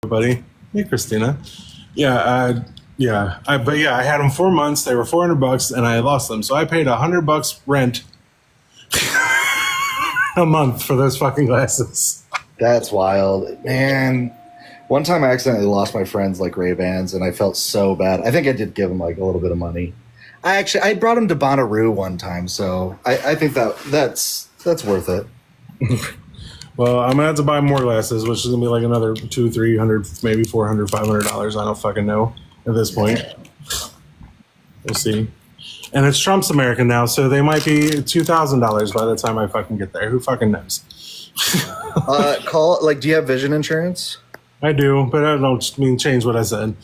buddy. Hey, Christina. Yeah, I had them 4 months. They were $400, and I lost them. So I paid $100 rent a month for those fucking glasses. That's wild, man. One time I accidentally lost my friend's like Ray-Bans, and I felt so bad. I think I did give him like a little bit of money. I brought him to Bonnaroo one time, so I think that's worth it. Well, I'm gonna have to buy more glasses, which is gonna be like another $200, $300, maybe $400, $500. I don't fucking know at this point. We'll see. And it's Trump's America now, so they might be $2,000 by the time I fucking get there. Who fucking knows? Do you have vision insurance? I do, but I don't mean change what I said.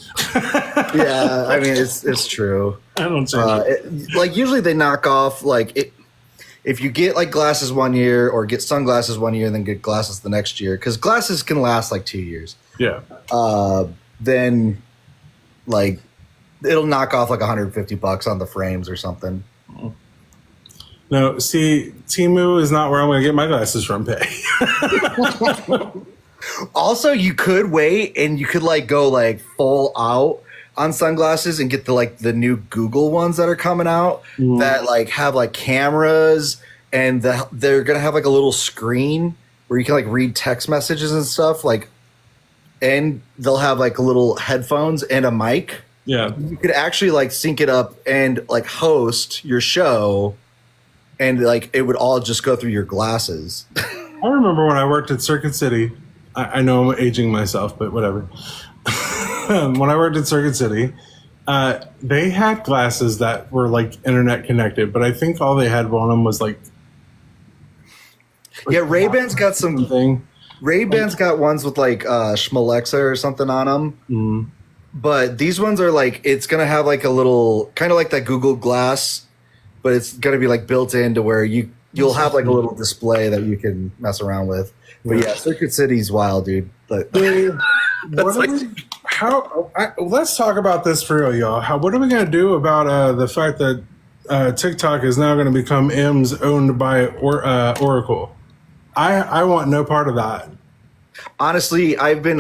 Yeah, I mean it's true. I don't change it. Usually they knock off if you get like glasses 1 year or get sunglasses 1 year and then get glasses the next year, because glasses can last like 2 years. Yeah. Then like it'll knock off like $150 on the frames or something. No, see, Temu is not where I'm going to get my glasses from. Pay. Also, you could wait and you could like go like full out on sunglasses and get the new Google ones that are coming out that like have like cameras and they're gonna have like a little screen where you can like read text messages and stuff, like, and they'll have like little headphones and a mic. Yeah, you could actually like sync it up and like host your show, and like it would all just go through your glasses. I remember when I worked at Circuit City. I know I'm aging myself, but whatever. When I worked at Circuit City, they had glasses that were like internet connected, but I think all they had on them was like yeah, Ray-Ban's got something. Ray-Ban's got ones with like Schmalexa or something on them. Mm. But these ones are like, it's going to have like a little, kind of like that Google Glass, but it's going to be like built into where you'll have like a little display that you can mess around with. But yeah, Circuit City's wild, dude. But let's talk about this for real, y'all. What are we going to do about the fact that TikTok is now going to become M's owned by Oracle? I want no part of that. Honestly, I've been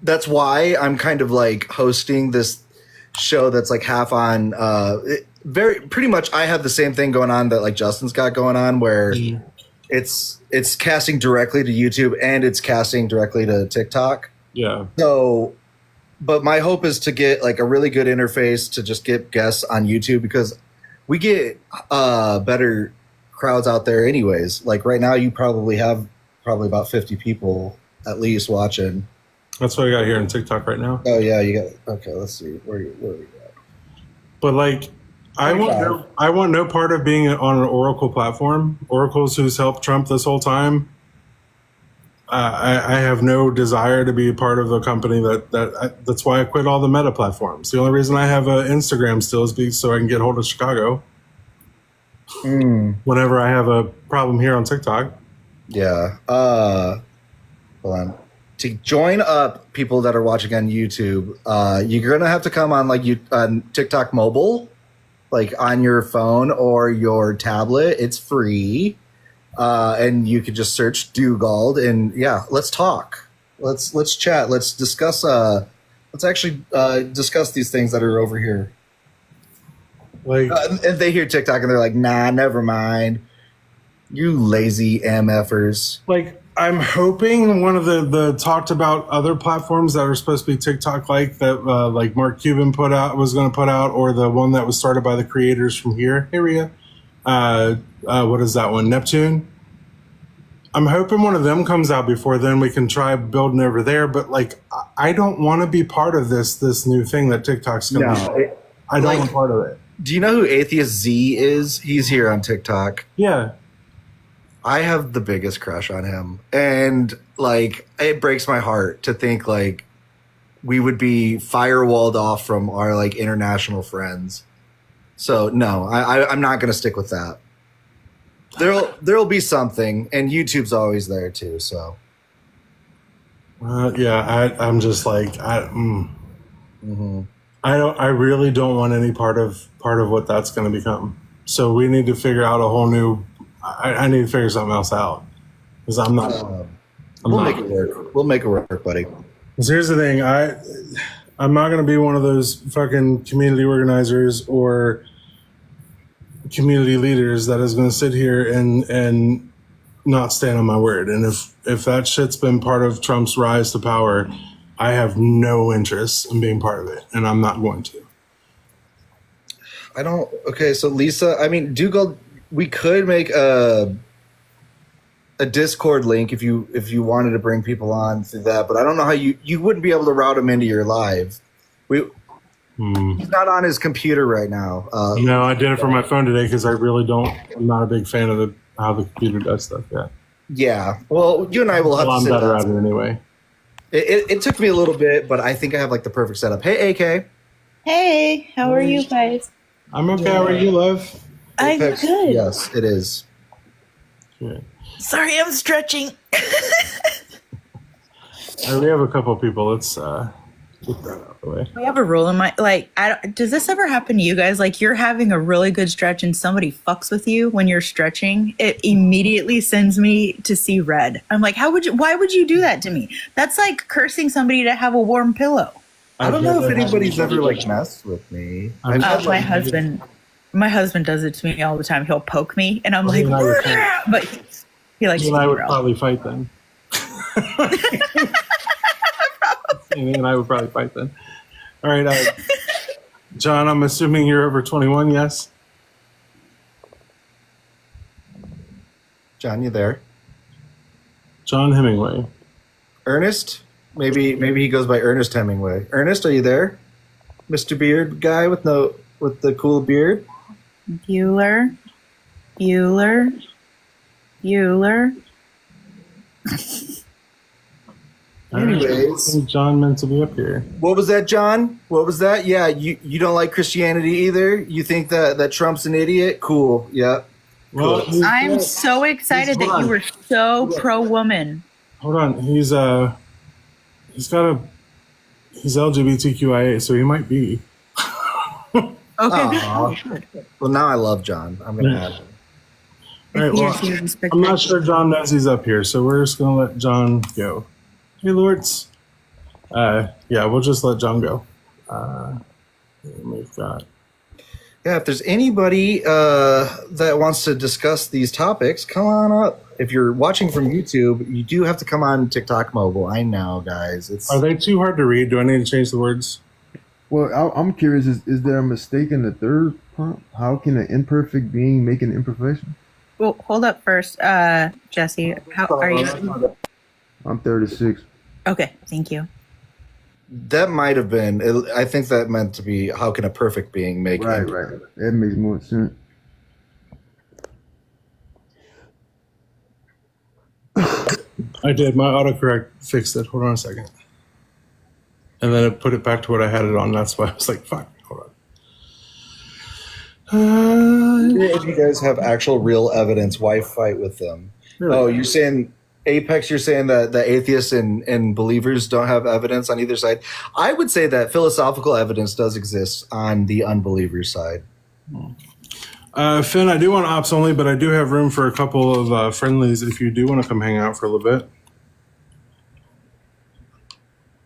that's why I'm kind of like hosting this show that's like half on pretty much I have the same thing going on that like Justin's got going on, where it's casting directly to YouTube and it's casting directly to TikTok. Yeah. So, but my hope is to get like a really good interface to just get guests on YouTube, because we get better crowds out there anyways. Like right now you probably have about 50 people at least watching. That's what I got here on TikTok right now. Oh yeah, you got, okay, let's see. Where are we at? But like, I want no part of being on an Oracle platform. Oracle's who's helped Trump this whole time. I have no desire to be a part of a company that's why I quit all the Meta platforms. The only reason I have an Instagram still is so I can get hold of Chicago whenever I have a problem here on TikTok. Yeah. Hold on. To join up people that are watching on YouTube, you're gonna have to come on on TikTok mobile, like on your phone or your tablet. It's free, and you could just search Dugald, and yeah, let's talk. Let's chat. Let's discuss. Let's actually discuss these things that are over here. Like, and they hear TikTok and they're like, "Nah, never mind. You lazy MFers." Like, I'm hoping one of the talked about other platforms that are supposed to be TikTok like that, like Mark Cuban was going to put out, or the one that was started by the creators from here. Here we go. What is that one? Neptune. I'm hoping one of them comes out before then. We can try building over there. But like, I don't want to be part of this new thing that TikTok's going to be. I don't want part of it. Do you know who Atheist Z is? He's here on TikTok. Yeah. I have the biggest crush on him. And like, it breaks my heart to think like we would be firewalled off from our like international friends. So no, I'm not going to stick with that. There'll be something, and YouTube's always there too. So yeah, I'm just like I really don't want any part of what that's going to become. So we need to figure out a whole new. I need to figure something else out, because I'm not. We'll make it work. We'll make it work, buddy. So here's the thing. I'm not going to be one of those fucking community organizers or community leaders that is going to sit here and not stand on my word. And if that shit's been part of Trump's rise to power, I have no interest in being part of it, and I'm not going to. I don't. Okay, so Lisa, I mean, Dugald, we could make a Discord link if you wanted to bring people on through that, but I don't know how you wouldn't be able to route them into your live. He's not on his computer right now. No, I did it from my phone today because I really don't. I'm not a big fan of how the computer does stuff yet. Yeah. Well, you and I will have to sit I'm better down. at it anyway. It took me a little bit, but I think I have like the perfect setup. Hey, AK. Hey, how are you guys? I'm okay. How are you, love? I'm Apex, good. Yes, it is. Good. Sorry, I'm stretching. We have a couple of people. Let's get that out of the way. I have a rule in my does this ever happen to you guys? Like you're having a really good stretch and somebody fucks with you when you're stretching. It immediately sends me to see red. I'm like, why would you do that to me? That's like cursing somebody to have a warm pillow. I don't know if anybody's ever like messed with me. My husband does it to me all the time. He'll poke me and I'm like, but he likes You to and I be would real. probably fight then. You and I would probably fight then. All right, John, I'm assuming you're over 21, yes? John, you there? John Hemingway. Ernest? Maybe he goes by Ernest Hemingway. Ernest, are you there? Mr. Beard guy with the cool beard? Bueller. Anyways. I think John meant to be up here. What was that, John? What was that? Yeah, you don't like Christianity either? You think that Trump's an idiot? Cool. Yeah. Well, I'm so excited that you were so pro-woman. Hold on. He's LGBTQIA, so he might be. Okay. Aw. Well, now I love John. I'm gonna add him. All right, well, I'm not sure John knows he's up here, so we're just gonna let John go. Hey, Lords. Yeah, we'll just let John go. We've got. Yeah, if there's anybody that wants to discuss these topics, come on up. If you're watching from YouTube, you do have to come on TikTok mobile. I know, guys. Are they too hard to read? Do I need to change the words? Well, I'm curious, is there a mistake in the third prompt? How can an imperfect being make an imperfection? Well, hold up first, Jesse. How are you? I'm 36. Okay, thank you. That might have been. I think that meant to be, how can a perfect being make Right. That makes more sense. I did. My autocorrect fixed it. Hold on a second. And then it put it back to what I had it on. That's why I was like, fuck, hold on. If you guys have actual real evidence, why fight with them? Really? Oh, you're saying Apex, you're saying that the atheists and believers don't have evidence on either side. I would say that philosophical evidence does exist on the unbeliever side. Finn, I do want ops only, but I do have room for a couple of friendlies if you do want to come hang out for a little bit.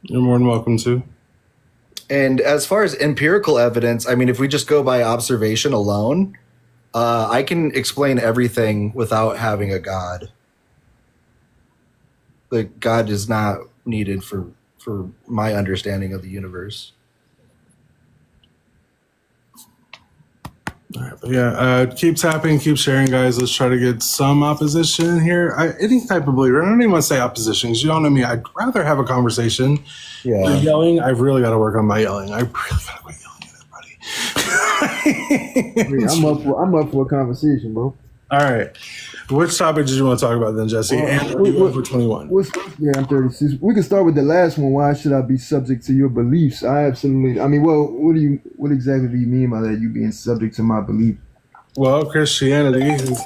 You're more than welcome to. And as far as empirical evidence, I mean, if we just go by observation alone, I can explain everything without having a God. Like, God is not needed for my understanding of the universe. All right, but yeah, keep tapping, keep sharing, guys. Let's try to get some opposition in here. Any type of believer. I don't even want to say opposition because you don't know me. I'd rather have a conversation. Yeah. The yelling, I've really got to work on my yelling. I really got to quit yelling at everybody. I'm up for a conversation, bro. All right. Which topic did you want to talk about then, Jesse? And are you over 21? Yeah, I'm 36. We can start with the last one. Why should I be subject to your beliefs? What exactly do you mean by that, you being subject to my belief? Well, Christianity,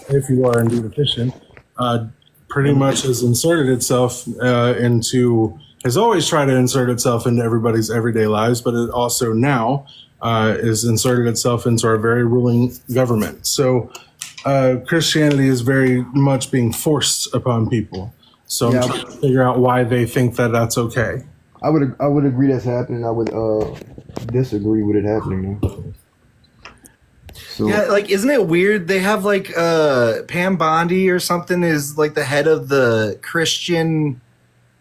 if you are indeed a Christian, pretty much has inserted itself has always tried to insert itself into everybody's everyday lives, but it also now is inserted itself into our very ruling government. So Christianity is very much being forced upon people. So I'm trying to figure out why they think that that's okay. I would agree that's happening. I would disagree with it happening though. So Yeah, like isn't it weird? They have like Pam Bondi or something is like the head of the Christian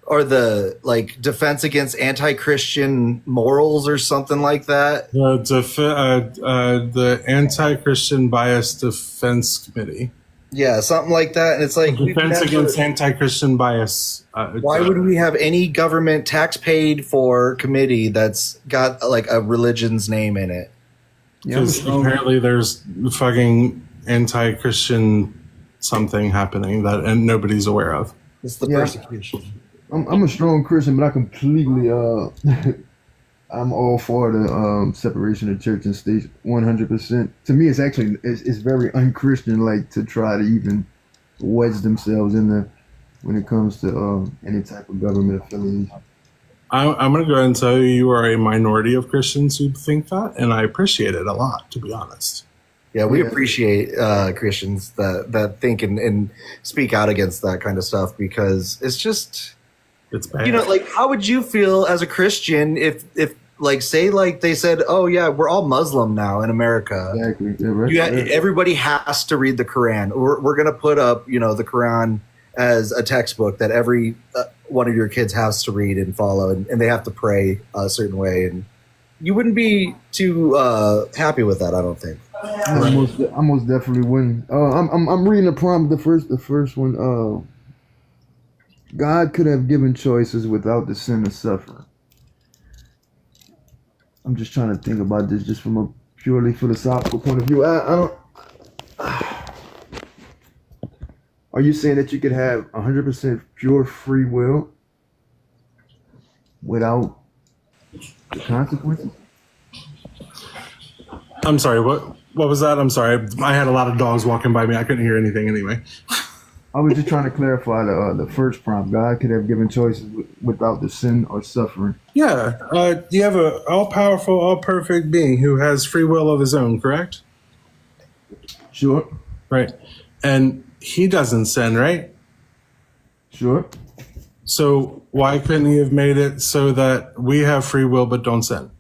or the like defense against anti-Christian morals or something like that. The Anti-Christian Bias Defense Committee. Yeah, something like that. And it's like Defense against anti-Christian bias. why would we have any government tax paid for committee that's got like a religion's name in it? Because apparently there's fucking anti-Christian something happening that and nobody's aware of. It's the Yeah. persecution. I'm a strong Christian, but I completely I'm all for the separation of church and state 100%. To me, it's very unchristian like to try to even wedge themselves in there when it comes to any type of government affiliation. I'm going to go ahead and tell you, you are a minority of Christians who think that, and I appreciate it a lot, to be honest. Yeah, we Yeah. appreciate Christians that think and speak out against that kind of stuff because it's just, It's bad. you know, like how would you feel as a Christian if like say like they said, oh yeah, we're all Muslim now in America. Exactly. Yeah, right. Everybody has to read the Quran. We're going to put up, you know, the Quran as a textbook that every one of your kids has to read and follow, and they have to pray a certain way. And you wouldn't be too happy with that, I don't think. I most definitely wouldn't. I'm reading the prompt. The first one. God could have given choices without the sin of suffering. I'm just trying to think about this just from a purely philosophical point of view. I don't. Are you saying that you could have 100% pure free will without the consequences? I'm sorry, what was that? I'm sorry. I had a lot of dogs walking by me. I couldn't hear anything anyway. I was just trying to clarify the first prompt. God could have given choices without the sin or suffering. Yeah. You have a all-powerful, all-perfect being who has free will of his own, correct? Sure. Right. And he doesn't sin, right? Sure. So why couldn't he have made it so that we have free will but don't sin?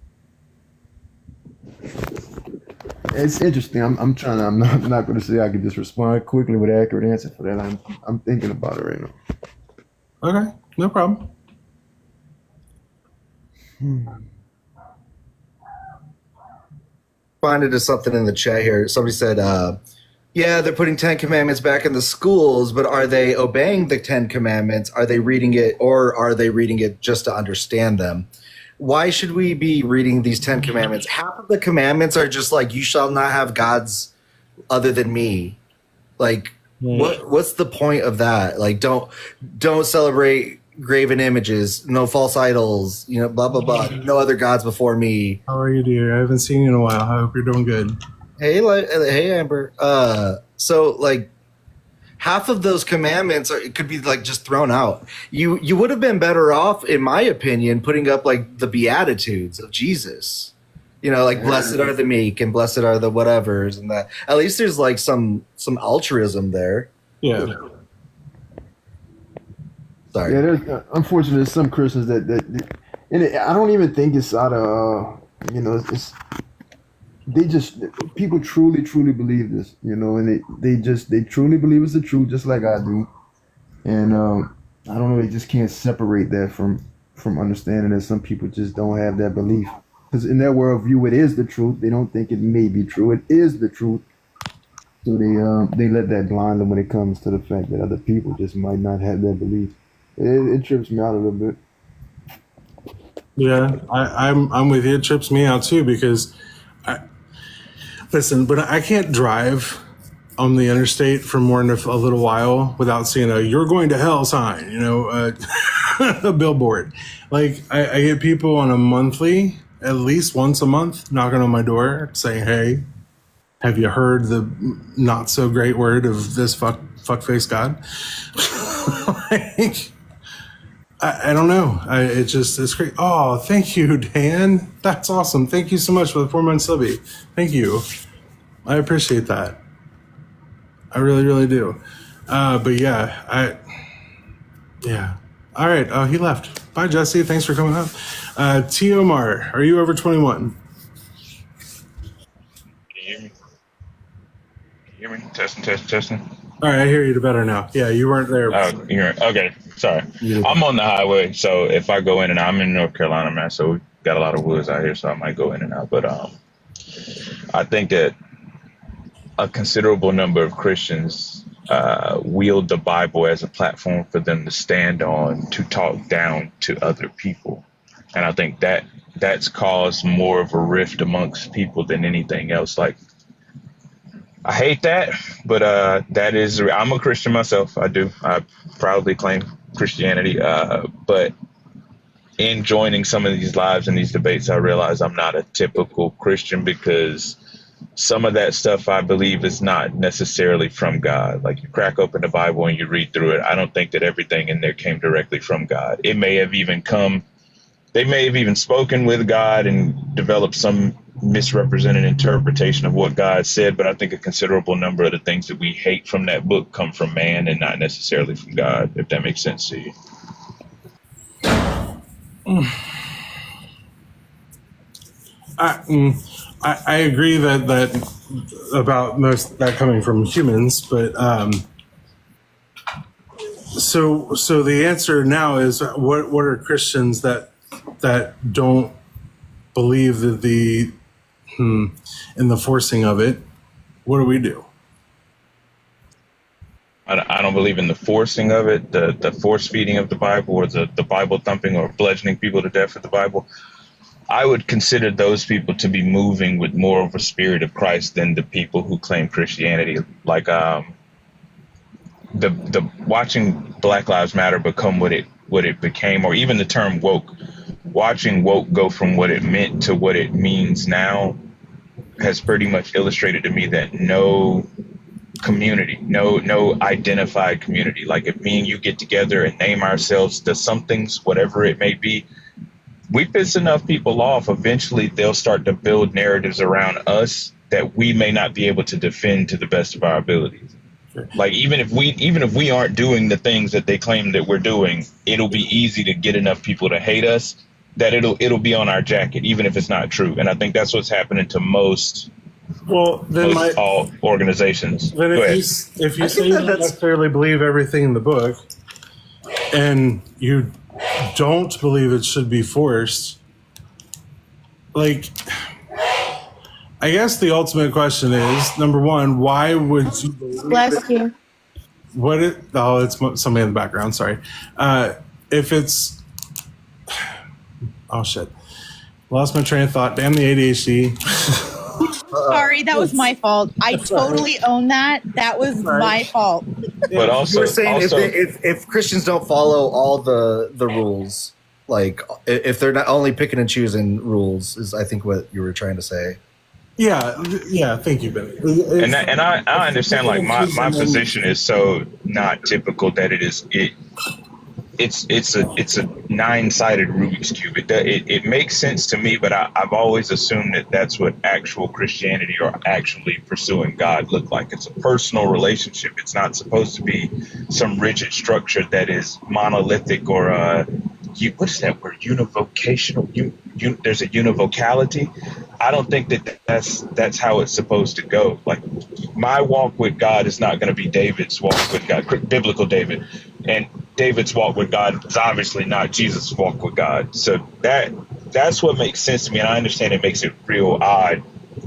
It's interesting. I'm trying to. I'm not going to say I can just respond quickly with an accurate answer for that. I'm thinking about it right now. Okay, no problem. Find it as something in the chat here. Somebody said, yeah, they're putting 10 commandments back in the schools, but are they obeying the 10 commandments? Are they reading it, or are they reading it just to understand them? Why should we be reading these 10 commandments? Half of the commandments are just like, you shall not have gods other than me. Like, what's the point of that? Like, don't celebrate graven images, no false idols, you know, blah, blah, blah. No other gods before me. How are you, dear? I haven't seen you in a while. I hope you're doing good. Hey, Amber. So like half of those commandments could be like just thrown out. You would have been better off, in my opinion, putting up like the Beatitudes of Jesus. You know, like blessed are the meek and blessed are the whatevers and that. At least there's like some altruism there. Yeah. Sorry. Yeah, there's unfortunately there's some Christians that and I don't even think it's out of it's people truly believe this, and they truly believe it's the truth, just like I do, and I don't know, they just can't separate that from understanding that some people just don't have that belief, because in their worldview it is the truth. They don't think it may be true. It is the truth. So they let that blind them when it comes to the fact that other people just might not have that belief. It trips me out a little bit. Yeah, I'm with you. It trips me out too, because listen, but I can't drive on the interstate for more than a little while without seeing a "you're going to hell" sign, a billboard. Like I get people on a monthly, at least once a month, knocking on my door saying, "Hey, have you heard the not so great word of this fuckface God?" Like, I don't know. It's great. Oh, thank you, Dan. That's awesome. Thank you so much for the 4 months, Libby. Thank you. I appreciate that. I really, really do. But yeah, All right. Oh, he left. Bye, Jesse. Thanks for coming up. T. Omar, are you over 21? Can you hear me? Can you hear me? Testing, testing, testing. All right, I hear you better now. Yeah, you weren't there. Oh, you're okay. Sorry, I'm on the highway, so if I go in and out, I'm in North Carolina, man. So we got a lot of woods out here, so I might go in and out. But I think that a considerable number of Christians wield the Bible as a platform for them to stand on to talk down to other people, and I think that that's caused more of a rift amongst people than anything else. Like, I hate that, but that is, I'm a Christian myself. I proudly claim Christianity. But in joining some of these lives and these debates, I realize I'm not a typical Christian because some of that stuff I believe is not necessarily from God. Like, you crack open the Bible and you read through it. I don't think that everything in there came directly from God. It may have even they may have even spoken with God and developed some misrepresented interpretation of what God said, but I think a considerable number of the things that we hate from that book come from man and not necessarily from God, if that makes sense to you. I agree that about most that coming from humans, but so the answer now is what are Christians that don't believe that in the forcing of it? What do we do? I don't believe in the forcing of it, the force feeding of the Bible, or the Bible thumping or bludgeoning people to death with the Bible. I would consider those people to be moving with more of a spirit of Christ than the people who claim Christianity. Like the watching Black Lives Matter become what it became, or even the term woke. Watching woke go from what it meant to what it means now has pretty much illustrated to me that no community, no identified community, like if me and you get together and name ourselves the somethings, whatever it may be, we piss enough people off, eventually they'll start to build narratives around us that we may not be able to defend to the best of our abilities. Like, even if we aren't doing the things that they claim that we're doing, it'll be easy to get enough people to hate us that it'll be on our jacket, even if it's not true. And I think that's what's happening to most all organizations. Then if you say you don't necessarily believe everything in the book, and you don't believe it should be forced, like, I guess the ultimate question is, number one, why would you believe Bless you. it's somebody in the background, sorry. If it's, oh shit, lost my train of thought, damn the ADHD. Sorry, that was my fault. I totally own that. That was my fault. But also, you were saying if Christians don't follow all the rules, like if they're not only picking and choosing rules, is I think what you were trying to say. Yeah, thank you, Benny. And I understand, like, my position is so not typical that it's a 9-sided Rubik's Cube. It makes sense to me, but I've always assumed that that's what actual Christianity or actually pursuing God look like. It's a personal relationship. It's not supposed to be some rigid structure that is monolithic or what is that word? Univocational. There's a univocality. I don't think that's how it's supposed to go. Like, my walk with God is not going to be David's walk with God, biblical David, and David's walk with God is obviously not Jesus' walk with God. So that's what makes sense to me, and I understand it makes it real odd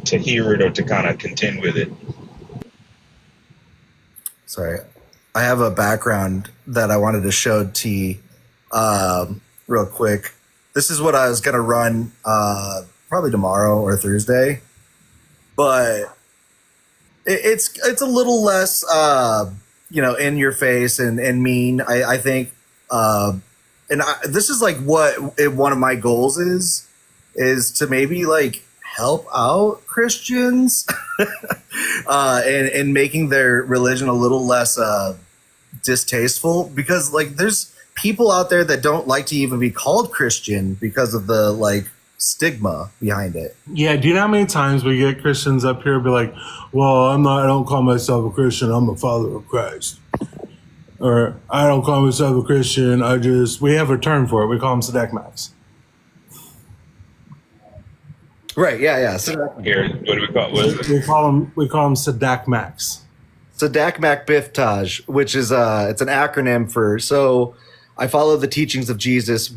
to hear it or to kind of contend with it. Sorry, I have a background that I wanted to show T real quick. This is what I was gonna run probably tomorrow or Thursday, but it's a little less in your face and mean. I think this is like what one of my goals is to maybe like help out Christians and making their religion a little less distasteful, because like there's people out there that don't like to even be called Christian because of the like stigma behind it. Yeah, do you know how many times we get Christians up here be like, well, I don't call myself a Christian, I'm a follower of Christ. or I don't call myself a Christian. We have a term for it. We call them Sadekmax. Right? Yeah. So, Here, what do we call? What's it? We call them Sadekmax. Sadakmak Biftaj, which is it's an acronym for. So I follow the teachings of Jesus,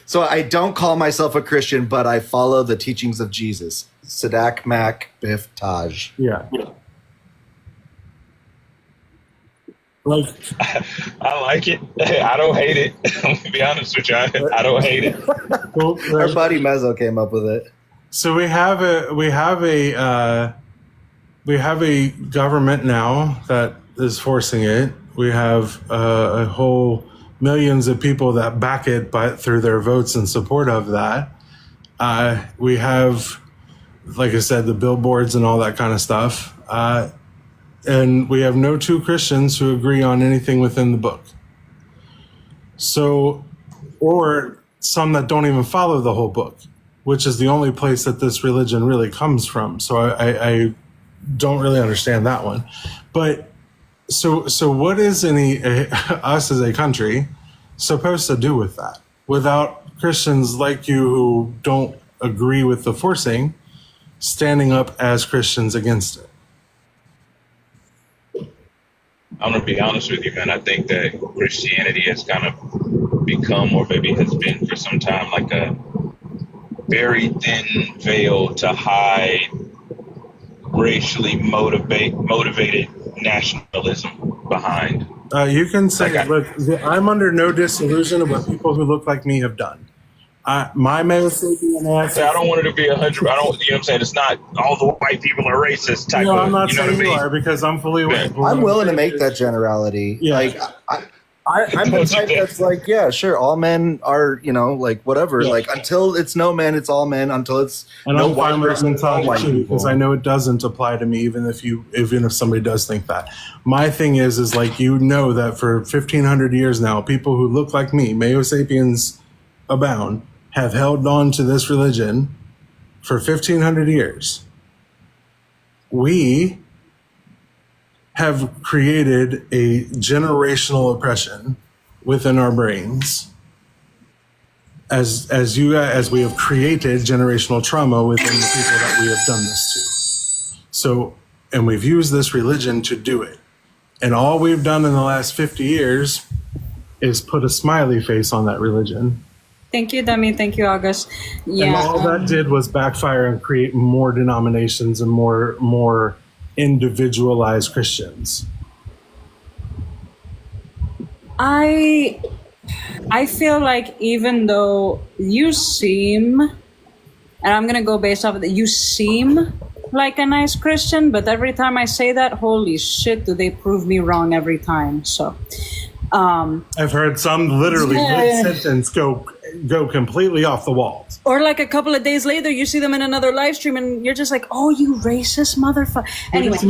so I don't call myself a Christian, but I follow the teachings of Jesus. Sadakmak Biftaj. Yeah. Like, I like it. I don't hate it. I'm gonna be honest with you. I don't hate it. well, Our buddy Mezzo came up with it. so we have a government now that is forcing it. We have a whole millions of people that back it through their votes in support of that. We have, like I said, the billboards and all that kind of stuff. And we have no two Christians who agree on anything within the book. So, or some that don't even follow the whole book, which is the only place that this religion really comes from. So I don't really understand that one. But so what is us as a country supposed to do with that without Christians like you who don't agree with the forcing standing up as Christians against it? I'm gonna be honest with you, man. I think that Christianity has kind of become, or maybe has been for some time, like a very thin veil to hide racially motivated nationalism behind. You can say, look, I'm under no disillusion of what people who look like me have done. My male sapien ass. I don't want it to be 100. I don't. You know what I'm saying? It's not all the white people are racist type No, of. I'm not You know what I saying you mean? are because I'm fully aware. I'm willing to make that generality. Yeah. Like, I'm the type that's like, yeah, sure, all men are, like, whatever. Yeah. Like, until it's no men, it's all men. Until it's And no I'm white fine with person, it's all white mentality too, people. because I know it doesn't apply to me, even if somebody does think that. My thing is like, that for 1,500 years now, people who look like me, Meo sapiens abound, have held on to this religion for 1,500 years. We have created a generational oppression within our brains as we have created generational trauma within the people that we have done this to. So, and we've used this religion to do it. And all we've done in the last 50 years is put a smiley face on that religion. Thank you, Demi. Thank you, August. Yeah. And all that did was backfire and create more denominations and more individualized Christians. I feel like even though you seem, and I'm gonna go based off of that, you seem like a nice Christian, but every time I say that, holy shit, do they prove me wrong every time? So, I've heard some literally mid-sentence go completely off the walls. or like a couple of days later, you see them in another live stream, and you're just like, "Oh, you racist motherfucker!" Anyway, Did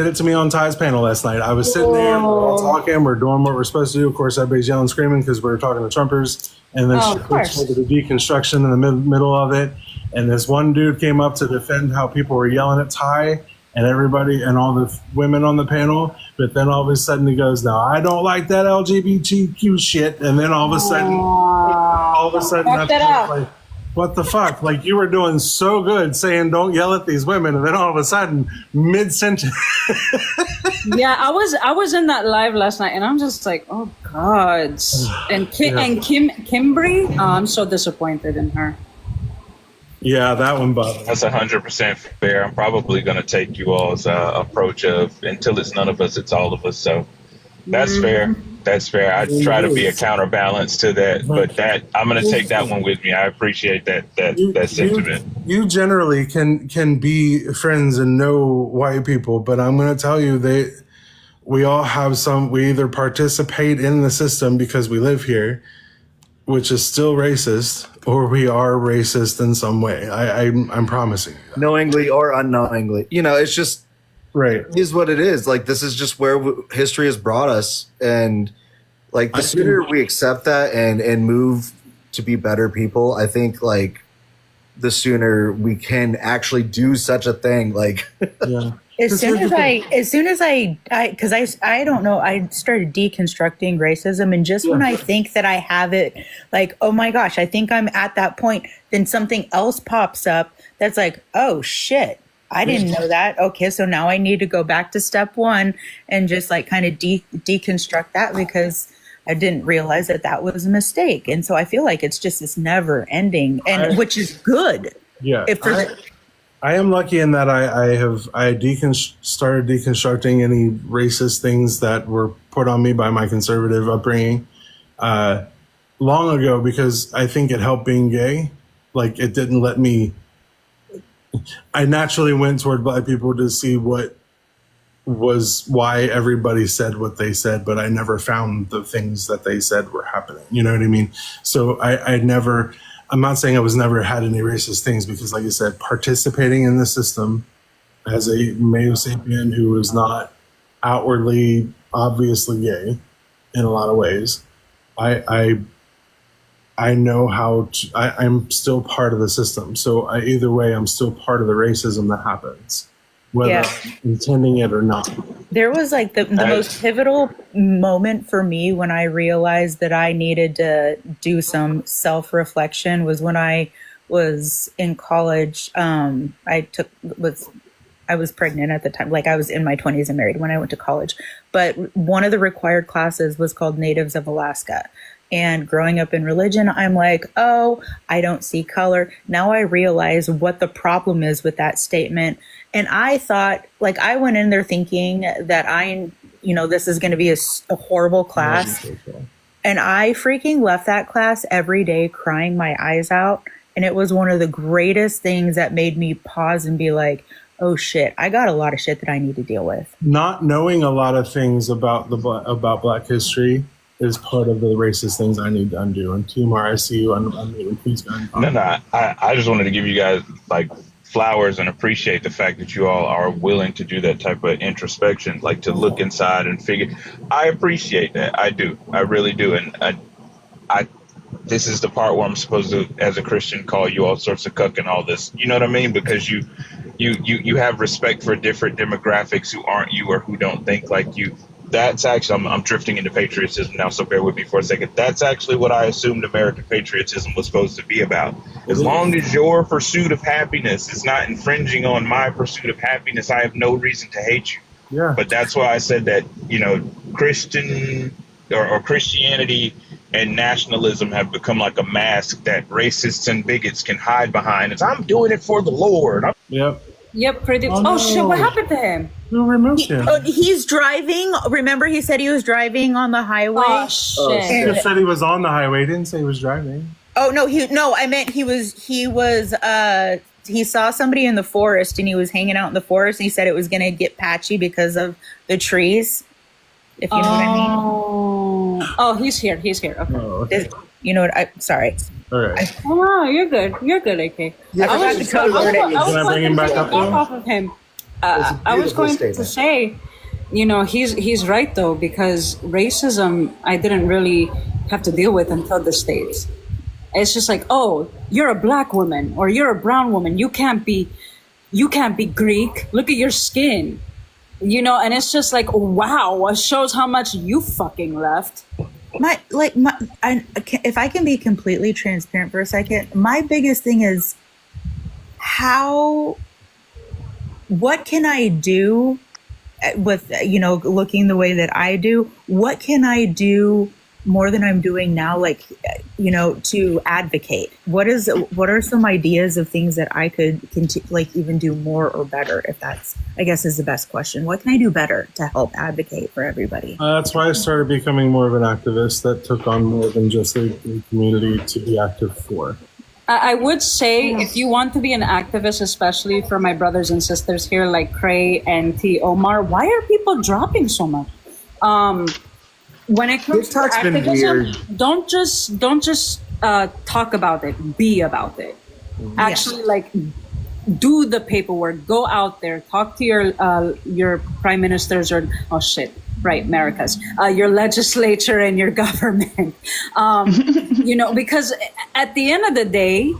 it to me on Ty's panel last night. I was sitting there, we're all talking, we're doing what we're supposed to do. Of course, everybody's yelling, screaming because we're talking to Trumpers. And then she switched to the deconstruction in the middle of it. And this one dude came up to defend how people were yelling at Ty and everybody and all the women on the panel. But then all of a sudden he goes, "No, I don't like that LGBTQ shit." And then all of a sudden, Fuck that up. like, what the fuck? Like, you were doing so good saying don't yell at these women, and then all of a sudden, mid-sentence. yeah, I was in that live last night, and I'm just like, "Oh God!" And Kimbry, I'm so disappointed in her. Yeah, that one bothered. That's 100% fair. I'm probably going to take you all's approach of until it's none of us, it's all of us. So that's fair. That's fair. I try to be a counterbalance to that, but that I'm going to take that one with me. I appreciate that sentiment. You generally can be friends and know white people, but I'm going to tell you we all have we either participate in the system because we live here, which is still racist, or we are racist in some way. I'm promising you that. Knowingly or unknowingly. It's just, Right. it is what it is. Like, this is just where history has brought us. And, like, the sooner we accept that and move to be better people, I think, like, the sooner we can actually do such a thing. Like, Yeah. As soon as I don't know, I started deconstructing racism, and just when I think that I have it, like, oh my gosh, I think I'm at that point, then something else pops up that's like, oh shit, I didn't know that. Okay, so now I need to go back to step one and just like kind of deconstruct that, because I didn't realize that that was a mistake. And so I feel like it's just this never ending, and which is good. Yeah. I am lucky in that I started deconstructing any racist things that were put on me by my conservative upbringing long ago, because I think it helped being gay. Like, it didn't let me. I naturally went toward Black people to see what was why everybody said what they said, but I never found the things that they said were happening. You know what I mean? So I'm not saying I was never had any racist things, because like I said, participating in the system as a male sapien who is not outwardly obviously gay in a lot of ways, I know how to, I'm still part of the system. So either way, I'm still part of the racism that happens, whether I'm intending it or not. There was like the most pivotal moment for me when I realized that I needed to do some self-reflection was when I was in college. I was pregnant at the time. Like, I was in my 20s and married when I went to college. But one of the required classes was called Natives of Alaska. And growing up in religion, I'm like, oh, I don't see color. Now I realize what the problem is with that statement. And I thought, like, I went in there thinking that this is going to be a horrible class. And I freaking left that class every day crying my eyes out. And it was one of the greatest things that made me pause and be like, oh shit, I got a lot of shit that I need to deal with. Not knowing a lot of things about Black history is part of the racist things I need to undo. And Timar, I see you. I'm please go ahead. No, I just wanted to give you guys like flowers and appreciate the fact that you all are willing to do that type of introspection, like to look inside and figure. I appreciate that. I do. I really do. And I this is the part where I'm supposed to, as a Christian, call you all sorts of cuck and all this. You know what I mean? Because you have respect for different demographics who aren't you or who don't think like you. That's actually, I'm drifting into patriotism now, so bear with me for a second. That's actually what I assumed American patriotism was supposed to be about. As long as your pursuit of happiness is not infringing on my pursuit of happiness, I have no reason to hate you. Yeah. But that's why I said that, Christian or Christianity and nationalism have become like a mask that racists and bigots can hide behind. It's, I'm doing it for the Lord. Yep, pretty. Oh shit! What happened to him? Who removed him? He's driving. Remember, he said he was driving on the highway. Oh shit! He just said he was on the highway. He didn't say he was driving. Oh no, I meant he was. He saw somebody in the forest, and he was hanging out in the forest. And he said it was going to get patchy because of the trees. If you know what I mean. Oh, he's here. Okay. Oh, okay. You know what? Sorry. All right. Oh, you're good. Okay. Yeah, I was going to bring him back up off of him. I was going to say, he's right though, because racism I didn't really have to deal with until the States. It's just like, oh, you're a Black woman or you're a brown woman. You can't be Greek. Look at your skin. And it's just like, wow, it shows how much you fucking left. If I can be completely transparent for a second, my biggest thing is what can I do with, looking the way that I do? What can I do more than I'm doing now, to advocate? What are some ideas of things that I could even do more or better, if that's, I guess, is the best question. What can I do better to help advocate for everybody? That's why I started becoming more of an activist that took on more than just the community to be active for. I would say if you want to be an activist, especially for my brothers and sisters here like Cray and T. Omar, why are people dropping so much? When it comes to activism, don't just talk about it. Be about it. Actually, do the paperwork. Go out there. Talk to your prime ministers or America's your legislature and your government. Because at the end of the day,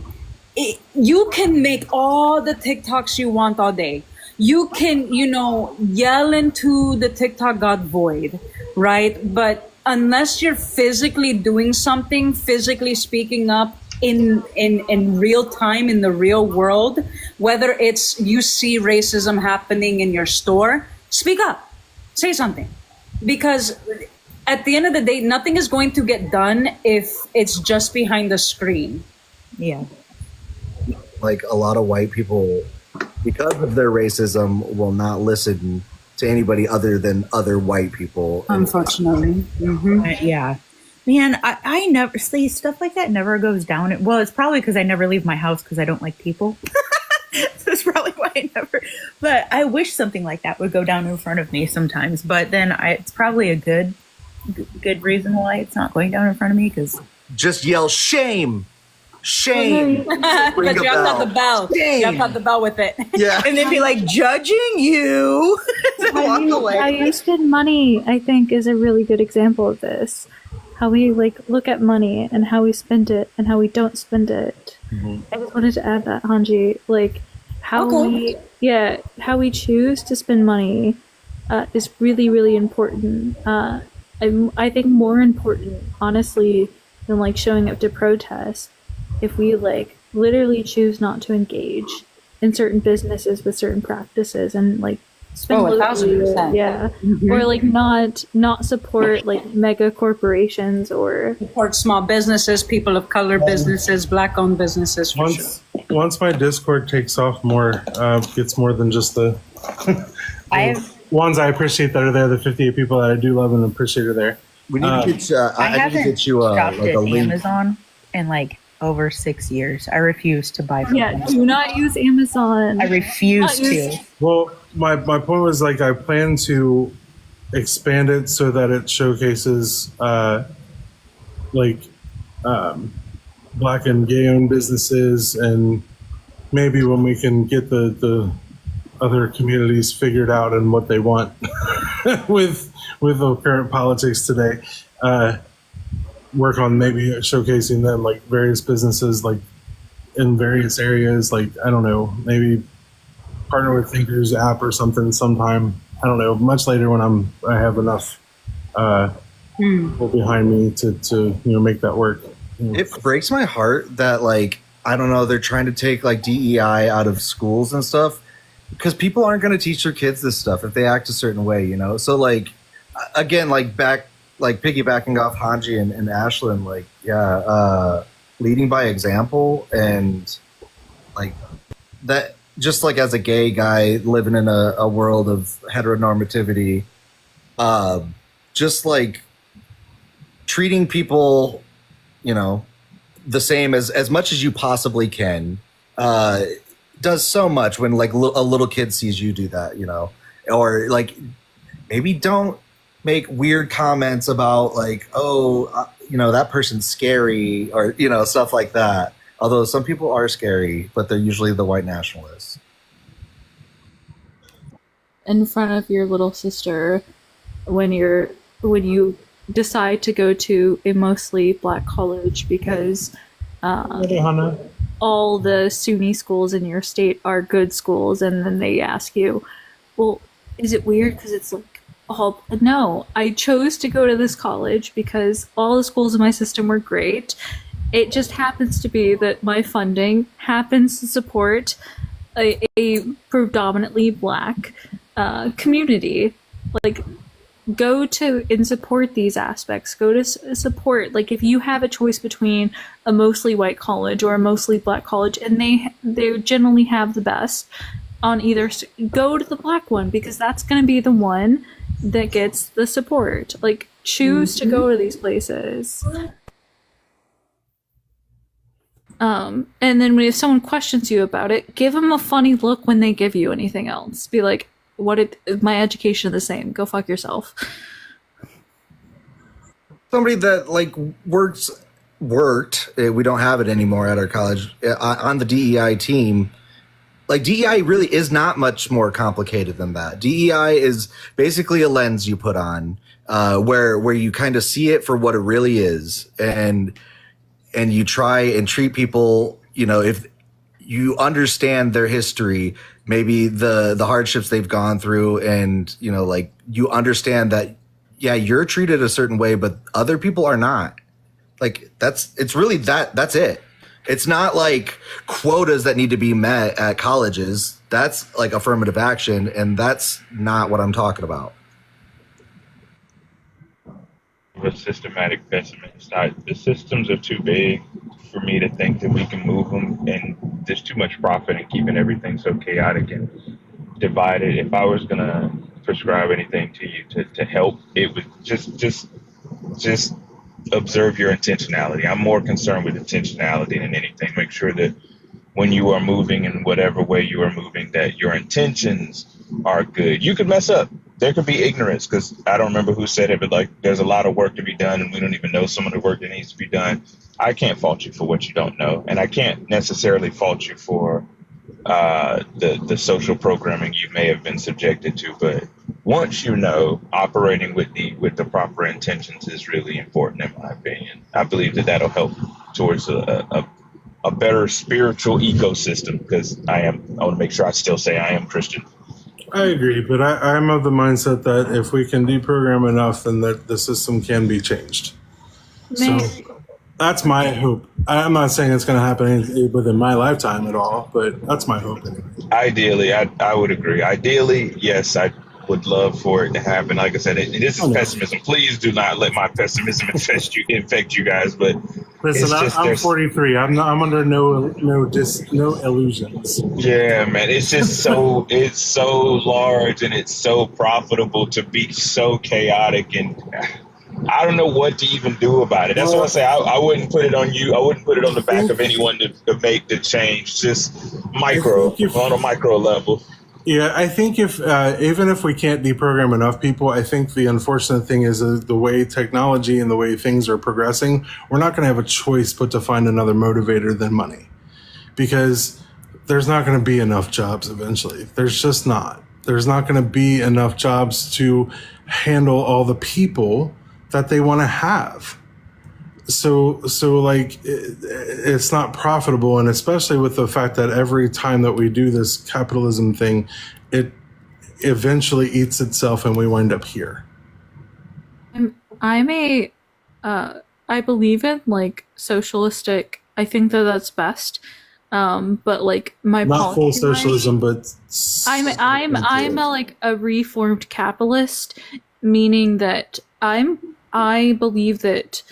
you can make all the TikToks you want all day. you can, yell into the TikTok God void, right? But unless you're physically doing something, physically speaking up in real time, in the real world, whether it's you see racism happening in your store, speak up, say something. Because at the end of the day, nothing is going to get done if it's just behind the screen. Yeah. Like a lot of white people, because of their racism, will not listen to anybody other than other white people. Unfortunately. Yeah. Man, I never see stuff like that never goes down. Well, it's probably because I never leave my house because I don't like people. That's probably why I never. But I wish something like that would go down in front of me sometimes. But then it's probably a good reason why it's not going down in front of me because just yell shame. Shame. But you have to have the bell. Shame. You have to have the bell with it. Yeah. and then be like judging you. How you spend money, I think, is a really good example of this. How we look at money and how we spend it and how we don't spend it. I just wanted to add that, Hanji, how we choose to spend money is really, really important. I think more important, honestly, than showing up to protest. If we literally choose not to engage in certain businesses with certain practices and spend 1,000%. or not support mega corporations or Support small businesses, people of color businesses, black-owned businesses. For sure. Once my Discord takes off more, gets more than just the ones I appreciate that are there, the 58 people that I do love and appreciate are there. We need to get I haven't get you shopped a at link. Amazon in over 6 years. I refuse to buy from yeah, Amazon. do not use Amazon. I refuse to. Well, my point was I plan to expand it so that it showcases black and gay owned businesses, and maybe when we can get the other communities figured out and what they want with the current politics today, work on maybe showcasing them various businesses in various areas. I don't know, maybe partner with Thinkers app or something sometime. I don't know, much later when I have enough people behind me to make that work. It breaks my heart that I don't know, they're trying to take DEI out of schools and stuff because people aren't going to teach their kids this stuff if they act a certain way, So again, back piggybacking off Hanji and Ashlyn, leading by example and that. Just as a gay guy living in a world of heteronormativity, just treating people, the same as much as you possibly can, does so much when a little kid sees you do that, or maybe don't make weird comments about that person's scary or, stuff like that. Although some people are scary, but they're usually the white nationalists. In front of your little sister when you decide to go to a mostly black college because all the SUNY schools in your state are good schools, and then they ask you, well, is it weird because it's no, I chose to go to this college because all the schools in my system were great. It just happens to be that my funding happens to support a predominantly black community. Go to and support these aspects. Go to support. If you have a choice between a mostly white college or a mostly black college, and they generally have the best on either, go to the black one because that's going to be the one that gets the support. Choose to go to these places. And then if someone questions you about it, give them a funny look when they give you anything else. Be like, my education is the same. Go fuck yourself. Somebody that worked, we don't have it anymore at our college, on the DEI team. DEI really is not much more complicated than that. DEI is basically a lens you put on, where you kind of see it for what it really is, and you try and treat people, if you understand their history, maybe the hardships they've gone through, and you know, like you understand that, yeah, you're treated a certain way, but other people are not. Like it's really that's it. It's not like quotas that need to be met at colleges. That's like affirmative action, and that's not what I'm talking about. A systematic pessimist. The systems are too big for me to think that we can move them, and there's too much profit in keeping everything so chaotic and divided. If I was gonna prescribe anything to you to help, it would just observe your intentionality. I'm more concerned with intentionality than anything. Make sure that when you are moving in whatever way you are moving, that your intentions are good. You could mess up. There could be ignorance, because I don't remember who said it, but like there's a lot of work to be done and we don't even know some of the work that needs to be done. I can't fault you for what you don't know, and I can't necessarily fault you for the social programming you may have been subjected to. But once you know, operating with the proper intentions is really important, in my opinion. I believe that that'll help towards a better spiritual ecosystem, because I want to make sure I still say I am Christian. I agree, but I'm of the mindset that if we can deprogram enough, then that the system can be changed. So that's my hope. I'm not saying it's going to happen within my lifetime at all, but that's my hope anyway. Ideally, I would agree. Ideally, yes, I would love for it to happen. Like I said, this is pessimism. Please do not let my pessimism infect you guys. But listen, I'm 43. I'm under no illusions. Yeah, man, it's just it's so large and it's so profitable to be so chaotic, and I don't know what to even do about it. That's why I say I wouldn't put it on you. I wouldn't put it on the back of anyone to make the change. Just on a micro level. Yeah, I think if even if we can't deprogram enough people, I think the unfortunate thing is the way technology and the way things are progressing, we're not going to have a choice but to find another motivator than money, because there's not going to be enough jobs eventually. There's just not. There's not going to be enough jobs to handle all the people that they want to have. So like it's not profitable, and especially with the fact that every time that we do this capitalism thing, it eventually eats itself and we wind up here. I believe in like socialistic. I think that's best. But like my not full socialism, but I'm a reformed capitalist, meaning that I believe that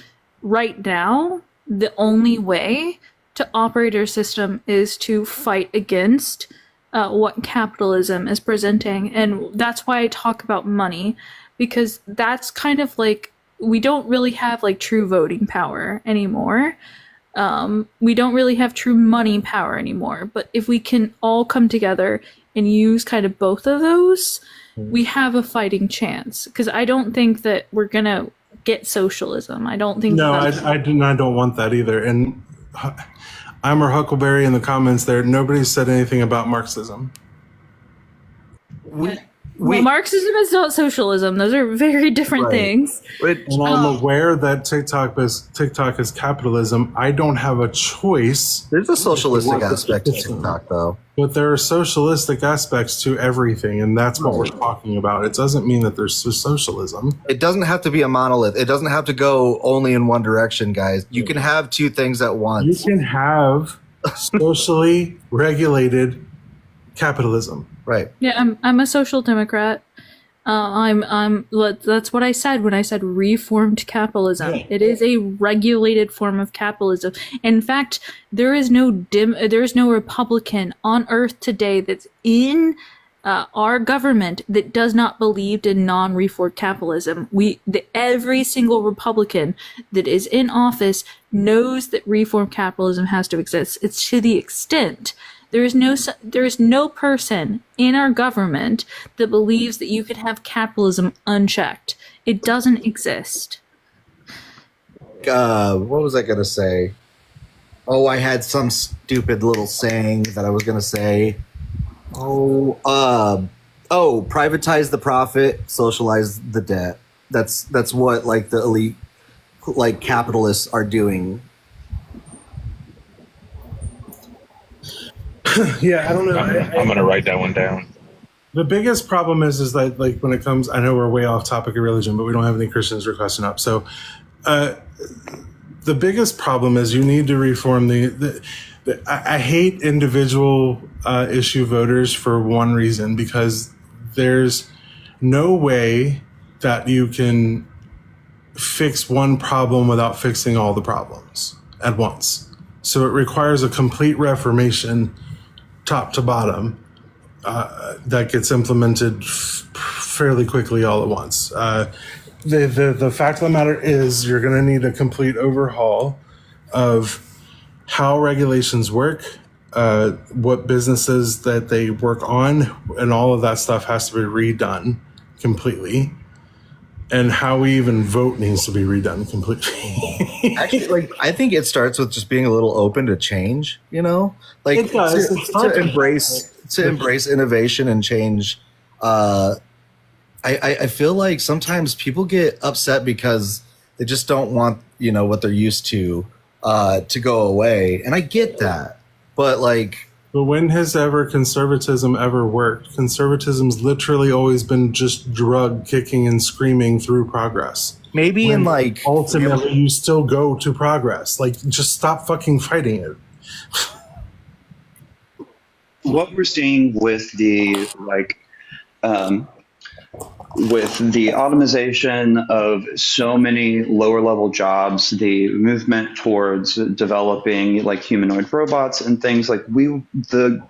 right now the only way to operate our system is to fight against what capitalism is presenting, and that's why I talk about money, because that's kind of like we don't really have like true voting power anymore. We don't really have true money power anymore. But if we can all come together and use kind of both of those, we have a fighting chance. Because I don't think that we're gonna get socialism. I don't think. No, I don't want that either. And I'm or Huckleberry in the comments there. Nobody said anything about Marxism. Well, Marxism is not socialism. Those are very different things. And I'm aware that TikTok is capitalism. I don't have a choice. There's a socialistic aspect to TikTok, though. But there are socialistic aspects to everything, and that's what we're talking about. It doesn't mean that there's socialism. It doesn't have to be a monolith. It doesn't have to go only in one direction, guys. You can have two things at once. You can have socially regulated capitalism. Right. Yeah, I'm a social democrat. That's what I said when I said reformed capitalism. Yeah. It is a regulated form of capitalism. In fact, there is no Republican on earth today that's in our government that does not believe in non-reformed capitalism. Every single Republican that is in office knows that reformed capitalism has to exist. It's to the extent there is no person in our government that believes that you can have capitalism unchecked. It doesn't exist. What was I gonna say? Oh, I had some stupid little saying that I was gonna say. Privatize the profit, socialize the debt. That's what like the elite, like capitalists are doing. Yeah, I don't know. I'm gonna write that one down. The biggest problem is that, like, when it comes, I know we're way off topic of religion, but we don't have any Christians requesting up. So, the biggest problem is you need to reform I hate individual issue voters for one reason, because there's no way that you can fix one problem without fixing all the problems at once. So it requires a complete reformation, top to bottom, that gets implemented fairly quickly all at once. The fact of the matter is you're going to need a complete overhaul of how regulations work, what businesses that they work on, and all of that stuff has to be redone completely. And how we even vote needs to be redone completely. Actually, like, I think it starts with just being a little open to change, you know? Like, It does. to embrace innovation and change. I feel like sometimes people get upset because they just don't want, you know, what they're used to go away. And I get that. But, like, But when has conservatism ever worked? Conservatism's literally always been just drug kicking and screaming through progress. maybe When in, like, ultimately you still go to progress. Like, just stop fucking fighting it. What we're seeing with the with the automation of so many lower level jobs, the movement towards developing like humanoid robots and things, like the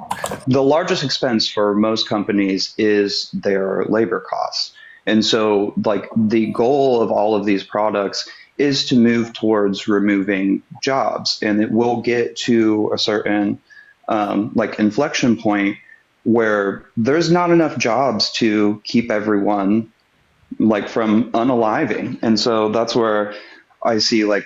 largest expense for most companies is their labor costs. And so, like, the goal of all of these products is to move towards removing jobs, and it will get to a certain like inflection point where there's not enough jobs to keep everyone like from unaliving. And so that's where I feel like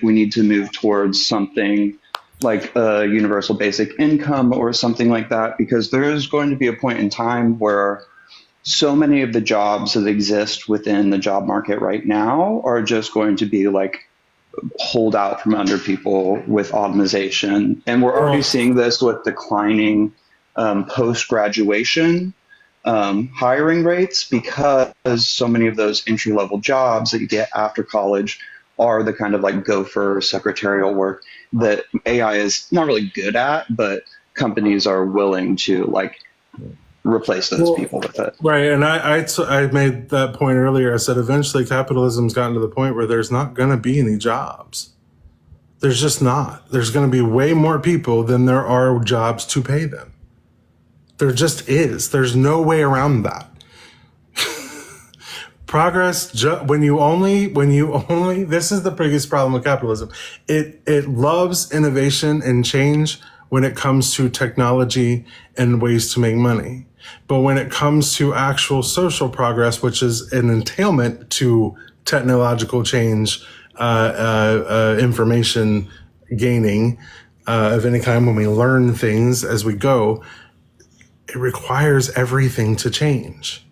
we need to move towards something like a universal basic income or something like that, because there is going to be a point in time where so many of the jobs that exist within the job market right now are just going to be like pulled out from under people with automation. And we're already seeing this with declining post-graduation hiring rates, because so many of those entry-level jobs that you get after college are the kind of like gopher secretarial work that AI is not really good at, but companies are willing to like replace those people with it. Right, and I made that point earlier. I said eventually capitalism's gotten to the point where there's not going to be any jobs. There's just not. There's going to be way more people than there are jobs to pay them. There just is. There's no way around that. Progress, when you only, this is the biggest problem with capitalism. It loves innovation and change when it comes to technology and ways to make money. But when it comes to actual social progress, which is an entailment to technological change, information gaining of any kind, when we learn things as we go, it requires everything to change.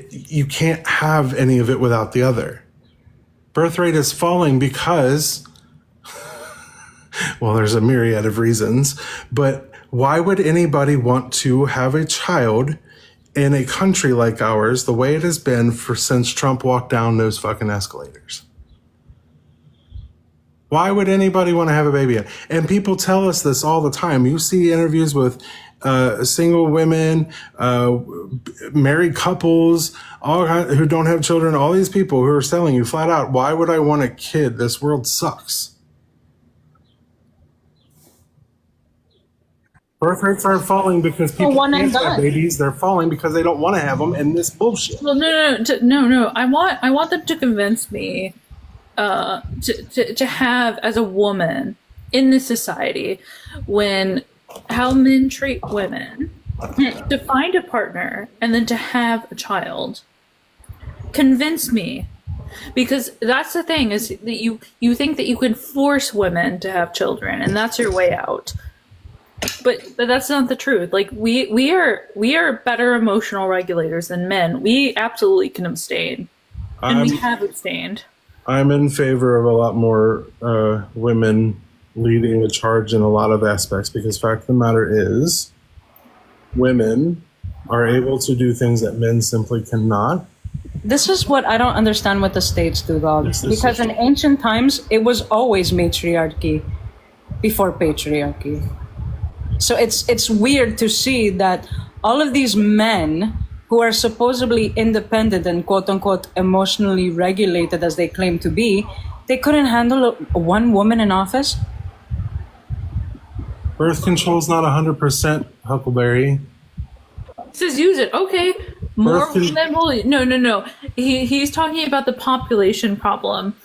You can't have any of it without the other. Birth rate is falling because, well, there's a myriad of reasons, but why would anybody want to have a child in a country like ours, the way it has been since Trump walked down those fucking escalators? Why would anybody want to have a baby? And people tell us this all the time. You see interviews with single women, married couples, who don't have children, all these people who are telling you flat out, why would I want a kid? This world sucks. Birth rates aren't falling because people can't have babies. They're falling because they don't want to have them, and this bullshit. Well, no. I want them to convince me to have, as a woman in this society, when how men treat women, to find a partner and then to have a child. Convince me. Because that's the thing, is that you think that you can force women to have children and that's your way out. But that's not the truth. Like, we are better emotional regulators than men. We absolutely can abstain. And we have abstained. I'm in favor of a lot more women leading the charge in a lot of aspects, because fact of the matter is women are able to do things that men simply cannot. This is what I don't understand with the states do, dog. Because in ancient times, it was always matriarchy before patriarchy. So it's weird to see that all of these men who are supposedly independent and quote unquote emotionally regulated as they claim to be, they couldn't handle one woman in office. Birth control's not 100%, Huckleberry. Says use it. Okay. More women will. No. He's talking about the population problem.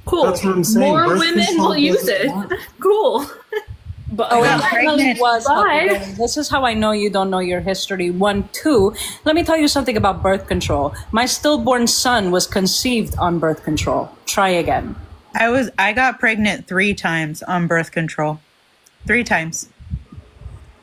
Cool. That's what I'm saying. More Birth women control will use it. Cool. But pregnant. This is how I know you don't know your history. 1, 2. Let me tell you something about birth control. My stillborn son was conceived on birth control. Try again. I got pregnant 3 times on birth control. 3 times.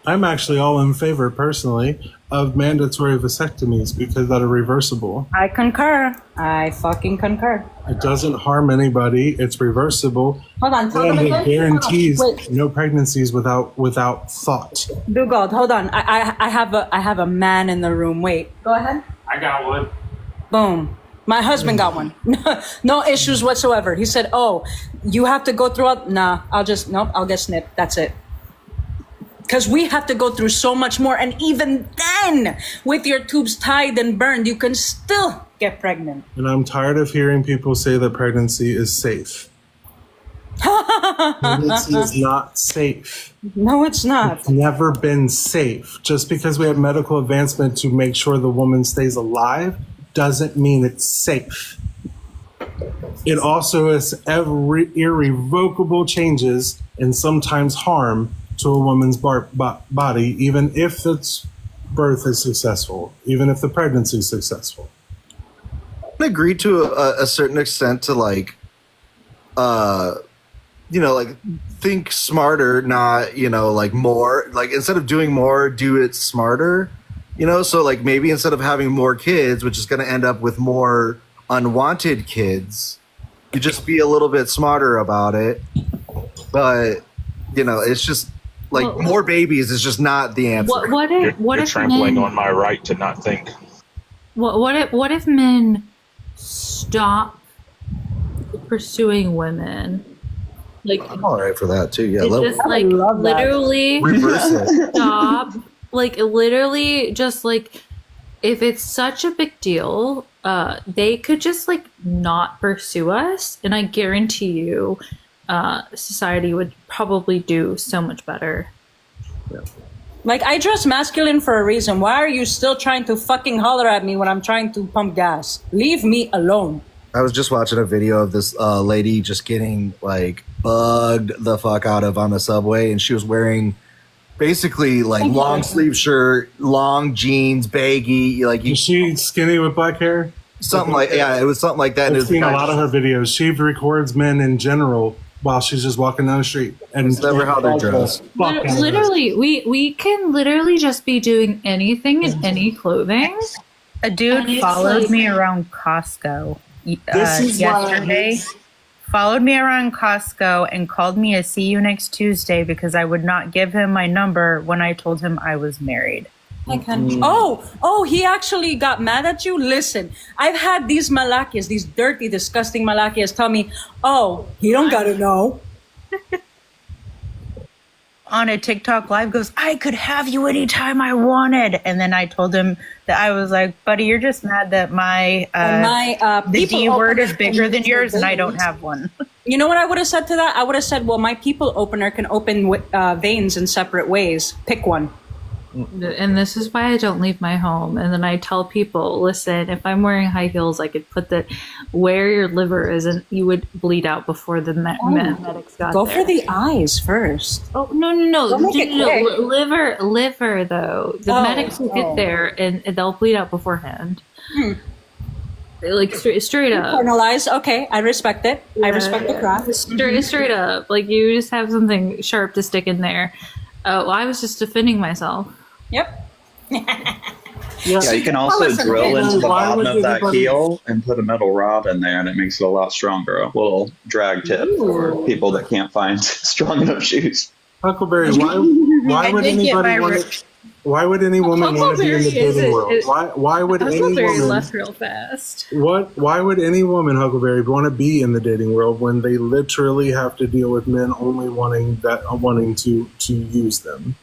I'm actually all in favor, personally, of mandatory vasectomies because that are reversible. I concur. I fucking concur. It doesn't harm anybody. It's reversible. Hold on. And it guarantees no pregnancies without thought. Dugald, hold on. I have a man in the room. Wait. Go ahead. I got one. Boom. My husband got one. No issues whatsoever. He said, "Oh, you have to go through." Nah, I'll get snipped. That's it. Because we have to go through so much more. And even then, with your tubes tied and burned, you can still get pregnant. And I'm tired of hearing people say that pregnancy is safe. Pregnancy is not safe. No, it's not. It's never been safe. Just because we have medical advancement to make sure the woman stays alive doesn't mean it's safe. It also is irrevocable changes and sometimes harm to a woman's body, even if its birth is successful, even if the pregnancy is successful. I agree to a certain extent to like think smarter, not, like more, like instead of doing more, do it smarter, so like maybe instead of having more kids, which is going to end up with more unwanted kids, you just be a little bit smarter about it. But, it's just like more babies is just not the answer. What You're if trampling men, on my right to not think. what if men stop pursuing women? Like, I'm all right for that too. Yeah, just like literally reverse it. stop. Like literally, just like if it's such a big deal, they could just like not pursue us, and I guarantee you, society would probably do so much better. Yeah. Like, I dress masculine for a reason. Why are you still trying to fucking holler at me when I'm trying to pump gas? Leave me alone. I was just watching a video of this lady just getting like bugged the fuck out of on the subway, and she was wearing basically like long sleeve shirt, long jeans, baggy. Like, Is she skinny with black hair? something like, yeah, it was something like that. And it I've was seen a lot of her videos. She records men in general while she's just walking down the street. And It's never how they're dressed. Literally, we can literally just be doing anything in any clothing. A dude And it's followed like- me around Costco This is yesterday. Followed me around Costco and called me a "see you next Tuesday" because I would not give him my number when I told him I was married. Oh, he actually got mad at you? Listen, I've had these malakias, these dirty, disgusting malakias tell me, "Oh, he don't gotta know." On a TikTok live goes, "I could have you anytime I wanted." And then I told him that I was like, "Buddy, you're just mad that my the people D word opener is bigger than can yours and I use don't veins." have one." You know what I would have said to that? I would have said, well, my people opener can open veins in separate ways. Pick one. And this is why I don't leave my home. And then I tell people, listen, if I'm wearing high heels, I could put that where your liver is, and you would bleed out before the medics got Go there. for the eyes first. Oh no! Don't make it quick. Liver though. The medics will get there and they'll bleed out beforehand. Like straight up. Internalize. Okay, I respect it. I respect the craft. Straight up. Like you just have something sharp to stick in there. Oh, I was just defending myself. Yep. Yeah, you can also listen, drill into the why bottom would of that anybody- keel and put a metal rod in there, and it makes it a lot stronger. A little drag tip for people that can't find strong enough shoes. Huckleberry, why would anybody want? Why would any woman want to be in the dating world? Why would any Huckleberry woman? left real fast. Why would any woman, Huckleberry, want to be in the dating world when they literally have to deal with men only wanting to use them?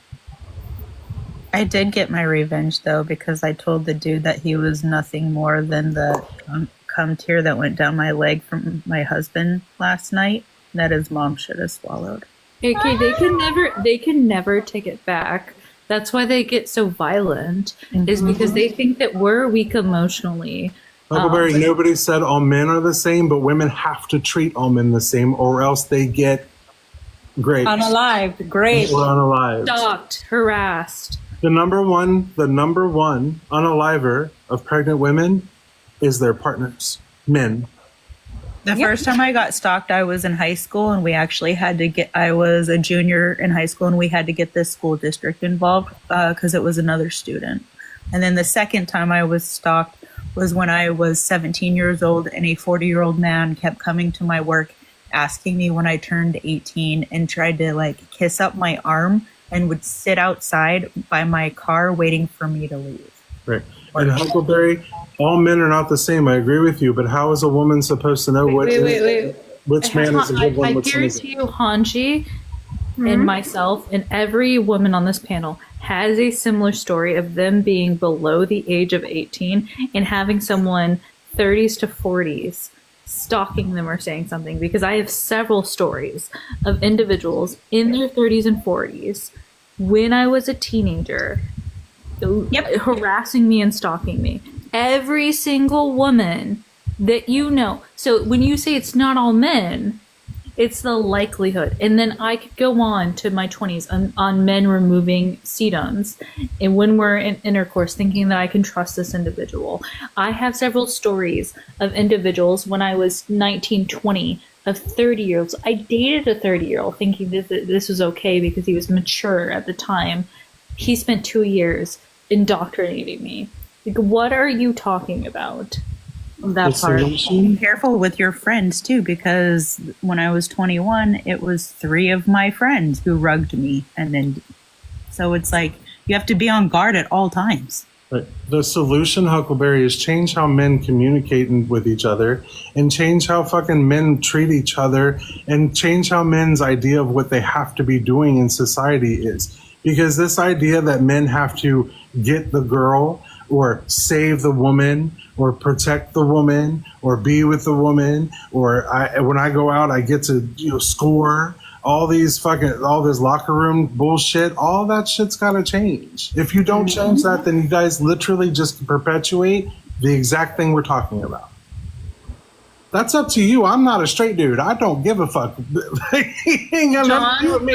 I did get my revenge though, because I told the dude that he was nothing more than the cum tear that went down my leg from my husband last night that his mom should have swallowed. Okay, they can never take it back. That's why they get so violent, is because they think that we're weak emotionally. Huckleberry, nobody said all men are the same, but women have to treat all men the same, or else they get raped. Unalived, great. Or unalived. Stalked, harassed. The number one unaliver of pregnant women is their partners, men. The first time I got stalked, I was in high school, and we actually had to I was a junior in high school, and we had to get the school district involved because it was another student. And then the second time I was stalked was when I was 17 years old, and a 40-year-old man kept coming to my work asking me when I turned 18 and tried to like kiss up my arm and would sit outside by my car waiting for me to leave. Right. And Huckleberry, all men are not the same. I agree with you, but how is a woman supposed to know which man is a good one? I guarantee you, Hanji and myself and every woman on this panel has a similar story of them being below the age of 18 and having someone 30s to 40s stalking them or saying something, because I have several stories of individuals in their 30s and 40s when I was a teenager harassing me and stalking me. Every single woman that you know. So when you say it's not all men, it's the likelihood. And then I could go on to my 20s on men removing sedums, and when we're in intercourse, thinking that I can trust this individual. I have several stories of individuals when I was 19, 20, of 30-year-olds. I dated a 30-year-old thinking that this was okay because he was mature at the time. He spent 2 years indoctrinating me. Like, what are you talking about? That part. Be careful with your friends too, because when I was 21, it was 3 of my friends who rugged me, and then so it's like you have to be on guard at all times. Right. The solution, Huckleberry, is change how men communicate with each other, and change how fucking men treat each other, and change how men's idea of what they have to be doing in society is. Because this idea that men have to get the girl or save the woman or protect the woman or be with the woman, or when I go out, I get to score, all this locker room bullshit, all that shit's got to change. If you don't change that, then you guys literally just perpetuate the exact thing we're talking about. That's up to you. I'm not a straight dude. I don't give a fuck. Ain't got nothing to do with me.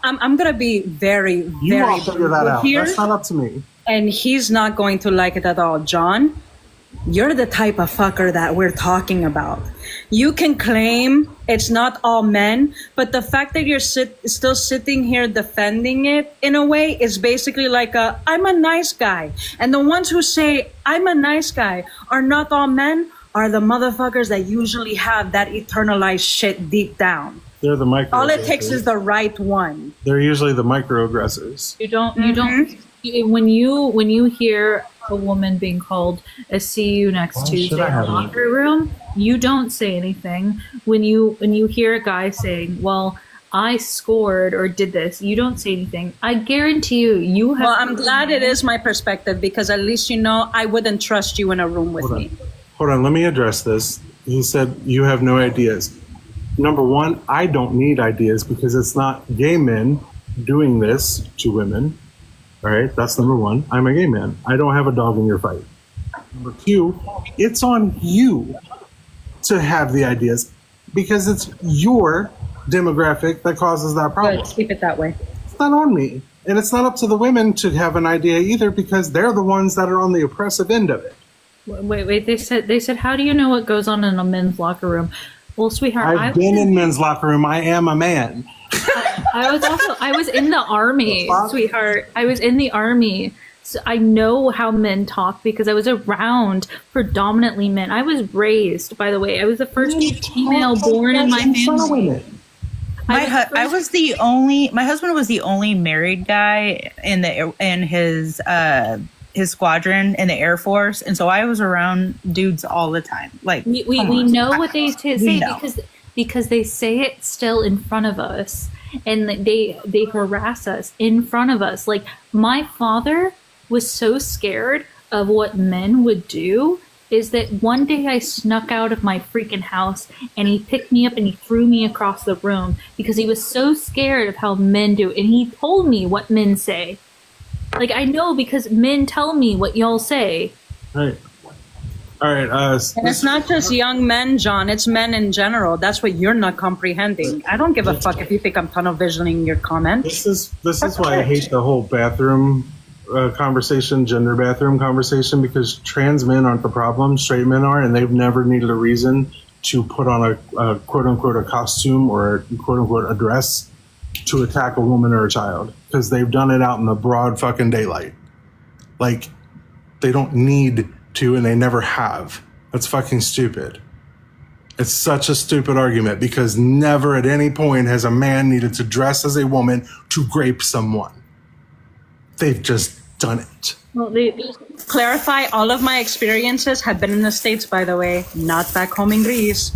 I'm gonna be very, You very all figure that out. here, That's not up to me. and he's not going to like it at all. John, you're the type of fucker that we're talking about. You can claim it's not all men, but the fact that you're still sitting here defending it in a way is basically like I'm a nice guy. And the ones who say I'm a nice guy are not all men are the motherfuckers that usually have that eternalized shit deep down. They're the micro. All it takes is the right one. They're usually the microaggressors. You don't when you hear a woman being called a "see you next Tuesday" in the locker room, you don't say anything. When you hear a guy saying, "Well, I scored or did this," you don't say anything. I guarantee you have. Well, I'm glad it is my perspective, because at least I wouldn't trust you in a room with me. Hold on, let me address this. He said you have no ideas. Number one, I don't need ideas because it's not gay men doing this to women. All right, that's number one. I'm a gay man. I don't have a dog in your fight. Number two, it's on you to have the ideas because it's your demographic that causes that problem. Good, keep it that way. It's not on me. And it's not up to the women to have an idea either, because they're the ones that are on the oppressive end of it. Wait. They said, how do you know what goes on in a men's locker room? Well, sweetheart, I've been in men's locker room. I am a man. I was in the army, sweetheart. I was in the army So I know how men talk because I was around predominantly men. I was raised, by the way, I was the first female born in my family. My husband was the only married guy in his squadron in the Air Force, and so I was around dudes all the time. Like we know what they say because they say it still in front of us, and they harass us in front of us. Like, my father was so scared of what men would do is that one day I snuck out of my freaking house and he picked me up and he threw me across the room because he was so scared of how men do. And he told me what men say. Like, I know because men tell me what y'all say. All right. And it's not just young men, John. It's men in general. That's what you're not comprehending. I don't give a fuck if you think I'm tunnel visioning your comments. This is why I hate the whole bathroom conversation, gender bathroom conversation, because trans men aren't the problem, straight men are, and they've never needed a reason to put on a quote unquote a costume or a quote unquote a dress to attack a woman or a child, because they've done it out in the broad fucking daylight. Like, they don't need to, and they never have. That's fucking stupid. It's such a stupid argument, because never at any point has a man needed to dress as a woman to grape someone. They've just done it. Well, clarify, all of my experiences have been in the States, by the way, not back home in Greece.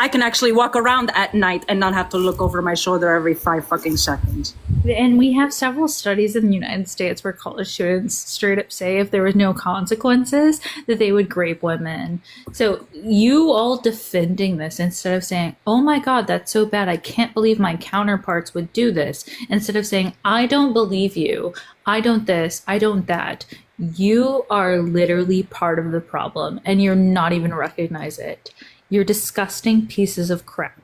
I can actually walk around at night and not have to look over my shoulder every 5 fucking seconds. And we have several studies in the United States where college students straight up say if there was no consequences that they would grape women. So you all defending this instead of saying, oh my God, that's so bad, I can't believe my counterparts would do this. Instead of saying, I don't believe you, I don't this, I don't that. You are literally part of the problem and you're not even recognize it. You're disgusting pieces of crap.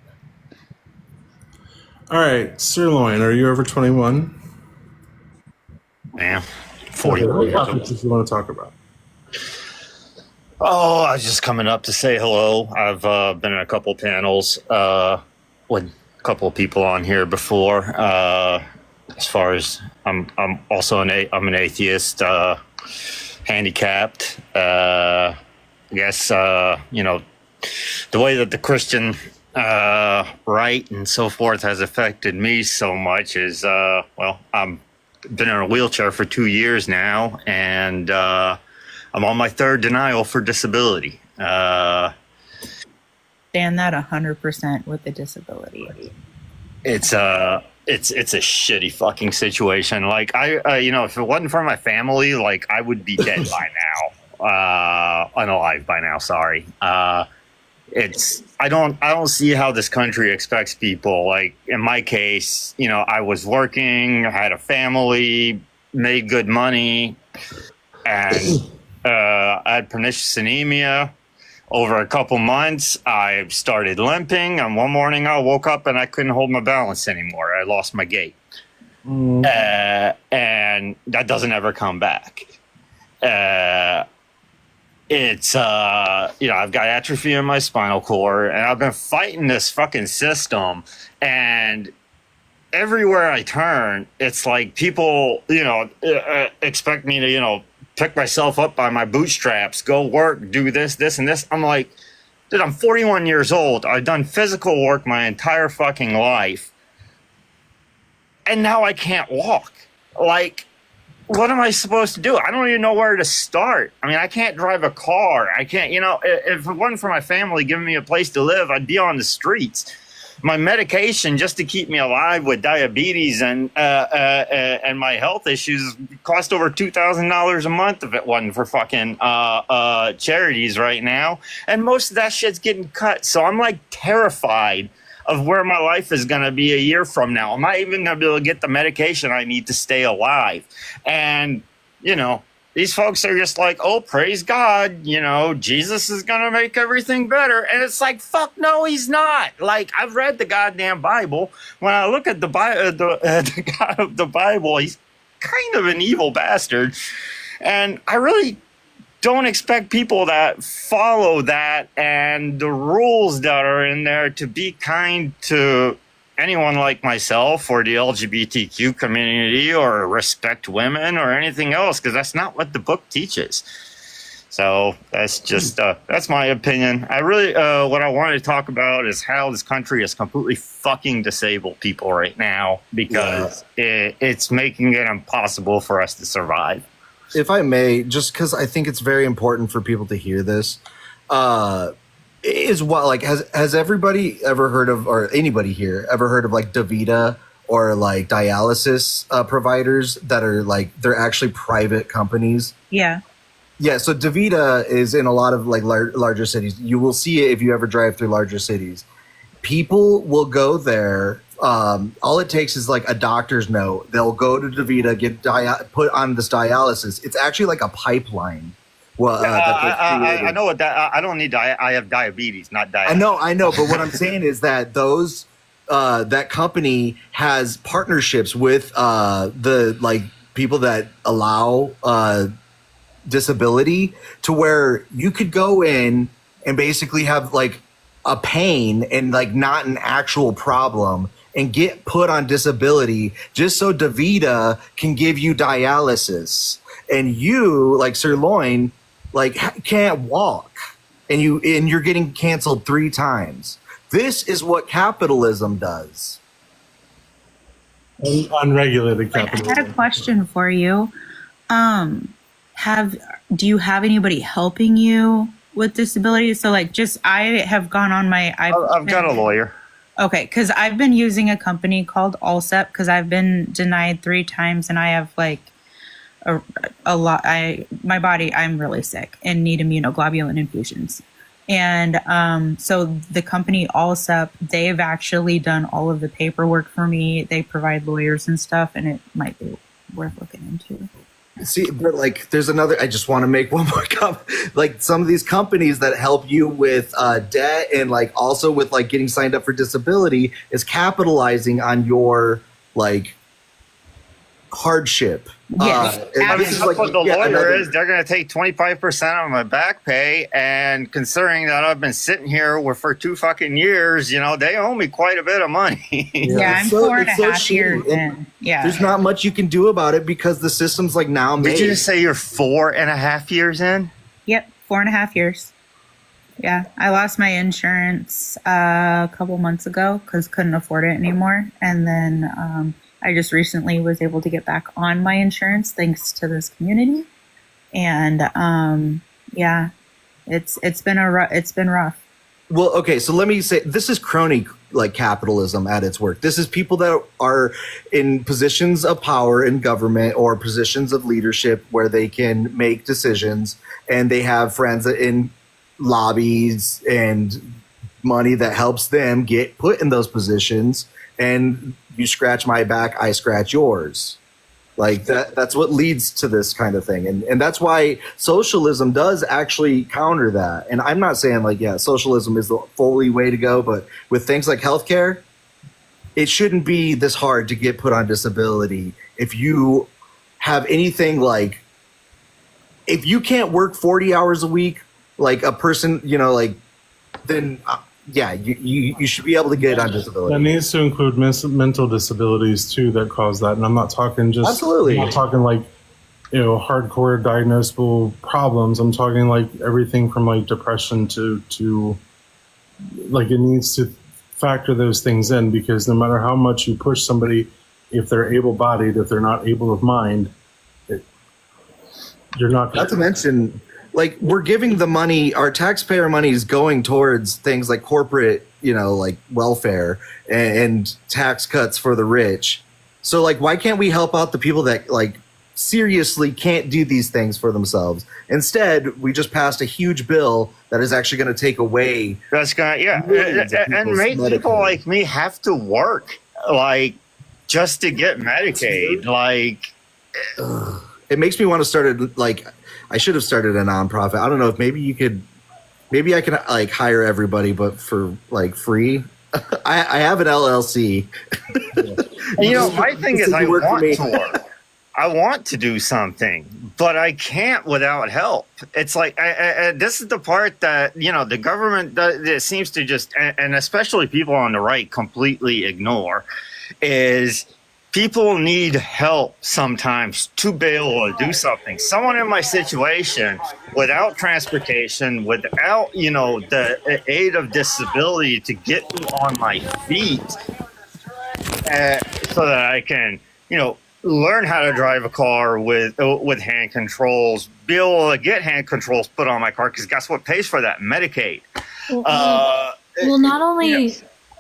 All right, Sirloin, are you over 21? Yeah, 40. What topics do you want to talk about? Oh, I was just coming up to say hello. I've been in a couple panels with a couple of people on here before. As far as I'm also an atheist, handicapped. I guess the way that the Christian right and so forth has affected me so much is, I'm been in a wheelchair for 2 years now, and I'm on my 3rd denial for disability. Stand that 100% with the disability. It's a shitty fucking situation. Like, if it wasn't for my family, like, I would be dead by now. Unalive by now, sorry. I don't see how this country expects people. Like, in my case, I was working, had a family, made good money, and I had pernicious anemia. Over a couple months, I started limping, and one morning I woke up and I couldn't hold my balance anymore. I lost my gait. And that doesn't ever come back. I've got atrophy in my spinal cord, and I've been fighting this fucking system, and everywhere I turn, it's like people, expect me to, pick myself up by my bootstraps, go work, do this, and this. I'm like, dude, I'm 41 years old. I've done physical work my entire fucking life, and now I can't walk. Like, what am I supposed to do? I don't even know where to start. I mean, I can't drive a car. I can't, if it wasn't for my family giving me a place to live, I'd be on the streets. My medication just to keep me alive with diabetes and my health issues cost over $2,000 a month if it wasn't for fucking charities right now. And most of that shit's getting cut. So I'm like terrified of where my life is going to be a year from now. Am I even going to be able to get the medication I need to stay alive? And, these folks are just like, oh, praise God, Jesus is going to make everything better. And it's like, fuck no, he's not. Like, I've read the goddamn Bible. When I look at the God of the Bible, he's kind of an evil bastard. And I really don't expect people that follow that and the rules that are in there to be kind to anyone like myself or the LGBTQ community or respect women or anything else, because that's not what the book teaches. So that's just that's my opinion. I really what I wanted to talk about is how this country is completely fucking disabled people right now, because it's making it impossible for us to survive. If I may, just because I think it's very important for people to hear this, is what, like, has everybody ever heard of, or anybody here ever heard of, like, DaVita or like dialysis providers that are like, they're actually private companies? Yeah. Yeah, so DaVita is in a lot of like larger cities. You will see it if you ever drive through larger cities. People will go there. All it takes is like a doctor's note. They'll go to DaVita, get put on this dialysis. It's actually like a pipeline. Well, I know what that. I don't need. I have diabetes, not dialysis. I know. But what I'm saying is that those that company has partnerships with the like people that allow disability, to where you could go in and basically have like a pain and like not an actual problem and get put on disability just so DaVita can give you dialysis, and you, like Sirloin, like can't walk, and you're getting canceled 3 times. This is what capitalism does. Unregulated capitalism. I had a question for you. Do you have anybody helping you with disabilities? So like, just, I have gone on my, I've got a lawyer. Okay. Cause I've been using a company called Allsep, cause I've been denied 3 times and I have like a lot, I'm really sick and need immunoglobulin infusions. And so the company Allsep, they've actually done all of the paperwork for me. They provide lawyers and stuff, and it might be worth looking into. See, but like, there's another, I just want to make one more comment. Like, some of these companies that help you with debt and like also with like getting signed up for disability is capitalizing on your like hardship. Yes, this is Like, what the lawyer another, is, they're going to take 25% of my back pay, and considering that I've been sitting here for 2 fucking years, they owe me quite a bit of money. Yeah, I'm 4.5 years in. Yeah, there's not much you can do about it because the system's like now made. Did you just say you're 4.5 years in? Yep, 4.5 years. Yeah, I lost my insurance a couple months ago because couldn't afford it anymore, and then I just recently was able to get back on my insurance thanks to this community, and yeah, it's been rough. Well, okay, so let me say, this is crony like capitalism at its work. This is people that are in positions of power in government or positions of leadership where they can make decisions, and they have friends in lobbies and money that helps them get put in those positions, and you scratch my back, I scratch yours. Like that's what leads to this kind of thing. And that's why socialism does actually counter that. And I'm not saying like, yeah, socialism is the fully way to go, but with things like healthcare, it shouldn't be this hard to get put on disability. If you have anything like, if you can't work 40 hours a week, like a person, like, then yeah, you should be able to get on disability. That needs to include mental disabilities too that cause that. And I'm not talking just, absolutely. I'm not talking like, hardcore diagnosable problems. I'm talking like everything from like depression to like, it needs to factor those things in, because no matter how much you push somebody, if they're able-bodied, if they're not able of mind, you're not. Not to mention, like, we're giving the money, our taxpayer money is going towards things like corporate, like welfare and tax cuts for the rich. So like, why can't we help out the people that like seriously can't do these things for themselves? Instead, we just passed a huge bill that is actually going to take away. That's going to, and make people like me have to work like just to get Medicaid. Like, it makes me want to start I should have started a nonprofit. I don't know if maybe I can like hire everybody, but for like free. I have an LLC. My thing is I want to work. I want to do something, but I can't without help. It's like this is the part that the government it seems to just, and especially people on the right, completely ignore, is people need help sometimes to be able to do something. Someone in my situation, without transportation, without the aid of disability to get me on my feet, so that I can learn how to drive a car with hand controls, be able to get hand controls put on my car, because guess what pays for that? Medicaid. Well, not only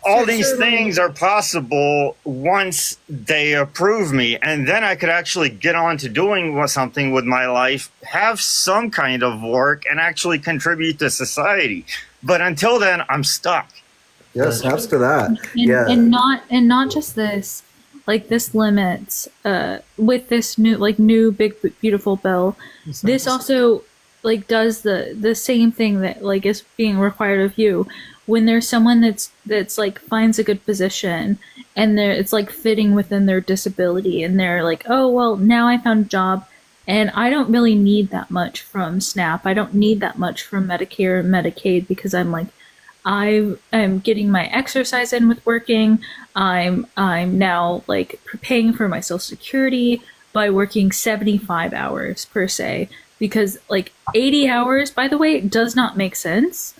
all these things are possible once they approve me, and then I could actually get on to doing something with my life, have some kind of work, and actually contribute to society. But until then, I'm stuck. Yes, snaps to that. And not just this. Like, this limits with this new big beautiful bill. This also does the same thing that is being required of you. When there's someone that's finds a good position and it's fitting within their disability, and they're like, oh well, now I found a job and I don't really need that much from SNAP. I don't need that much from Medicare and Medicaid, because I'm getting my exercise in with working. I'm now paying for my Social Security by working 75 hours per se, because 80 hours, by the way, does not make sense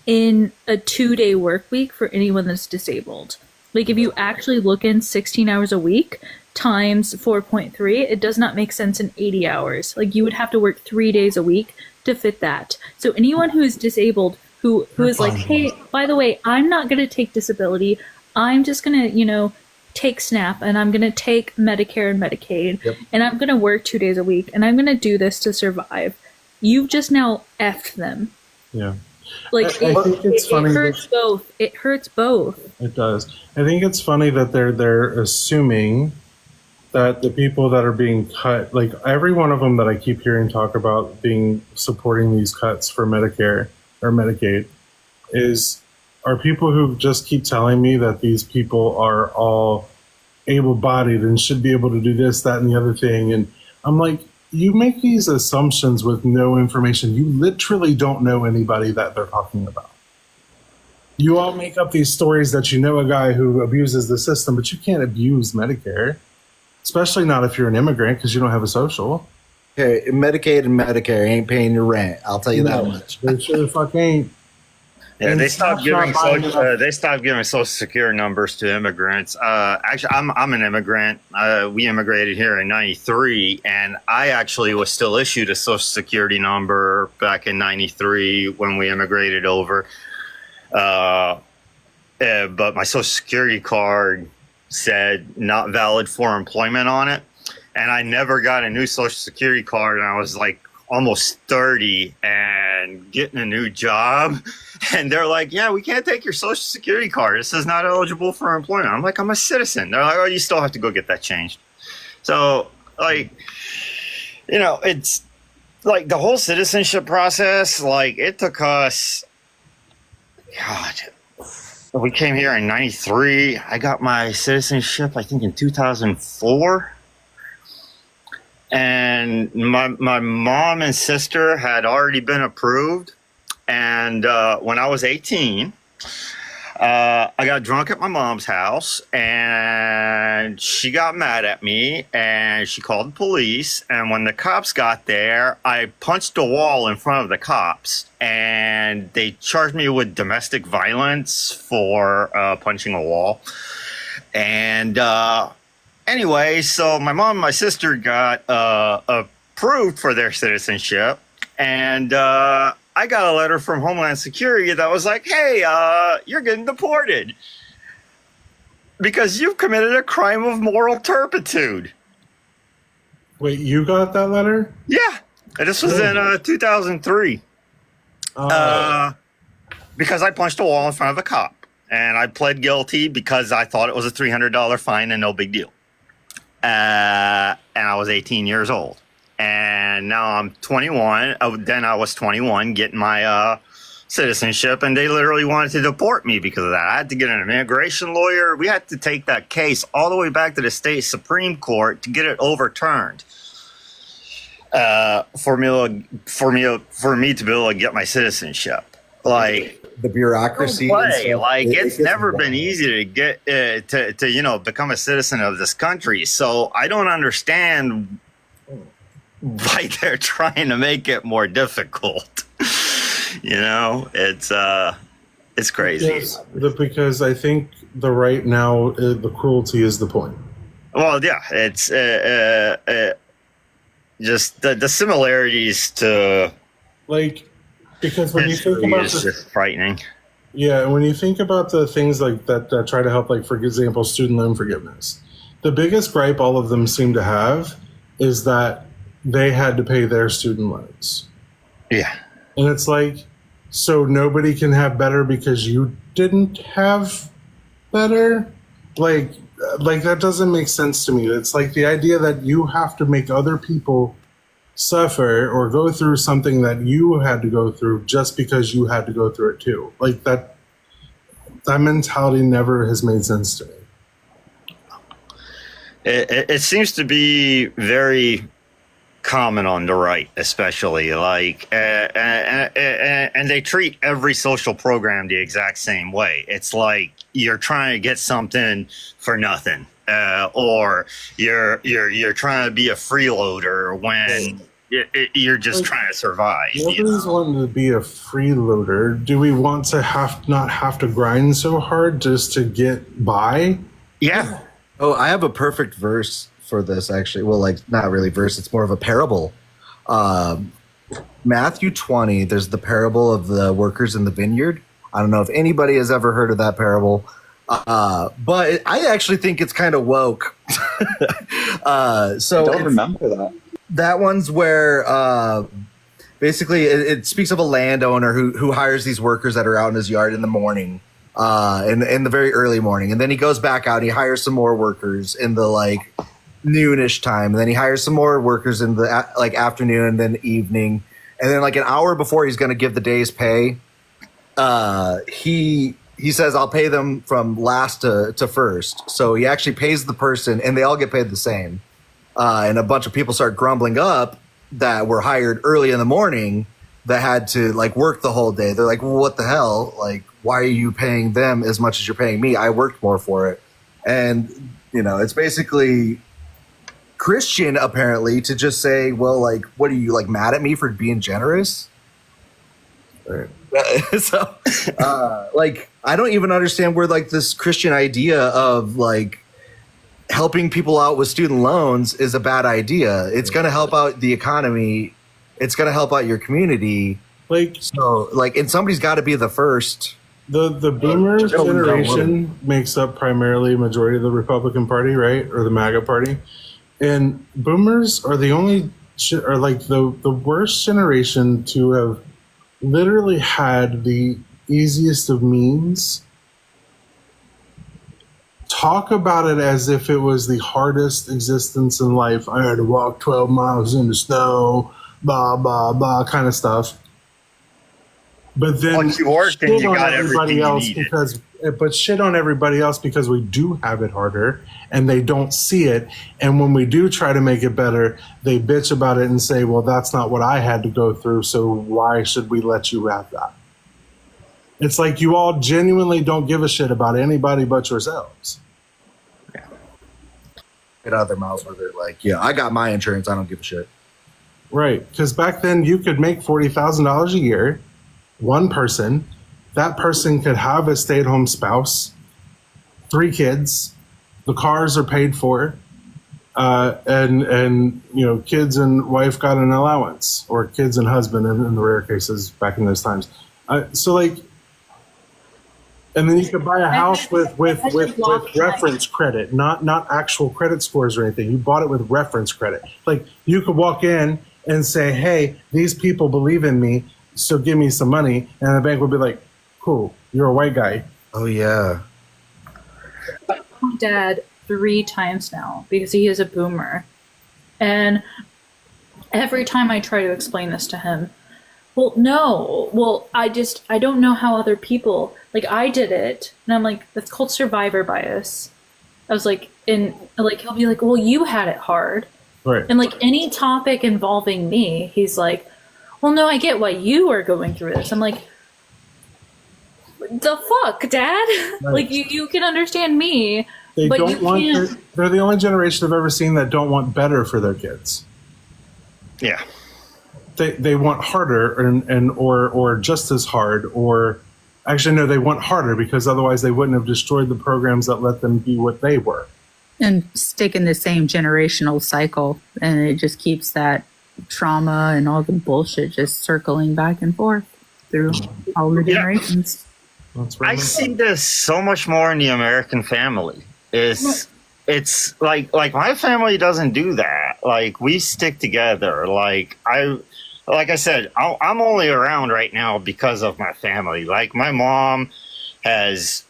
in a 2-day work week for anyone that's disabled. If you actually look in 16 hours a week times 4.3, it does not make sense in 80 hours. You would have to work 3 days a week to fit that. So anyone who is disabled, who is hey, by the way, I'm not going to take disability. I'm just going to, take SNAP, and I'm going to take Medicare and Medicaid, and I'm going to work 2 days a week, and I'm going to do this to survive. You've just now effed them. Yeah. I think it's funny. It hurts both. It hurts both. It does. I think it's funny that they're assuming that the people that are being cut, every one of them that I keep hearing talk about supporting these cuts for Medicare or Medicaid, are people who just keep telling me that these people are all able-bodied and should be able to do this, that, and the other thing. And I'm like, you make these assumptions with no information. You literally don't know anybody that they're talking about. You all make up these stories that you know a guy who abuses the system, but you can't abuse Medicare, especially not if you're an immigrant, because you don't have a social. Okay, Medicaid and Medicare ain't paying your rent. I'll tell you that much. They sure the fuck ain't. Yeah, they stopped giving Social Security numbers to immigrants. Actually, I'm an immigrant. We immigrated here in '93, and I actually was still issued a Social Security number back in '93 when we immigrated over. But my Social Security card said not valid for employment on it, and I never got a new Social Security card, and I was almost 30 and getting a new job, and they're like, yeah, we can't take your Social Security card. This is not eligible for employment. I'm like, I'm a citizen. They're like, oh, you still have to go get that changed. So it's the whole citizenship process, it took us, God, we came here in '93. I got my citizenship, I think, in 2004. And my mom and sister had already been approved. And when I was 18, I got drunk at my mom's house, and she got mad at me, and she called the police. And when the cops got there, I punched a wall in front of the cops, and they charged me with domestic violence for punching a wall. And anyway, so my mom and my sister got approved for their citizenship, and I got a letter from Homeland Security that was like, hey, you're getting deported because you've committed a crime of moral turpitude. Wait, you got that letter? Yeah. This was in 2003. Because I punched a wall in front of a cop, and I pled guilty because I thought it was a $300 fine and no big deal. And I was 18 years old. And now I'm 21. Then I was 21 getting my citizenship, and they literally wanted to deport me because of that. I had to get an immigration lawyer. We had to take that case all the way back to the state Supreme Court to get it overturned. For me to be able to get my citizenship. Like The bureaucracy. no and way. stuff, Like it's gets never been wild. easy to get to become a citizen of this country. So I don't understand why they're trying to make it more difficult. It's crazy. Yes, because I think the right now, the cruelty is the point. Well, yeah, it's just the similarities to Like, because when you think history about is the, just frightening. yeah, when you think about the things like that try to help, like for example, student loan forgiveness, the biggest gripe all of them seem to have is that they had to pay their student loans. Yeah. And it's like, so nobody can have better because you didn't have better? Like that doesn't make sense to me. It's like the idea that you have to make other people suffer or go through something that you had to go through just because you had to go through it too. Like that mentality never has made sense to me. It seems to be very common on the right, especially and they treat every social program the exact same way. It's like you're trying to get something for nothing, or you're trying to be a freeloader when you're just trying to survive. Nobody's wanting to be a freeloader. Do we want to not have to grind so hard just to get by? Yeah. Oh, I have a perfect verse for this, actually. Well, like, not really verse. It's more of a parable. Matthew 20, there's the parable of the workers in the vineyard. I don't know if anybody has ever heard of that parable. But I actually think it's kind of woke. I don't remember that. That one's where basically it speaks of a landowner who hires these workers that are out in his yard in the morning, in the very early morning, and then he goes back out and he hires some more workers in the like noonish time, and then he hires some more workers in the like afternoon and then evening, and then like an hour before he's going to give the day's pay, he says, I'll pay them from last to first. So he actually pays the person and they all get paid the same. And a bunch of people start grumbling up that were hired early in the morning that had to like work the whole day. They're like, well, what the hell? Like, why are you paying them as much as you're paying me? I worked more for it. And, it's basically Christian apparently to just say, well, like, what are you like mad at me for being generous? Right. So, like, I don't even understand where like this Christian idea of like helping people out with student loans is a bad idea. It's going to help out the economy. It's going to help out your community. Like, so, like, and somebody's got to be the first. The boomer generation makes up primarily a majority of the Republican Party, right? Or the MAGA Party. And boomers are the only, are like the worst generation to have literally had the easiest of means talk about it as if it was the hardest existence in life. I had to walk 12 miles in the snow, blah, blah, blah, kind of stuff. But then once you worked and you got everything you needed. But shit on everybody else because we do have it harder and they don't see it. And when we do try to make it better, they bitch about it and say, well, that's not what I had to go through, so why should we let you have that? It's like you all genuinely don't give a shit about anybody but yourselves. Get out of their mouths where they're like, yeah, I got my insurance. I don't give a shit. Right. Because back then you could make $40,000 a year, one person. That person could have a stay-at-home spouse, 3 kids, the cars are paid for, and kids and wife got an allowance, or kids and husband in the rare cases back in those times. So like, and then you could buy a house with reference credit, not actual credit scores or anything. You bought it with reference credit. Like you could walk in and say, hey, these people believe in me, so give me some money. And the bank would be like, cool, you're a white guy. Oh, yeah. My dad 3 times now because he is a boomer. And every time I try to explain this to him, Well, no. Well, I don't know how other people, like, I did it, and I'm like, that's called survivor bias. I was like, and like, he'll be like, well, you had it hard. Right. And like, any topic involving me, he's like, well, no, I get why you are going through this. I'm like, the fuck, Dad? Right. Like, you can understand me, They but don't you want. can't. They're the only generation I've ever seen that don't want better for their kids. Yeah. They want harder or just as hard, or actually no, they want harder because otherwise they wouldn't have destroyed the programs that let them be what they were. And stick in the same generational cycle, and it just keeps that trauma and all the bullshit just circling back and forth through all the generations. That's I see this so much more in the American family. It's like my family doesn't do that. Like, we stick together. Like I said, I'm only around right now because of my family. Like, my mom has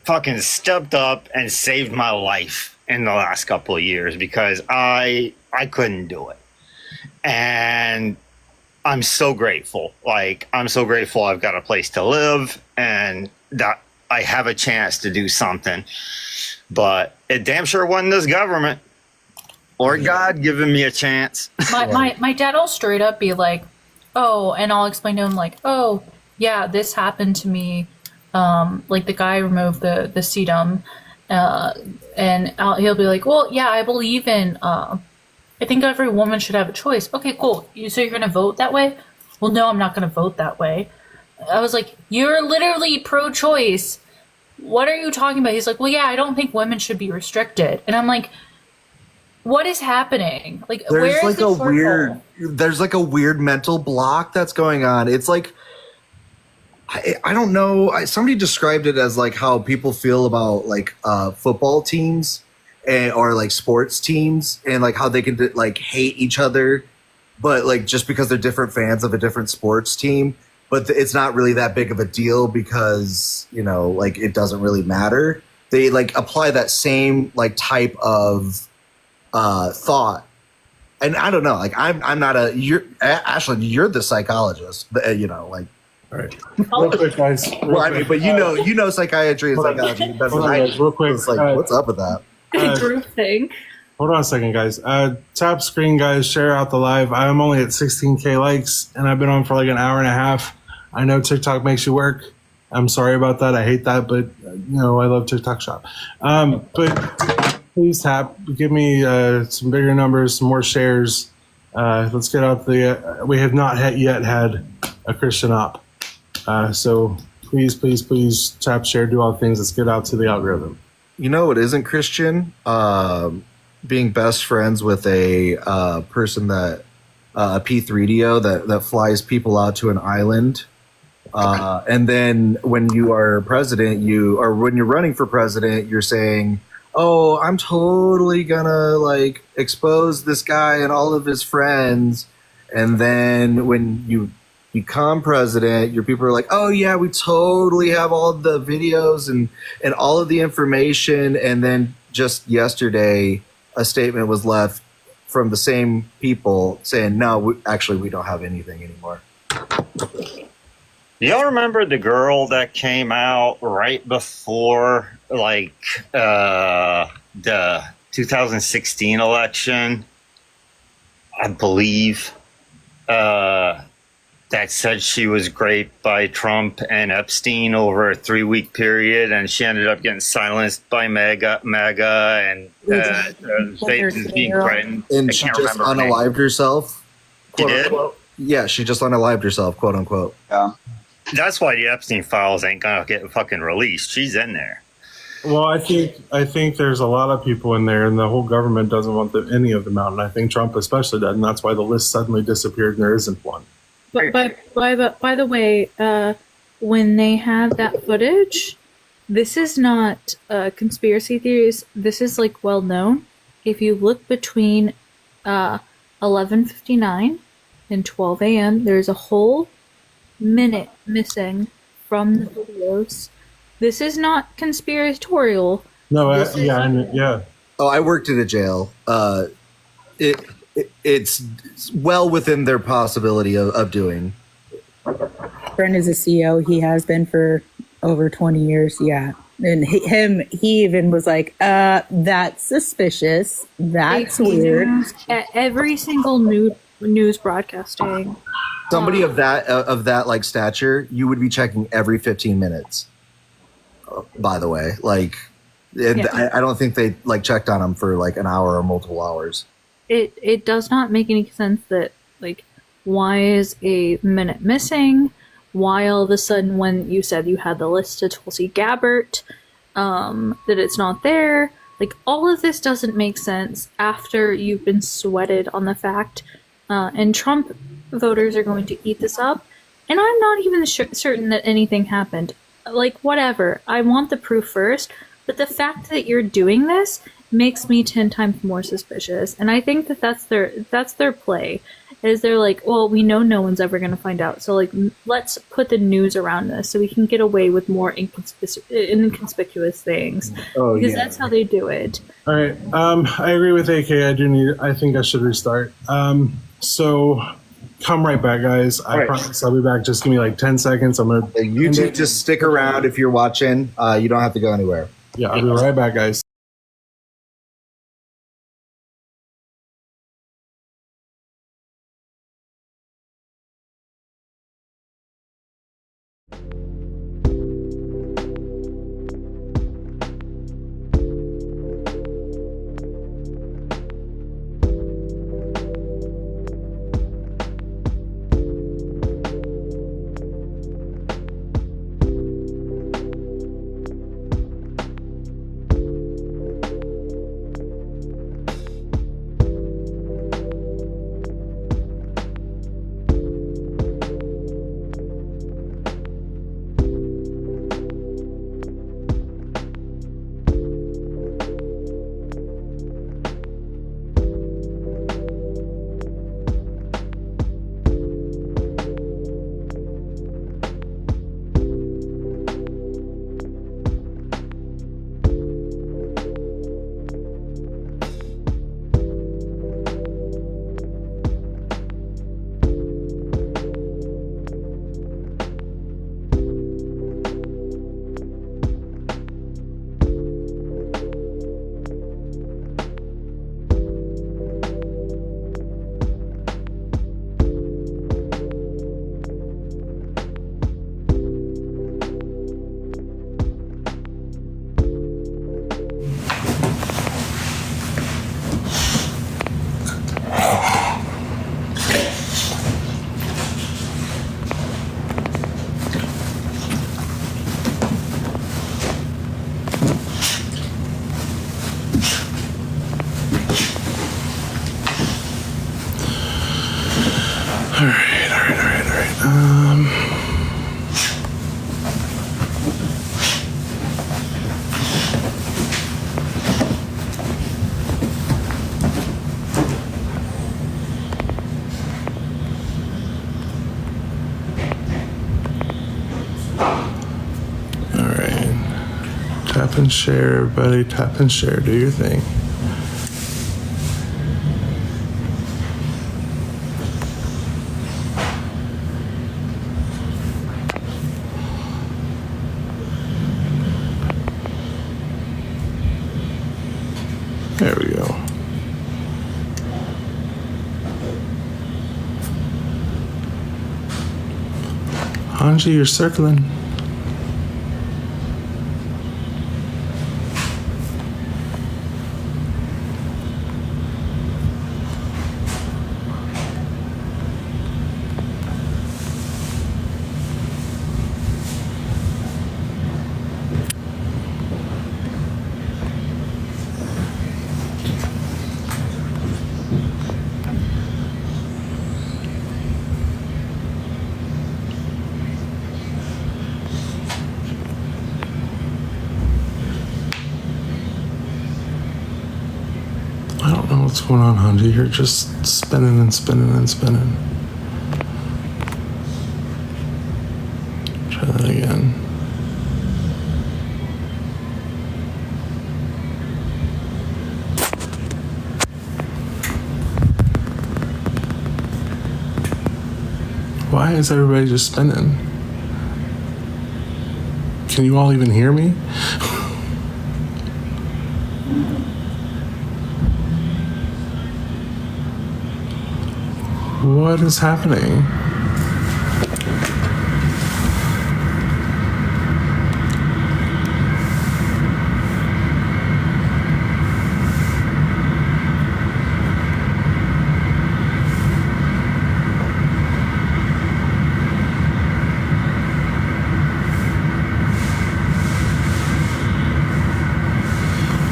fucking stepped up and saved my life in the last couple of years because I couldn't do it. And I'm so grateful. Like, I'm so grateful I've got a place to live and that I have a chance to do something. But it damn sure wasn't this government or God giving me a chance. My dad will straight up be like, oh, and I'll explain to him like, oh, yeah, this happened to me. Like, the guy removed the sedum, and he'll be like, well, yeah, I believe in, I think every woman should have a choice. Okay, cool. So you're going to vote that way? Well, no, I'm not going to vote that way. I was like, you're literally pro-choice. What are you talking about? He's like, well, yeah, I don't think women should be restricted. And I'm like, what is happening? Like, where is the shortfall? There's like a weird mental block that's going on. It's like, I don't know. Somebody described it as like how people feel about like football teams or like sports teams, and like how they can like hate each other, but like just because they're different fans of a different sports team. But it's not really that big of a deal because, you know, like, it doesn't really matter. They like apply that same like type of thought. And I don't know, like, I'm not Ashlyn, you're the psychologist, you know, like. All right. Real quick, guys. Well, I mean, but you know psychiatry and psychology better than I do. Real quick. It's like, what's up with that? Group thing. Hold on a second, guys. Tap screen, guys. Share out the live. I'm only at 16K likes, and I've been on for like an hour and a half. I know TikTok makes you work. I'm sorry about that. I hate that, but you know, I love TikTok Shop. But please tap. Give me some bigger numbers, some more shares. Let's get out the. We have not yet had a Christian op, so please tap, share, do all things. Let's get out to the algorithm. You know what isn't Christian? Being best friends with a person that a P3DO that flies people out to an island. And then when you are president, when you're running for president, you're saying, oh, I'm totally gonna like expose this guy and all of his friends. And then when you become president, your people are like, oh yeah, we totally have all the videos and all of the information. And then just yesterday, a statement was left from the same people saying, no, we don't have anything anymore. Y'all remember the girl that came out right before, like, the 2016 election? I believe. That said she was raped by Trump and Epstein over a 3-week period, and she ended up getting silenced by MAGA, and they just being threatened. And she just unalived herself. She did? Yeah, she just unalived herself, quote unquote. Yeah. That's why the Epstein files ain't gonna get fucking released. She's in there. Well, I think there's a lot of people in there, and the whole government doesn't want any of them out, and I think Trump especially does, and that's why the list suddenly disappeared, and there isn't one. But by the way, when they have that footage, this is not conspiracy theories. This is like well known. If you look between 11:59 and 12 a.m., there's a whole minute missing from the videos. This is not conspiratorial. No, yeah. Oh, I worked in a jail. it's well within their possibility of doing. Brent is a CEO. He has been for over 20 years. Yeah. And he even was like, that's suspicious. That's weird. Every single news broadcasting. Somebody of that like stature, you would be checking every 15 minutes. By the way, like, I don't think they like checked on them for like an hour or multiple hours. It does not make any sense that, like, why is a minute missing? Why all of a sudden, when you said you had the list to Tulsi Gabbard, that it's not there? Like, all of this doesn't make sense after you've been sweated on the fact, and Trump voters are going to eat this up. And I'm not even certain that anything happened. Like, whatever. I want the proof first, but the fact that you're doing this makes me 10 times more suspicious. And I think that that's their play. Is they're like, well, we know no one's ever going to find out, so like, let's put the news around this so we can get away with more inconspicuous things. Because that's how they do it. All right. I agree with AK. I think I should restart. So come right back, guys. I promise I'll be back. Just give me like 10 seconds. I'm gonna YouTube. Just stick around if you're watching. You don't have to go anywhere. Yeah, I'll be right back, guys. Tap and share, everybody. Tap and share. Do your thing. There we go. Hanji, you're circling. I don't know what's going on, Hanji. You're just spinning and spinning and spinning. Try that again. Why is everybody just spinning? Can you all even hear me? What is happening?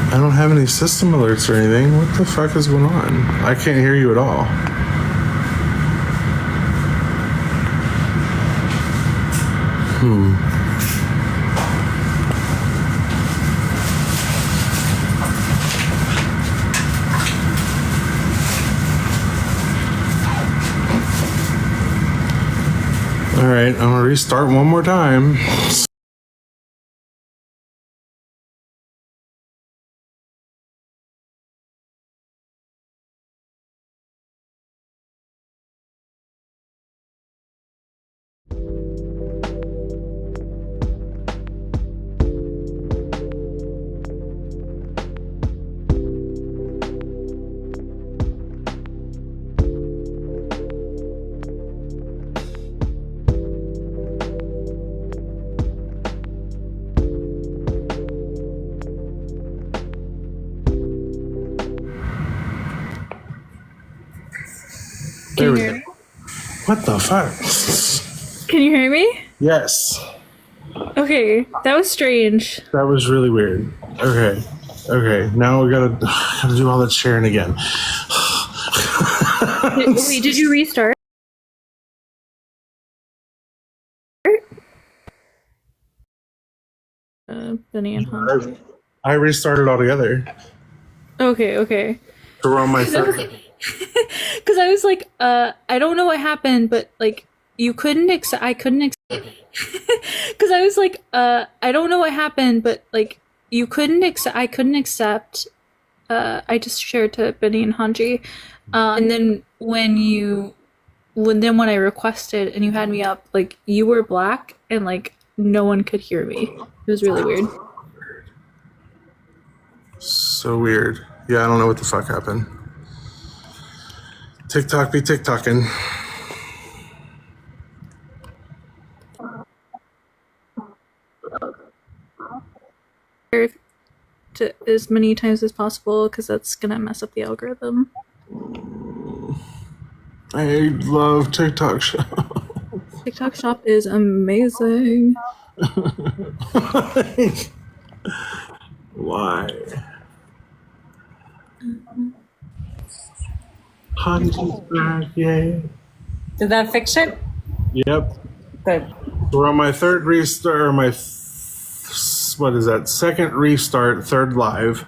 I don't have any system alerts or anything. What the fuck is going on? I can't hear you at all. All right, I'm gonna restart one more time. There we go. What the fuck? Can you hear me? Yes. Okay, that was strange. That was really weird. Okay. Okay. Now we gotta do all that sharing again. Wait, did you restart? Benny and Hunter. I restarted altogether. Okay. We're on my third. Because I was like, I don't know what happened, but like, you couldn't accept. I couldn't accept. Because I was like, I don't know what happened, but like, you couldn't accept. I couldn't accept. I just shared to Benny and Hanji, and then when I requested and you had me up, like you were black and like no one could hear me. It was really weird. So weird. Yeah, I don't know what the fuck happened. TikTok be TikToking. To as many times as possible because that's gonna mess up the algorithm. I love TikTok Shop. TikTok Shop is amazing. Why? Hunty's back, yay. Did that fix it? Yep. Good. We're on my third restart, or my what is that? Second restart, third live,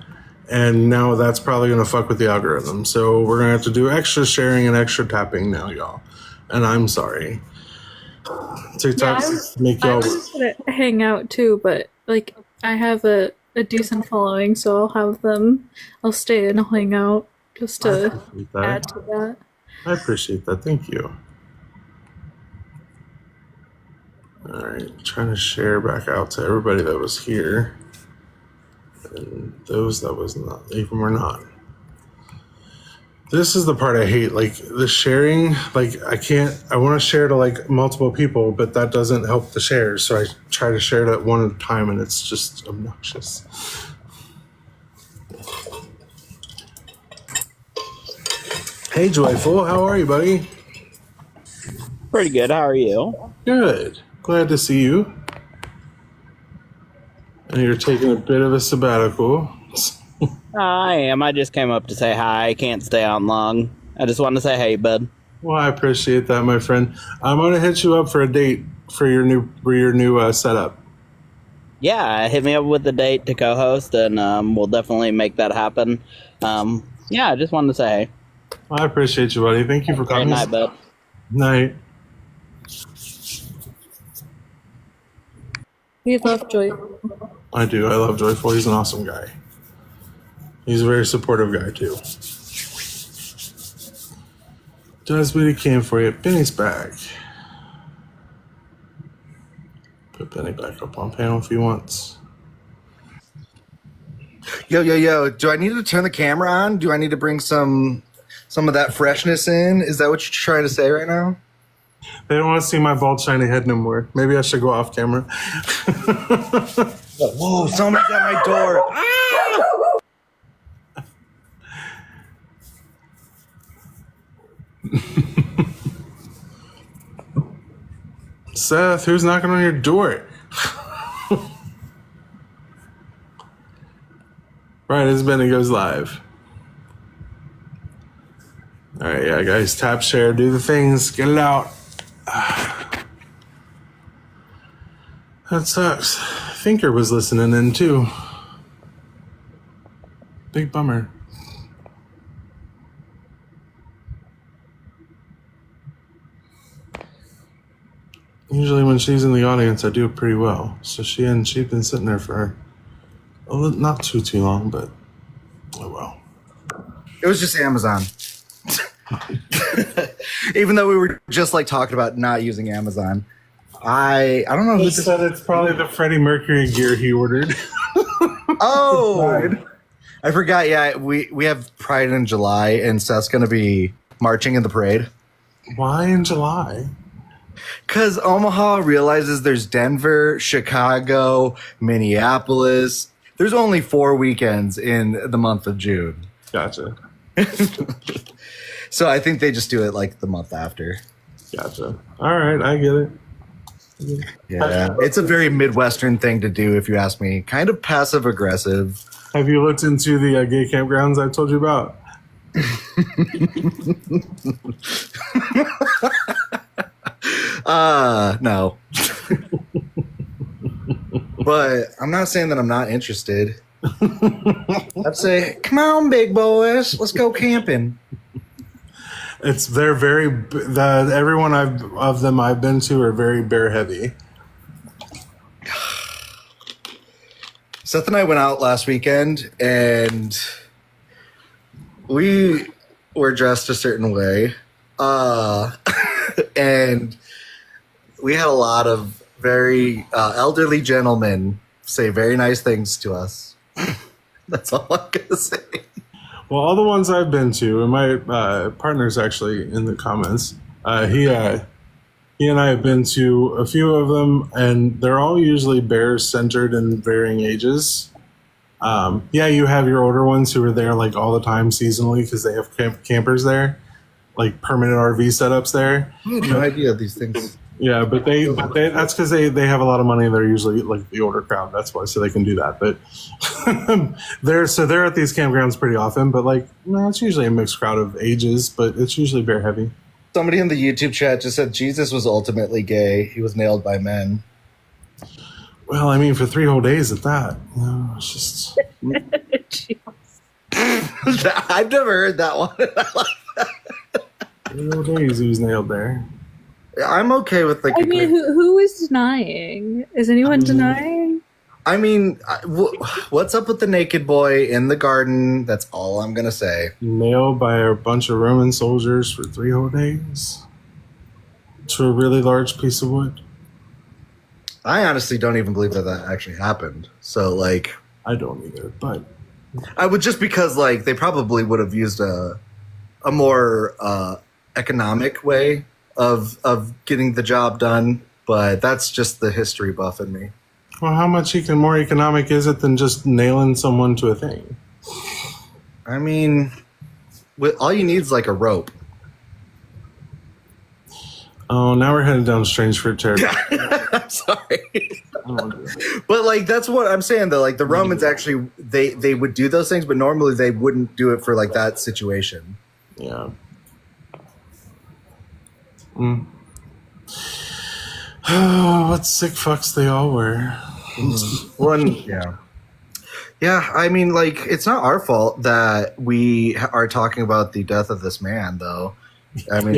and now that's probably gonna fuck with the algorithm. So we're gonna have to do extra sharing and extra tapping now, y'all. And I'm sorry. TikTok make I y'all. was gonna hang out too, but like I have a decent following, so I'll have them. I'll stay and I'll hang out just to add to that. I appreciate that. Thank you. All right, trying to share back out to everybody that was here, and those that was not, even were not. This is the part I hate, like the sharing. Like I want to share to like multiple people, but that doesn't help the shares. So I try to share it at one at a time, and it's just obnoxious. Hey, Joyful, how are you, buddy? Pretty good. How are you? Good. Glad to see you. And you're taking a bit of a sabbatical. I am. I just came up to say hi. I can't stay on long. I just wanted to say hey, bud. Well, I appreciate that, my friend. I'm gonna hit you up for a date for your new setup. Yeah, hit me up with the date to co-host, and we'll definitely make that happen. Yeah, I just wanted to say hey. I appreciate you, buddy. Thank you for coming. Good night, bud. Night. We love Joy. I do. I love Joyful. He's an awesome guy. He's a very supportive guy, too. Does what he can for you. Benny's back. Put Benny back up on panel if he wants. Yo. Do I need to turn the camera on? Do I need to bring some of that freshness in? Is that what you're trying to say right now? They don't want to see my bald, shiny head no more. Maybe I should go off camera. Whoa, somebody's at my door. Seth, who's knocking on your door? Right as Benny goes live. All right, yeah, guys, tap share, do the things, get it out. That sucks. Thinker was listening in too. Big bummer. Usually when she's in the audience, I do pretty well. So she'd been sitting there for not too long, but oh well. It was just Amazon. Even though we were just like talking about not using Amazon. I don't know who said it's probably the Freddie Mercury gear he ordered. Oh, I forgot. Yeah, we have Pride in July, and Seth's gonna be marching in the parade. Why in July? Because Omaha realizes there's Denver, Chicago, Minneapolis. There's only 4 weekends in the month of June. Gotcha. So I think they just do it like the month after. Gotcha. All right, I get it. Yeah, it's a very Midwestern thing to do, if you ask me. Kind of passive aggressive. Have you looked into the gay campgrounds I told you about? No. But I'm not saying that I'm not interested. I'd say, come on, big boys, let's go camping. They're very everyone of them I've been to are very bear heavy. Seth and I went out last weekend, and we were dressed a certain way, and we had a lot of very elderly gentlemen say very nice things to us. That's all I'm gonna say. Well, all the ones I've been to, and my partner's actually in the comments. He and I have been to a few of them, and they're all usually bear-centered in varying ages. Yeah, you have your older ones who are there like all the time seasonally because they have campers there, like permanent RV setups there. I had no idea these things. Yeah, but that's because they have a lot of money and they're usually like the older crowd. That's why, so they can do that. But they're at these campgrounds pretty often. But like, no, it's usually a mixed crowd of ages, but it's usually bear heavy. Somebody in the YouTube chat just said Jesus was ultimately gay. He was nailed by men. Well, I mean, for 3 whole days at that. No, it's just. I've never heard that one. 3 whole days he was nailed there. I'm okay with like. I mean, who is denying? Is anyone denying? I mean, what's up with the naked boy in the garden? That's all I'm gonna say. Nailed by a bunch of Roman soldiers for 3 whole days to a really large piece of wood. I honestly don't even believe that actually happened. So, like, I don't either, but I would, just because like they probably would have used a more economic way of getting the job done, but that's just the history buff in me. Well, how much more economic is it than just nailing someone to a thing? I mean, all you need is like a rope. Oh, now we're heading down strange fruit territory. I'm sorry. But like, that's what I'm saying though. Like the Romans actually, they would do those things, but normally they wouldn't do it for like that situation. Yeah. Oh, what sick fucks they all were. Yeah, I mean, like, it's not our fault that we are talking about the death of this man, though. I mean,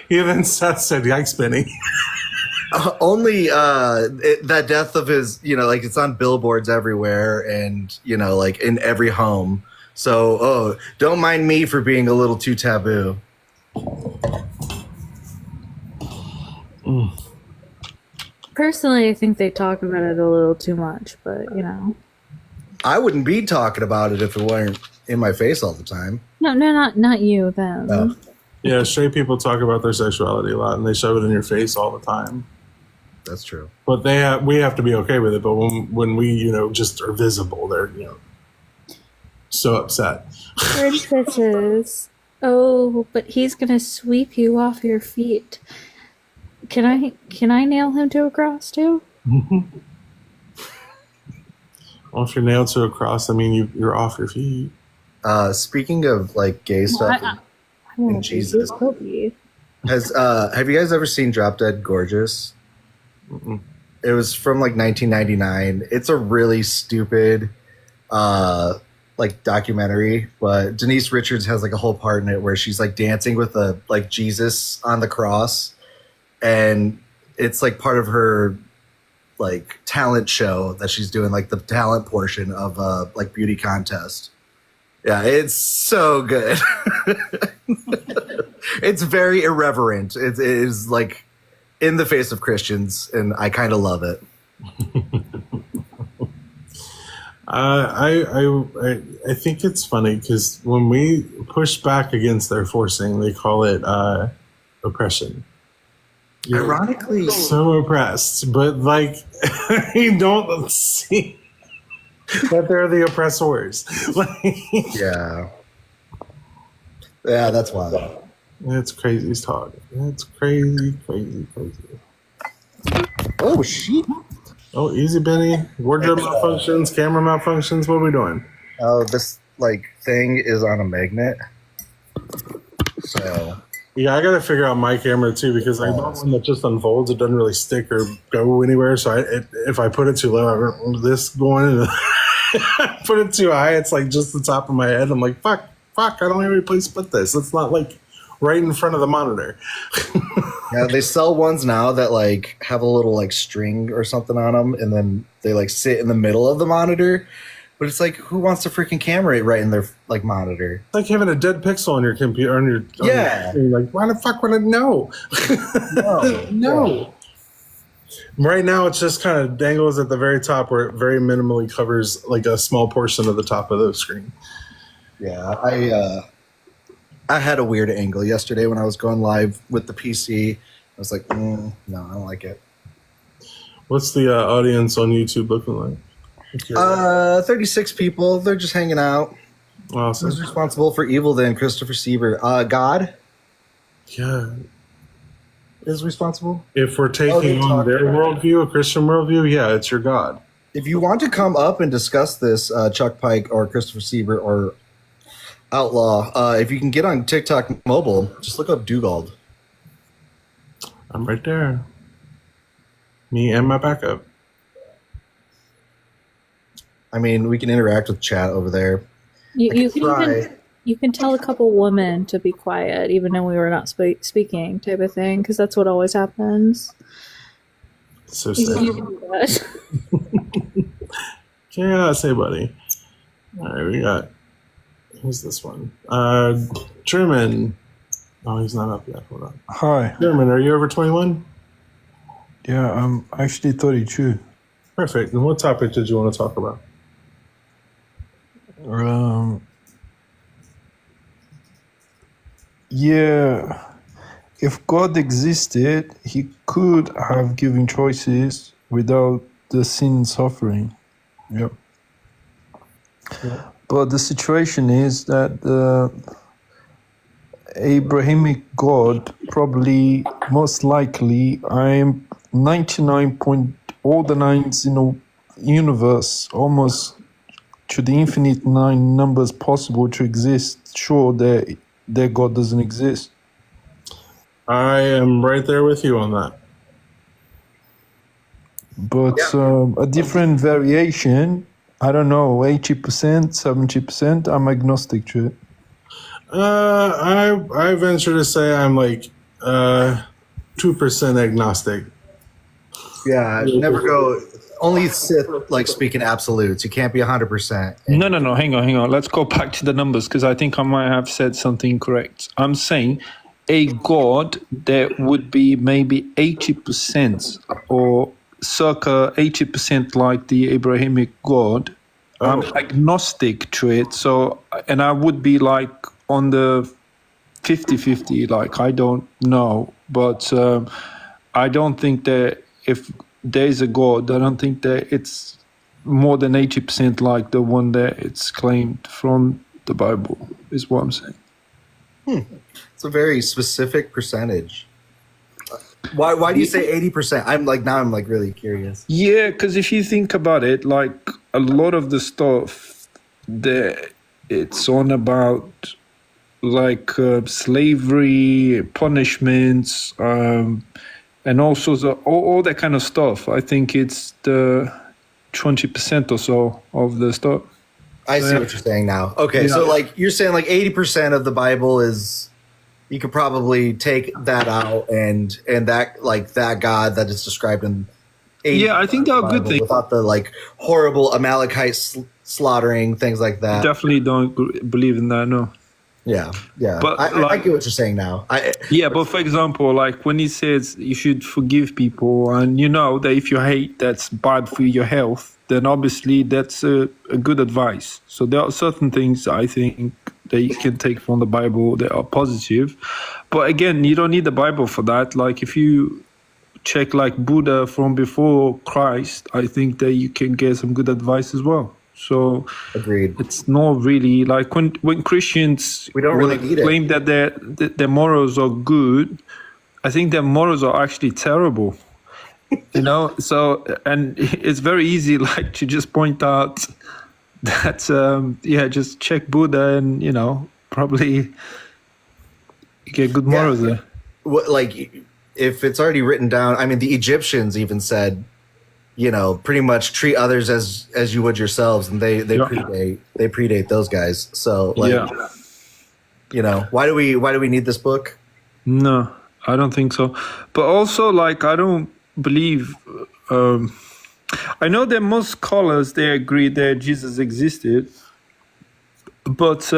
even Seth said, "Yikes, Benny." Only that death of his, like it's on billboards everywhere, and like in every home. So, don't mind me for being a little too taboo. Personally, I think they talk about it a little too much, but you know. I wouldn't be talking about it if it weren't in my face all the time. No, not you, them. No. Yeah, straight people talk about their sexuality a lot, and they shove it in your face all the time. That's true. But we have to be okay with it. But when we just are visible, they're so upset. Princesses. Oh, but he's gonna sweep you off your feet. Can I nail him to a cross too? Well, if you're nailed to a cross, I mean you're off your feet. Speaking of like gay stuff and Jesus, have you guys ever seen Drop Dead Gorgeous? Mm-mm. It was from like 1999. It's a really stupid like documentary, but Denise Richards has like a whole part in it where she's like dancing with like Jesus on the cross, and it's like part of her like talent show that she's doing, like the talent portion of like beauty contest. Yeah, it's so good. It's very irreverent. It is like in the face of Christians, and I kind of love it. I think it's funny because when we push back against their forcing, they call it oppression. You're Ironically, so oppressed, but like you don't see that they're the oppressors. yeah, that's wild. That's crazy talk. That's crazy. Oh shit. Oh, easy, Benny. Wardrobe malfunctions, camera malfunctions. What are we doing? Oh, this like thing is on a magnet. So yeah, I got to figure out my camera too because I bought one that just unfolds. It doesn't really stick or go anywhere. So if I put it too low, this going. Put it too high, it's like just the top of my head. I'm like, fuck. I don't have any place to put this. It's not like right in front of the monitor. yeah, they sell ones now that like have a little like string or something on them, and then they like sit in the middle of the monitor. But it's like, who wants to freaking camera it right in their like monitor? It's like having a dead pixel on your computer. On your like, why the fuck would I know? No. Right now, it just kind of dangles at the very top, where it very minimally covers like a small portion of the top of the screen. Yeah, I had a weird angle yesterday when I was going live with the PC. I was like, no, I don't like it. What's the audience on YouTube looking like? 36 people. They're just hanging out. Awesome. Who's responsible for evil then? Christopher Sieber. God? Yeah. Is responsible? If we're taking on their worldview, a Christian worldview, yeah, it's your God. If you want to come up and discuss this, Chuck Pike or Christopher Sieber or Outlaw, if you can get on TikTok mobile, just look up Dugald. I'm right there. Me and my backup. I mean, we can interact with chat over there. You can tell a couple women to be quiet, even though we were not speaking, type of thing, because that's what always happens. So You sad. can do that. Yeah, say, buddy. All right, we got. Who's this one? German. Oh, he's not up yet. Hold on. Hi. German, are you over 21? Yeah, I'm actually 32. Perfect. And what topic did you want to talk about? Yeah, if God existed, he could have given choices without the sin and suffering. Yep. But the situation is that the Abrahamic God probably, most likely, I'm 99 point all the nines in the universe, almost to the infinite nine numbers possible to exist, sure their God doesn't exist. I am right there with you on that. But a different variation, I don't know, 80%, 70%, I'm agnostic to it. I venture to say I'm like 2% agnostic. Yeah, never go. Only sit like speaking absolutes. You can't be 100%. No, hang on. Let's go back to the numbers because I think I might have said something incorrect. I'm saying a God that would be maybe 80% or circa 80% like the Abrahamic God. I'm agnostic to it. So, and I would be like on the 50-50, like I don't know. But I don't think that if there is a God, I don't think that it's more than 80% like the one that it's claimed from the Bible, is what I'm saying. It's a very specific percentage. Why do you say 80%? I'm like really curious. Yeah, because if you think about it, like a lot of the stuff that it's on about, like slavery, punishments, and also all that kind of stuff. I think it's the 20% or so of the stuff. I see what you're saying now. Okay, so like you're saying like 80% of the Bible is, you could probably take that out and that like that God that is described in 80% I think they're a good thing. without the like horrible Amalekite slaughtering, things like that. Definitely don't believe in that, no. Yeah. But I get what you're saying now. But for example, like when he says you should forgive people, and you know that if you hate, that's bad for your health, then obviously that's a good advice. So there are certain things I think that you can take from the Bible that are positive. But again, you don't need the Bible for that. Like if you check like Buddha from before Christ, I think that you can get some good advice as well. So agreed. It's not really like when Christians we don't really need claim that their morals are good, I think their morals are actually terrible. You know, so and it's very easy like to just point out that just check Buddha and probably get good morals there. Like if it's already written down, I mean the Egyptians even said, pretty much treat others as you would yourselves, and they predate those guys. So like why do we need this book? No, I don't think so. But also like I don't believe I know that most scholars they agree that Jesus existed, but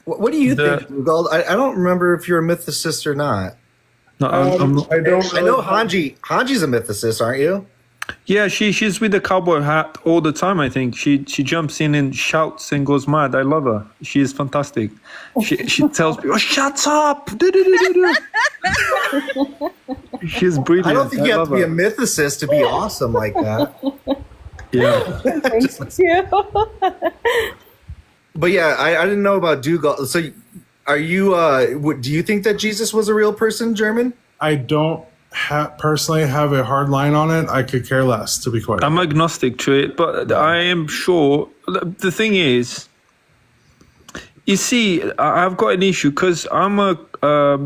what do you think, Dugald? I don't remember if you're a mythicist or not. No, I'm not. I know Hanji's a mythicist, aren't you? Yeah, she's with the cowboy hat all the time. I think she jumps in and shouts and goes mad. I love her. She is fantastic. She tells people, "Shut up!" She's brilliant. I don't think you have to be a mythicist to be awesome like that. Yeah. Thank you. But yeah, I didn't know about Dugald. So, are you? Do you think that Jesus was a real person, German? I don't personally have a hard line on it. I could care less, to be quite honest. I'm agnostic to it, but I am sure. The thing is, you see, I've got an issue because I'm a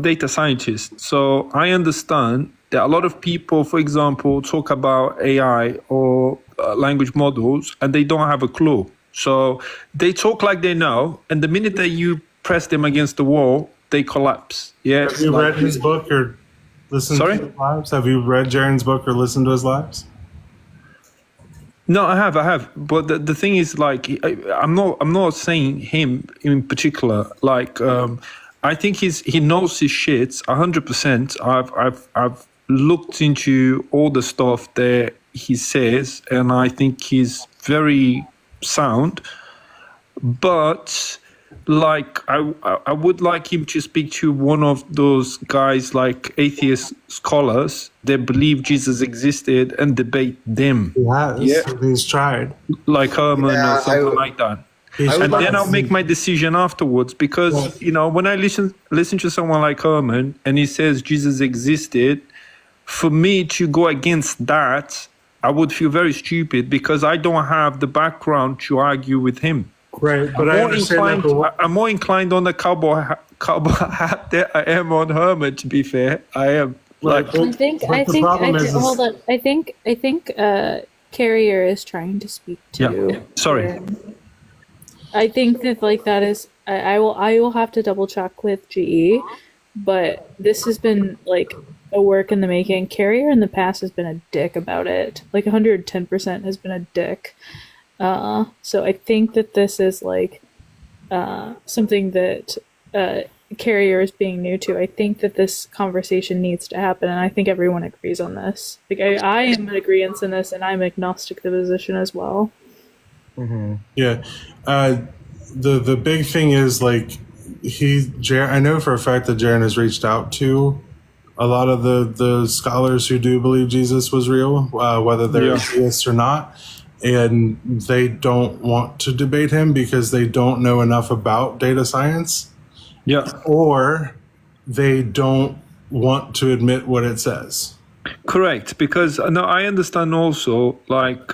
data scientist, so I understand that a lot of people, for example, talk about AI or language models, and they don't have a clue. So they talk like they know, and the minute that you press them against the wall, they collapse. Yeah. Have you read his book or listened to his lives? Have you read Jaren's book or listened to his lives? No, I have. But the thing is, like, I'm not saying him in particular. Like, I think he knows his shit 100%. I've looked into all the stuff that he says, and I think he's very sound. But like, I would like him to speak to one of those guys, like atheist scholars that believe Jesus existed, and debate them. He has. Yeah. He's tried. Like Herman or something like that. And then I'll make my decision afterwards, because when I listen to someone like Herman and he says Jesus existed, for me to go against that, I would feel very stupid because I don't have the background to argue with him. Right, but I'm more inclined on the cowboy hat that I am on Herman. To be fair, I am. Like, I think. Hold on. I think. Carrier is trying to speak to. Yeah. Sorry. I think that that is. I will have to double check with GE, but this has been like a work in the making. Carrier in the past has been a dick about it. Like 110% has been a dick. So I think that this is like something that Carrier is being new to. I think that this conversation needs to happen, and I think everyone agrees on this. Like, I am in agreement in this, and I'm agnostic to the position as well. Yeah. The big thing is, like, I know for a fact that Jaron has reached out to a lot of the scholars who do believe Jesus was real, whether they're atheists or not, and they don't want to debate him because they don't know enough about data science. Yeah. Or they don't want to admit what it says. Correct, because no, I understand also, like,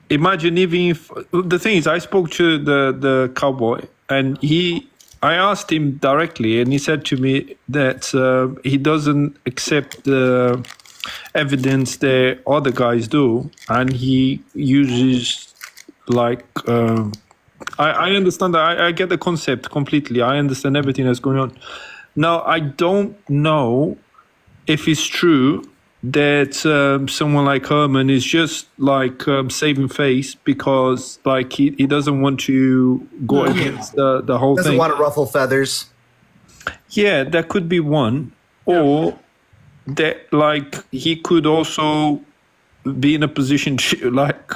imagine even if, the thing is, I spoke to the cowboy, and I asked him directly, and he said to me that he doesn't accept the evidence that other guys do, and he uses, like, I understand that. I get the concept completely. I understand everything that's going on. Now, I don't know if it's true that someone like Herman is just like saving face because, like, he doesn't want to go against the whole Doesn't thing. want to ruffle feathers. Yeah, that could be one. Or that, like, he could also be in a position to, like,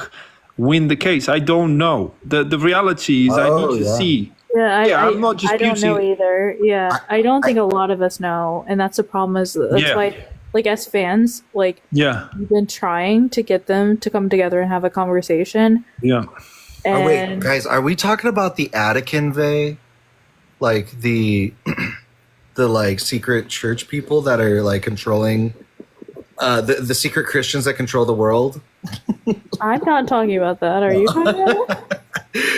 win the case. I don't know. The reality is I need to see. Yeah, I'm not I don't know either. Yeah, I don't think a lot of us know, and that's the problem. That's why, like, as fans, like, we've been trying to get them to come together and have a conversation. Yeah. Oh, wait, guys, are we talking about the Attican like the like secret church people that are like controlling the secret Christians that control the world? I'm not talking about that. Are you talking about that?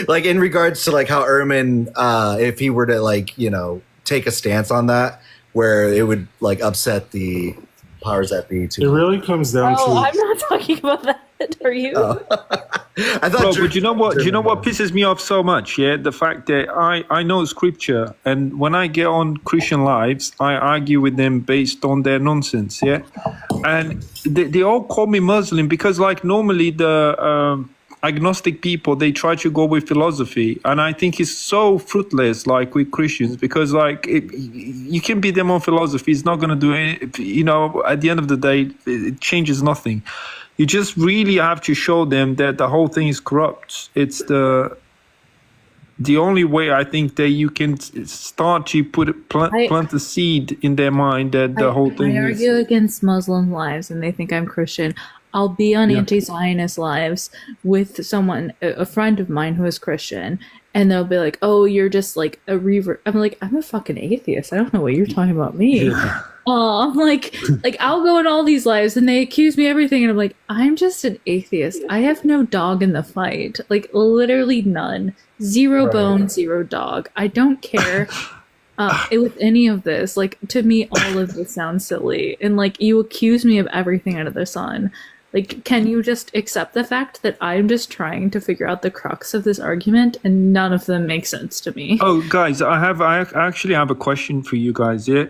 Like, in regards to, like, how Ehrman, if he were to, like, you know, take a stance on that, where it would, like, upset the powers that be too. It really comes down to. I'm not talking about that. Are you? I thought. Bro, but you know what? You know what pisses me off so much? Yeah, the fact that I know scripture, and when I get on Christian lives, I argue with them based on their nonsense. Yeah, and they all call me Muslim because, like, normally the agnostic people, they try to go with philosophy, and I think it's so fruitless, like, with Christians, because, like, you can beat them on philosophy, it's not going to do it. You know, at the end of the day, it changes nothing. You just really have to show them that the whole thing is corrupt. It's the only way, I think, that you can start to plant a seed in their mind that the whole thing I argue against Muslim lives, and they think I'm Christian. I'll be on anti-Zionist lives with someone, a friend of mine who is Christian, and they'll be like, "Oh, you're just like a revert." I'm like, I'm a fucking atheist. I don't know what you're talking about me. I'm like I'll go in all these lives, and they accuse me of everything, and I'm like, I'm just an atheist. I have no dog in the fight. Like, literally none. Zero bone, zero dog. I don't care. With any of this, like, to me, all of this sounds silly, and, like, you accuse me of everything under the sun. Like, can you just accept the fact that I'm just trying to figure out the crux of this argument, and none of them make sense to me? Oh, guys, I actually have a question for you guys. Yeah,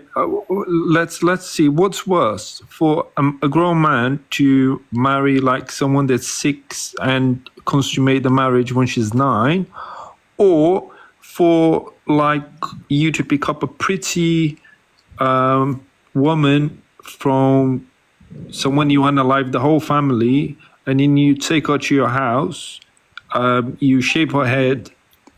let's see what's worse for a grown man to marry, like, someone that's 6 and consummate the marriage when she's 9, or for, like, you to pick up a pretty woman from someone you unalive the whole family, and then you take her to your house, you shave her head,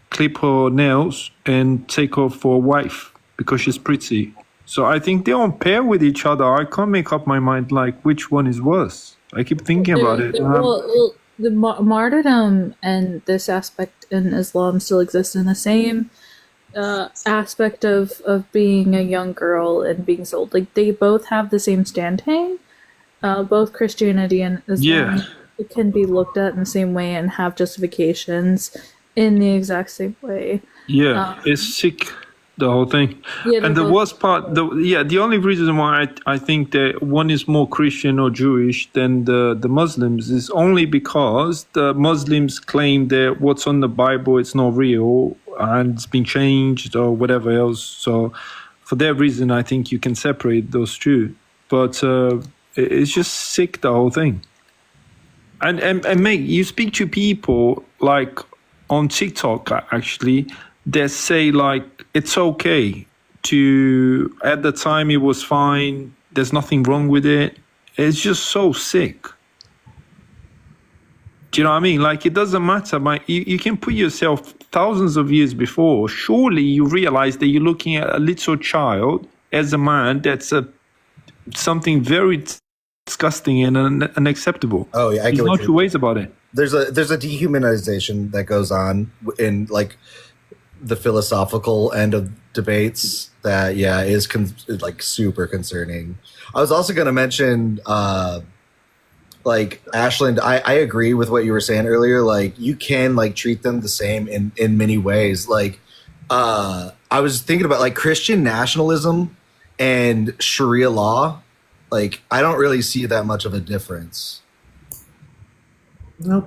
clip her nails, and take her for a wife because she's pretty. So I think they're on pair with each other. I can't make up my mind, like, which one is worse. I keep thinking about it. Well, the martyrdom and this aspect in Islam still exists in the same aspect of being a young girl and being sold. Like, they both have the same standing. Both Christianity and Islam, it can be looked at in the same way and have justifications in the exact same way. It's sick, the whole thing. And the worst part, the only reason why I think that one is more Christian or Jewish than the Muslims is only because the Muslims claim that what's on the Bible, it's not real and it's been changed or whatever else. So for that reason, I think you can separate those two. But it's just sick, the whole thing. And mate, you speak to people, like, on TikTok, actually, that say, like, it's okay to, at the time it was fine, there's nothing wrong with it. It's just so sick. Do you know what I mean? Like, it doesn't matter. You can put yourself thousands of years before. Surely you realize that you're looking at a little child as a man. That's something very disgusting and unacceptable. Oh yeah, I There's get no what two ways about it. there's a dehumanization that goes on in like the philosophical end of debates that is like super concerning. I was also going to mention like Ashland, I agree with what you were saying earlier. Like, you can like treat them the same in many ways. Like I was thinking about like Christian nationalism and Sharia law. Like, I don't really see that much of a difference. Nope.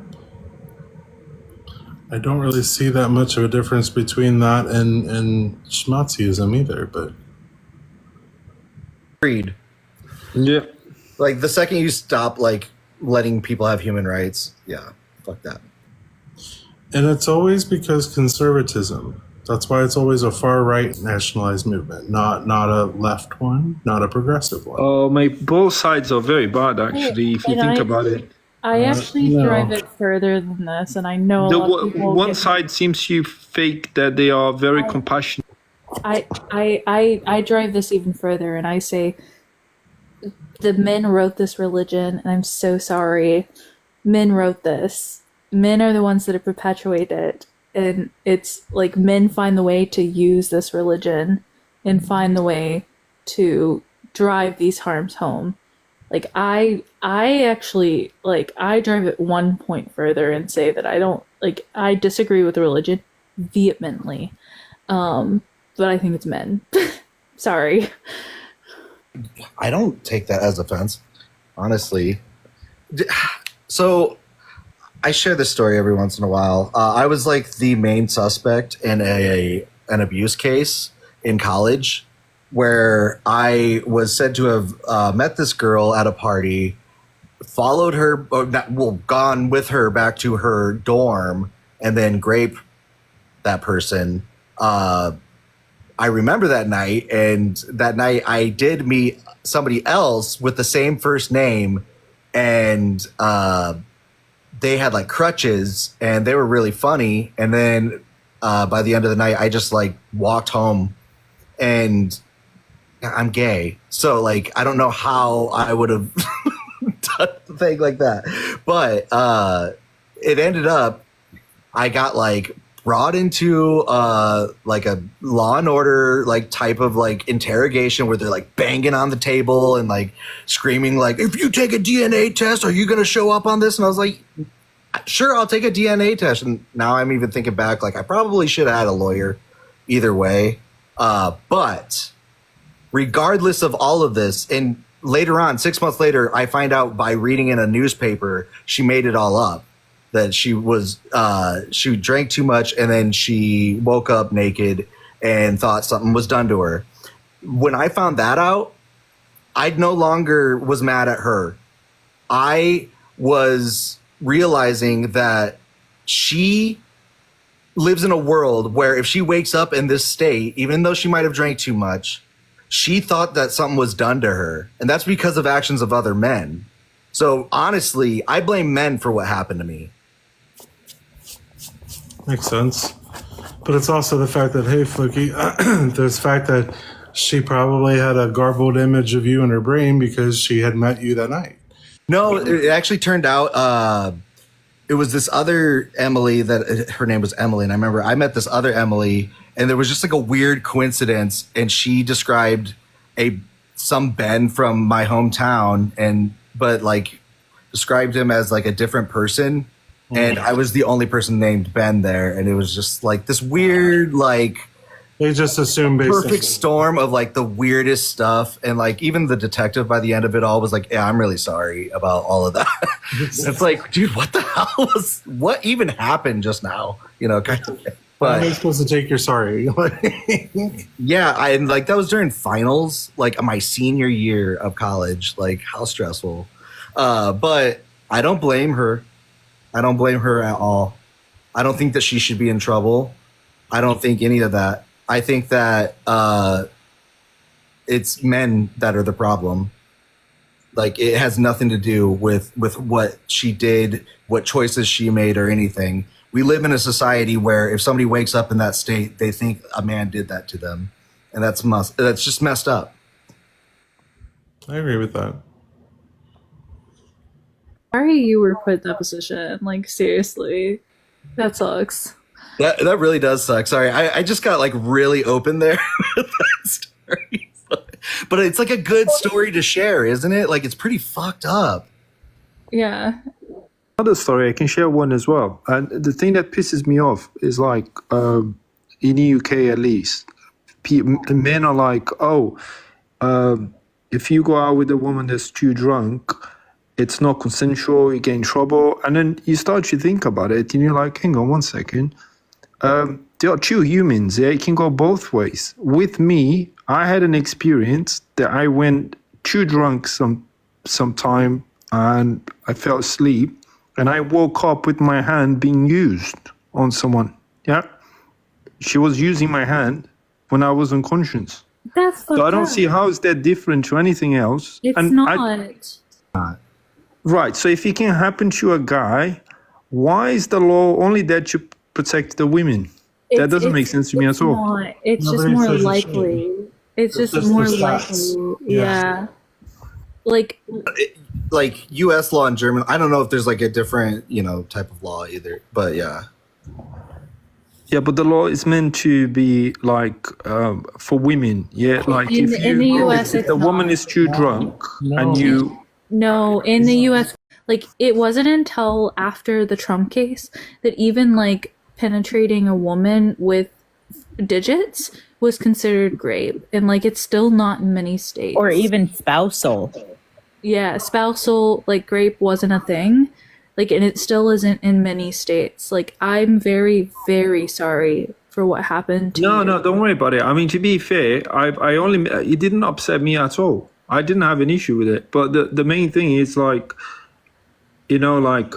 I don't really see that much of a difference between that and Schmatzism either, but Agreed. Yeah. Like, the second you stop like letting people have human rights, fuck that. and it's always because conservatism. That's why it's always a far right nationalized movement, not a left one, not a progressive one. Oh, mate, both sides are very bad, actually, if you think about it. I actually no. drive it further than this, and I know a The lot of people one get- side seems to fake that they are very compassionate. I drive this even further, and I say the men wrote this religion, and I'm so sorry. Men wrote this. Men are the ones that have perpetuated it, and it's like men find the way to use this religion and find the way to drive these harms home. Like, I actually, like, I drive it one point further and say that I disagree with religion vehemently. But I think it's men. Sorry. I don't take that as offense, honestly. So I share this story every once in a while. I was like the main suspect in an abuse case in college, where I was said to have met this girl at a party, followed her, gone with her back to her dorm, and then grape that person. I remember that night, and that night I did meet somebody else with the same first name, and they had like crutches, and they were really funny. And then by the end of the night, I just like walked home, and I'm gay, so like I don't know how I would have done a thing like that, but it ended up I got like brought into like a Law and Order like type of like interrogation where they're like banging on the table and like screaming like, if you take a DNA test, are you gonna show up on this? And I was like, sure, I'll take a DNA test. And now I'm even thinking back, like I probably should have had a lawyer either way, but regardless of all of this, and later on, 6 months later, I find out by reading in a newspaper, she made it all up. That she drank too much, and then she woke up naked and thought something was done to her. When I found that out, I no longer was mad at her. I was realizing that she lives in a world where if she wakes up in this state, even though she might have drank too much, she thought that something was done to her. And that's because of actions of other men. So honestly, I blame men for what happened to me. Makes sense. But it's also the fact that, hey, Fluky, there's the fact that she probably had a garbled image of you in her brain because she had met you that night. No, it actually turned out it was this other Emily that her name was Emily. And I remember I met this other Emily, and there was just like a weird coincidence. And she described some Ben from my hometown, but like described him as like a different person. And I was the only person named Ben there. And it was just like this weird, like, they just assume perfect storm of like the weirdest stuff. And like even the detective by the end of it all was like, yeah, I'm really sorry about all of that. It's like, dude, what the hell what even happened just now? You know, kind of thing. But I'm supposed to take your sorry. Yeah, and like that was during finals, like my senior year of college. Like, how stressful. But I don't blame her. I don't blame her at all. I don't think that she should be in trouble. I don't think any of that. I think that it's men that are the problem. Like, it has nothing to do with what she did, what choices she made, or anything. We live in a society where if somebody wakes up in that state, they think a man did that to them, and that's just messed up. I agree with that. Sorry you were put in that position. Like, seriously. That sucks. That really does suck. Sorry, I just got like really open there with that story. But it's like a good story to share, isn't it? Like, it's pretty fucked up. Yeah. Another story, I can share one as well. And the thing that pisses me off is like, in the UK at least, men are like, oh, if you go out with a woman that's too drunk, it's not consensual, you get in trouble. And then you start to think about it and you're like, hang on one second. They are two humans. Yeah, it can go both ways. With me, I had an experience that I went too drunk sometime and I fell asleep and I woke up with my hand being used on someone. Yeah. She was using my hand when I was unconscious. That's so I don't see how is that different to anything else. It's and not. Right. So if it can happen to a guy, why is the law only there to protect the women? That doesn't make sense to me at all. It's just more likely. It's just more likely. Yeah. Like U.S. law and German. I don't know if there's like a different, type of law either. But yeah. Yeah, but the law is meant to be like for women. Yeah, like in the US, if the woman is too drunk and you. No, in the US, like it wasn't until after the Trump case that even like penetrating a woman with digits was considered rape, and like it's still not in many states. Or even spousal. Yeah, spousal like rape wasn't a thing. Like, and it still isn't in many states. Like, I'm very, very sorry for what happened to you. No, don't worry about it. I mean, to be fair, it didn't upset me at all. I didn't have an issue with it. But the main thing is like, right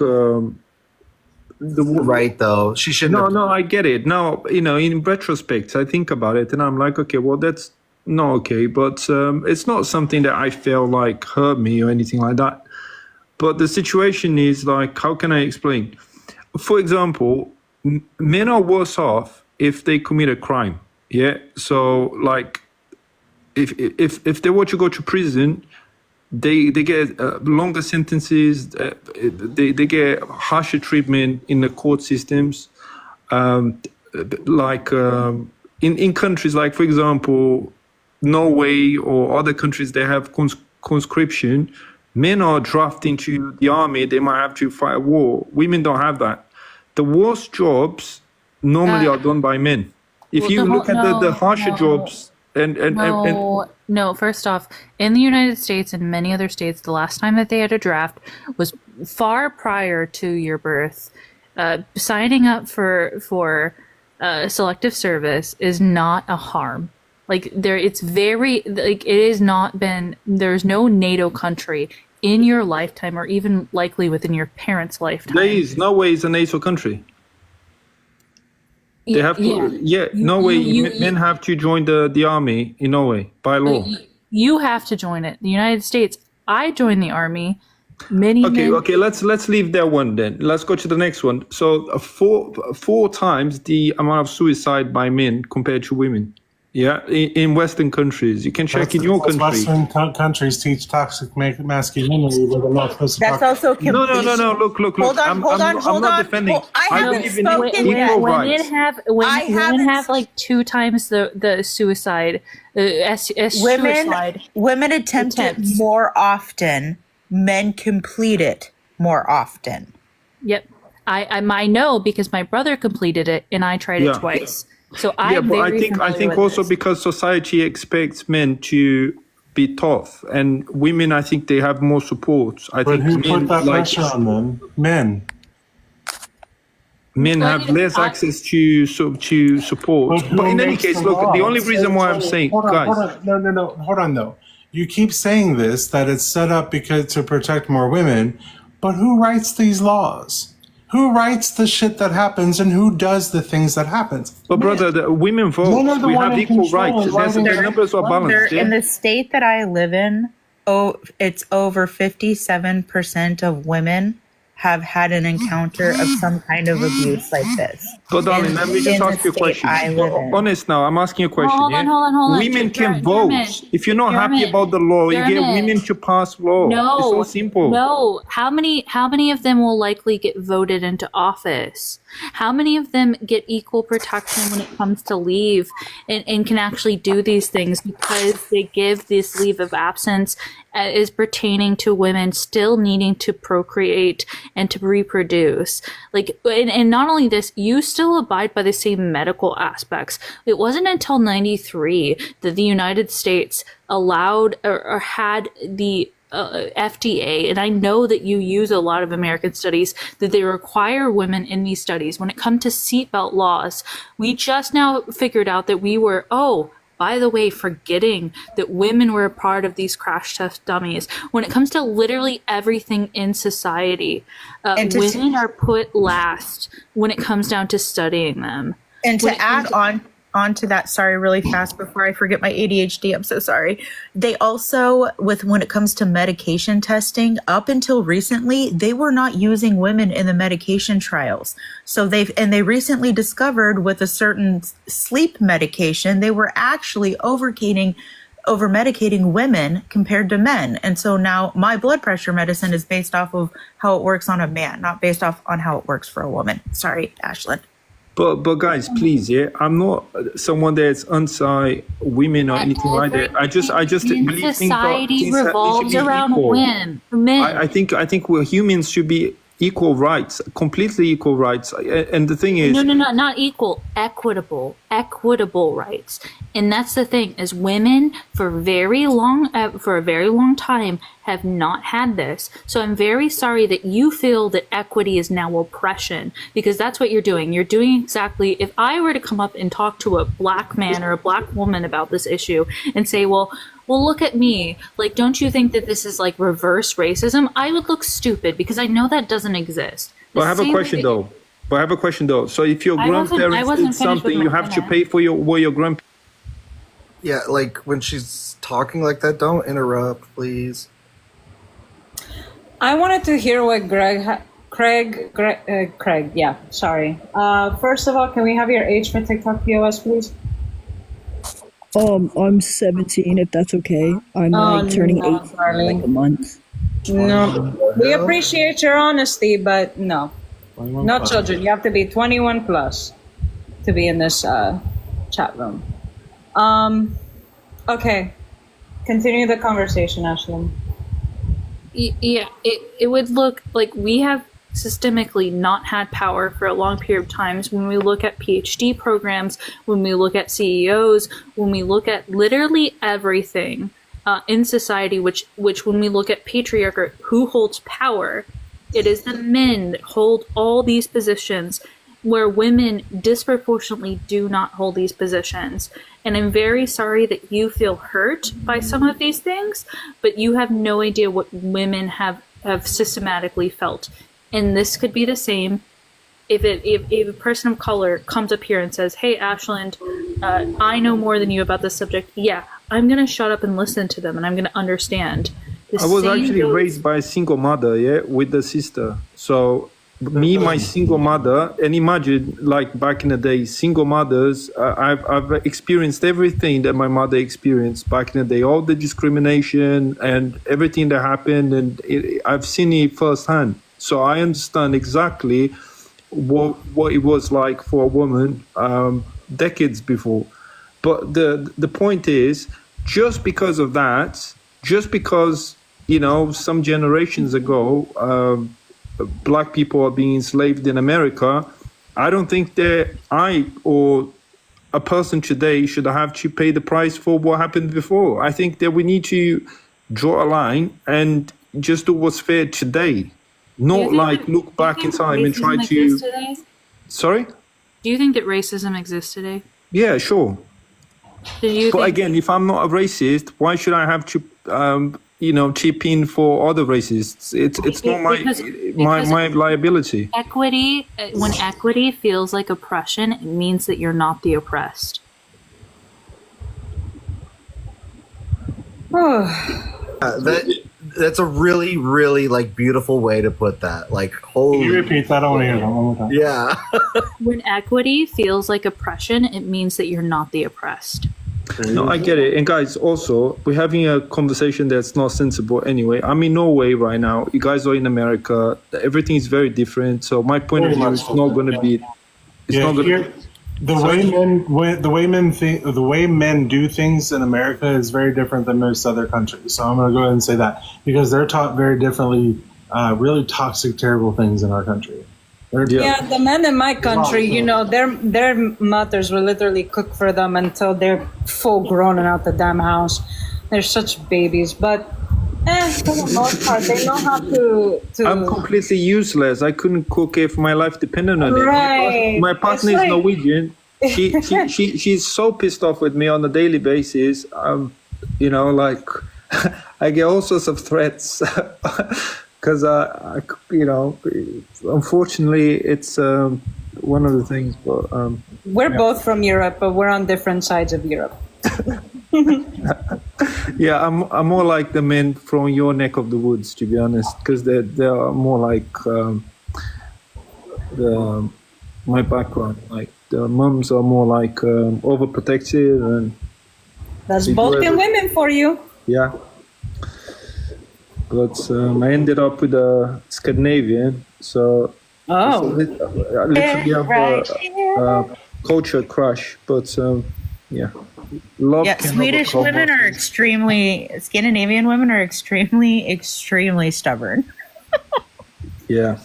though. She shouldn't. No, I get it. Now, in retrospect, I think about it and I'm like, okay, well, that's not okay. But it's not something that I feel like hurt me or anything like that. But the situation is like, how can I explain? For example, men are worse off if they commit a crime. Yeah. So like, if they were to go to prison, they get longer sentences. They get harsher treatment in the court systems. In countries like, for example, Norway or other countries, they have conscription. Men are drafted into the army. They might have to fight a war. Women don't have that. The worst jobs normally are done by men. If you look at the harsher jobs No, first off, in the United States and many other states, the last time that they had a draft was far prior to your birth. Signing up for selective service is not a harm. Like it's very like it has not been. There's no NATO country in your lifetime, or even likely within your parents' lifetime. Norway is a NATO country. They have to. Norway. Men have to join the army in Norway by law. You have to join it. The United States. I joined the army. Okay. Let's leave that one then. Let's go to the next one. So four times the amount of suicide by men compared to women. Yeah, in Western countries, you can check in your country. Western countries teach toxic masculinity, but they're not supposed to. That's also complete. No. Look. Hold on. I'm not defending. I haven't spoken yet. When women have like 2 times the suicide, women attempt it more often. Men complete it more often. Yep, I know because my brother completed it and I tried it twice. So I think also because society expects men to be tough, and women, I think they have more support. But who put that pressure on them? Men. Men have less access to support. But in any case, look, the only reason why I'm saying, guys, hold on though. You keep saying this that it's set up to protect more women, but who writes these laws? Who writes the shit that happens and who does the things that happens? But brother, the women vote. Men are the We one have in equal control rights. of There's, writing the numbers are balanced. In Yeah? the state that I live in, it's over 57% of women have had an encounter of some kind of abuse like this. But darling, let me just ask you a question. Honest now, I'm asking you a question. Hold on. Women can vote. If you're not happy about the law, you get women to pass law. No, it's so simple. No, how many of them will likely get voted into office? How many of them get equal protection when it comes to leave and can actually do these things because they give this leave of absence is pertaining to women still needing to procreate and to reproduce? Like, and not only this, you still abide by the same medical aspects. It wasn't until 93 that the United States allowed or had the FDA, and I know that you use a lot of American studies, that they require women in these studies. When it comes to seatbelt laws, we just now figured out that we were, by the way, forgetting that women were a part of these crash test dummies. When it comes to literally everything in society, women are put last when it comes down to studying them. And to add on to that, sorry, really fast before I forget my ADHD, I'm so sorry. They also, when it comes to medication testing, up until recently, they were not using women in the medication trials. So they recently discovered with a certain sleep medication, they were actually over medicating women compared to men. And so now my blood pressure medicine is based off of how it works on a man, not based off on how it works for a woman. Sorry, Ashland. But guys, please, yeah, I'm not someone that's anti-women or anything like that. I just believe society revolves around women. Men. I think humans should be equal rights, completely equal rights. And the thing is, no, not equal, equitable rights. And that's the thing, is women for a very long time have not had this. So I'm very sorry that you feel that equity is now oppression, because that's what you're doing. You're doing exactly, if I were to come up and talk to a black man or a black woman about this issue and say, well, look at me. Like, don't you think that this is like reverse racism? I would look stupid because I know that doesn't exist. But I have a question though. So if your grandparents did something, you have to pay for your grandparents. Yeah, like when she's talking like that, don't interrupt, please. I wanted to hear what Craig, yeah, sorry. First of all, can we have your age for TikTok POS, please? I'm 17, if that's okay. I'm turning 18 in like a month. No, we appreciate your honesty, but no. No children. You have to be 21 plus to be in this chat room. Okay. Continue the conversation, Ashlyn. Yeah, it would look like we have systemically not had power for a long period of times. When we look at PhD programs, when we look at CEOs, when we look at literally everything in society, which when we look at patriarchy, who holds power, it is the men that hold all these positions, where women disproportionately do not hold these positions. And I'm very sorry that you feel hurt by some of these things, but you have no idea what women have systematically felt. And this could be the same if a person of color comes up here and says, hey, Ashland, I know more than you about this subject. Yeah, I'm going to shut up and listen to them, and I'm going to understand. I was actually raised by a single mother, yeah, with the sister. So me, my single mother, and imagine like back in the day, single mothers, I've experienced everything that my mother experienced back in the day, all the discrimination and everything that happened, and I've seen it firsthand. So I understand exactly what it was like for a woman decades before. But the point is, just because of that, just because, you know, some generations ago, black people are being enslaved in America, I don't think that I or a person today should have to pay the price for what happened before. I think that we need to draw a line and just do what's fair today, not like look back in time and try to... Sorry? Do you think that racism exists today? Yeah, sure. But again, if I'm not a racist, why should I have to chip in for other races. It's not my liability. Equity, when equity feels like oppression, it means that you're not the oppressed. That's a really, really like beautiful way to put that. Like, holy. Can you repeat that? I want to hear that one more time. Yeah. When equity feels like oppression, it means that you're not the oppressed. No, I get it. And guys, also, we're having a conversation that's not sensible anyway. I'm in Norway right now. You guys are in America. Everything is very different. So my point of view is not going to be. It's not going to. The way men do things in America is very different than most other countries. So I'm going to go ahead and say that because they're taught very differently, really toxic, terrible things in our country. Yeah, the men in my country, their mothers will literally cook for them until they're full grown and out the damn house. They're such babies, but for the most part, they know how to. I'm completely useless. I couldn't cook if my life depended on it. Right. My partner is Norwegian. She's so pissed off with me on a daily basis. Like I get all sorts of threats. Because unfortunately, it's one of the things. But we're both from Europe, but we're on different sides of Europe. Yeah, I'm more like the men from your neck of the woods, to be honest, because they're more like my background. Like the mums are more like overprotective, and that's Balkan women for you. Yeah. But I ended up with a Scandinavian, so literally have a culture crush. But yeah, love. Yeah, Swedish women are Scandinavian women are extremely stubborn. Yeah.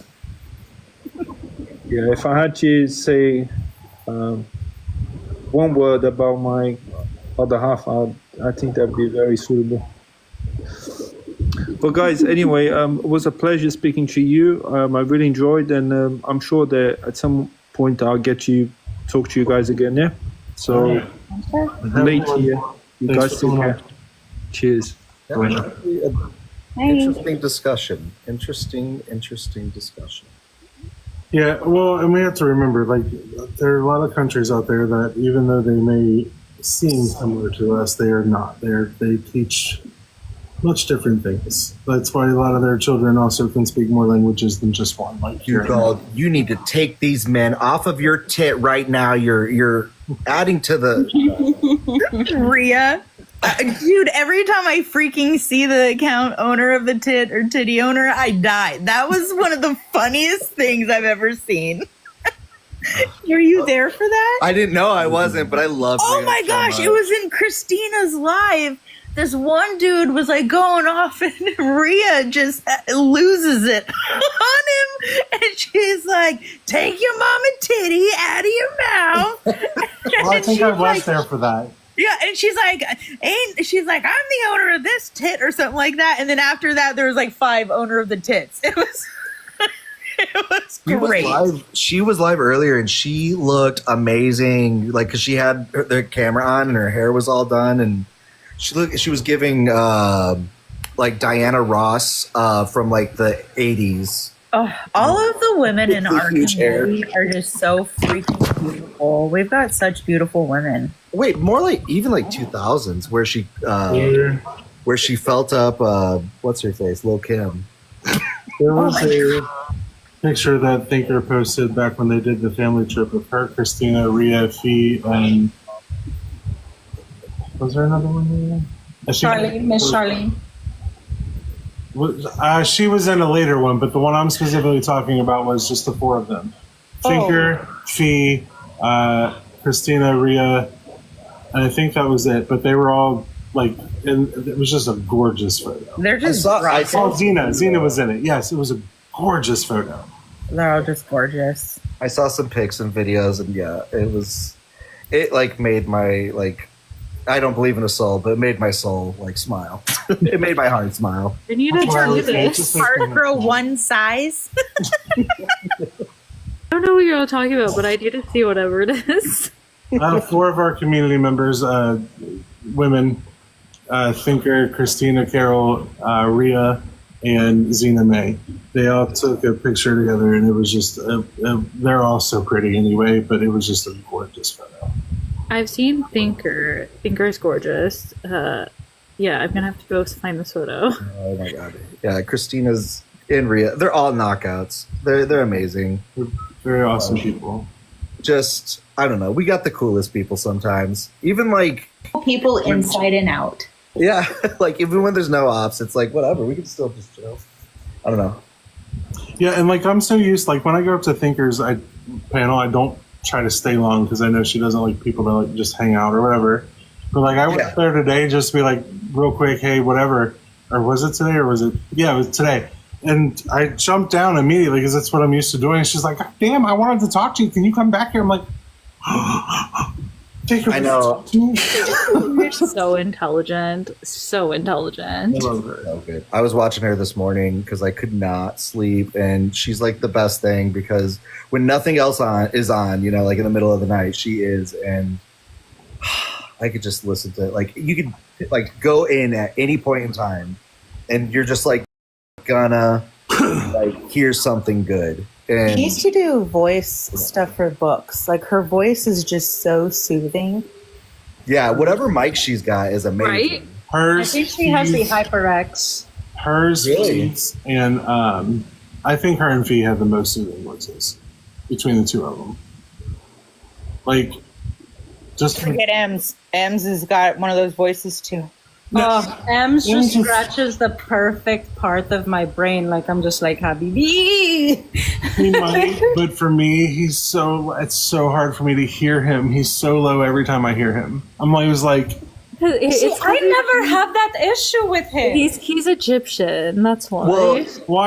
If I had to say one word about my other half, I think that would be very suitable. Well, guys, anyway, it was a pleasure speaking to you. I really enjoyed, and I'm sure that at some point I'll talk to you guys again. Yeah. So later, you guys take care. Cheers. Interesting discussion. Interesting discussion. Yeah, well, and we have to remember, like, there are a lot of countries out there that, even though they may seem similar to us, they are not. They teach much different things. That's why a lot of their children also can speak more languages than just one. Like you need to take these men off of your tit right now. You're adding to the Rhea. Dude, every time I freaking see the account owner of the tit or titty owner, I die. That was one of the funniest things I've ever seen. Were you there for that? I didn't know I wasn't, but I love. Oh my gosh, it was in Christina's live. This one dude was like going off, and Rhea just loses it on him, and she's like, "Take your mama titty out of your mouth." Well, I think I was there for that. Yeah, and she's like, I'm the owner of this tit or something like that. And then after that, there was like 5 owner of the tits. It was great. She was live earlier, and she looked amazing. Like, cause she had the camera on, and her hair was all done, and she was giving like Diana Ross from like the 80s. Oh, all of the women in our community are just so freaking beautiful. We've got such beautiful women. Wait, more like even like 2000s, where she felt up what's her face, Lil Kim. There was a picture that Thinker posted back when they did the family trip with her, Christina, Rhea, Fee, and was there another one? Miss Charlene. She was in a later one, but the one I'm specifically talking about was just the 4 of them. Thinker, Fee, Christina, Rhea, and I think that was it. But they were all like, and it was just a gorgeous photo. They're just I saw Zena. Zena was in it. Yes, it was a gorgeous photo. They're all just gorgeous. I saw some pics and videos, and yeah, it like made my, like, I don't believe in a soul, but it made my soul like smile. It made my heart smile. I need to do this. Hard girl one size. I don't know what you're all talking about, but I need to see whatever it is. 4 of our community members, women, thinker, Christina Carol, Rhea, and Zena May. They all took a picture together, and it was just, they're all so pretty anyway, but it was just a gorgeous photo. I've seen Thinker. Thinker is gorgeous. Yeah, I'm gonna have to go find this photo. Oh my god. Yeah, Christina's and Rhea. They're all knockouts. They're amazing. They're very awesome people. Just, I don't know. We got the coolest people sometimes. Even like People inside and out. yeah, like even when there's no ops, it's like whatever. We can still just chill. I don't know. Yeah, and like I'm so used, like when I go up to Thinkers panel, I don't try to stay long because I know she doesn't like people to like just hang out or whatever. But like I went there today just to be like real quick, hey, whatever. Or was it today or was it? Yeah, it was today. And I jumped down immediately because that's what I'm used to doing. And she's like, God damn, I wanted to talk to you. Can you come back here? I'm like, I know. You're so intelligent. So intelligent. Okay. I was watching her this morning because I could not sleep, and she's like the best thing because when nothing else is on, you know, like in the middle of the night, she is, and I could just listen to it. Like you could like go in at any point in time, and you're just like gonna like hear something good. And She used to do voice stuff for books. Like her voice is just so soothing. yeah, whatever mic she's got is amazing. Right? I hers, think she has the Fee's- HyperX. hers, Really? Fee's, and I think her and Fee had the most soothing voices between the two of them. Like, just Forget Ems. Ems has got one of those voices too. Ems just Ems- scratches the perfect part of my brain. Like I'm just like Habibi. he might, but for me, it's so hard for me to hear him. He's so low every time I hear him. I'm always like, See, I never have that issue with him. He's Egyptian. That's why. well, I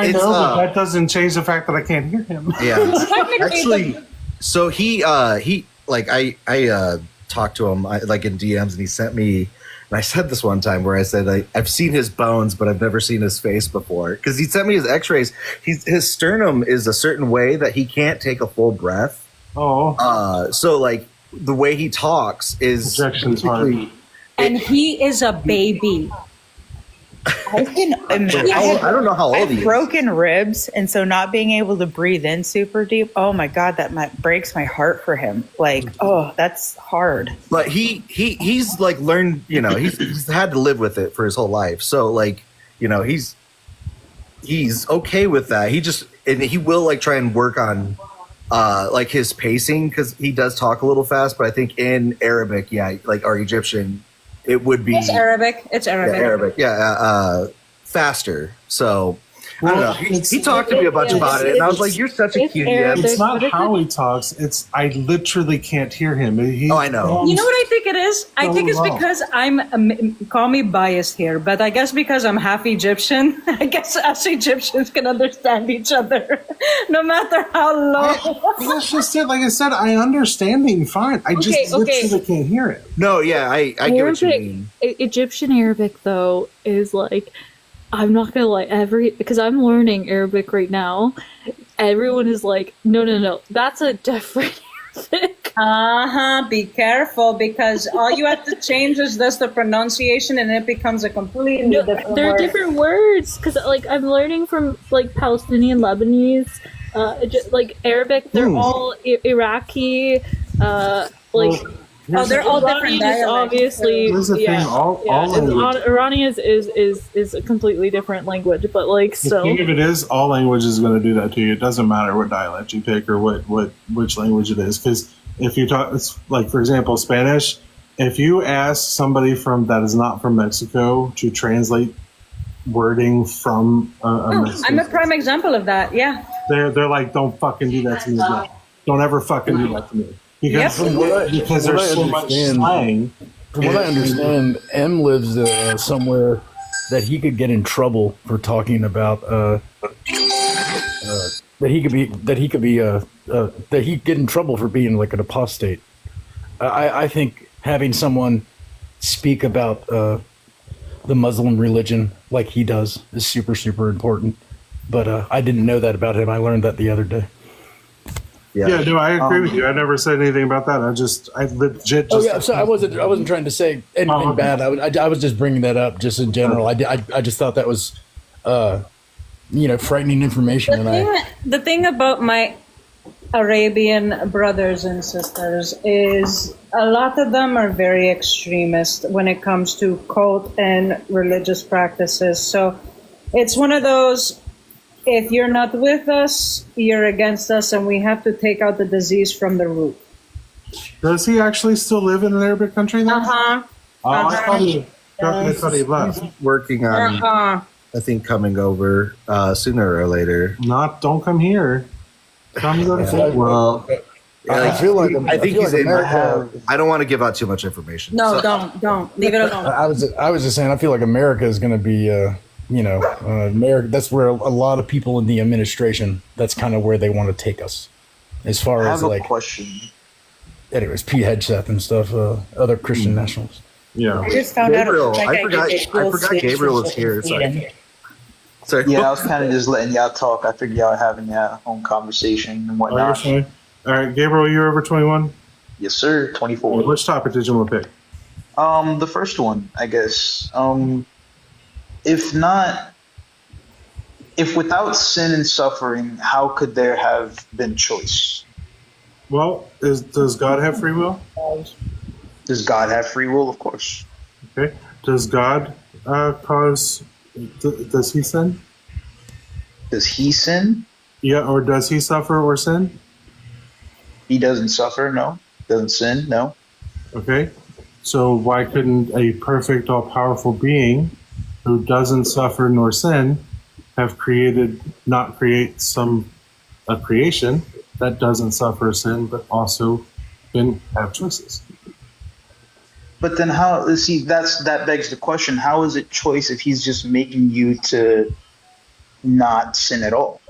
It's, know, but that doesn't change the fact that I can't hear him. Yeah, actually, so he like I talked to him like in DMs, and he sent me. And I said this one time where I said I've seen his bones, but I've never seen his face before because he sent me his X-rays. His sternum is a certain way that he can't take a full breath. Oh, So like the way he talks is Projection's hard. basically- And he is a baby. I don't know how old he is. Broken ribs, and so not being able to breathe in super deep. Oh my god, that breaks my heart for him. Like, oh, that's hard. But he's like learned, you know, he's had to live with it for his whole life. So like, you know, he's okay with that. He will like try and work on like his pacing because he does talk a little fast. But I think in Arabic, yeah, like or Egyptian, it would be It's Arabic. It's Arabic. Yeah, Arabic, yeah, faster. So I don't know. He talked to me a bunch about it, and I was like, "You're such a cute." It's not how he talks. It's I literally can't hear him. Oh, I know. You know what I think it is? I So think it's wrong. because I'm, call me biased here, but I guess because I'm half Egyptian, I guess us Egyptians can understand each other no matter how low. That's just it. Like I said, I understand him fine. I just Okay. literally can't hear it. No, yeah, I get what you mean. Egyptian Arabic though is like, I'm not gonna lie, because I'm learning Arabic right now. Everyone is like, no, that's a different Arabic. Be careful because all you have to change is just the pronunciation, and it becomes a completely different They're word. different words because like I'm learning from like Palestinian, Lebanese, like Arabic. They're all Iraqi, like. Oh, they're all different Iranian is dialects. obviously, Here's the thing, all language- Iranian is a completely different language, but like The so. thing of it is, all language is going to do that to you. It doesn't matter what dialect you pick or which language it is. Because if you talk, it's like for example, Spanish. If you ask somebody that is not from Mexico to translate wording from a Mexican, I'm a prime example of that. Yeah. they're like, don't fucking do that to me. No. Don't ever fucking do that to me. Because because there's so much slang. From what I understand, M lives somewhere that he could get in trouble for talking about that he could get in trouble for being like an apostate. I think having someone speak about the Muslim religion like he does is super, super important. But I didn't know that about him. I learned that the other day. Yeah, no, I agree with you. I never said anything about that. I legit just. Oh yeah, so I wasn't trying to say anything bad. I was just bringing that up just in general. I just thought that was, frightening information. The thing about my Arabian brothers and sisters is a lot of them are very extremist when it comes to cult and religious practices. So it's one of those, if you're not with us, you're against us, and we have to take out the disease from the root. Does he actually still live in an Arabic country then? Uh-huh. I thought he left. Working on, I think, coming over sooner or later. Don't come here. Come to the Well, I feel like I think he's in. America. I don't want to give out too much information. No, so. don't leave it alone. I was just saying. I feel like America is going to be, America. That's where a lot of people in the administration. That's kind of where they want to take us, as far as like. Question. Anyways, Pete Hegseth and stuff. Other Christian nationals. Yeah. I just found Gabriel, out. I forgot Gabriel was here. Sorry. Yeah, I was kind of just letting y'all talk. I figured y'all were having your own conversation and whatnot. All right, Gabriel, you're over 21? Yes, sir. 24. Which topic did you want to pick? The first one, I guess. If without sin and suffering, how could there have been choice? Well, does God have free will? Does God have free will? Of course. Okay. Does God does he sin? Does he sin? Yeah, or does he suffer or sin? He doesn't suffer, no. Doesn't sin, no. Okay. So why couldn't a perfect, all-powerful being who doesn't suffer nor sin have not create a creation that doesn't suffer or sin, but also can have choices? But then that begs the question, how is it choice if he's just making you to not sin at all?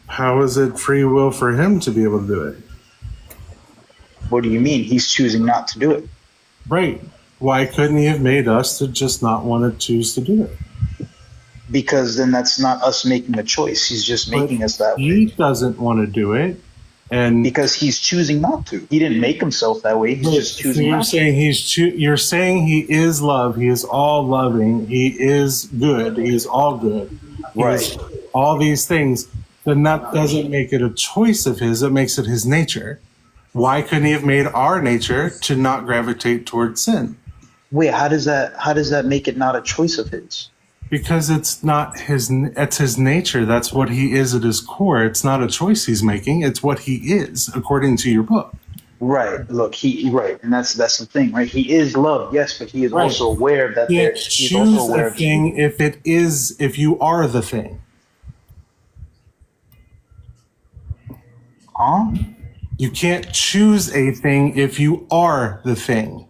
How is it free will for him to be able to do it? What do you mean? He's choosing not to do it. Right. Why couldn't he have made us to just not want to choose to do it? Because then that's not us making a choice. He's just making us that way. He doesn't want to do it. And because he's choosing not to. He didn't make himself that way. He's just choosing not to. You're saying he is love. He is all loving. He is good. He is all good. Right. All these things. Then that doesn't make it a choice of his. It makes it his nature. Why couldn't he have made our nature to not gravitate towards sin? Wait, how does that make it not a choice of his? Because it's his nature. That's what he is at his core. It's not a choice he's making. It's what he is, according to your book. Right. Look, and that's the thing, right? He is love, yes, but he is also aware that he's also aware of the thing if you are the thing. Huh? You can't choose a thing if you are the thing.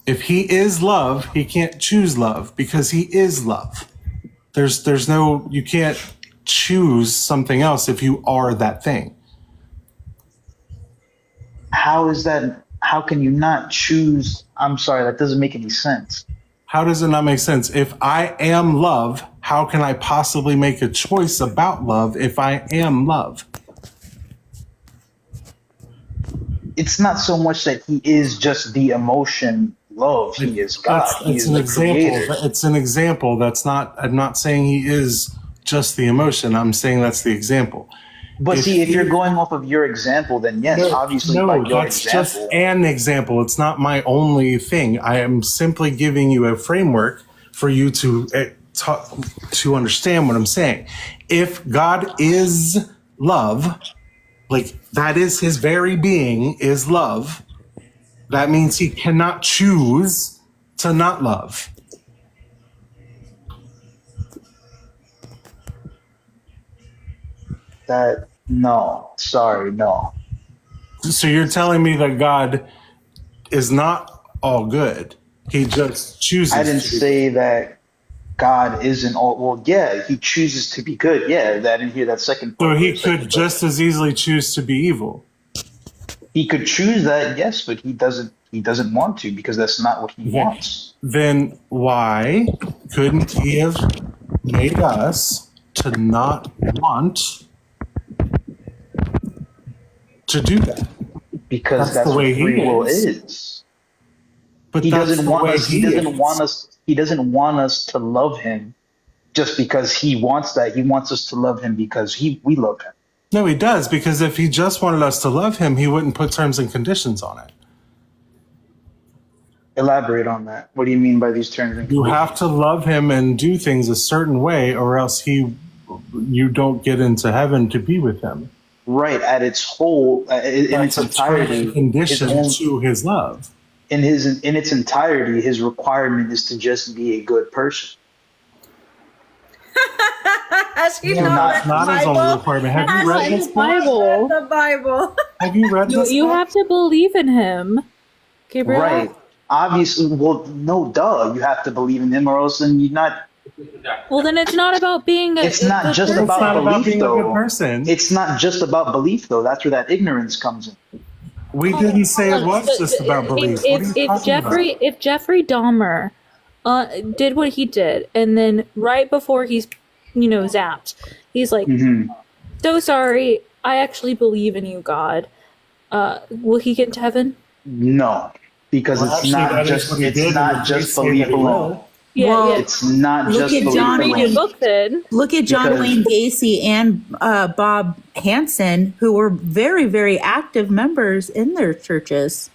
If he is love, he can't choose love because he is love. There's no, you can't choose something else if you are that thing. How is that? How can you not choose? I'm sorry, that doesn't make any sense. How does it not make sense? If I am love, how can I possibly make a choice about love if I am love? It's not so much that he is just the emotion love. He is God. He is the creator. It's an example. I'm not saying he is just the emotion. I'm saying that's the example. But if you're going off of your example, then yes, obviously by your that's example. Just an example. It's not my only thing. I am simply giving you a framework for you to understand what I'm saying. If God is love, like that is his very being is love, that means he cannot choose to not love. No. So you're telling me that God is not all good. He just chooses. I didn't say that God isn't all. Well, yeah, he chooses to be good. Yeah, I didn't hear that second part. So he could just as easily choose to be evil. He could choose that, yes, but he doesn't. He doesn't want to because that's not what he wants. Then why couldn't he have made us to not want to do that. Because that's the way what free he will is. is. But He that's doesn't the want way us. He doesn't want us. He doesn't want us to love him just because he wants that. He wants us to love him because we love him. No, he does, because if he just wanted us to love him, he wouldn't put terms and conditions on it. Elaborate on that. What do you mean by these terms and You conditions? have to love him and do things a certain way, or else you don't get into heaven to be with him. Right, at its whole, in its entirety, Condition to his love. In its entirety, his requirement is to just be a good person. Has he No, not not read his the only Bible? requirement. Have you Has read he this not Bible? read the Bible? Have you read this? You have to believe in him, Gabriel. Right. Obviously, well, no, duh. You have to believe in him, or else then you're not. Well, then it's not about being. It's not just It's about not about belief, being a though. good person. It's not just about belief, though. That's where that ignorance comes in. We didn't say it was just about belief. What are you If talking about? If Jeffrey Dahmer did what he did, and then right before he's zapped, he's like, "So sorry, I actually believe in you, God." Will he get into heaven? No, because Well, it's actually, not that is just what he it's did, not and just they say belief that he alone. will. Yeah, It's not Look just at belief John alone. Read your book then. Look at John Because- Wayne Gacy and Bob Hansen, who were very, very active members in their churches.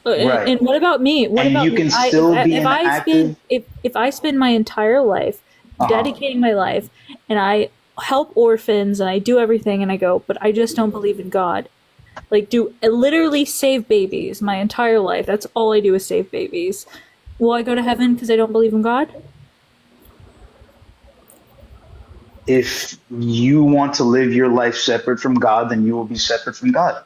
Right. And what about me? What And about you me? can still be an active- if I spend my entire life dedicating my life, and I help orphans and I do everything, and I go, but I just don't believe in God. Like, I literally save babies my entire life. That's all I do is save babies. Will I go to heaven because I don't believe in God? If you want to live your life separate from God, then you will be separate from God.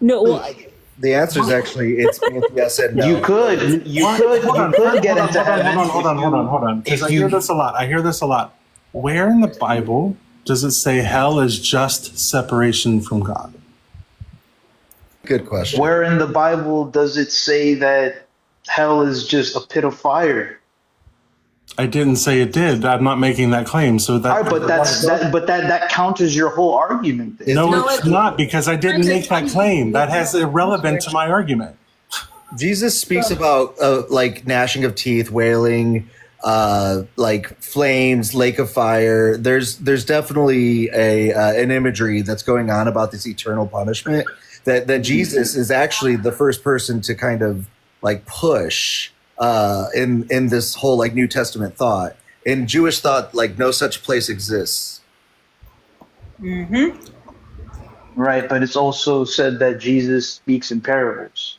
No. Well, The answer is actually it's both yes and no. You could get into heaven. Hold on. Because I hear this a lot. Where in the Bible does it say hell is just separation from God? Good question. Where in the Bible does it say that hell is just a pit of fire? I didn't say it did. I'm not making that claim. So that. All right, but that counters your whole argument. Then. No, it's not, because I didn't make that claim. That has irrelevant to my argument. Jesus speaks about like gnashing of teeth, wailing, like flames, lake of fire. There's definitely an imagery that's going on about this eternal punishment that Jesus is actually the first person to kind of like push in this whole like New Testament thought. In Jewish thought, like no such place exists. Right, but it's also said that Jesus speaks in parables.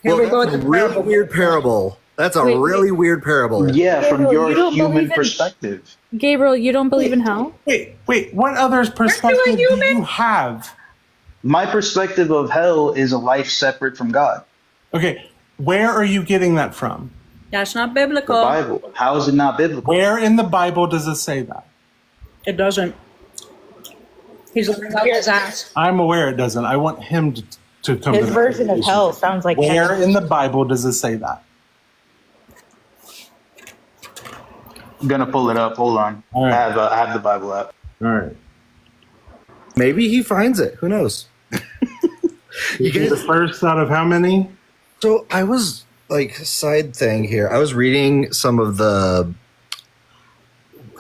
Here we go That's with a the really parable. weird parable. That's a really weird parable. Yeah, from Gabriel, you your don't human believe in- perspective. Gabriel, you don't believe in hell? Wait. What other perspective do you have? My perspective of hell is a life separate from God. Okay, where are you getting that from? That's not The biblical. Bible. How is it not biblical? Where in the Bible does it say that? It doesn't. He's looking up his ass. I'm aware it doesn't. I want him to come to His that version of conclusion. hell sounds like Where heaven. in the Bible does it say that? I'm gonna pull it up. Hold on. All right. I have the Bible app. All right. Maybe he finds it. Who knows? You get the first out of how many? So I was like side thing here. I was reading some of the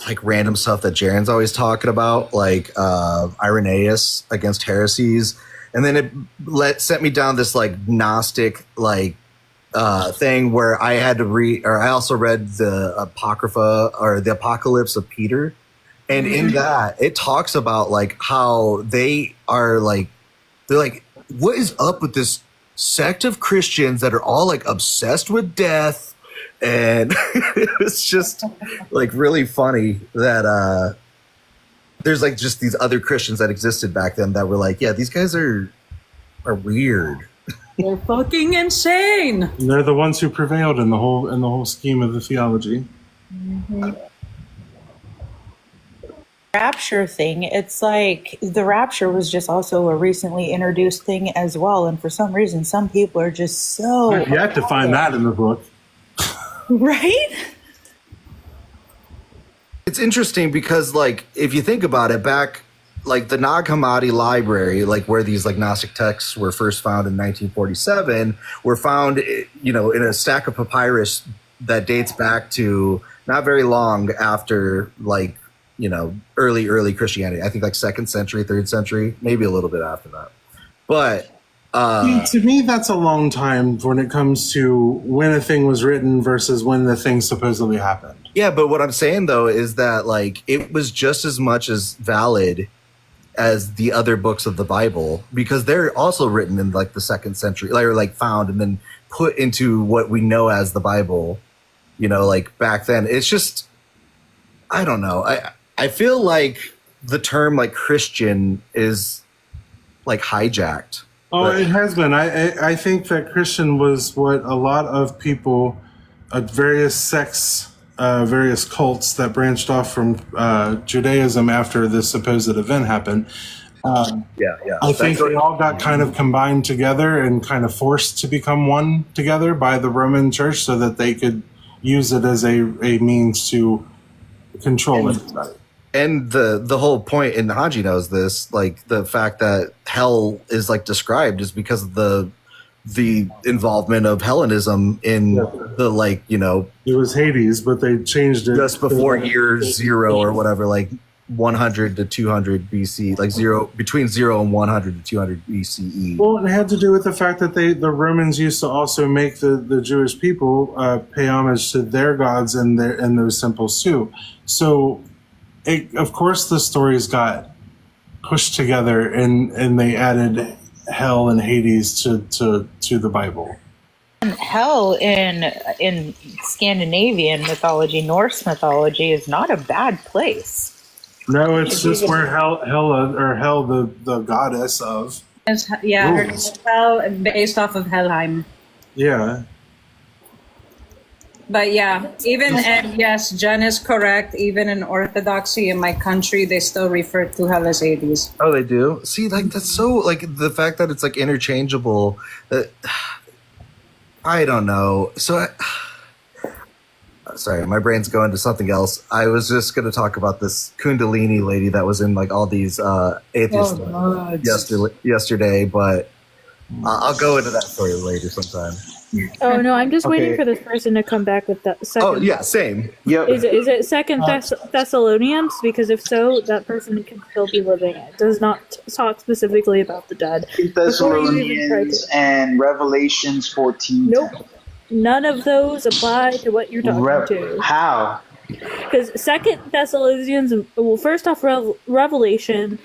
like random stuff that Jaren's always talking about, like Irenaeus against heresies, and then it sent me down this like Gnostic like thing where I had to read, or I also read the Apocrypha or the Apocalypse of Peter, and in that it talks about like how they are like they're like, what is up with this sect of Christians that are all like obsessed with death? And it's just like really funny that there's like just these other Christians that existed back then that were like, yeah, these guys are weird. They're fucking insane. And they're the ones who prevailed in the whole scheme of the theology. Rapture thing, it's like the rapture was just also a recently introduced thing as well, and for some reason some people are just so You have to find that in the book. right. It's interesting because like if you think about it, back like the Nag Hammadi library, like where these like Gnostic texts were first found in 1947, were found, you know, in a stack of papyrus that dates back to not very long after, like, you know, early Christianity. I think like 2nd century, 3rd century, maybe a little bit after that. But to me, that's a long time when it comes to when a thing was written versus when the thing supposedly happened. Yeah, but what I'm saying though is that like it was just as much as valid as the other books of the Bible, because they're also written in like the 2nd century, or like found and then put into what we know as the Bible. You know, like back then, it's just, I don't know. I feel like the term like Christian is like hijacked. Oh, it has been. I think that Christian was what a lot of people, various sects, various cults that branched off from Judaism after this supposed event happened. Yeah. I think they all got kind of combined together and kind of forced to become one together by the Roman Church so that they could use it as a means to control everybody. And the whole point, and Haji knows this, like the fact that hell is like described is because of the involvement of Hellenism in the, like, you know, it was Hades, but they changed it just before year 0 or whatever, like 100 to 200 BC, like between 0 and 100 to 200 BCE. Well, it had to do with the fact that the Romans used to also make the Jewish people pay homage to their gods and those temples too. So, of course, the stories got pushed together and they added hell and Hades to the Bible. Hell in Scandinavian mythology, Norse mythology, is not a bad place. No, it's just where Hel, the goddess of. Yeah, her name is Hel, based off of Helheim. Yeah. But yeah, and yes, Jen is correct. Even in Orthodoxy in my country, they still refer to hell as Hades. Oh, they do? See, like, that's so, like, the fact that it's, like, interchangeable, I don't know. So, sorry, my brain's going to something else. I was just going to talk about this Kundalini lady that was in, like, all these atheist yesterday, but I'll go into that story later sometime. Oh no, I'm just waiting for this person to come back with that second. Oh yeah, same. Yep. Is it Second Thessalonians? Because if so, that person can still be living. It does not talk specifically about the dead. Thessalonians and Revelations 14. Nope. None of those apply to what you're talking to. How? Because Second Thessalonians, well, first off, Revelation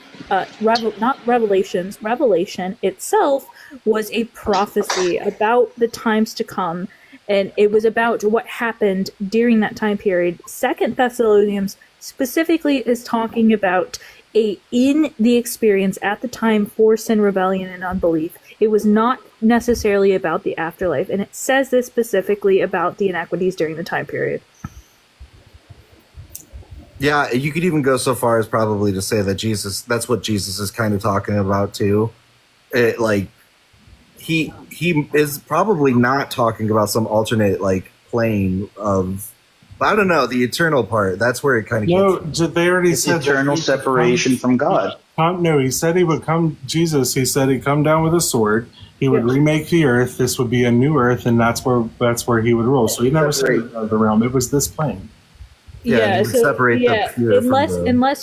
itself was a prophecy about the times to come, and it was about what happened during that time period. Second Thessalonians specifically is talking about in the experience at the time for sin, rebellion, and unbelief. It was not necessarily about the afterlife, and it says this specifically about the inequities during the time period. Yeah, you could even go so far as probably to say that that's what Jesus is kind of talking about too. It, like, he is probably not talking about some alternate, like, plane of, I don't know, the eternal part. That's where it kind of gets. No, they already said eternal separation from God. No, he said he would come. Jesus, he said he'd come down with a sword. He would remake the earth. This would be a new earth, and that's where he would rule. So he never said the realm. It was this plane. Unless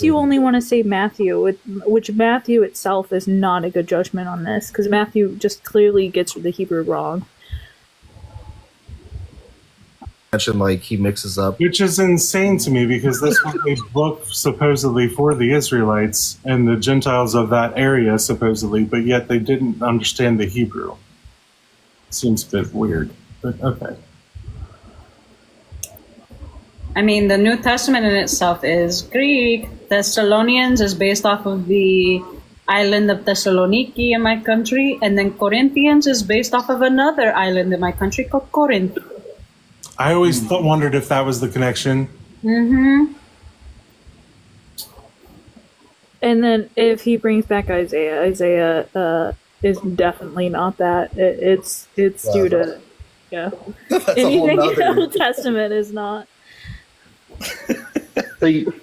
you only want to say Matthew, which Matthew itself is not a good judgment on this, because Matthew just clearly gets the Hebrew wrong. Mentioned, like, he mixes up, which is insane to me, because this was a book supposedly for the Israelites and the Gentiles of that area, supposedly, but yet they didn't understand the Hebrew. Seems a bit weird, but okay. I mean, the New Testament in itself is Greek. Thessalonians is based off of the island of Thessaloniki in my country, and then Corinthians is based off of another island in my country called Corinth. I always wondered if that was the connection. Mm-hmm. And then if he brings back Isaiah is definitely not that. It's due to anything in the Old Testament is not. So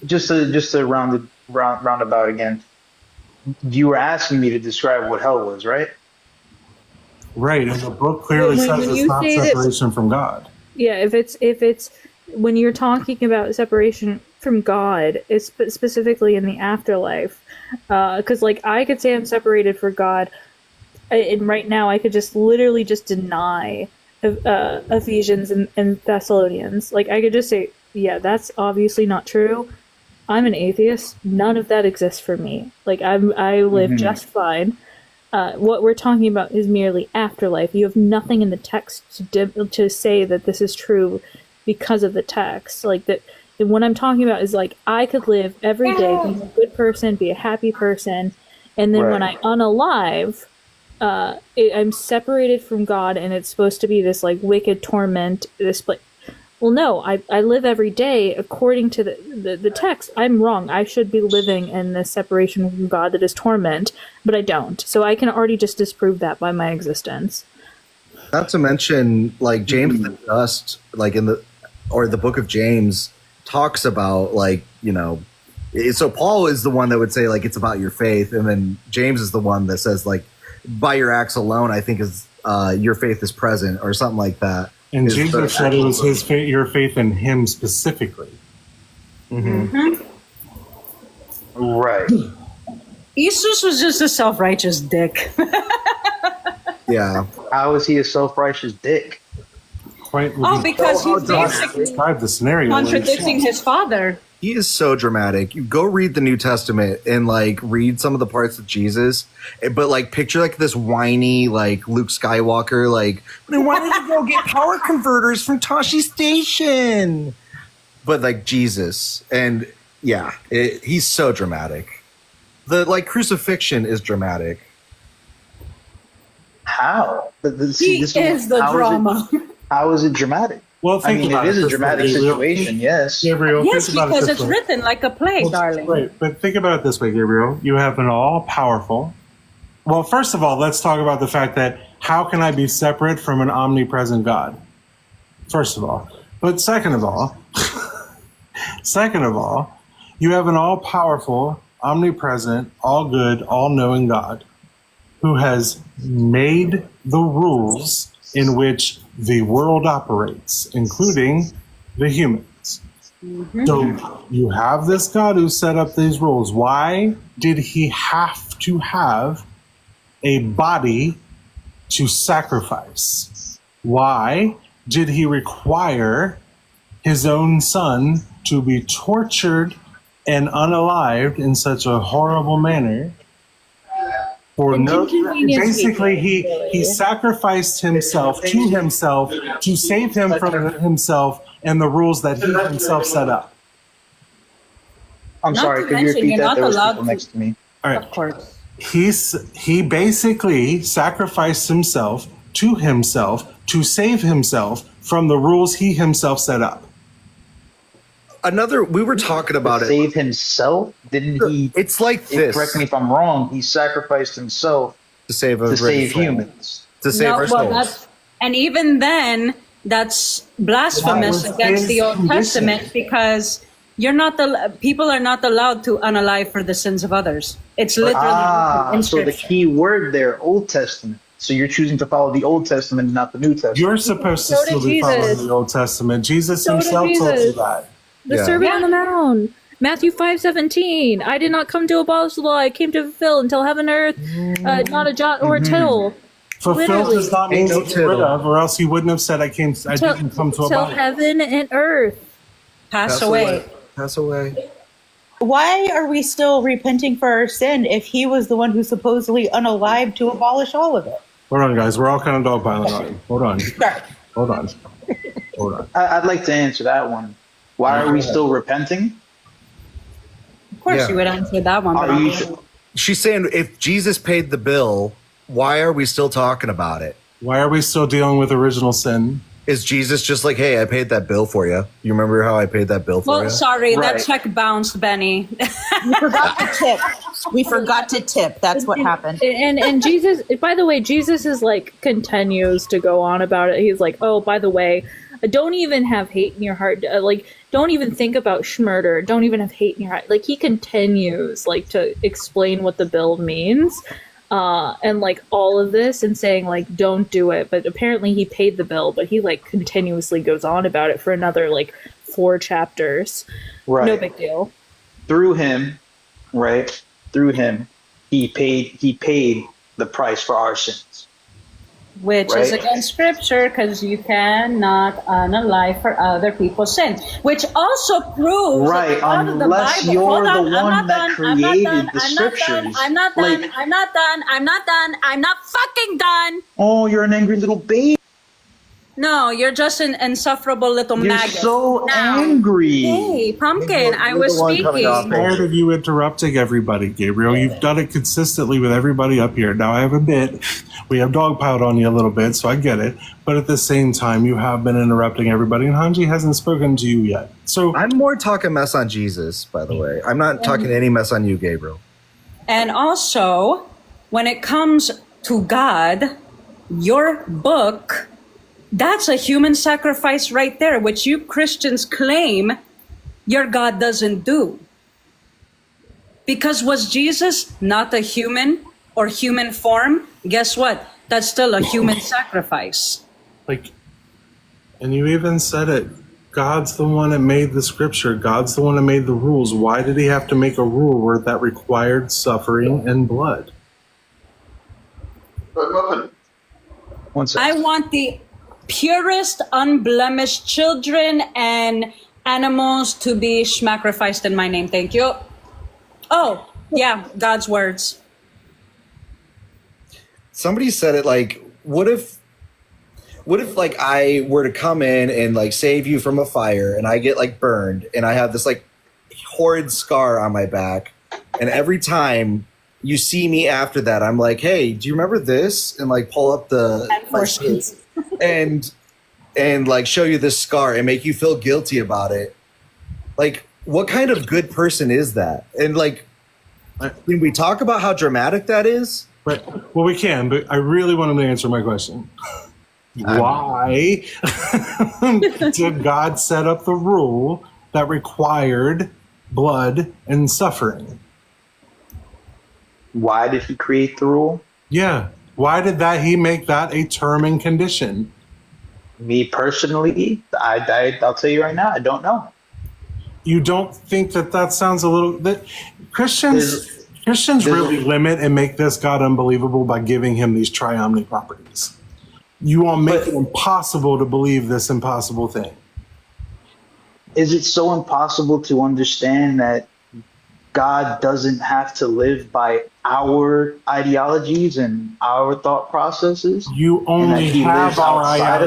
just to round roundabout again. You were asking me to describe what hell was, right? Right, and the book clearly When- says when it's you not say that- separation from God. Yeah, if it's when you're talking about separation from God, it's specifically in the afterlife, because like I could say I'm separated from God, and right now I could just literally just deny Ephesians and Thessalonians. Like I could just say, yeah, that's obviously not true. I'm an atheist. None of that exists for me. Like I live just fine. What we're talking about is merely afterlife. You have nothing in the text to say that this is true because of the text. Like that. And what I'm talking about is like I could live every day, be a good person, be a happy person, and then when I unalive, I'm separated from God, and it's supposed to be this like wicked torment. Well, no, I live every day according to the text. I'm wrong. I should be living in this separation from God that is torment, but I don't. So I can already just disprove that by my existence. Not to mention, like James the Just, like the book of James talks about like, you know, so Paul is the one that would say like it's about your faith, and then James is the one that says like by your acts alone, I think is your faith is present or something like that. And Jesus said it was his faith, your faith in him specifically. Right. Jesus was just a self-righteous dick. Yeah. How is he a self-righteous dick? Because he's basically describe the scenario. contradicting his father. He is so dramatic. You go read the New Testament and like read some of the parts of Jesus, but like picture like this whiny like Luke Skywalker, like why did you go get power converters from Tashi Station? But like Jesus, and yeah, he's so dramatic. The like crucifixion is dramatic. How? He is the drama. How is it dramatic? Well, I mean, it is a dramatic situation, yes. Gabriel, Yes, think about because it it's this way. written like a play, darling. Right, but think about it this way, Gabriel. You have an all-powerful. Well, first of all, let's talk about the fact that how can I be separate from an omnipresent God? First of all, but second of all, you have an all-powerful, omnipresent, all-good, all-knowing God who has made the rules in which the world operates, including the humans. So you have this God who set up these rules. Why did he have to have a body to sacrifice? Why did he require his own son to be tortured and unalived in such a horrible manner? For no, basically, he sacrificed himself to save him from himself and the rules that he himself set up. I'm Not sorry, to could you mention, repeat you're that? not There was allowed people to- next to me. All right. Of course. He basically sacrificed himself to save himself from the rules he himself set up. We were talking about it. Save himself? Didn't he? It's like this. Correct me if I'm wrong. He sacrificed himself to save humans. To save our souls. And even then, that's blasphemous That was against his the Old condition. Testament because you're not people are not allowed to unalive for the sins of others. It's literally in so the Scripture. key word there, Old Testament. So you're choosing to follow the Old Testament and not the New Testament. You're supposed to So did still be following Jesus. the Old Testament. Jesus So did himself told you Jesus. that. The Sermon on the Mount, Matthew 5:17. I did not come to abolish the law; I came to fulfill until heaven and earth, not a jot or a tittle. Fulfilled Literally. does not mean to get rid of, or else he wouldn't have said, I didn't come to Till abolish. heaven and earth pass away. Pass away. Why are we still repenting for our sin if he was the one who supposedly unalived to abolish all of it? Hold on, guys. We're all kind of dogpiling on him. Hold on. Sorry. Hold on. Hold on. I'd like to answer that one. Why are we still repenting? Of course, Yeah. you would answer that one. But Are you I'll- She's saying if Jesus paid the bill, why are we still talking about it? Why are we still dealing with original sin? Is Jesus just like, hey, I paid that bill for you? You remember how I paid that bill for well, you? sorry, Right. that check bounced, Benny. We forgot to tip. We forgot to tip. That's what happened. and Jesus. By the way, Jesus is like continues to go on about it. He's like, oh, by the way, don't even have hate in your heart. Like, don't even think about schmurder, don't even have hate in your heart. Like, he continues, like, to explain what the bill means, and, like, all of this, and saying, like, don't do it. But apparently he paid the bill, but he, like, continuously goes on about it for another, like, 4 chapters. Right. No big deal. Through him, right? Through him, he paid the price for our sins. Which is against scripture, because you cannot unalive for other people's sins. Which also proves right, that the unless Bible. you're Hold on, the one that created the I'm scriptures. I'm not done. I'm not fucking done. Oh, you're an angry little baby. No, you're just an insufferable little You're maggot. so angry. Hey, Pumpkin, I was speaking. I'm tired of you interrupting everybody, Gabriel. You've done it consistently with everybody up here. Now, I have a bit. We have dogpiled on you a little bit, so I get it. But at the same time, you have been interrupting everybody, and Hanji hasn't spoken to you yet. So I'm more talking mess on Jesus, by the way. I'm not talking any mess on you, Gabriel. And also, when it comes to God, your book, that's a human sacrifice right there, which you Christians claim your God doesn't do. Because was Jesus not a human or human form? Guess what? That's still a human sacrifice. like, and you even said it. God's the one that made the scripture. God's the one that made the rules. Why did he have to make a rule where that required suffering and blood? I want the purest, unblemished children and animals to be sacrificed in my name. Thank you. Oh, yeah, God's words. Somebody said it like, what if like I were to come in and like save you from a fire and I get like burned and I have this like horrid scar on my back, and every time you see me after that, I'm like, hey, do you remember this? And like pull up my shirt and like show you this scar and make you feel guilty about it. Like, what kind of good person is that? And like, can we talk about how dramatic that is? Right. Well, we can, but I really want him to answer my question. Why did God set up the rule that required blood and suffering? Why did he create the rule? Yeah. Why did he make that a term and condition? Me personally, I'll tell you right now, I don't know. You don't think that sounds a little that Christians really limit and make this God unbelievable by giving him these triomni properties. You all make it impossible to believe this impossible thing. Is it so impossible to understand that God doesn't have to live by our ideologies and our thought processes? You only have our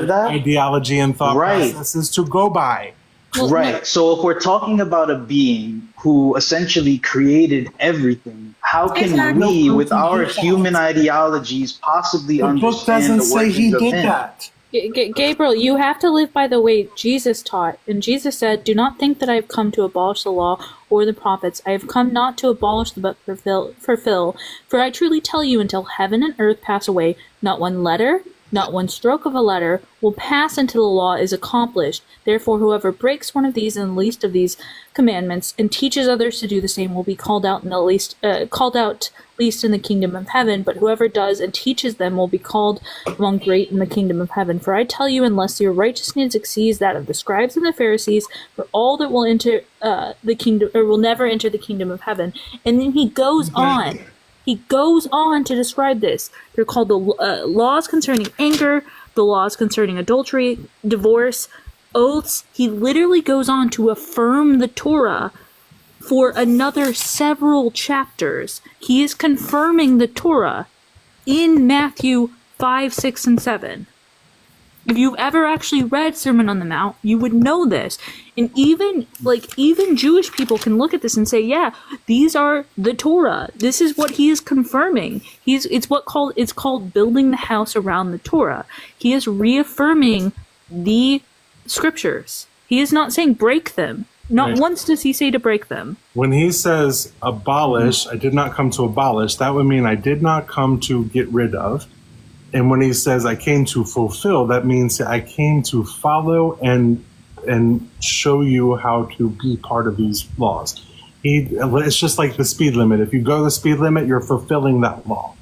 that? ideology and thought processes to go by. Right. So if we're talking about a being who essentially created everything, how can we, with our human ideologies, possibly understand the workings of him? Gabriel, you have to live by the way Jesus taught. And Jesus said, do not think that I have come to abolish the law or the prophets. I have come not to abolish them, but fulfill. For I truly tell you, until heaven and earth pass away, not one letter, not one stroke of a letter will pass until the law is accomplished. Therefore, whoever breaks one of these and the least of these commandments and teaches others to do the same will be called out least in the kingdom of heaven. But whoever does and teaches them will be called among great in the kingdom of heaven. For I tell you, unless your righteousness exceeds that of the scribes and the Pharisees, for all that will enter the kingdom, or will never enter the kingdom of heaven. And then he goes on. He goes on to describe this. They're called the laws concerning anger, the laws concerning adultery, divorce, oaths. He literally goes on to affirm the Torah for another several chapters. He is confirming the Torah in Matthew 5, 6, and 7. If you've ever actually read Sermon on the Mount, you would know this. And even Jewish people can look at this and say, yeah, these are the Torah. This is what he is confirming. It's called building the house around the Torah. He is reaffirming the scriptures. He is not saying break them. Not once does he say to break them. When he says abolish, I did not come to abolish, that would mean I did not come to get rid of. And when he says I came to fulfill, that means I came to follow and and show you how to be part of these laws. It's just like the speed limit. If you go the speed limit, you're fulfilling that law.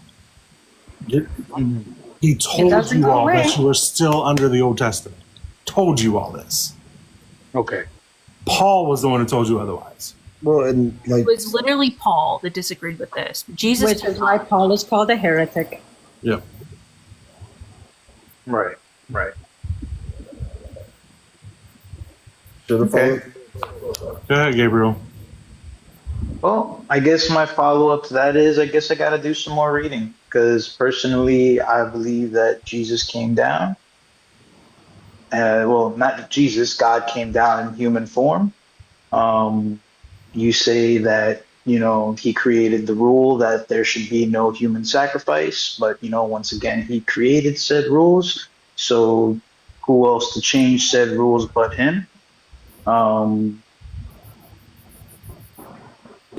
He told you all that you were still under the Old Testament. Told you all this. Okay. Paul was the one who told you otherwise. Well, and like It was literally Paul that disagreed with this. Jesus, Which is why Paul is called a heretic. Yeah. Right. Right. Okay. Go ahead, Gabriel. Well, I guess my follow up to that is I guess I got to do some more reading because personally, I believe that Jesus came down. Well, not Jesus, God came down in human form. You say that, he created the rule that there should be no human sacrifice, but, once again, he created said rules. So who else to change said rules but him?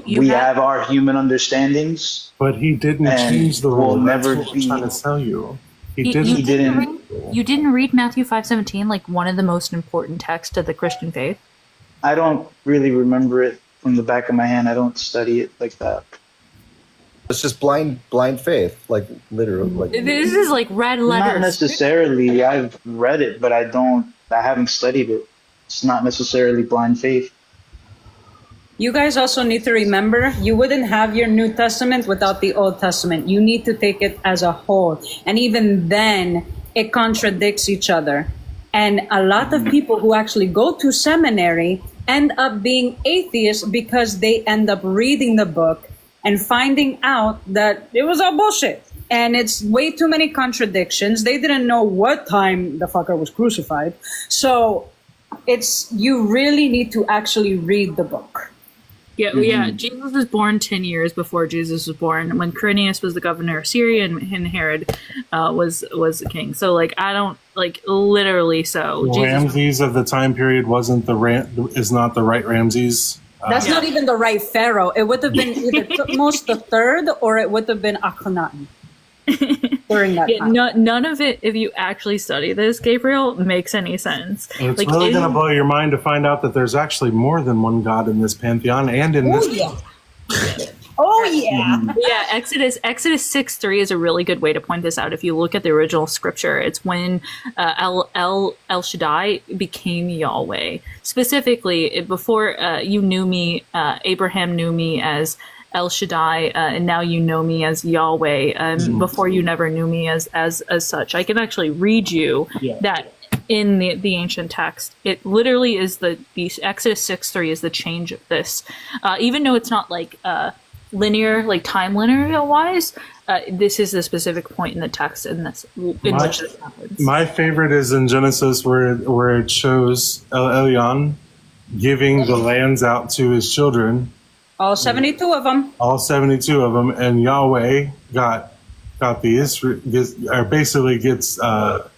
We have our human understandings. But he didn't change the rule. That's what I'm trying to tell you. He didn't. You didn't read Matthew 5:17, like one of the most important texts of the Christian faith? I don't really remember it from the back of my hand. I don't study it like that. It's just blind faith, like literally. Like This is like red letters. Not necessarily. I've read it, but I haven't studied it. It's not necessarily blind faith. You guys also need to remember, you wouldn't have your New Testament without the Old Testament. You need to take it as a whole. And even then, it contradicts each other. And a lot of people who actually go to seminary end up being atheists because they end up reading the book and finding out that it was all bullshit. And it's way too many contradictions. They didn't know what time the fucker was crucified. So you really need to actually read the book. Yeah, Jesus was born 10 years before Jesus was born, when Quirinius was the governor of Syria and Herod was the king. So, I don't, literally so. Ramses of the time period is not the right Ramses. That's not even the right pharaoh. It would have been either Thutmose the third or it would have been Akhenaten during that time. None of it, if you actually study this, Gabriel, makes any sense. It's really going to blow your mind to find out that there's actually more than one God in this pantheon and in this. Oh yeah. Yeah, Exodus 6:3 is a really good way to point this out. If you look at the original scripture, it's when El Shaddai became Yahweh. Specifically, before you knew me, Abraham knew me as El Shaddai, and now you know me as Yahweh. Before you never knew me as such. I can actually read you that in the ancient text. It literally is the Exodus 6:3 is the change of this. Even though it's not linear, time linear wise, this is the specific point in the text in which this happens. My favorite is in Genesis where it shows El Elyon giving the lands out to his children. All 72 of them. All 72 of them, and Yahweh got these. Basically gets Jacob,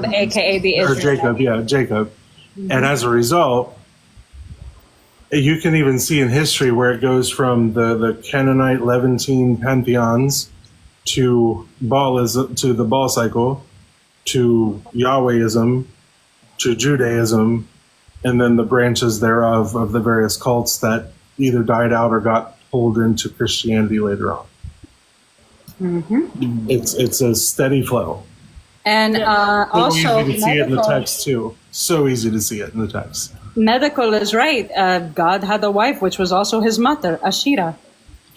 aka the Israel. Jacob. And as a result, you can even see in history where it goes from the Canaanite Levantine pantheons to Baalism, to the Baal cycle, to Yahwehism, to Judaism, and then the branches thereof of the various cults that either died out or got pulled into Christianity later on. Mm-hmm. It's a steady flow. And also, so easy to see it in the text too. So easy to see it in the text. Medical is right. God had a wife, which was also his mother, Ashera.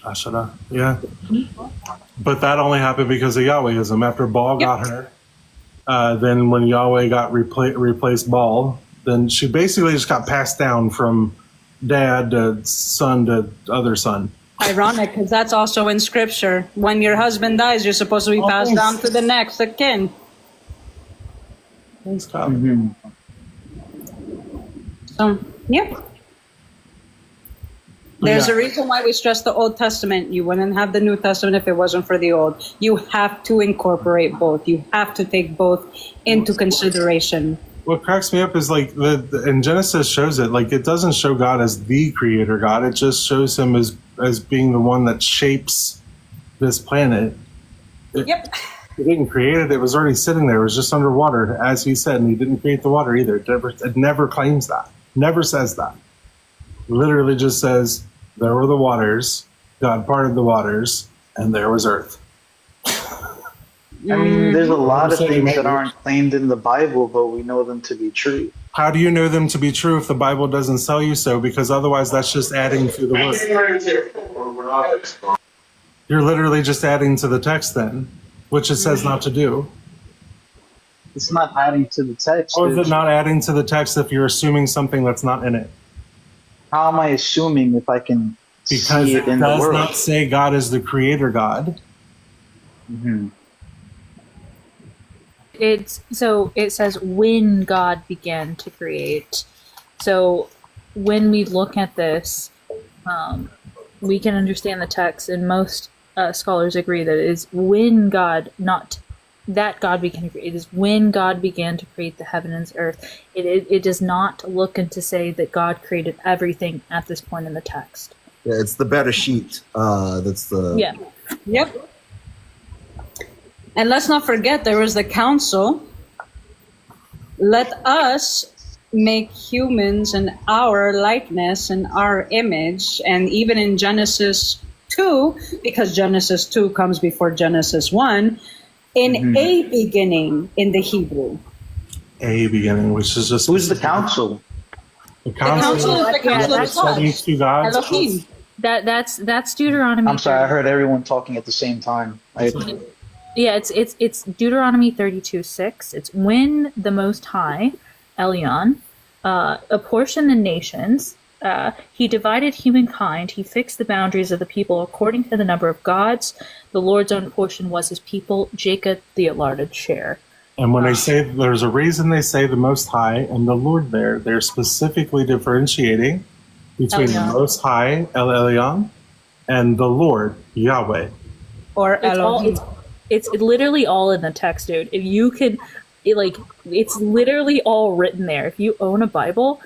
Ashera, yeah. But that only happened because of Yahwehism. After Baal got her, then when Yahweh got replaced Baal, then she basically just got passed down from dad to son to other son. Ironic, because that's also in scripture. When your husband dies, you're supposed to be passed down to the next of kin. Thanks, God. So, yeah. There's a reason why we stress the Old Testament. You wouldn't have the New Testament if it wasn't for the Old. You have to incorporate both. You have to take both into consideration. What cracks me up is in Genesis shows it, it doesn't show God as the creator God. It just shows him as being the one that shapes this planet. Yep. He didn't create it. It was already sitting there. It was just underwater, as he said, and he didn't create the water either. It never claims that. Never says that. Literally just says, there were the waters, God parted the waters, and there was earth. I mean, there's a lot of things that aren't claimed in the Bible, but we know them to be true. How do you know them to be true if the Bible doesn't tell you so? Because otherwise that's just adding to the word. You're literally just adding to the text then, which it says not to do. It's not adding to the text. Or is it not adding to the text if you're assuming something that's not in it? How am I assuming if I can Because see it it in the does word? not say God is the creator God. Mm-hmm. It says when God began to create. So when we look at this, we can understand the text, and most scholars agree that it is when God, not that God began to create. It is when God began to create the heaven and earth. It does not look into say that God created everything at this point in the text. Yeah, it's the Bereshit. That's the Yeah. Yep. And let's not forget there was the council. Let us make humans in our likeness and our image. And even in Genesis 2, because Genesis 2 comes before Genesis 1, in a beginning in the Hebrew. A beginning, which is just... Who's the council? The council is the council of God. 72 gods. Elohim. That's Deuteronomy. I'm sorry, I heard everyone talking at the same time. Yeah, it's Deuteronomy 32:6. It's when the Most High, Elyon, apportioned the nations. He divided humankind. He fixed the boundaries of the people according to the number of gods. The Lord's own portion was his people. Jacob the allotted share. And when they say, there's a reason they say the Most High and the Lord there, they're specifically differentiating between the Most High, El Elyon, and the Lord, Yahweh. Or Elohim. It's literally all in the text, dude. If you can, it's literally all written there. If you own a Bible,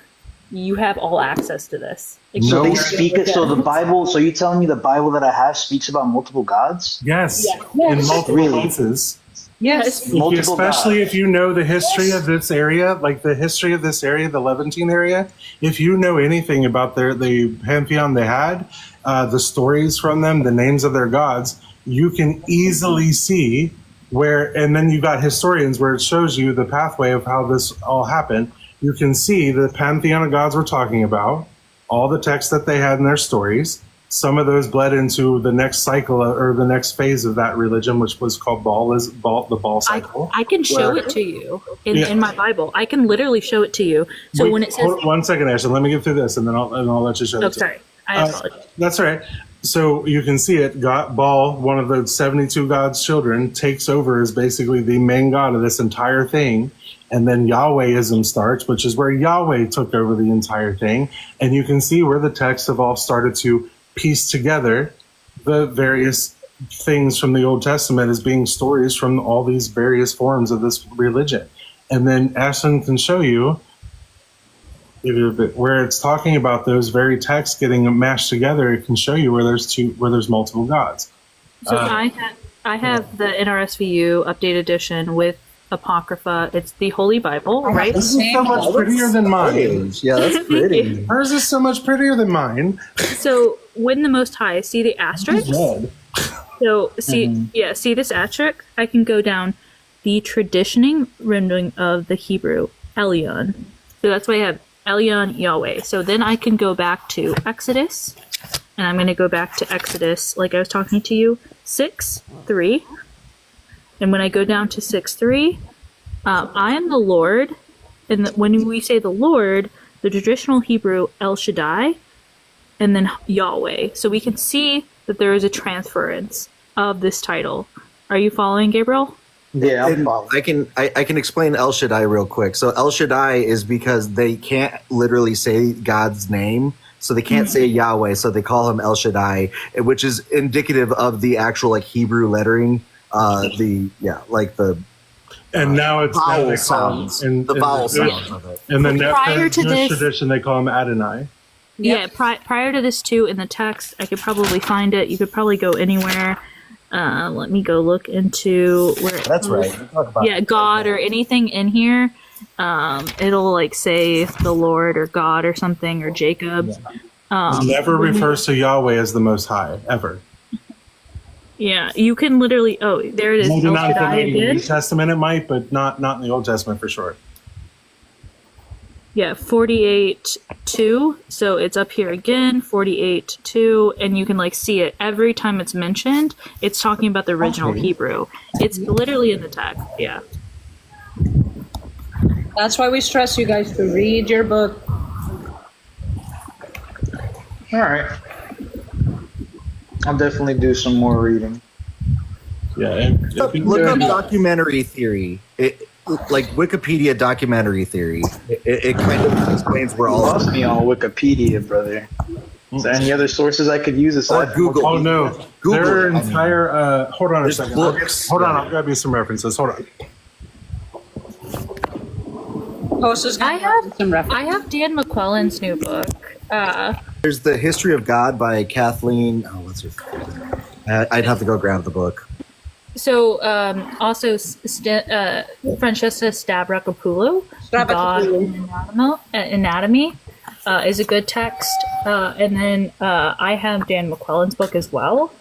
you have all access to this. So they speak it. So the Bible. So you telling me the Bible that I have speaks about multiple gods? Yes, Yeah. in multiple places. Yes. Especially if you know the history of this area, like the history of this area, the Levantine area. If you know anything about the pantheon they had, the stories from them, the names of their gods, you can easily see where, and then you got historians where it shows you the pathway of how this all happened. You can see the pantheon of gods we're talking about, all the texts that they had in their stories. Some of those bled into the next cycle or the next phase of that religion, which was called the Baal cycle. I can show it to you in my Bible. I can literally show it to you. So when it says, hold 1 second, Ashley, let me get through this, and then I'll let you show it. Sorry, I apologize. That's all right. So you can see it. Baal, one of the 72 gods' children, takes over as basically the main god of this entire thing. And then Yahwehism starts, which is where Yahweh took over the entire thing. And you can see where the texts have all started to piece together the various things from the Old Testament as being stories from all these various forms of this religion. And then Ashlyn can show you where it's talking about those very texts getting mashed together. It can show you where there's multiple gods. So I have the NRSVU update edition with Apocrypha. It's the Holy Bible, right? This is so much prettier than mine. Yeah, that's pretty. Hers is so much prettier than mine. So when the Most High, see the asterisk? Red. So see this asterisk? I can go down the traditioning rendering of the Hebrew, Elyon. So that's why I have Elyon Yahweh. So then I can go back to Exodus, and I'm going to go back to Exodus, like I was talking to you, 6:3. And when I go down to 6:3, I am the Lord. And when we say the Lord, the traditional Hebrew, El Shaddai, and then Yahweh. So we can see that there is a transference of this title. Are you following, Gabriel? Yeah, I'm following. I can explain El Shaddai real quick. So El Shaddai is because they can't literally say God's name. So they can't say Yahweh, so they call him El Shaddai, which is indicative of the actual Hebrew lettering. And now it's vowel sounds. The vowel sounds of it. And then prior to this tradition, they call him Adonai. Yeah, prior to this too, in the text, I could probably find it. You could probably go anywhere. Let me go look into where. That's right. Talk about Yeah, God or anything in here. It'll like say the Lord or God or something or Jacob. Never refers to Yahweh as the Most High ever. Yeah, you can literally. Oh, there it is. Maybe El not Shaddai in the again. New Testament it might, but not in the Old Testament for sure. Yeah, 48:2. So it's up here again, 48:2, and you can like see it every time it's mentioned. It's talking about the original Hebrew. It's literally in the text. Yeah. That's why we stress you guys to read your book. All right. I'll definitely do some more reading. Yeah. Look up documentary theory. Like Wikipedia documentary theory. It kind of explains where You all lost me on Wikipedia, brother. Is there any other sources I could use aside from Google? Oh no, Google. their entire. Hold on a There's second. books. Hold on, I'll grab you some references. Hold on. I have Dan McClellan's new book. There's The History of God by Kathleen. Oh, what's her name? I'd have to go grab the book. So also Francesca Stavrakopoulou, God and Anatomy, is a good text. And then I have Dan McClellan's book as well.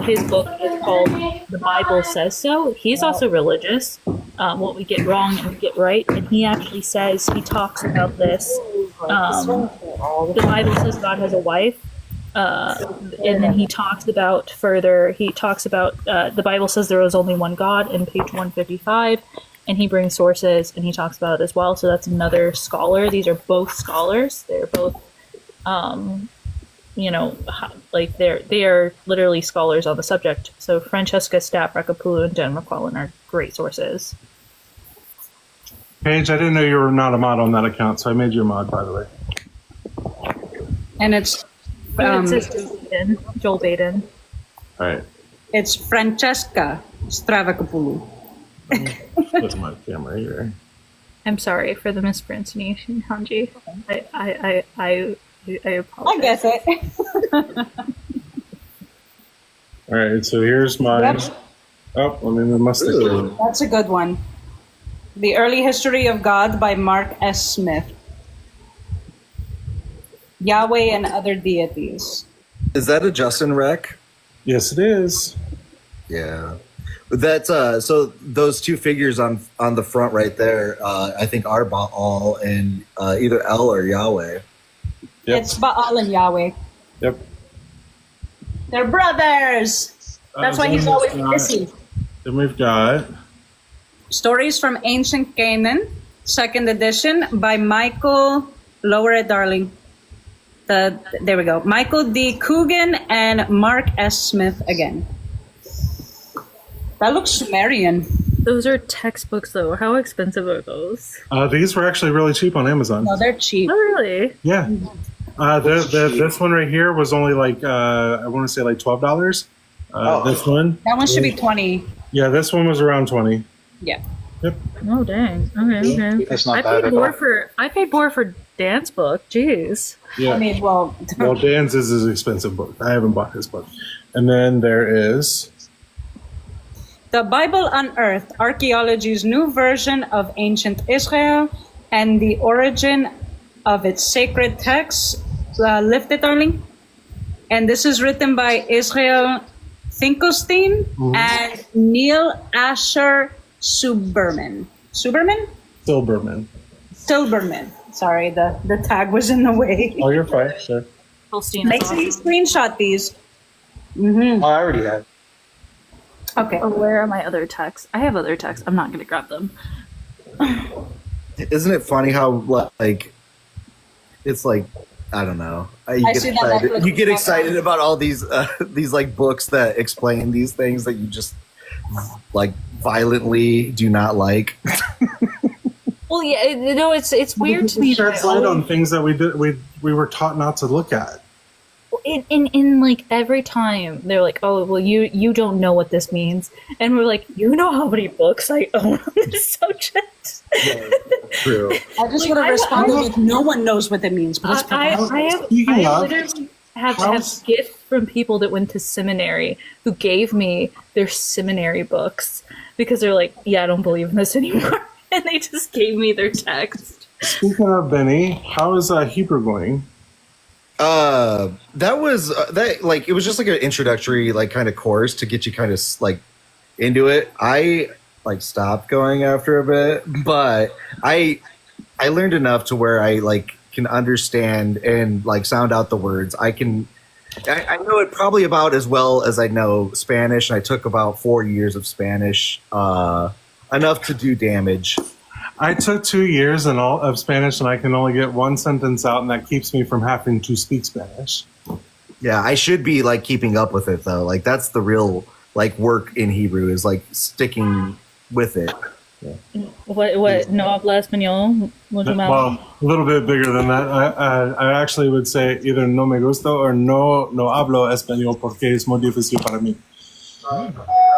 His book is called The Bible Says So. He's also religious. What we get wrong and we get right. And he actually says, he talks about this. The Bible says God has a wife. And then he talks about the Bible says there was only one God in page 155. And he brings sources and he talks about it as well. So that's another scholar. These are both scholars. They're both, they are literally scholars on the subject. So Francesca Stavrakopoulou and Dan McClellan are great sources. Paige, I didn't know you were not a mod on that account, so I made you a mod, by the way. And it's Joel Baden. All right. It's Francesca Stavrakopoulou. Put my camera here. I'm sorry for the mispronunciation, Hanji. I apologize. I guess it. All right, so here's my. Yep. Oh, let me move my sticker. That's a good one. The Early History of God by Mark S. Smith. Yahweh and Other Deities. Is that a Justin rec? Yes, it is. Yeah. That's so those two figures on the front right there, I think are Baal and either El or Yahweh. Yep. It's Baal and Yahweh. Yep. They're brothers. That's why he's always missing. Then we've got Stories from Ancient Canaan, 2nd edition by Michael. Lower it, darling. There we go. Michael D. Coogan and Mark S. Smith again. That looks Sumerian. Those are textbooks, though. How expensive are those? these were actually really cheap on Amazon. No, they're cheap. Oh, really? Yeah. This one right here was only like I want to say like $12. This one. That one should be 20. Yeah, this one was around 20. Yeah. Yep. Oh, dang. Okay. That's not I bad paid at more all. I paid more for Dan's book. Jeez. Yeah. I mean, well, Dan's is his expensive book. I haven't bought his book. And then there is The Bible Unearthed, Archaeology's New Version of Ancient Israel and the Origin of its Sacred Texts. Lift it, darling. And this is written by Israel Finkelstein and Neil Asher Silberman. Silberman? Silberman. Sorry, the tag was in the way. Oh, you're fine. Sure. Make sure you screenshot these. Oh, I already have. Okay. Oh, where are my other texts? I have other texts. I'm not going to grab them. Isn't it funny how like it's like I don't know. You get excited about all these like books that explain these things that you just like violently do not like. Well, yeah, it's weird to me. Sheds light on things that we were taught not to look at. In like every time they're like, oh, well, you don't know what this means, and we're like, you know how many books I own on this subject. Yeah, true. I just would have responded with, no one knows what it means, but it's I have gifts from people that went to seminary who gave me their seminary books because they're like, yeah, I don't believe in this anymore. And they just gave me their text. Speaking of Benny, how is Hebrew going? That was it was just like an introductory like kind of course to get you kind of like into it. I like stopped going after a bit, but I learned enough to where I like can understand and like sound out the words. I know it probably about as well as I know Spanish, and I took about 4 years of Spanish, enough to do damage. I took 2 years of Spanish, and I can only get one sentence out, and that keeps me from having to speak Spanish. Yeah, I should be like keeping up with it though. Like that's the real like work in Hebrew is like sticking with it. Yeah. What? No habla español? Well, a little bit bigger than that. I actually would say either no me gusta or no hablo español porque es muy difícil para mí.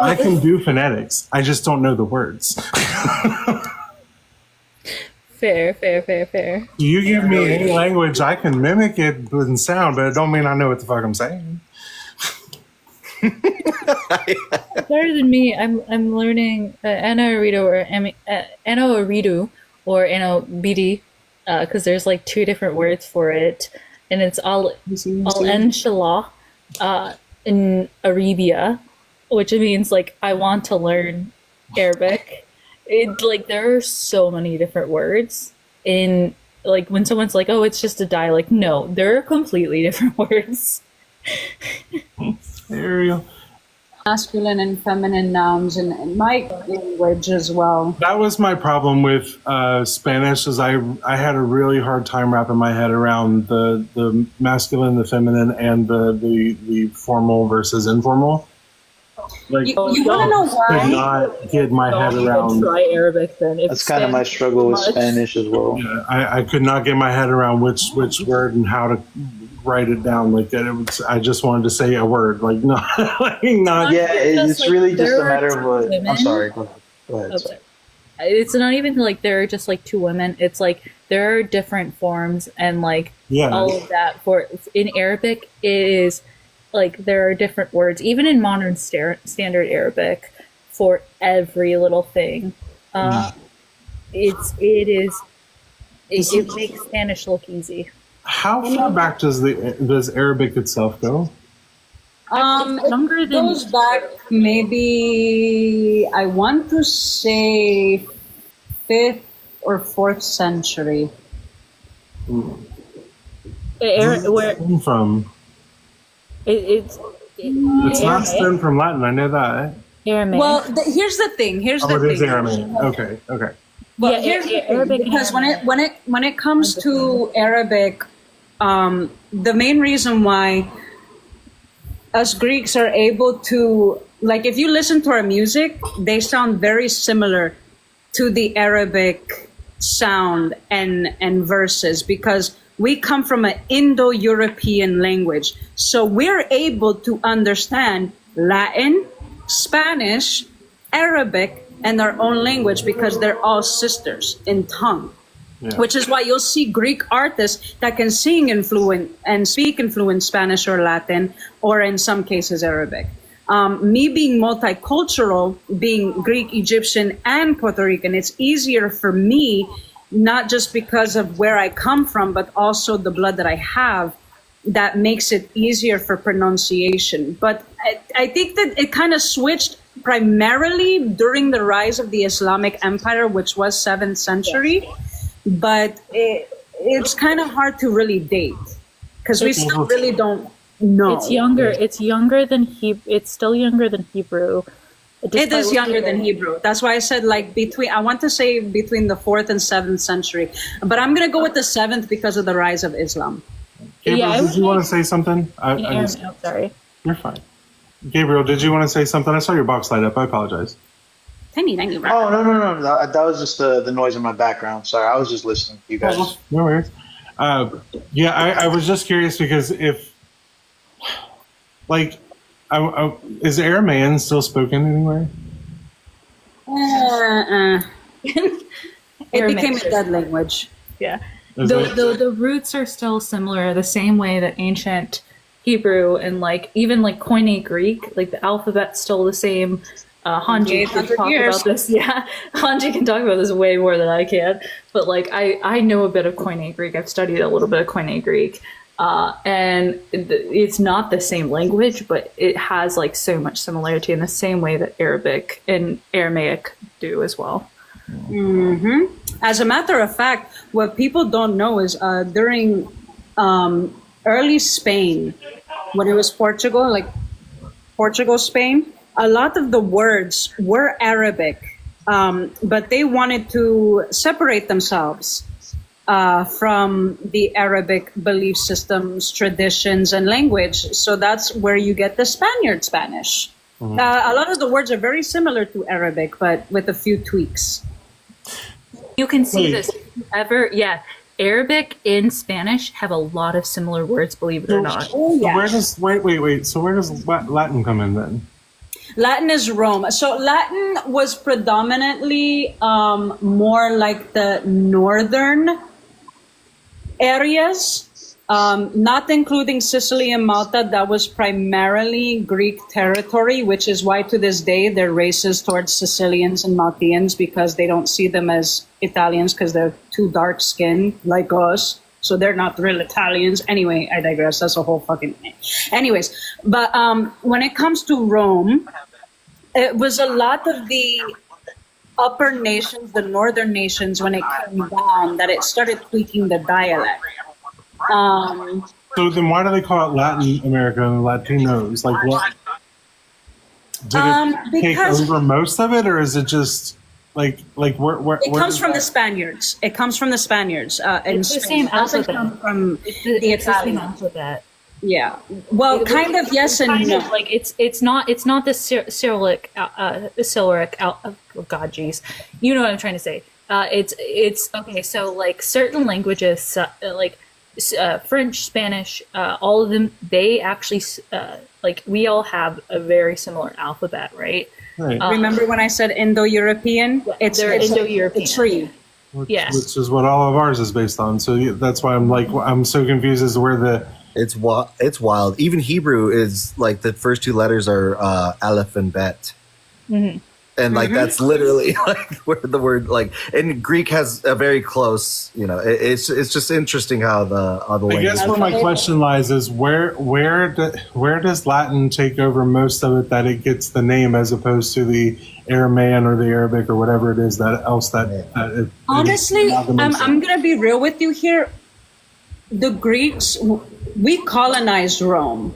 I can do phonetics. I just don't know the words. Fair. You give me any language, I can mimic it with sound, but it don't mean I know what the fuck I'm saying. Better than me. I'm learning Anno-Aridu or Anno-Bidi because there's like 2 different words for it, and it's al inshallah in Arabia, which means like I want to learn Arabic. It like there are so many different words in like when someone's like, oh, it's just a dialect. No, there are completely different words. Ariel. Masculine and feminine nouns in my language as well. That was my problem with Spanish, is I had a really hard time wrapping my head around the masculine, the feminine, and the formal versus informal. Like, you want to know why? I could not get my head around. Try Arabic then. That's kind of my struggle with Spanish as well. Yeah, I could not get my head around which word and how to write it down like that. I just wanted to say a word, like not. Yeah, it's really just a matter of what. I'm sorry. Go ahead. Okay. It's not even like there are just like 2 women. It's like there are different forms and like all of that. For in Arabic, it is like there are different words, even in modern standard Arabic, for every little thing. It makes Spanish look easy. How far back does Arabic itself go? Longer than goes back maybe I want to say 5th or 4th century. Where from? It's not stemmed from Latin. I know that. Aramaic. Well, here's the thing. Here's the it is thing. Aramaic. Okay. Well, here's the thing, because when it comes to Arabic, the main reason why us Greeks are able to, like, if you listen to our music, they sound very similar to the Arabic sound and verses, because we come from an Indo-European language. So we're able to understand Latin, Spanish, Arabic, and our own language because they're all sisters in tongue. Yeah. Which is why you'll see Greek artists that can sing in fluent and speak in fluent Spanish or Latin, or in some cases Arabic. Me being multicultural, being Greek, Egyptian, and Puerto Rican, it's easier for me, not just because of where I come from, but also the blood that I have, that makes it easier for pronunciation. But I think that it kind of switched primarily during the rise of the Islamic Empire, which was 7th century. But it's kind of hard to really date because we still really don't know. It's younger. It's younger than It's still younger than Hebrew. It is younger than Hebrew. That's why I said I want to say between the 4th and 7th century. But I'm going to go with the 7th because of the rise of Islam. Gabriel, did you want to say something? Sorry. You're fine. Gabriel, did you want to say something? I saw your box light up. I apologize. Tiny. Oh, no. That was just the noise in my background. Sorry, I was just listening to you guys. No worries. I was just curious because if, is Aramaean still spoken anywhere? It became a dead language. Yeah. The roots are still similar, the same way that ancient Hebrew and like even like Koine Greek, like the alphabet's still the same. Hanji can talk about this. Yeah, Hanji can talk about this way more than I can. But like I know a bit of Koine Greek. I've studied a little bit of Koine Greek. And it's not the same language, but it has like so much similarity in the same way that Arabic and Aramaic do as well. Hmm. As a matter of fact, what people don't know is during early Spain, when it was Portugal, like Portugal, Spain, a lot of the words were Arabic, but they wanted to separate themselves from the Arabic belief systems, traditions, and language. So that's where you get the Spaniard Spanish. Mhm. A lot of the words are very similar to Arabic, but with a few tweaks. You can see Wait. this if you ever, Arabic and Spanish have a lot of similar words, believe it or not. Oh, So yeah. where does wait? So where does Latin come in then? Latin is Rome. So Latin was predominantly more like the northern areas, not including Sicily and Malta. That was primarily Greek territory, which is why to this day they're racist towards Sicilians and Maltans because they don't see them as Italians because they're too dark skinned like us. So they're not real Italians. Anyway, I digress. That's a whole fucking thing. Anyways, but when it comes to Rome, it was a lot of the upper nations, the northern nations, when it came down, that it started tweaking the dialect. So then why do they call it Latin America and Latinos? Like what? Did it take Because- over most of it, or is it just like where? It comes from the Spaniards. It comes from the Spaniards. It's the same It doesn't alphabet. come from the It's the same Italians. alphabet. Yeah. Well, kind of yes and Kind no. of, like it's not the Cyrillic oh god jeez, you know what I'm trying to say. It's okay. So like certain languages, French, Spanish, all of them, they actually like we all have a very similar alphabet, right? Right. Remember when I said Indo-European? They're Indo-European. A tree. Yes. Which is what all of ours is based on. So that's why I'm so confused as to where the. It's wild. Even Hebrew is like the first two letters are aleph and bet. Mm-hmm. And like that's literally like where the word like, and Greek has a very close, it's just interesting how the I language. guess where my question lies is where does Latin take over most of it that it gets the name as opposed to the Aramaean or the Arabic or whatever it is that it Honestly, amalgamates it. I'm going to be real with you here. The Greeks, we colonized Rome.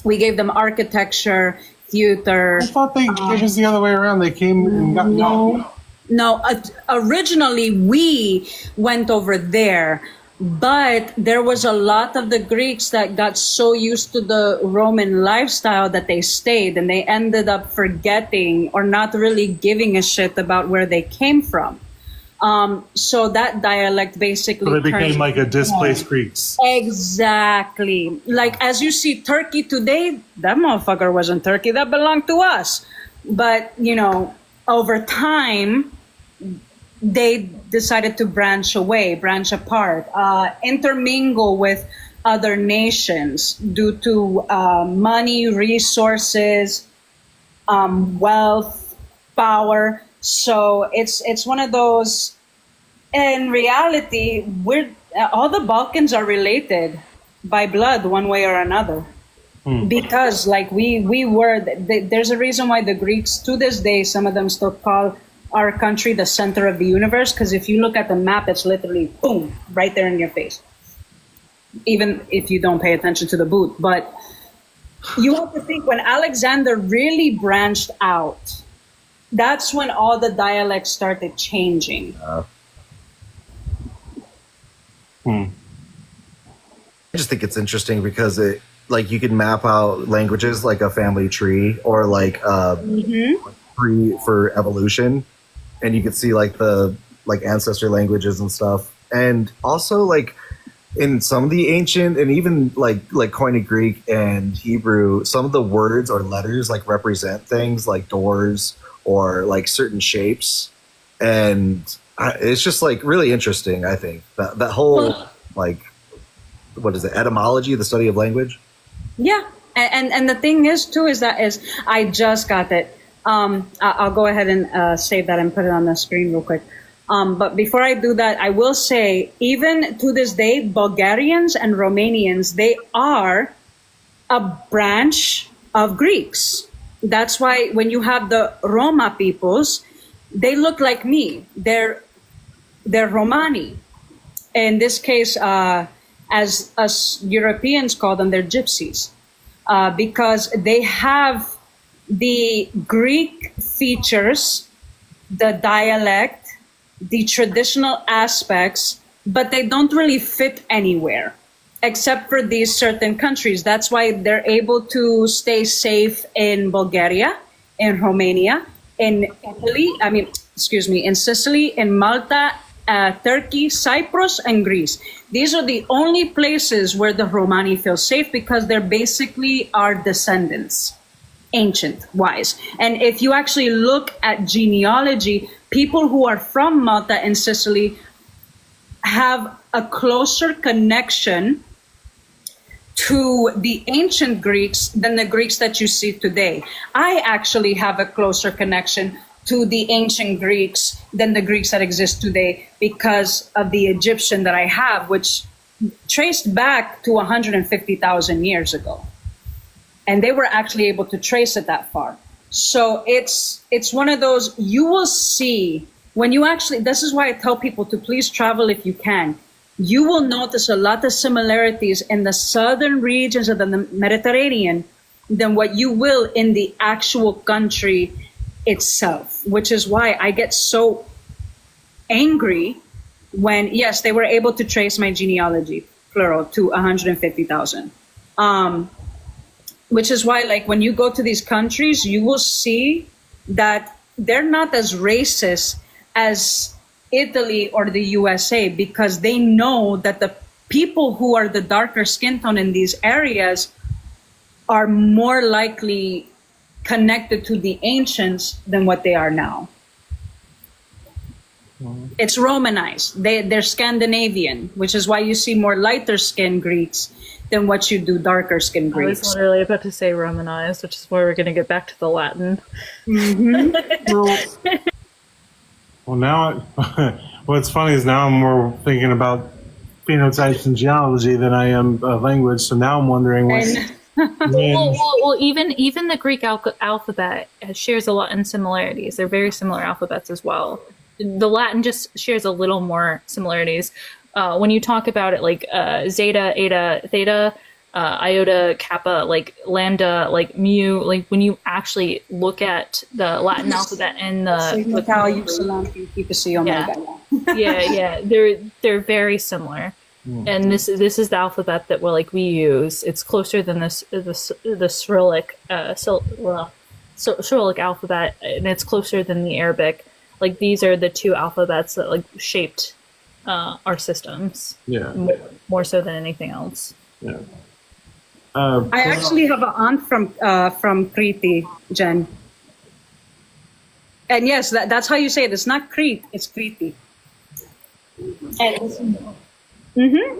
We gave them architecture, theater. I thought it was the other way around. They came and got No, originally we went over there, but there was a lot of the Greeks that got so used to the Roman lifestyle that they stayed, and they ended up forgetting or not really giving a shit about where they came from. So that dialect basically So they became turned- like a displaced Greeks. Exactly. Like as you see Turkey today, that motherfucker wasn't Turkey. That belonged to us. But, over time, they decided to branch apart, intermingle with other nations due to money, resources, wealth, power. So it's one of those. In reality, all the Balkans are related by blood, one way or another. Because like we were, there's a reason why the Greeks to this day, some of them still call our country the center of the universe. Because if you look at the map, it's literally boom, right there in your face. Even if you don't pay attention to the boot. But you have to think when Alexander really branched out, that's when all the dialects started changing. I just think it's interesting because it like you can map out languages like a family tree or like tree for evolution, and you can see like the ancestor languages and stuff, and also like in some of the ancient and even like Koine Greek and Hebrew, some of the words or letters like represent things like doors or like certain shapes, and it's just like really interesting. I think that whole like what is it, etymology, the study of language. Yeah, and the thing is too is I just got it. I'll go ahead and save that and put it on the screen real quick. But before I do that, I will say, even to this day, Bulgarians and Romanians, they are a branch of Greeks. That's why when you have the Roma peoples, they look like me. They're Romani. In this case, as us Europeans call them, they're gypsies, because they have the Greek features, the dialect, the traditional aspects, but they don't really fit anywhere except for these certain countries. That's why they're able to stay safe in Bulgaria, in Romania, in Italy, in Sicily, in Malta, Turkey, Cyprus, and Greece. These are the only places where the Romani feel safe because they're basically our descendants, ancient-wise. And if you actually look at genealogy, people who are from Malta and Sicily have a closer connection to the ancient Greeks than the Greeks that you see today. I actually have a closer connection to the ancient Greeks than the Greeks that exist today because of the Egyptian that I have, which traced back to 150,000 years ago. And they were actually able to trace it that far. So it's one of those, you will see when you actually, this is why I tell people to please travel if you can. You will notice a lot of similarities in the southern regions of the Mediterranean than what you will in the actual country itself, which is why I get so angry when, yes, they were able to trace my genealogy, plural, to 150,000. Which is why, like, when you go to these countries, you will see that they're not as racist as Italy or the USA, because they know that the people who are the darker skin tone in these areas are more likely connected to the ancients than what they are now. It's Romanized. They're Scandinavian, which is why you see more lighter skinned Greeks than what you do darker skinned I Greeks. was literally about to say Romanized, which is why we're going to get back to the Latin. Well, now, what's funny is now I'm more thinking about phenotypes and geology than I am language. So now I'm wondering Well, even the Greek alphabet shares a lot in similarities. They're very similar alphabets as well. The Latin just shares a little more similarities. When you talk about it, like zeta, eta, theta, iota, kappa, like lambda, like mu, like when you actually look at the Latin alphabet and they're very similar. And this is the alphabet that we use. It's closer than the Cyrillic Cyrillic alphabet, and it's closer than the Arabic. Like, these are the two alphabets that like shaped our systems. Yeah. More so than anything else. Yeah. I actually have an aunt from Kriti, Jen. And yes, that's how you say it. It's not Crete, it's Kriti. And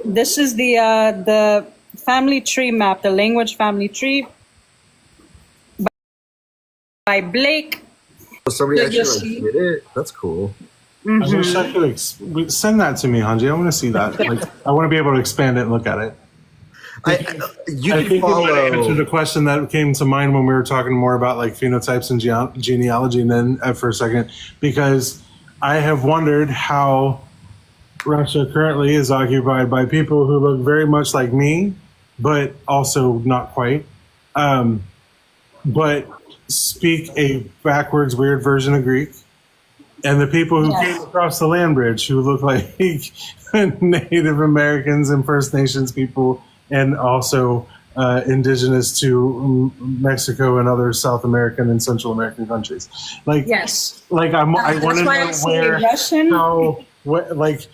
this is the family tree map, the language family tree by Blake. Somebody actually did it. That's cool. I wish I could send that to me, Hanji. I want to see that. Like, I want to be able to expand it and look at it. I think you might answer the question that came to mind when we were talking more about like phenotypes and genealogy, and then for a second, because I have wondered how Russia currently is occupied by people who look very much like me, but also not quite, but speak a backwards, weird version of Greek. And the people who came across the land bridge who look like Native Americans and First Nations people, and also indigenous to Mexico and other South American and Central American countries. Like, like I want to know where, Russian. how, what, like.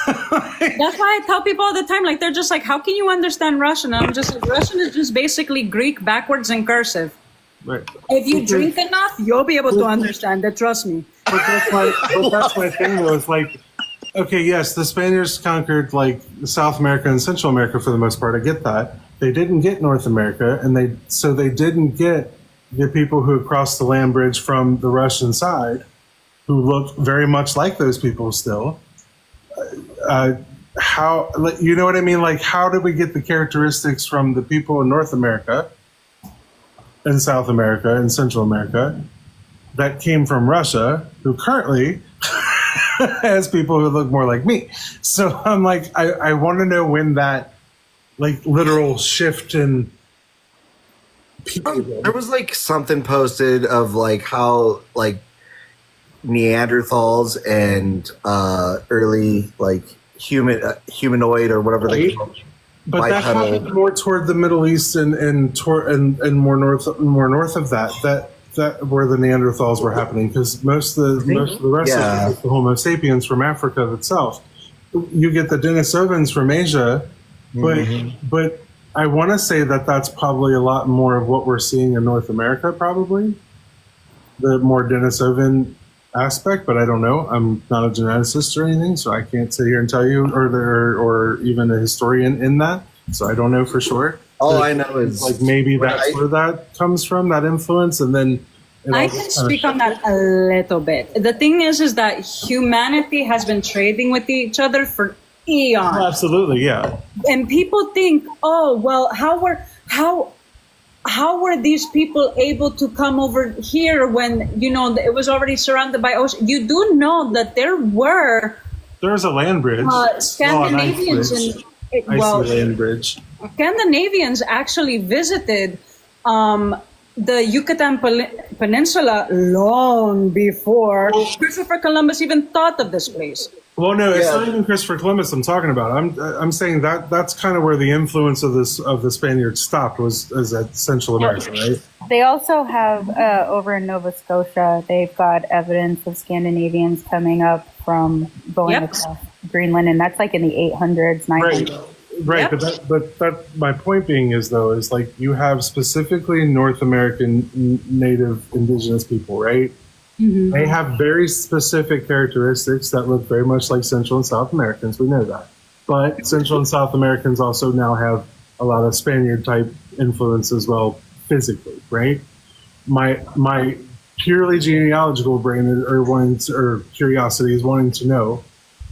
That's why I tell people all the time, like, they're just like, how can you understand Russian? And I'm just like, Russian is just basically Greek backwards and cursive. Right. If you drink enough, you'll be able to understand it. Trust me. But that's my thing, though. It's like, okay, yes, the Spaniards conquered like South America and Central America for the most part. I get that, They didn't get North America, and they didn't get the people who crossed the land bridge from the Russian side, who look very much like those people still. How, you know what I mean? Like, how did we get the characteristics from the people in North America and South America and Central America that came from Russia, who currently has people who look more like me? So I'm like, I want to know when that, like, literal shift in people. There was like something posted of like how like Neanderthals and early like humanoid or whatever they call it. But that happened more toward the Middle East and more north of that where the Neanderthals were happening, because most of the rest of the Homo sapiens from Africa itself. You get the Denisovans from Asia, but I want to say that that's probably a lot more of what we're seeing in North America, probably the more Denisovan aspect, but I don't know. I'm not a geneticist or anything, so I can't sit here and tell you, or even a historian in that. So I don't know for sure. All I know is like maybe that's where that comes from, that influence, and then I can speak on that a little bit. The thing is that humanity has been trading with each other for eons. Absolutely, yeah. And people think, oh well, how were these people able to come over here when, you know, it was already surrounded by ocean? You do know that there's a land bridge. Scandinavians land bridge. Scandinavians actually visited the Yucatan Peninsula long before Christopher Columbus even thought of this place. Well, no, it's not even Christopher Columbus I'm talking about. I'm saying that's kind of where the influence of the Spaniards stopped, was at Central America, right? They also have over in Nova Scotia, they've got evidence of Scandinavians coming up from going across Greenland, and that's like in the 800s, 900s. Right, but my point being is like you have specifically North American native indigenous people, right? Mm-hmm. They have very specific characteristics that look very much like Central and South Americans. We know that. But Central and South Americans also now have a lot of Spaniard type influence as well, physically, right? My purely genealogical brain or curiosity is wanting to know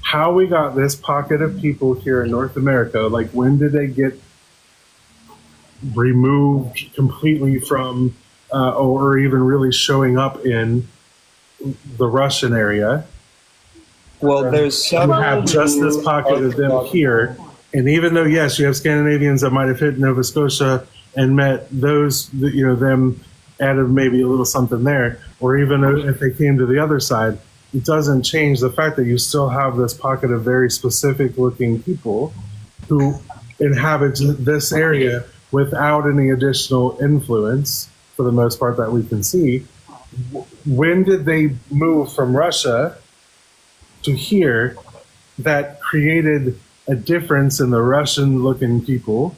how we got this pocket of people here in North America. Like, when did they get removed completely from, or even really showing up in the Russian area? Well, there's you have just this pocket of them here, and even though yes, you have Scandinavians that might have hit Nova Scotia and met those, you know, them added maybe a little something there, or even if they came to the other side, it doesn't change the fact that you still have this pocket of very specific looking people who inhabit this area without any additional influence, for the most part, that we can see. When did they move from Russia to here that created a difference in the Russian-looking people?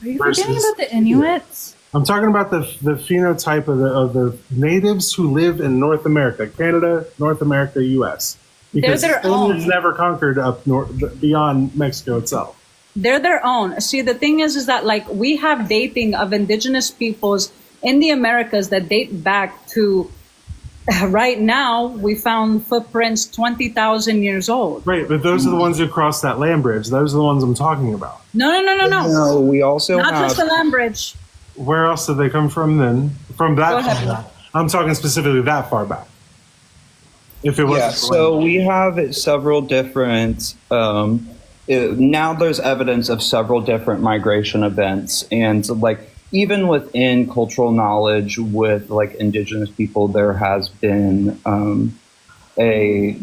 Are you forgetting about the Inuits? I'm talking about the phenotype of the natives who live in North America, Canada, North America, U.S. Because the Spaniards never conquered up north beyond Mexico itself. They're their own. See, the thing is that like we have dating of indigenous peoples in the Americas that date back to right now. We found footprints 20,000 years old. Right, but those are the ones who crossed that land bridge. Those are the ones I'm talking about. No. No, we also not have just the land bridge. Where else did they come from then? From that far back. I'm talking specifically that far back. If it was so we have several different now there's evidence of several different migration events, and like even within cultural knowledge with like indigenous people, there has been a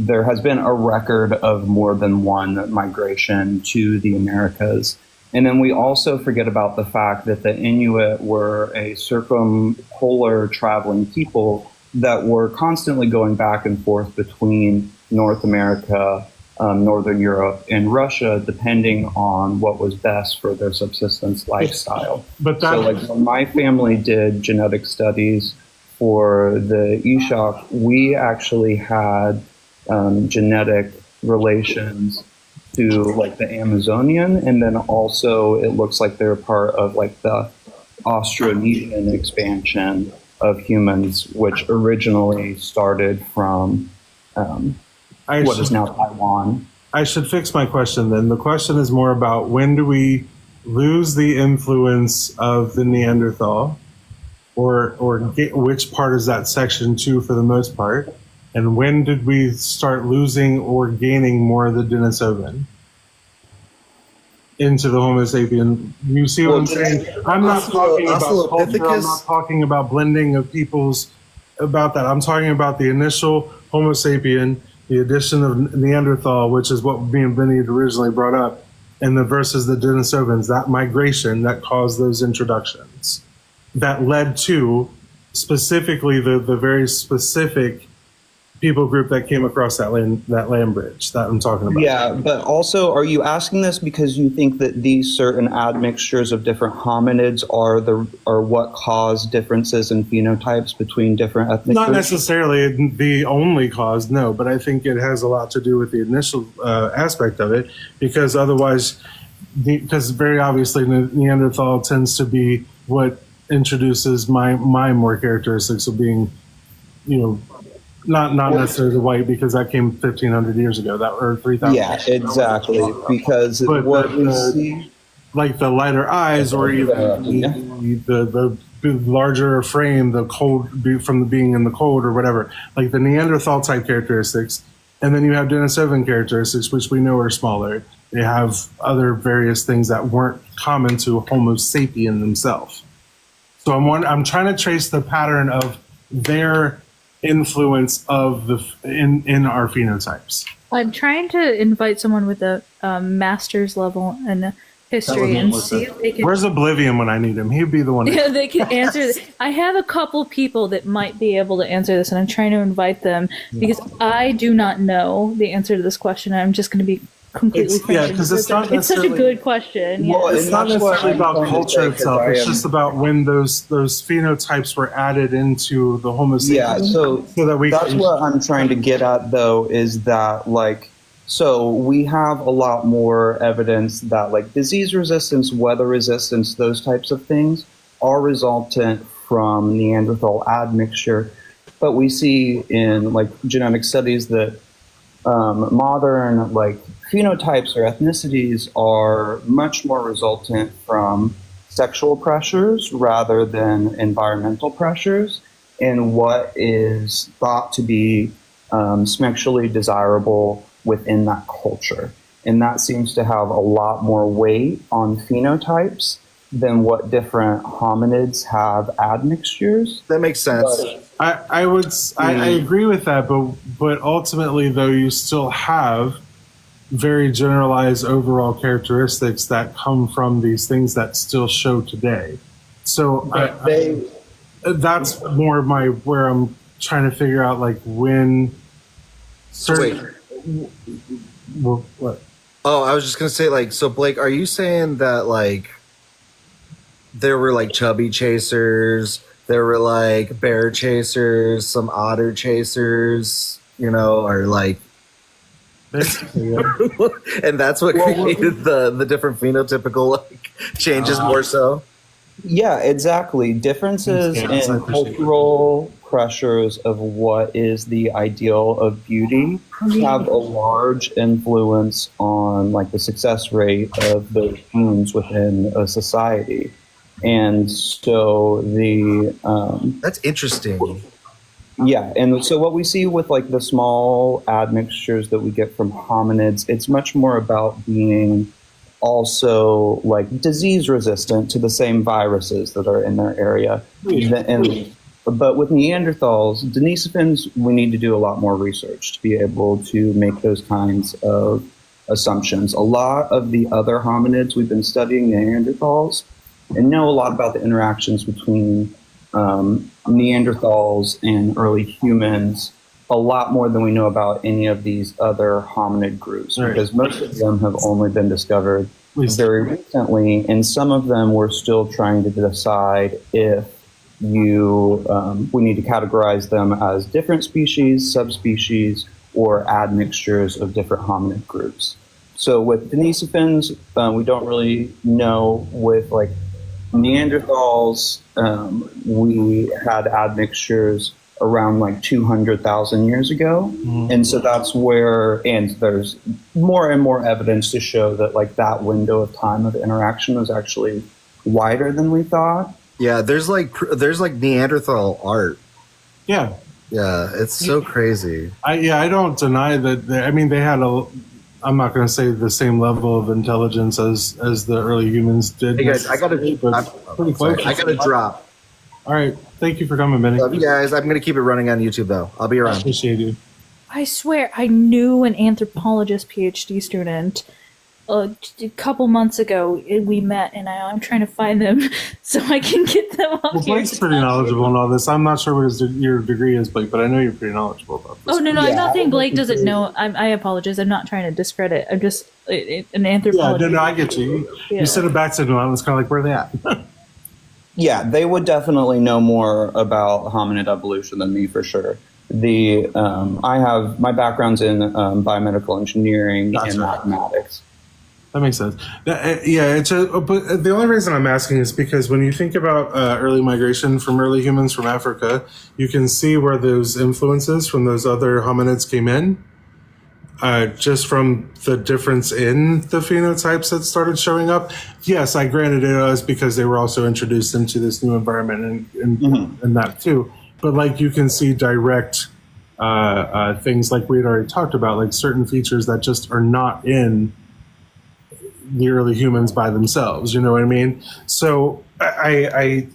record of more than one migration to the Americas. And then we also forget about the fact that the Inuit were a circumpolar traveling people that were constantly going back and forth between North America, Northern Europe, and Russia, depending on what was best for their subsistence lifestyle. So like when my family did genetic studies for the Ishak, we actually had genetic relations to like the Amazonian, and then also it looks like they're part of like the Austronesian expansion of humans, which originally started from what is now Taiwan. I should fix my question then. The question is more about when do we lose the influence of the Neanderthal, or get, which part is that section to for the most part, and when did we start losing or gaining more of the Denisovan into the Homo sapien? You see what I'm saying? I'm not talking about culture. I'm not talking about blending of peoples about that. I'm talking about the initial Homo sapien, the addition of Neanderthal, which is what me and Vinny had originally brought up, and the versus the Denisovans, that migration that caused those introductions that led to specifically the very specific people group that came across that land bridge that I'm talking about. Yeah, but also, are you asking this because you think that these certain admixtures of different hominids are what cause differences in phenotypes between different ethnic Not groups? necessarily the only cause, no, but I think it has a lot to do with the initial aspect of it, because otherwise, because very obviously Neanderthal tends to be what introduces my more characteristics of being, not necessarily white, because that came 1,500 years ago, or 3,000. Yeah, exactly. Because what we see, like the lighter eyes, or even the larger frame, the cold from being in the cold or whatever, like the Neanderthal type characteristics, and then you have Denisovan characteristics, which we know are smaller. They have other various things that weren't common to Homo sapien themselves. So I'm trying to trace the pattern of their influence of in our phenotypes. I'm trying to invite someone with a master's level in history and see if they can. Where's Oblivion when I need him? He'd be the one. Yeah, they can answer this. I have a couple people that might be able to answer this, and I'm trying to invite them because I do not know the answer to this question. I'm just going to be completely frank. Because it's not it's such a good question. Well, Yeah. it's not necessarily about culture itself. It's just about when those phenotypes were added into the Homo sapiens. yeah, so that we that's what I'm trying to get at, though, is that, like, so we have a lot more evidence that, like, disease resistance, weather resistance, those types of things are resultant from Neanderthal admixture. But we see in, like, genetic studies that modern, like, phenotypes or ethnicities are much more resultant from sexual pressures rather than environmental pressures, and what is thought to be sexually desirable within that culture. And that seems to have a lot more weight on phenotypes than what different hominids have admixtures. That makes sense. I agree with that, but ultimately, though, you still have very generalized overall characteristics that come from these things that still show today. So that's more where I'm trying to figure out, like, when certain. What? Oh, I was just gonna say, like, so Blake, are you saying that, like, there were, like, chubby chasers, there were, like, bear chasers, some otter chasers, or, like, and that's what created the different phenotypical, like, changes more so? Yeah, exactly. Differences in cultural pressures of what is the ideal of beauty have a large influence on, like, the success rate of those genes within a society. And so that's interesting. Yeah, and so what we see with, like, the small admixtures that we get from hominids, it's much more about being also, like, disease resistant to the same viruses that are in their area. But with Neanderthals, Denisovans, we need to do a lot more research to be able to make those kinds of assumptions. A lot of the other hominids, we've been studying Neanderthals and know a lot about the interactions between Neanderthals and early humans, a lot more than we know about any of these other hominid groups, because most of them have only been discovered very recently, and some of them we're still trying to decide if we need to categorize them as different species, subspecies, or admixtures of different hominid groups. So with Denisovans, we don't really know. With like Neanderthals, we had admixtures around like 200,000 years ago. And so that's where, and there's more and more evidence to show that like that window of time of interaction was actually wider than we thought. Yeah, there's like Neanderthal art. Yeah. Yeah, it's so crazy. I don't deny that. They had I'm not going to say the same level of intelligence as the early humans did. Hey guys, I gotta drop. All right, thank you for coming, Benny. Love you guys. I'm gonna keep it running on YouTube though. I'll be around. I appreciate you. I swear, I knew an anthropologist PhD student a couple months ago. We met, and I'm trying to find them so I can get them on here. Blake's pretty knowledgeable in all this. I'm not sure what your degree is, Blake, but I know you're pretty knowledgeable about this. Oh, no, I'm not saying Blake doesn't know. I apologize. I'm not trying to discredit. I'm just an anthropologist. Yeah, no, I get you. You sent it back to them. I was kind of like, where are they at? Yeah, they would definitely know more about hominid evolution than me for sure. I have my background's in biomedical engineering and mathematics. That makes sense. But the only reason I'm asking is because when you think about early migration from early humans from Africa, you can see where those influences from those other hominids came in, just from the difference in the phenotypes that started showing up. Yes, I granted it was because they were also introduced into this new environment and that too. But like you can see direct things like we had already talked about, like certain features that just are not in the early humans by themselves, you know what I mean? So I'm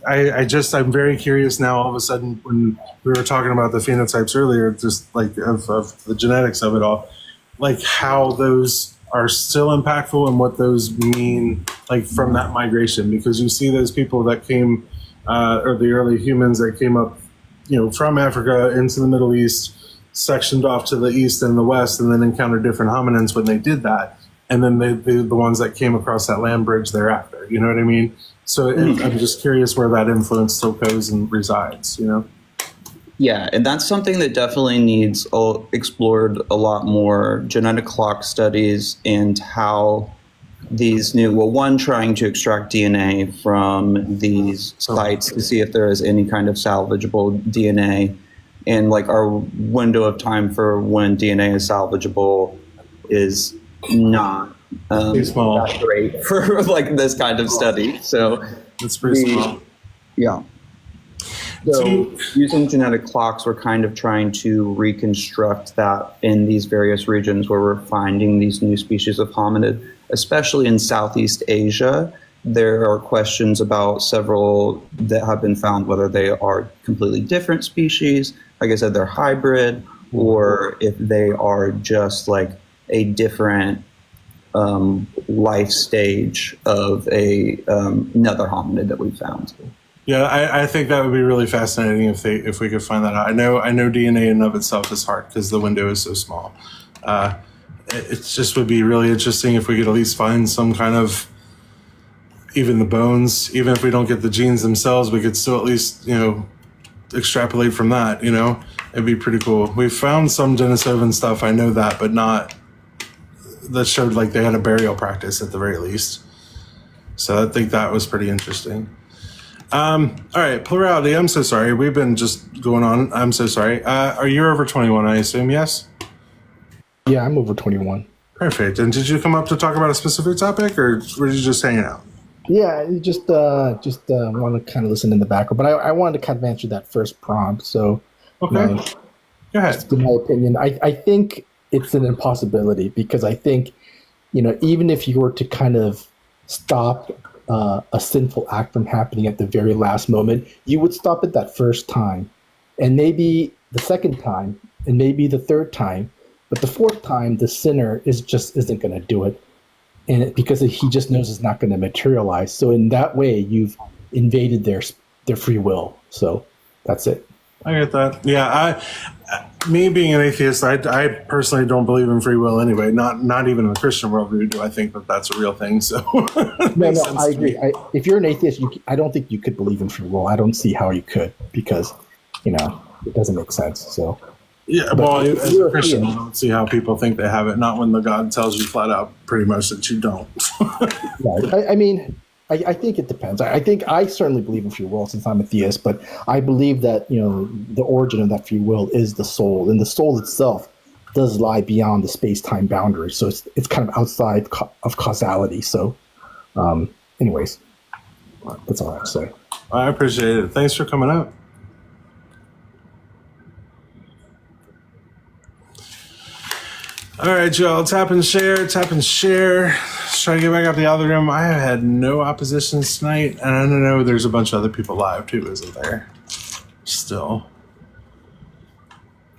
very curious now all of a sudden when we were talking about the phenotypes earlier, just like of the genetics of it all, like how those are still impactful and what those mean like from that migration, because you see those people that came, or the early humans that came up, from Africa into the Middle East, sectioned off to the east and the west, and then encountered different hominins when they did that. And then the ones that came across that land bridge thereafter, you know what I mean? So I'm just curious where that influence still goes and resides, Yeah, and that's something that definitely needs explored a lot more. Genetic clock studies and how these trying to extract DNA from these sites to see if there is any kind of salvageable DNA. And like our window of time for when DNA is salvageable is not that great for like this kind of study. So it's pretty small. Yeah. So using genetic clocks, we're kind of trying to reconstruct that in these various regions where we're finding these new species of hominid, especially in Southeast Asia. There are questions about several that have been found, whether they are completely different species. Like I said, they're hybrid, or if they are just like a different life stage of another hominid that we found. Yeah, I think that would be really fascinating if we could find that out. I know DNA in and of itself is hard because the window is so small. It just would be really interesting if we could at least find some kind of, even the bones, even if we don't get the genes themselves, we could still at least, extrapolate from that, it'd be pretty cool. We found some Denisovan stuff, I know that, but not that showed like they had a burial practice at the very least. So I think that was pretty interesting. All right, plurality, I'm so sorry. We've been just going on. I'm so sorry. Are you over 21, I assume, yes? Yeah, I'm over 21. Perfect. And did you come up to talk about a specific topic, or were you just hanging out? Yeah, just want to kind of listen in the background, but I wanted to kind of answer that first prompt. So, okay, go ahead. Just in my opinion, I think it's an impossibility, because I think, even if you were to kind of stop a sinful act from happening at the very last moment, you would stop it that first time, and maybe the second time, and maybe the third time, but the fourth time, the sinner isn't going to do it. And because he just knows it's not going to materialize. So in that way, you've invaded their free will. So that's it. I get that. Yeah, me being an atheist, I personally don't believe in free will anyway. Not even in the Christian worldview do I think that that's a real thing. So no, I agree. If you're an atheist, I don't think you could believe in free will. I don't see how you could, because it doesn't make sense. So Yeah, But well, if as you're a Christian, yeah. I don't see how people think they have it. Not when the God tells you flat out, pretty much, that you don't. Right. I mean, I think it depends. I think I certainly believe in free will since I'm a theist, but I believe that, the origin of that free will is the soul, and the soul itself does lie beyond the space-time boundary. So it's kind of outside of causality. So, anyways, that's all I have to say. I appreciate it. Thanks for coming up. All right, y'all. Tap and share. Tap and share. Let's try to get back out the algorithm. I have had no oppositions tonight, and I know there's a bunch of other people live too, isn't there? Still.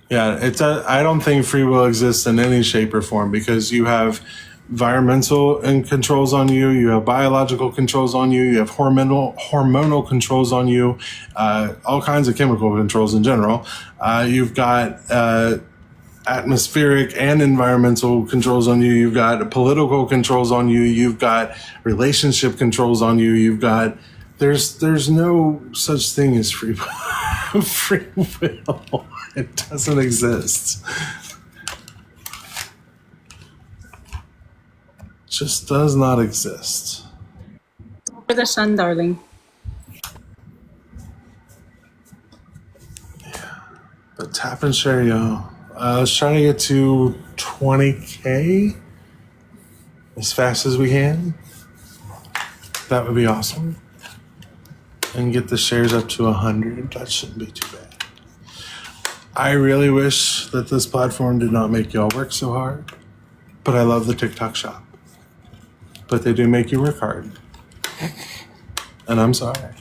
Yeah, I don't think free will exists in any shape or form because you have environmental controls on you, you have biological controls on you, you have hormonal controls on you, all kinds of chemical controls in general. You've got atmospheric and environmental controls on you. You've got political controls on you. You've got relationship controls on you. You've got there's no such thing as free will. It doesn't exist. Just does not exist. For the sun, darling. Yeah. But tap and share, y'all. Let's try to get to 20K as fast as we can. That would be awesome. And get the shares up to 100. That shouldn't be too bad. I really wish that this platform did not make y'all work so hard. But I love the TikTok shop. But they do make you work hard. And I'm sorry.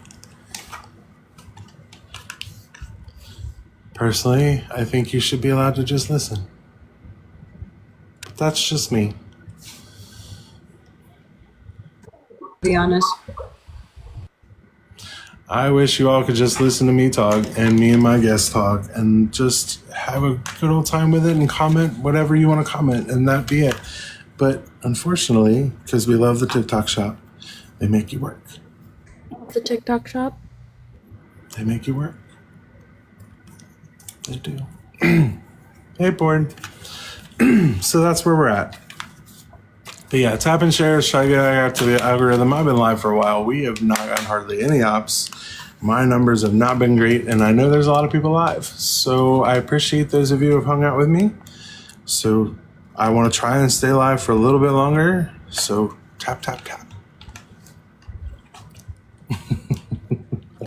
Personally, I think you should be allowed to just listen. But that's just me. Be honest. I wish you all could just listen to me talk and me and my guests talk and just have a good old time with it and comment whatever you want to comment and that be it. But unfortunately, because we love the TikTok shop, they make you work. The TikTok shop? They make you work. They do. Hey, board. So that's where we're at. But yeah, tap and share. Try to get out to the algorithm. I've been live for a while. We have not gotten hardly any ops. My numbers have not been great, and I know there's a lot of people live. So I appreciate those of you who have hung out with me. So I want to try and stay live for a little bit longer. So tap, tap, tap.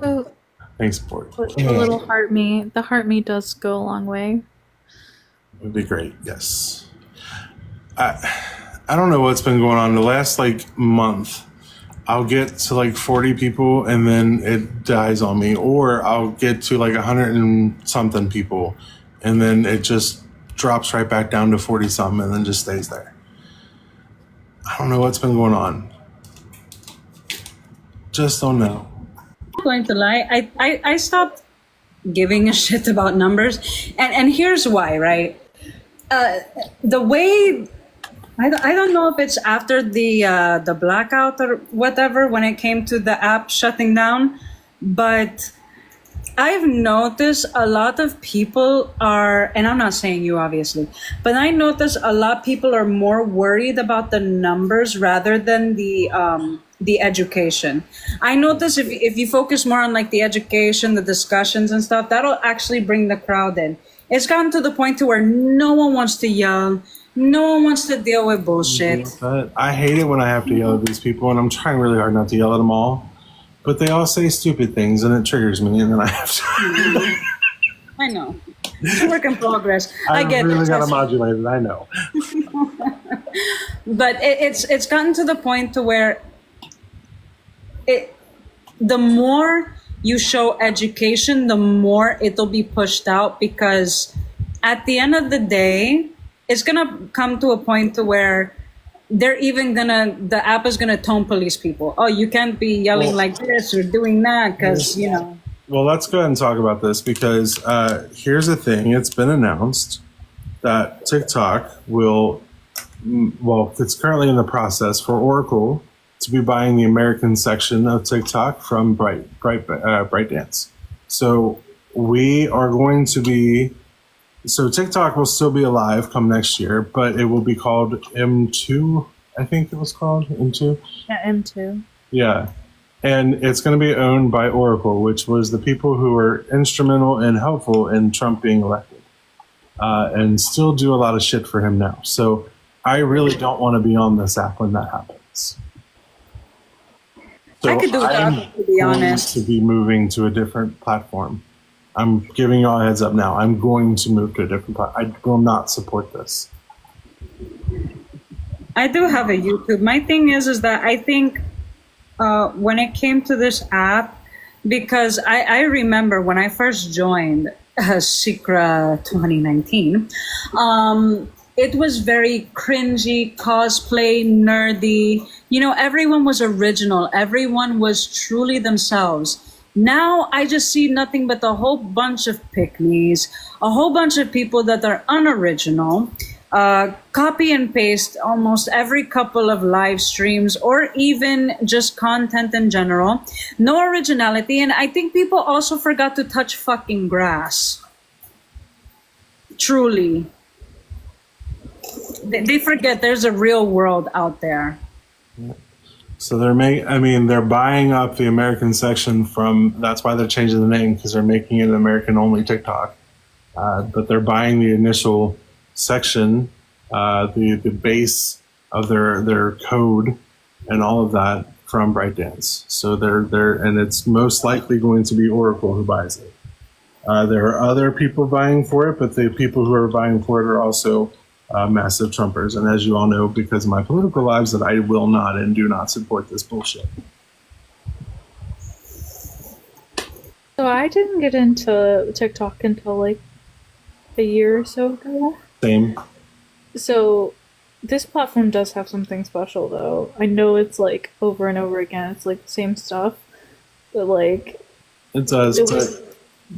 Oh, Thanks, board. the little heart me. The heart me does go a long way. It would be great, yes. I don't know what's been going on the last month. I'll get to 40 people and then it dies on me, or I'll get to 100 and something people and then it just drops right back down to 40 something and then just stays there. I don't know what's been going on. Just don't know. I'm not going to lie. I stopped giving a shit about numbers, and here's why. Right, the way. I don't know if it's after the blackout or whatever when it came to the app shutting down, but I've noticed a lot of people are, and I'm not saying you obviously, but I noticed a lot of people are more worried about the numbers rather than the education. I notice if you focus more on the education, the discussions and stuff, that'll actually bring the crowd in. It's gotten to the point to where no one wants to yell. No one wants to deal with bullshit. I hate it when I have to yell at these people, and I'm trying really hard not to yell at them all. But they all say stupid things, and it triggers me, and then I have to. I know. It's a work in progress. I get really it. got to modulate it. I know. But it's gotten to the point to where the more you show education, the more it'll be pushed out, because at the end of the day, it's gonna come to a point to where the app is gonna tone police people. Oh, you can't be yelling like this or doing that because Well, let's go ahead and talk about this, because here's the thing. It's been announced that TikTok it's currently in the process for Oracle to be buying the American section of TikTok from BrightDance. So we are going to be So TikTok will still be alive come next year, but it will be called M2. I think it was called M2. Yeah, M2. Yeah. And it's going to be owned by Oracle, which was the people who were instrumental and helpful in Trump being elected, and still do a lot of shit for him now. So I really don't want to be on this app when that happens. So I could do that, to be honest. To be moving to a different platform. I'm giving y'all a heads up now. I'm going to move to a different platform. I will not support this. I do have a YouTube. My thing is that I think when it came to this app, because I remember when I first joined Secra 2019, it was very cringy, cosplay, nerdy. You know, everyone was original. Everyone was truly themselves. Now I just see nothing but a whole bunch of pick-me's, a whole bunch of people that are unoriginal, copy and paste almost every couple of live streams or even just content in general. No originality. And I think people also forgot to touch fucking grass. Truly. They forget there's a real world out there. So they're buying up the American section from, that's why they're changing the name, because they're making it an American only TikTok. But they're buying the initial section, the base of their code and all of that from BrightDance. So and it's most likely going to be Oracle who buys it. There are other people buying for it, but the people who are buying for it are also massive Trumpers. And as you all know, because of my political lives, that I will not and do not support this bullshit. So I didn't get into TikTok until like a year or so ago. Same. So this platform does have something special though. I know it's like over and over again, it's like the same stuff, but like it does.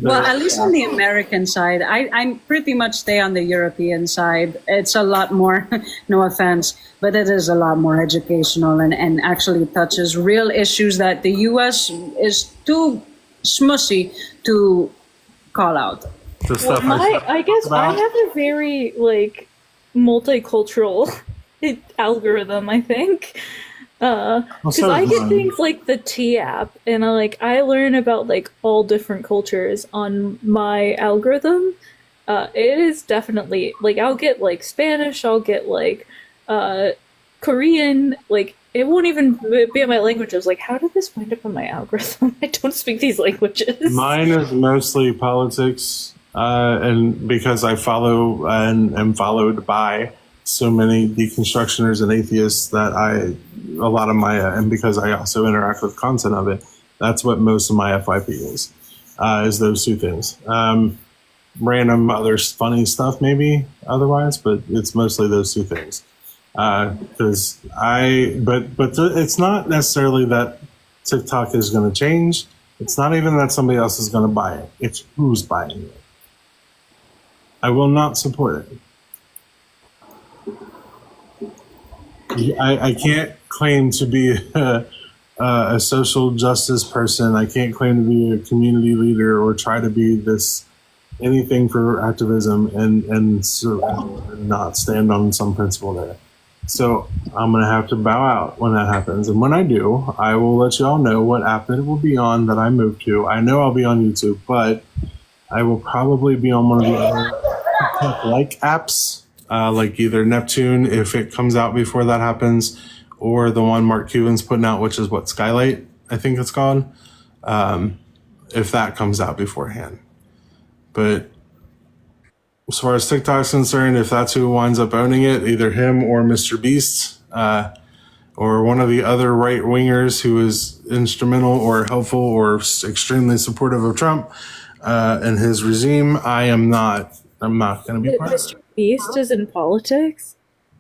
Well, at least on the American side, I pretty much stay on the European side. It's a lot more, no offense, but it is a lot more educational and actually touches real issues that the U.S. is too smussy to call out. I guess I have a very like multicultural algorithm, I think. Because I get things like the T app, and I learn about like all different cultures on my algorithm. It is definitely like I'll get like Spanish, I'll get like Korean, like it won't even be in my languages. Like, how did this wind up on my algorithm? I don't speak these languages. Mine is mostly politics, and because I follow and am followed by so many deconstructioners and atheists that a lot of my, and because I also interact with content of it, that's what most of my FYP is those two things. Random other funny stuff maybe otherwise, but it's mostly those two things. Because it's not necessarily that TikTok is going to change. It's not even that somebody else is going to buy it. It's who's buying it. I will not support it. I can't claim to be a social justice person. I can't claim to be a community leader or try to be anything for activism and not stand on some principle there. So I'm going to have to bow out when that happens. And when I do, I will let you all know what app it will be on that I move to. I know I'll be on YouTube, but I will probably be on one of the other like apps. Like either Neptune, if it comes out before that happens, or the one Mark Cuban's putting out, which is what, Skylight, I think it's called, if that comes out beforehand. But as far as TikTok's concerned, if that's who winds up owning it, either him or Mr. Beast, or one of the other right-wingers who is instrumental or helpful or extremely supportive of Trump and his regime, I'm not going to be part of it. Beast is in politics?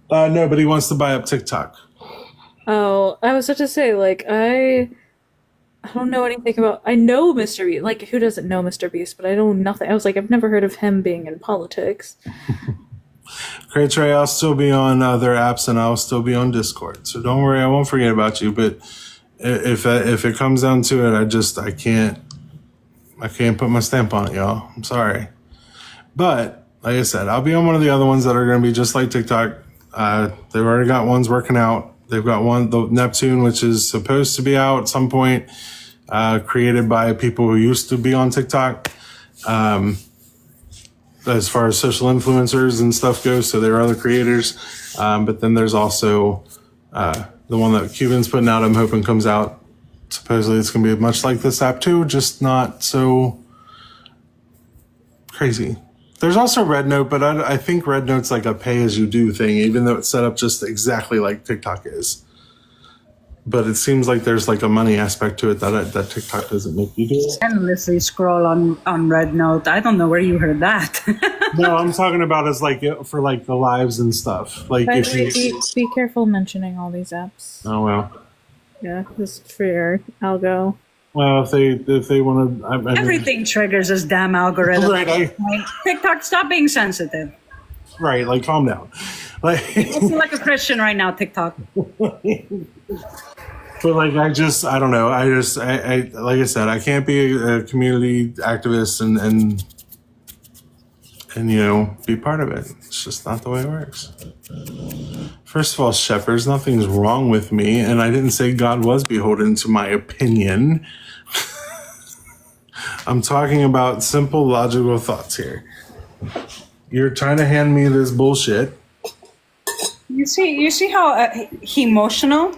No, but he wants to buy up TikTok. Oh, I was about to say, like, I don't know anything about. I know Mr. Beast. Like, who doesn't know Mr. Beast? But I know nothing. I was like, I've never heard of him being in politics. Great Trey, I'll still be on other apps and I'll still be on Discord. So don't worry, I won't forget about you. But if it comes down to it, I can't put my stamp on it, y'all. I'm sorry. But like I said, I'll be on one of the other ones that are going to be just like TikTok. They've already got ones working out. They've got one, the Neptune, which is supposed to be out at some point, created by people who used to be on TikTok. As far as social influencers and stuff goes, so there are other creators. But then there's also the one that Cuban's putting out, I'm hoping comes out. Supposedly it's going to be much like this app too, just not so crazy. There's also Red Note, but I think Red Note's like a pay-as-you-do thing, even though it's set up just exactly like TikTok is. But it seems like there's like a money aspect to it that TikTok doesn't make you do. Endlessly scroll on Red Note. I don't know where you heard that. No, I'm talking about as like for like the lives and stuff. Like By if the way, you, be careful mentioning all these apps. oh well. Yeah, just for your algo. Well, if they want to, I mean, Everything triggers this damn algorithm. Right, TikTok, stop being sensitive. right, like calm down. Like, I feel like a Christian right now, TikTok. but like I don't know. I like I said, I can't be a community activist and you know, be part of it. It's just not the way it works. First of all, shepherds, nothing's wrong with me, and I didn't say God was beholden to my opinion. I'm talking about simple, logical thoughts here. You're trying to hand me this bullshit. You see how emotional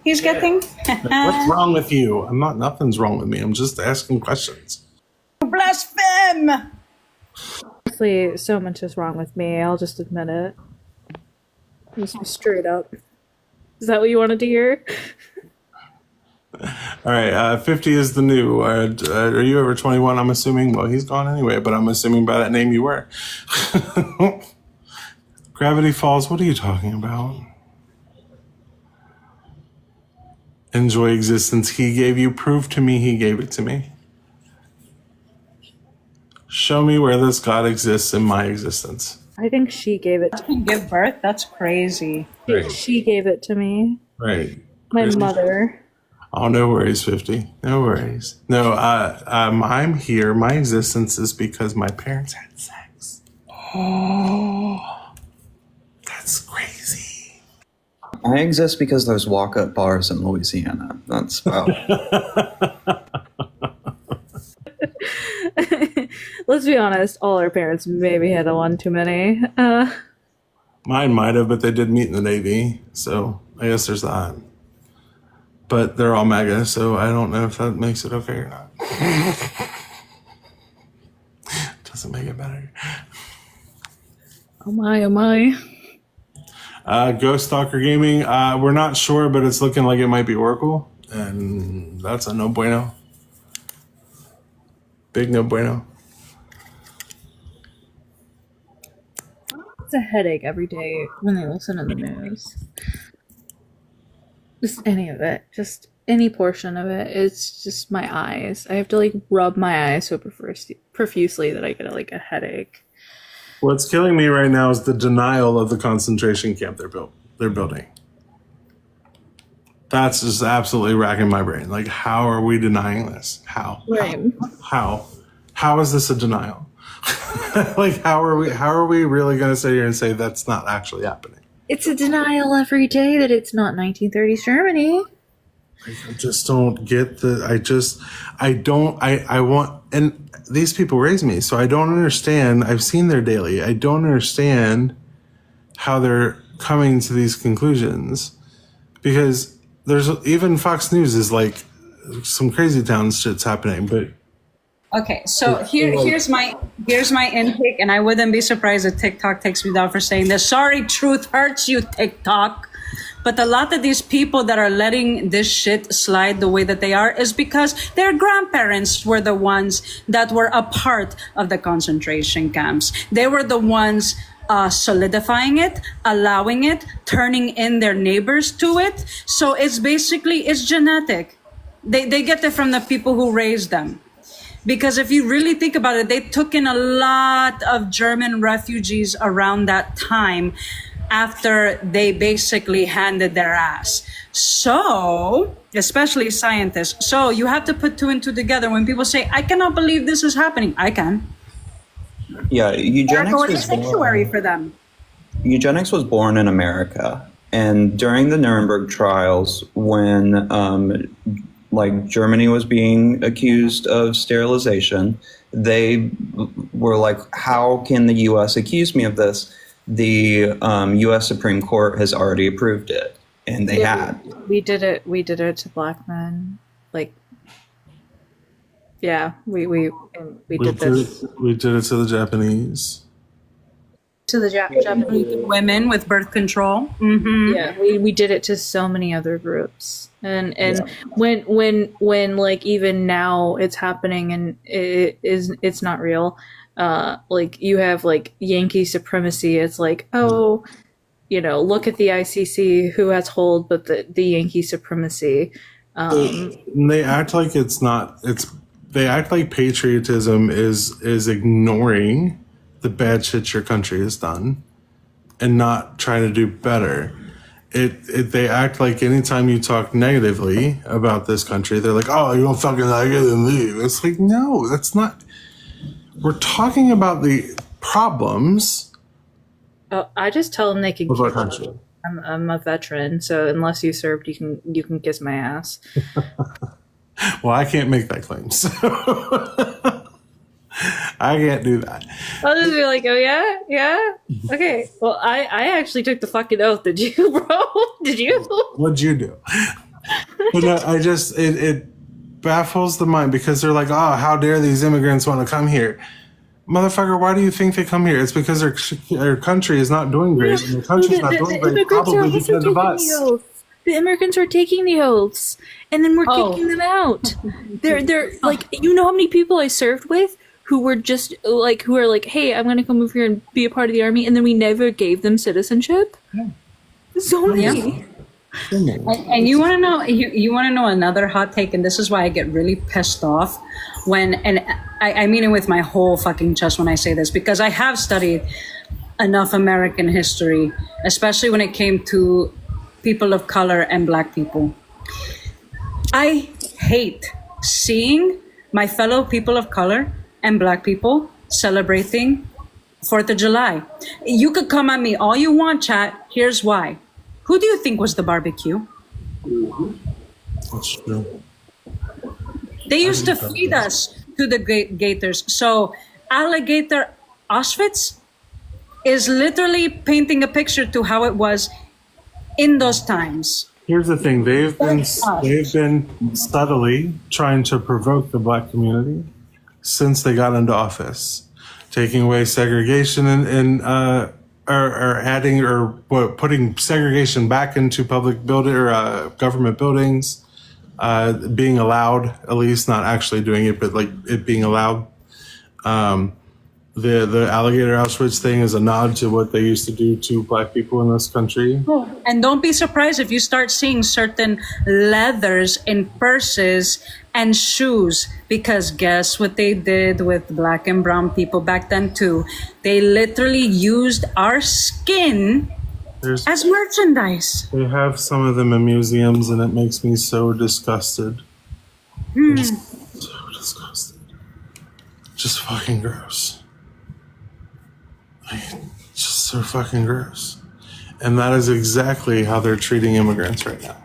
he's getting? What's wrong with you? Nothing's wrong with me. I'm just asking questions. Blaspheme! Honestly, so much is wrong with me. I'll just admit it. Just straight up. Is that what you wanted to hear? All right, 50 is the new. Are you over 21? I'm assuming. Well, he's gone anyway, but I'm assuming by that name you were. Gravity Falls, what are you talking about? Enjoy existence. He gave you. Prove to me he gave it to me. Show me where this God exists in my existence. I think she gave it. I can give birth? That's crazy. Right. She gave it to me. Right. My Crazy. Mother. Oh, no worries, 50. No worries. No, I'm here. My existence is because my parents had sex. Oh, that's crazy. I exist because there's walk-up bars in Louisiana. That's about. Let's be honest, all our parents maybe had a one too many. Mine might have, but they did meet in the Navy, so I guess there's that. But they're all MAGA, so I don't know if that makes it okay or not. Doesn't make it better. Oh my, oh my. Ghost Stalker Gaming, we're not sure, but it's looking like it might be Oracle, and that's a no bueno. Big no bueno. It's a headache every day when I listen to the news. Just any of it. Just any portion of it. It's just my eyes. I have to like rub my eyes so profusely that I get like a headache. What's killing me right now is the denial of the concentration camp they're building. That's just absolutely racking my brain. Like, how are we denying this? How? Right. How is this a denial? Like, how are we really going to sit here and say that's not actually happening? It's a denial every day that it's not 1930s Germany. I just don't get I want, and these people raise me, so I don't understand. I've seen their daily. I don't understand how they're coming to these conclusions, because there's even Fox News is like some crazy town shit's happening, but Okay, so here's my intake, and I wouldn't be surprised if TikTok takes me down for saying this. Sorry, truth hurts you, TikTok. But a lot of these people that are letting this shit slide the way that they are is because their grandparents were the ones that were a part of the concentration camps. They were the ones solidifying it, allowing it, turning in their neighbors to it. So it's genetic. They get it from the people who raised them. Because if you really think about it, they took in a lot of German refugees around that time after they basically handed their ass. So, especially scientists. So you have to put two and two together. When people say, I cannot believe this is happening, I can. Yeah, eugenics going to was sanctuary for them. Eugenics was born in America, and during the Nuremberg trials, when like Germany was being accused of sterilization, they were like, "How can the U.S. accuse me of this?" The U.S. Supreme Court has already approved it, and they had. We did it. We did it to black men. Like, yeah, we did this We did it to the Japanese. To the Japanese women with birth control. Mm-hmm. Yeah, we did it to so many other groups, and when like even now it's happening and it's not real. Like you have like Yankee supremacy. It's like, oh, look at the ICC, who has hold but the Yankee supremacy. They act like it's not. They act like patriotism is ignoring the bad shit your country has done and not trying to do better. They act like anytime you talk negatively about this country, they're like, oh, you don't fucking like it, then leave. It's like, no, that's not. We're talking about the problems. Oh, I just tell them they can. Of our country. I'm a veteran, so unless you served, you can kiss my ass. Well, I can't make that claim, so I can't do that. I'll just be like, oh yeah, okay. Well, I actually took the fucking oath. Did you, bro? Did you? What'd you do? But no, it baffles the mind because they're like, oh, how dare these immigrants want to come here? Motherfucker, why do you think they come here? It's because their country is not doing great. And their country's not doing great, probably because of us. The immigrants are taking the oaths, and then we're kicking them out. They're like, how many people I served with who were just like, who are like, hey, I'm gonna come over here and be a part of the army, and then we never gave them citizenship. Yeah. So many. And you want to know? You want to know another hot take, and this is why I get really pissed off when, and I mean it with my whole fucking chest when I say this, because I have studied enough American history, especially when it came to people of color and black people. I hate seeing my fellow people of color and black people celebrating 4th of July. You could come at me all you want, chat. Here's why. Who do you think was the barbecue? That's true. They used to feed us to the gators. So alligator Auschwitz is literally painting a picture to how it was in those times. Here's the thing: they've been subtly trying to provoke the black community since they got into office, taking away segregation and adding or putting segregation back into public building or government buildings, being allowed, at least not actually doing it, but like it being allowed. The alligator Auschwitz thing is a nod to what they used to do to black people in this country. And don't be surprised if you start seeing certain leathers in purses and shoes, because guess what they did with black and brown people back then too? They literally used our skin as merchandise. They have some of them in museums, and it makes me so disgusted. So disgusted. Just fucking gross. Just so fucking gross. And that is exactly how they're treating immigrants right now.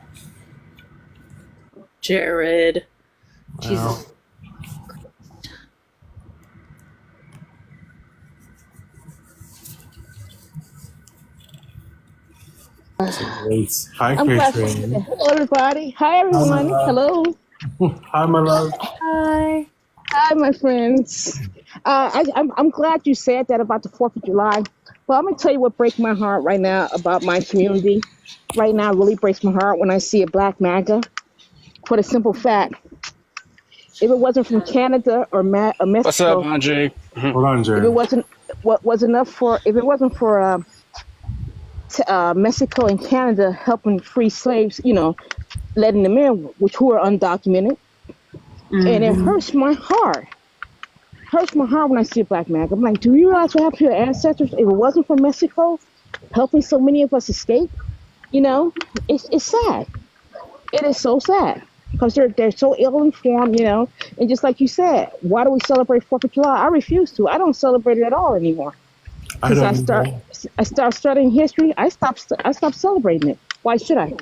Jared. Wow. Hi, Christine. Hello, everybody. Hi, everyone. Hello. Hi, my love. Hi. Hi, my friends. I'm glad you said that about the 4th of July. Well, I'm going to tell you what breaks my heart right now about my community. Right now, it really breaks my heart when I see a black MAGA. For the simple fact, if it wasn't from Canada or Mexico. What's up, Andre? Hold on, Jared. If it wasn't for Mexico and Canada helping free slaves, letting them in, who are undocumented. Mm-hmm. And it hurts my heart. When I see a black man. I'm like, do you realize what happened to your ancestors? If it wasn't for Mexico helping so many of us escape, it's sad. It is so sad. because they're so ill informed, And just like you said, why do we celebrate 4th of July? I refuse to. I don't celebrate it at all anymore. Because I start studying history. I stopped celebrating it. Why should I?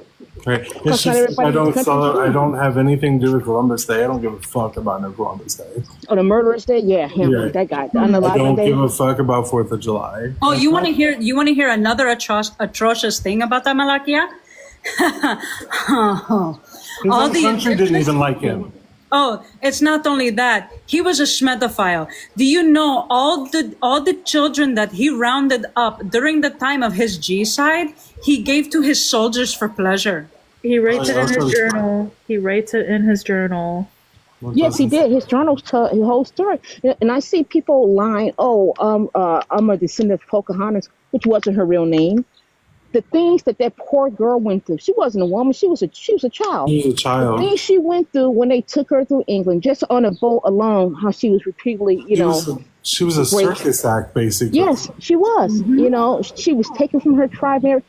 Right. It's just I don't have anything to do with Columbus Day. I don't give a fuck about no Columbus Day. Oh, the murderers day? Yeah, him, that guy. I don't give a fuck about 4th of July. Oh, you want to hear another atrocious thing about that Malakia? All the country didn't even like him. Oh, it's not only that. He was a schmedophile. Do you know all the children that he rounded up during the time of his genocide, he gave to his soldiers for pleasure? He writes it in his journal. He writes it in his journal. Yes, he did. His journals tell his whole story. And I see people lying, I'm a descendant of Pocahontas, which wasn't her real name. The things that poor girl went through. She wasn't a woman. She was a child. She was a child. The things she went through when they took her through England, just on a boat alone, how she was repeatedly, She was a circus act, basically. Yes, she was. She was taken from her tribe. It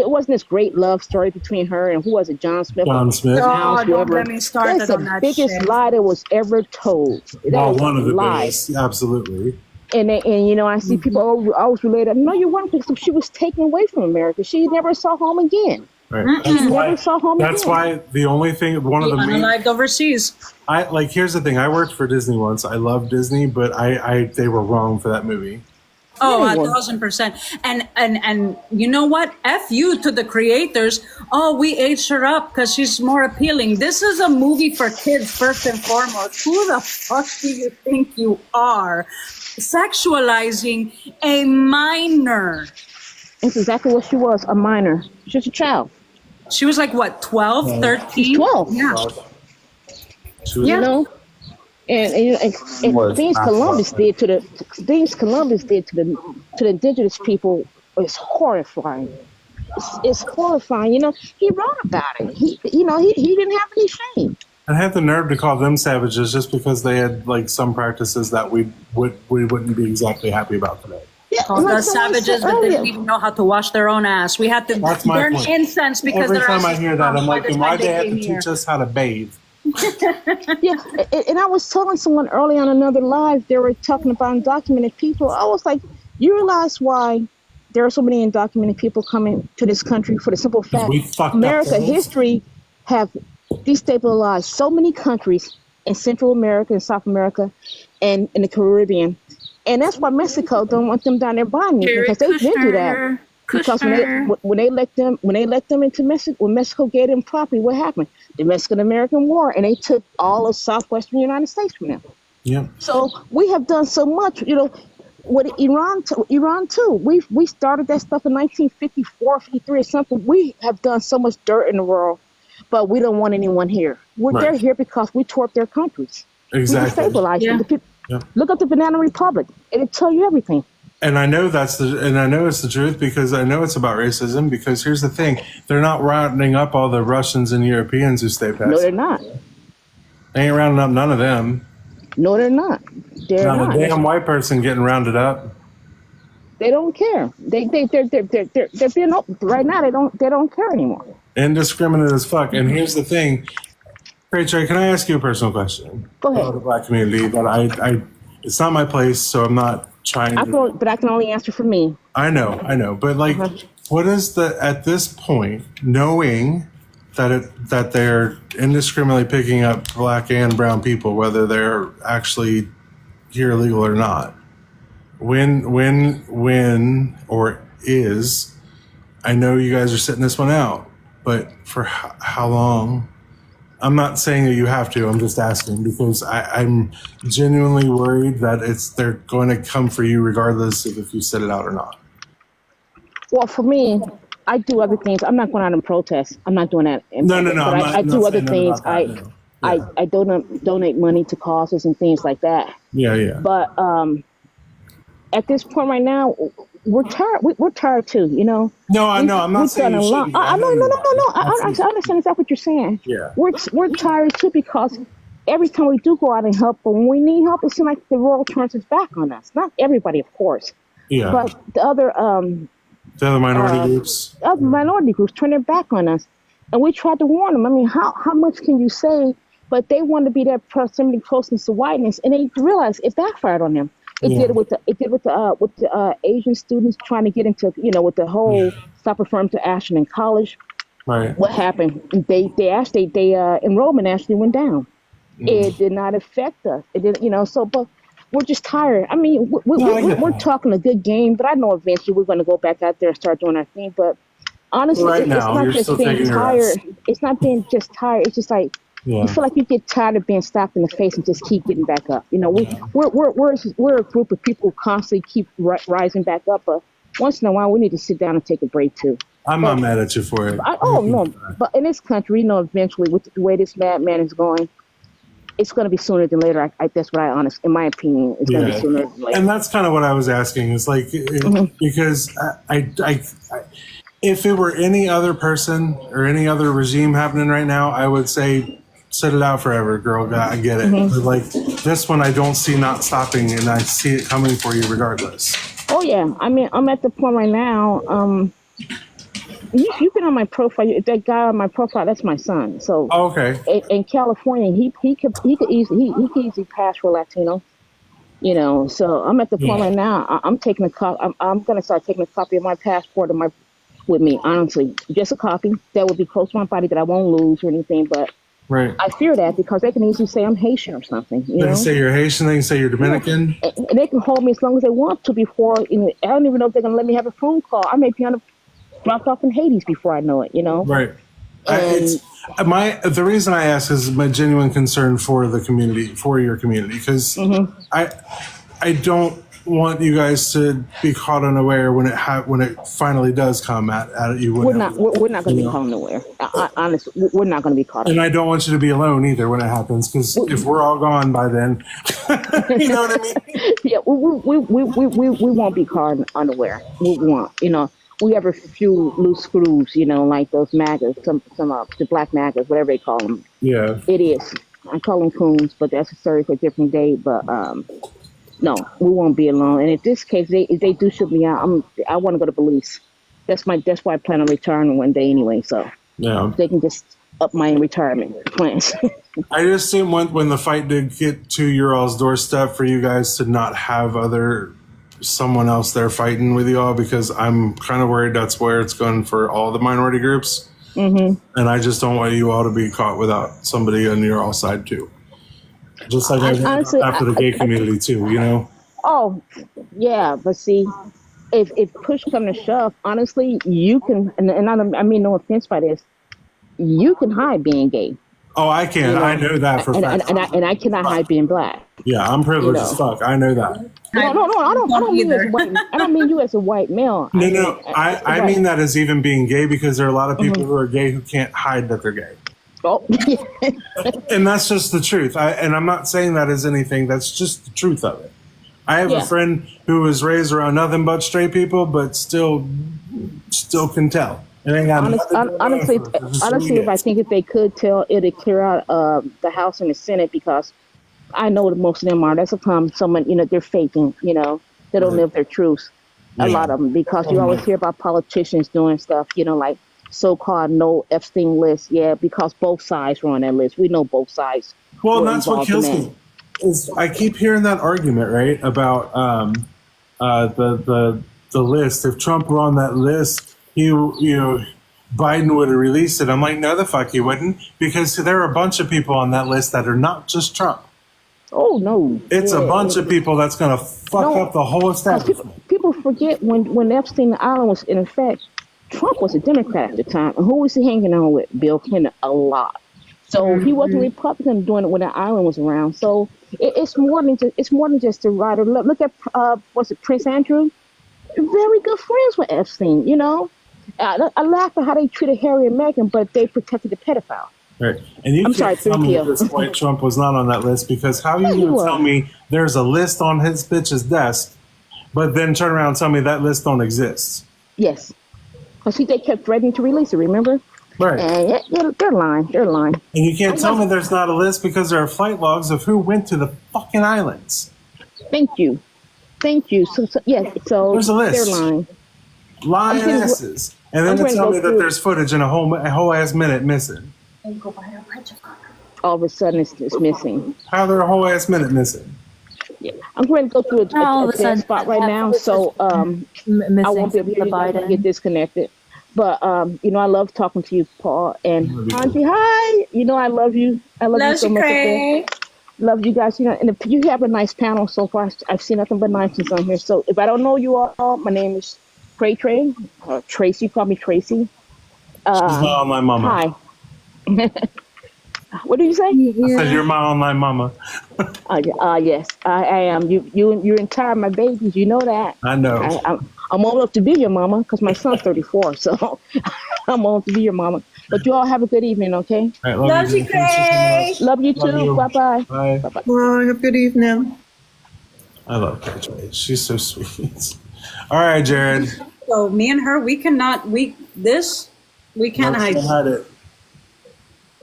wasn't this great love story between her and who was it, John Smith? John Smith. Oh, don't let me start That's the biggest lie that was ever told. One of the biggest, absolutely. And I see people always related. No, you weren't, because she was taken away from America. She never saw home again. Right. She never saw home again. That's why the only thing, one of the main, unalived overseas. Here's the thing. I worked for Disney once. I love Disney, but they were wrong for that movie. Oh, 1,000%. And you know what? F you to the creators. Oh, we aged her up because she's more appealing. This is a movie for kids first and foremost. Who the fuck do you think you are? Sexualizing a minor. That's exactly what she was, a minor. She's a child. She was like, what, 12, 13? She's 12. Yeah. And things Columbus did to the indigenous people is horrifying. It's horrifying. He wrote about it. He didn't have any shame. And had the nerve to call them savages just because they had some practices that we wouldn't be exactly happy about today. Called us savages that didn't even know how to wash their own ass. We had to burn incense because every time I hear that, I'm like, why they have to teach us how to bathe? Yeah, and I was telling someone early on another live, they were talking about undocumented people. I was like, you realize why there are so many undocumented people coming to this country for the simple fact America history have destabilized so many countries in Central America and South America and in the Caribbean. And that's why Mexico don't want them down there buying it, because they did do that. Because when they let them into Mexico, when Mexico gave them property, what happened? The Mexican-American War, and they took all of southwestern United States from them. Yeah. So we have done so much, with Iran too. We started that stuff in 1954, 53 or something. We have done so much dirt in the world, but we don't want anyone here. They're here because we tore up their countries. Exactly. We destabilized them. Yeah. Look up the Banana Republic. It'll tell you everything. And I know it's the truth, because I know it's about racism, because here's the thing. They're not rounding up all the Russians and Europeans who stay past. No, they're not. They ain't rounding up none of them. No, they're not. They're not. A damn white person getting rounded up. They don't care. They're being open. Right now, they don't care anymore. Indiscriminate as fuck. And here's the thing. Trey, can I ask you a personal question? Go ahead. About the black community, that it's not my place, so I'm not trying to. But I can only answer for me. I know. But what is at this point, knowing that they're indiscriminately picking up black and brown people, whether they're actually here illegal or not, when or is, I know you guys are sitting this one out, but for how long? I'm not saying that you have to. I'm just asking, because I'm genuinely worried that they're going to come for you regardless of if you sit it out or not. Well, for me, I do other things. I'm not going out and protest. I'm not doing that. No. I do other things. I donate money to causes and things like that. Yeah. But at this point right now, we're tired. We're tired too. No, I know. I'm not saying you shouldn't. No. I understand exactly what you're saying. Yeah. We're tired too, because every time we do go out and help, but when we need help, it seems like the world turns its back on us. Not everybody, of course. Yeah. But the other minority groups. Other minority groups turn their back on us. And we tried to warn them. I mean, how much can you say? But they wanted to be that proximity closeness to whiteness, and they realized it backfired on them. It did it with the Asian students trying to get into, with the whole stop referring to Ashland in college. Right. What happened? They enrollment actually went down. It did not affect us. It did, so, but we're just tired. I mean, we're talking a good game, but I know eventually we're going to go back out there and start doing our thing. But honestly, it's not just being tired. It's not being just tired. It's just like, you feel like you get tired of being slapped in the face and just keep getting back up. We're a group of people who constantly keep rising back up, but once in a while we need to sit down and take a break too. I'm not mad at you for it. No, but in this country, eventually with the way this madman is going, it's going to be sooner than later. That's what in my opinion, it's going to be sooner than later. And that's kind of what I was asking. Is like because I if it were any other person or any other regime happening right now, I would say, sit it out forever, girl. I get it. But like this one, I don't see not stopping, and I see it coming for you regardless. Oh yeah, I mean, I'm at the point right now. You can on my profile. That guy on my profile, that's my son. So okay. In California, he could easily pass for Latino. So I'm at the point right now. I'm taking I'm gonna start taking a copy of my passport with me. Honestly, just a copy that will be close to my body that I won't lose or anything. But right. I fear that because they can easily say I'm Haitian or something. They can say you're Haitian. They can say you're Dominican. And they can hold me as long as they want to before. I don't even know if they're gonna let me have a phone call. I may be dropped off in Hades before I know it. Right. The reason I ask is my genuine concern for the community, for your community, because I don't want you guys to be caught unaware when it finally does come at you. We're not going to be caught unaware. Honestly, we're not going to be caught. And I don't want you to be alone either when it happens, because if we're all gone by then, you know what I mean? Yeah, we won't be caught unaware. We won't. We have a few loose screws, like those MAGAs, the black MAGAs, whatever they call them. Yeah. It is. I call them coons, but that's a story for a different day. But no, we won't be alone. And in this case, if they do shoot me out, I want to go to police. That's why I plan on retiring one day anyway. So they can just up my retirement plans. I just assume when the fight did get to your all's doorstep for you guys to not have someone else there fighting with you all, because I'm kind of worried that's where it's going for all the minority groups. And I just don't want you all to be caught without somebody on your all side too. Just like honestly, after the gay community too, Oh, yeah, but see, if push come to shove, honestly, you can, and I mean no offense by this, you can hide being gay. Oh, I can. I know that for a fact. And I cannot hide being black. Yeah, I'm privileged as fuck. I know that. No, I don't mean you as a white. I don't mean you as a white male. No, I mean that as even being gay, because there are a lot of people who are gay who can't hide that they're gay. Oh. And that's just the truth. And I'm not saying that as anything. That's just the truth of it. I have a friend who was raised around nothing but straight people, but still can tell. Honestly, if I think if they could tell, it'd clear out the House and the Senate, because I know that most of them are. That's a time someone, they're faking, they don't live their truths. A lot of them, because you always hear about politicians doing stuff, like so-called no Epstein list. Yeah, because both sides were on that list. We know both sides. Well, that's what kills me. Is I keep hearing that argument, right, about the list. If Trump were on that list, Biden would have released it. I'm like, no, the fuck he wouldn't, because there are a bunch of people on that list that are not just Trump. Oh no, it's a bunch of people that's going to fuck up the whole establishment. People forget when Epstein Island was in effect, Trump was a Democrat at the time, and who was he hanging on with? Bill Clinton a lot. So he wasn't a Republican doing it when the island was around. So it's more than just a writer. Look at Prince Andrew, very good friends with Epstein. I laugh at how they treated Harry and Meghan, but they protected the pedophile. Right. And you can't tell me at this point Trump was not on that list, because how are you going to tell me there's a list on his bitch's desk, but then turn around and tell me that list don't exist? Yes. Because they kept threatening to release it, remember? Right. And they're lying. They're lying. And you can't tell me there's not a list, because there are flight logs of who went to the fucking islands. Thank you. So there's a list. They're lying. Lionesses. And then they tell me that there's footage and a whole ass minute missing. All of a sudden, it's missing. How there a whole ass minute missing? Yeah. I'm going to go through a dead spot right now, so I won't be able to hear you guys when I get disconnected. But I love talking to you, Paul and Auntie. Hi, I love you. I love you so much. Okay? Love you guys. And if you have a nice panel so far. I've seen nothing but niceness on here. So if I don't know you all, my name is Trey, Tracy. Call me Tracy. She's my online mama. Hi. What did you say? I said you're my online mama. Yes, I am. You're entire my babies. You know that. I know. I'm old enough to be your mama because my son's 34, so I'm old to be your mama. But you all have a good evening, okay? Right, love you, Gray. Love you too. Bye-bye. Bye. Bye-bye. Well, have a good evening. I love Gray. She's so sweet. All right, Jared. So me and her, we can't hide it.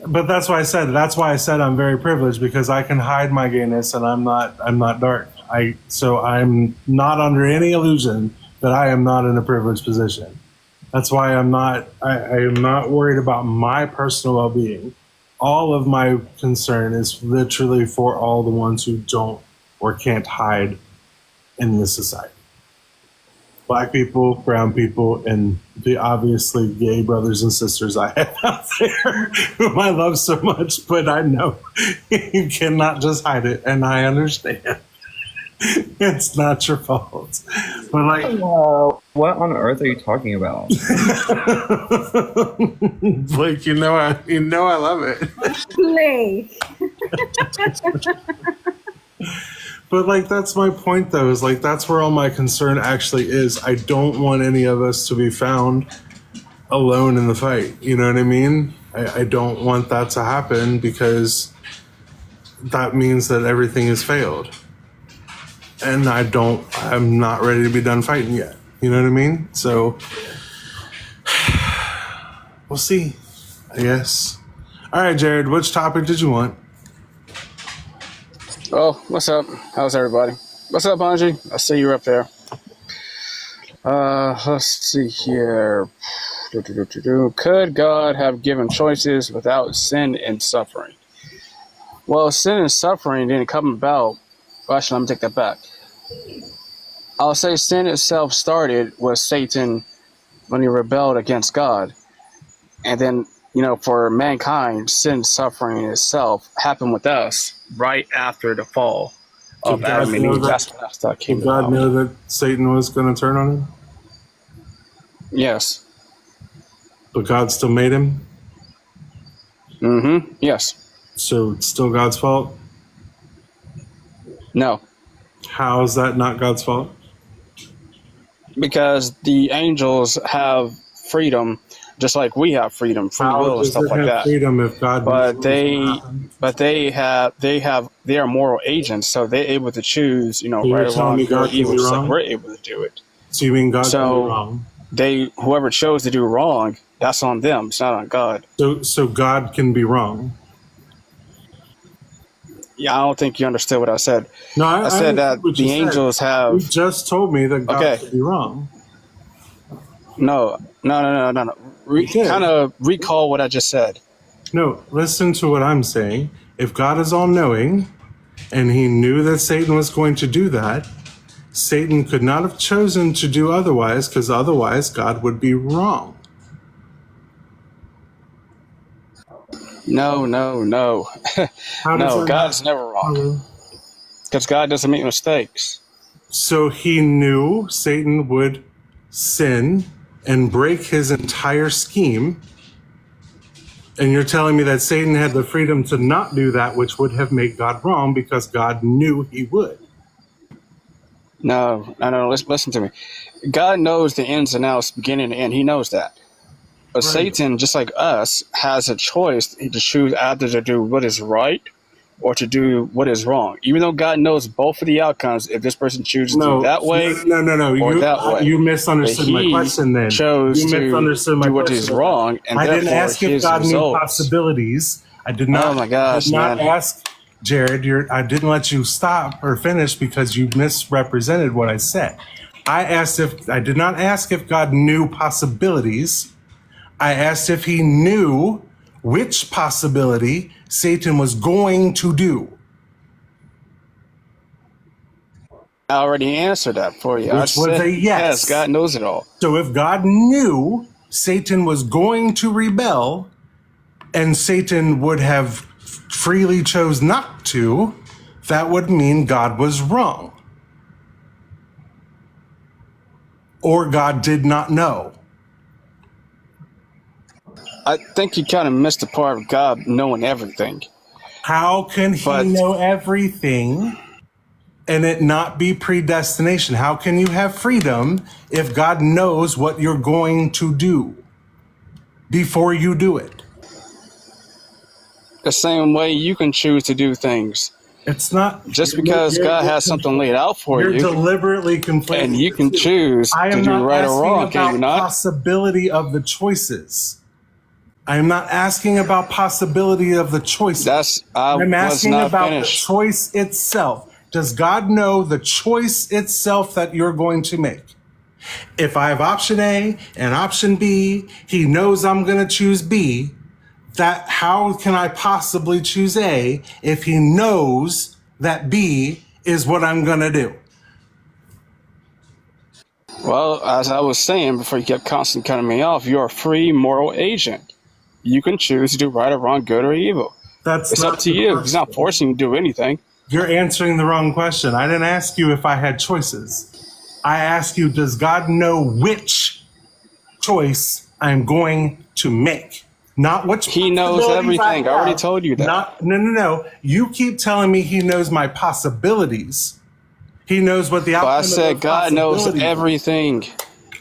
But that's why I said I'm very privileged, because I can hide my gayness and I'm not dark. So I'm not under any illusion that I am not in a privileged position. That's why I am not worried about my personal well-being. All of my concern is literally for all the ones who don't or can't hide in this society. Black people, brown people, and the obviously gay brothers and sisters I have out there whom I love so much, but I know you cannot just hide it, and I understand. It's not your fault. But what on earth are you talking about? Blake, I love it. play. But that's my point, though, is that's where all my concern actually is. I don't want any of us to be found alone in the fight. You know what I mean? I don't want that to happen, because that means that everything has failed. And I'm not ready to be done fighting yet. You know what I mean? So we'll see, I guess. All right, Jared, which topic did you want? Oh, what's up? How's everybody? What's up, Anji? I see you're up there. Let's see here. Could God have given choices without sin and suffering? Well, sin and suffering didn't come about. Well, actually, let me take that back. I'll say sin itself started with Satan when he rebelled against God. And then, for mankind, sin, suffering itself happened with us right after the fall of Adam and Eve. That's when that stuff came Did God about. know that Satan was going to turn on him? Yes. But God still made him? Mm-hmm. Yes. So it's still God's fault? No. How is that not God's fault? Because the angels have freedom, just like we have freedom, free will and stuff like that. Freedom if God they are moral agents, so they're able to choose, right or wrong, good or evil, just like we're able to do it. So you mean God can be wrong? Whoever chose to do wrong, that's on them. It's not on God. So God can be wrong. Yeah, I don't think you understood what I said. No, I said that the angels have. You just told me that God could be wrong. No. Kind of recall what I just said. No, listen to what I'm saying. If God is all-knowing, and he knew that Satan was going to do that, Satan could not have chosen to do otherwise, because otherwise God would be wrong. No. No, God's never wrong. Because God doesn't make mistakes. So he knew Satan would sin and break his entire scheme. And you're telling me that Satan had the freedom to not do that, which would have made God wrong, because God knew he would. No. Listen to me. God knows the ins and outs, beginning and end. He knows that. But right. Satan, just like us, has a choice to choose either to do what is right or to do what is wrong. Even though God knows both of the outcomes, if this person chooses to do that way or that way. You misunderstood my question then. You misunderstood my question. What is wrong, and I didn't ask if God knew possibilities. I did not. Oh my gosh, I did not ask, Jared. I didn't let you stop or finish because you misrepresented what I said. I did not ask if God knew possibilities. I asked if he knew which possibility Satan was going to do. I already answered that for you. Which was a yes. God knows it all. So if God knew Satan was going to rebel and Satan would have freely chose not to, that would mean God was wrong. Or God did not know. I think you kind of missed the part of God knowing everything. How can he know everything and it not be predestination? How can you have freedom if God knows what you're going to do before you do it? The same way you can choose to do things. It's not just because God has something laid out for you. You're deliberately conflating, and you can choose to do right or wrong. Can you not? Possibility of the choices. I'm not asking about possibility of the choices. I'm asking about the choice itself. Does God know the choice itself that you're going to make? If I have option A and option B, he knows I'm going to choose B. How can I possibly choose A if he knows that B is what I'm going to do? Well, as I was saying before you kept constantly cutting me off, you're a free moral agent. You can choose to do right or wrong, good or evil. It's up to you. He's not forcing you to do anything. You're answering the wrong question. I didn't ask you if I had choices. I asked you, does God know which choice I'm going to make? Not which. He knows everything. I already told you that. No. You keep telling me he knows my possibilities. He knows what the outcome I said God knows everything.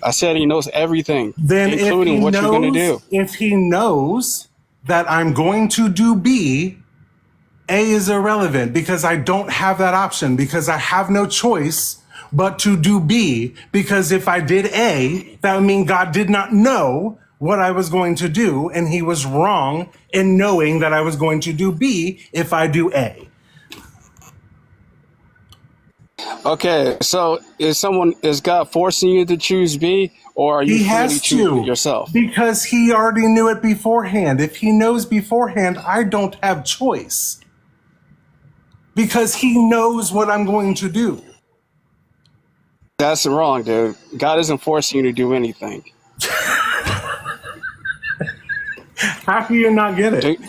I said he knows everything, then including what you're going to do. If he knows that I'm going to do B, A is irrelevant because I don't have that option, because I have no choice but to do B. Because if I did A, that would mean God did not know what I was going to do, and he was wrong in knowing that I was going to do B if I do A. Okay, so is God forcing you to choose B, or are you freely choosing it yourself? Because he already knew it beforehand. If he knows beforehand, I don't have choice. Because he knows what I'm going to do. That's wrong, dude. God isn't forcing you to do anything. How can you not get it? Dude,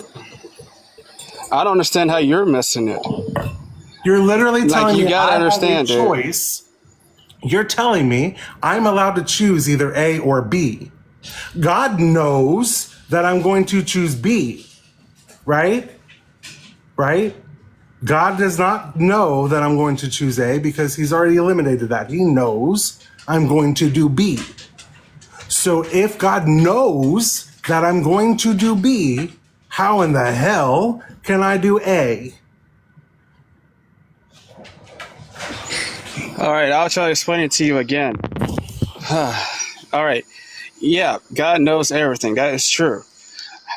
I don't understand how you're missing it. You're literally telling me I have a choice. You're telling me I'm allowed to choose either A or B. God knows that I'm going to choose B, right? Right? God does not know that I'm going to choose A because he's already eliminated that. He knows I'm going to do B. So if God knows that I'm going to do B, how in the hell can I do A? All right, I'll try to explain it to you again. All right. Yeah, God knows everything. That is true.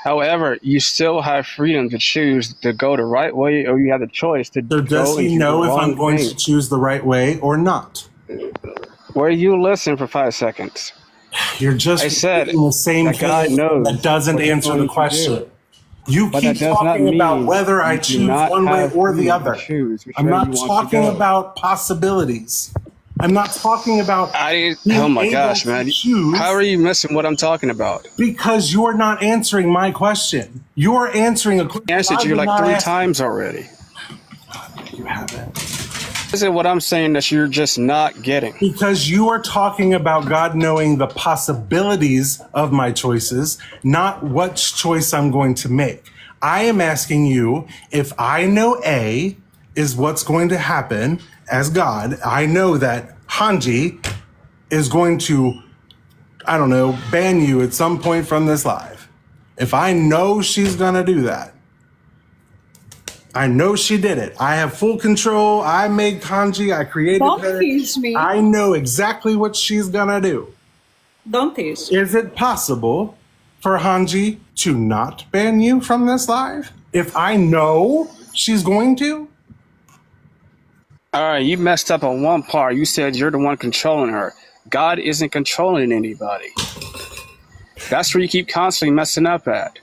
However, you still have freedom to choose to go the right way, or you have the choice to go. So does he know if I'm going to choose the right way or not? Where you listen for 5 seconds. You're just the same thing God knows that doesn't answer the question. You keep talking about whether I choose one way or the other. I'm not talking about possibilities. I'm not talking about. Oh my gosh, man! How are you missing what I'm talking about? Because you're not answering my question. You're answering a question. I answered you like 3 times already. You haven't. This is what I'm saying that you're just not getting. Because you are talking about God knowing the possibilities of my choices, not what choice I'm going to make. I am asking you if I know A is what's going to happen as God. I know that Hanji is going to, I don't know, ban you at some point from this live. If I know she's going to do that, I know she did it. I have full control. I made Kanji. I created Don't her. tease me. I know exactly what she's gonna do. Don't tease. Is it possible for Hanji to not ban you from this live? If I know she's going to? All right, you messed up on one part. You said you're the one controlling her. God isn't controlling anybody. That's where you keep constantly messing up at.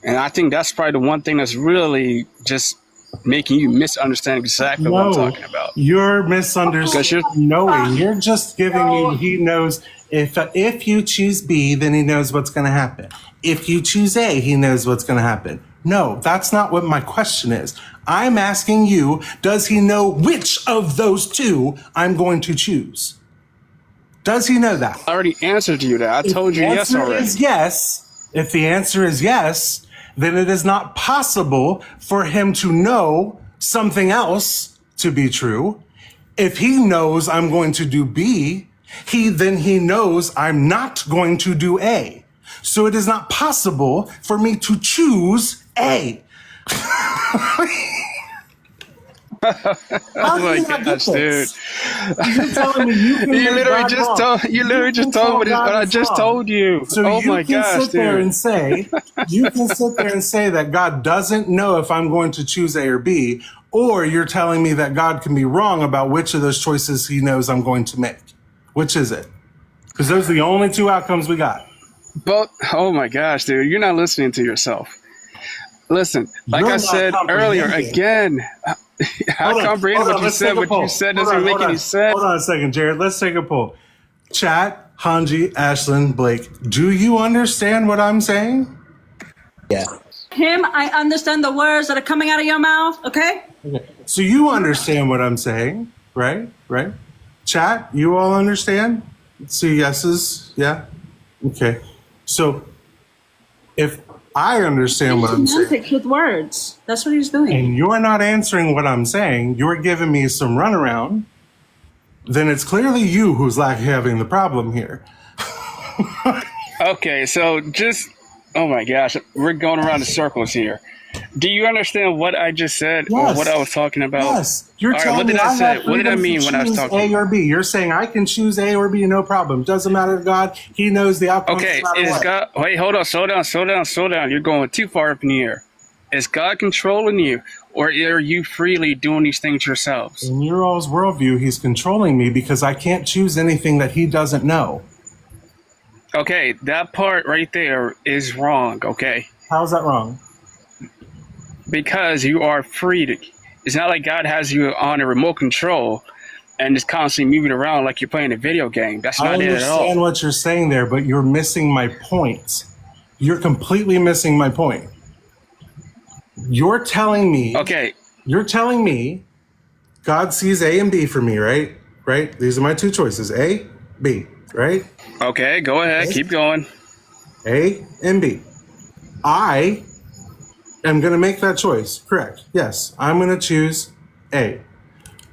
And I think that's probably the one thing that's really just making you misunderstand exactly what I'm talking about. You're misunderstanding. You're just giving me, he knows if you choose B, then he knows what's going to happen. If you choose A, he knows what's going to happen. No, that's not what my question is. I'm asking you, does he know which of those two I'm going to choose? Does he know that? I already answered you that. I told you yes already. If the answer is yes, then it is not possible for him to know something else to be true. If he knows I'm going to do B, he knows I'm not going to do A. So it is not possible for me to choose A. Oh my gosh, dude! You're telling me you literally just told me what I just told you. So oh my you can gosh, sit there dude. and say that God doesn't know if I'm going to choose A or B, or you're telling me that God can be wrong about which of those choices he knows I'm going to make. Which is it? Because those are the only two outcomes we got. But oh my gosh, dude, you're not listening to yourself. Listen, like I said earlier, again. How comprehend what you said? What you said doesn't make any sense. Hold on a second, Jared. Let's take a poll. Chat, Hanji, Ashlyn, Blake, do you understand what I'm saying? Yeah. Him, I understand the words that are coming out of your mouth, okay? So you understand what I'm saying, right? Right? Chat, you all understand? Let's see yeses. Yeah? Okay. So if I understand what I'm saying. Semantics with words. That's what he's doing. And you're not answering what I'm saying. You're giving me some runaround. Then it's clearly you who's having the problem here. Okay, so oh my gosh, we're going around in circles here. Do you understand what I just said or what I was talking about? Yes. You're telling me what did I mean when I was talking? A or B. You're saying I can choose A or B, no problem. Doesn't matter to God. He knows the outcome. Okay, God? Wait, hold on, slow down. You're going too far up in the air. Is God controlling you, or are you freely doing these things yourselves? In your all's worldview, he's controlling me because I can't choose anything that he doesn't know. Okay, that part right there is wrong. Okay. How is that wrong? Because you are free to. It's not like God has you on a remote control and is constantly moving around like you're playing a video game. That's not it at all. I understand what you're saying there, but you're missing my point. You're completely missing my point. You're telling me. Okay. You're telling me God sees A and B for me, right? Right? These are my two choices. A, B, right? Okay, go ahead. Keep going. A and B. I am going to make that choice. Correct. Yes, I'm going to choose A.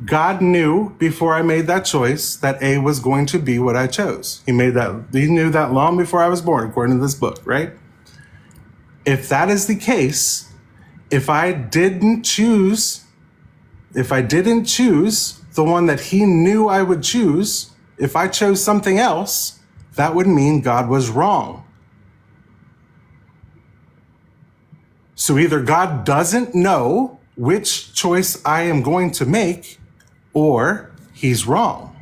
God knew before I made that choice that A was going to be what I chose. He knew that long before I was born, according to this book, right? If that is the case, if I didn't choose the one that he knew I would choose, if I chose something else, that would mean God was wrong. So either God doesn't know which choice I am going to make, or he's wrong.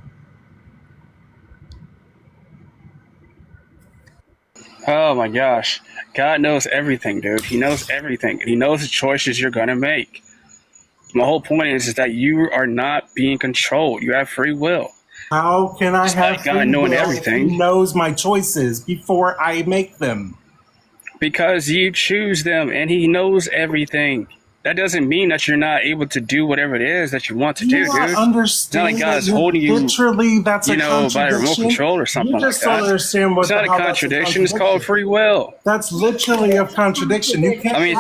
Oh my gosh. God knows everything, dude. He knows everything. He knows the choices you're going to make. My whole point is that you are not being controlled. You have free will. How can I have free God knowing will everything? if he knows my choices before I make them? Because you choose them and he knows everything. That doesn't mean that you're not able to do whatever it is that you want to do, dude. It's not like God's holding you, literally, that's by a remote control or something like that. You just don't understand what it's not a contradiction. It's called free will. That's literally a contradiction. You can't. I mean,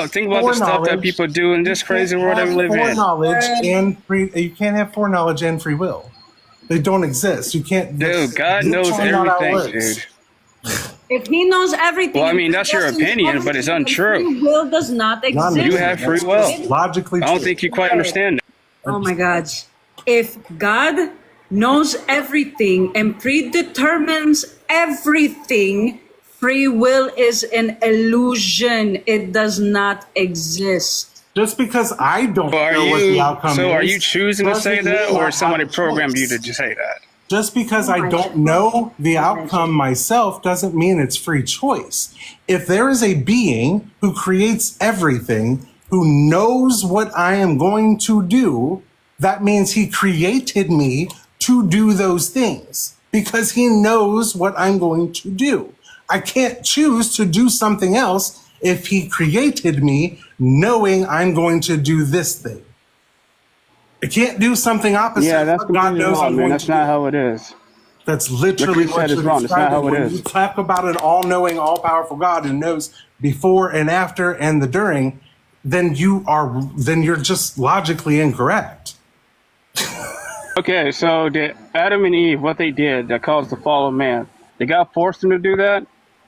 think about the stuff that people do in this crazy world that we live in. You can't have foreknowledge and free will. They don't exist. You can't. Dude, God knows everything, dude. If he knows everything, well, I mean, that's your opinion, but it's untrue. Free will does not exist. You have free will. Logically, I don't think you quite understand that. Oh my God! If God knows everything and predetermines everything, free will is an illusion. It does not exist. Just because I don't know what the outcome is. So are you choosing to say doesn't that, mean I or have somebody a programmed you choice. to say that? Just because I don't know the outcome myself doesn't mean it's free choice. If there is a being who creates everything, who knows what I am going to do, that means he created me to do those things because he knows what I'm going to do. I can't choose to do something else if he created me knowing I'm going to do this thing. I can't do something opposite. Yeah, that's what God completely knows wrong, I'm man. going That's to not do. how it is. That's literally What you said what is you're wrong. That's not how describing. it When is. you talk about an all-knowing, all-powerful God who knows before and after and the during, then you're just logically incorrect. Okay, so did Adam and Eve, what they did that caused the fall of man, did God force them to do that,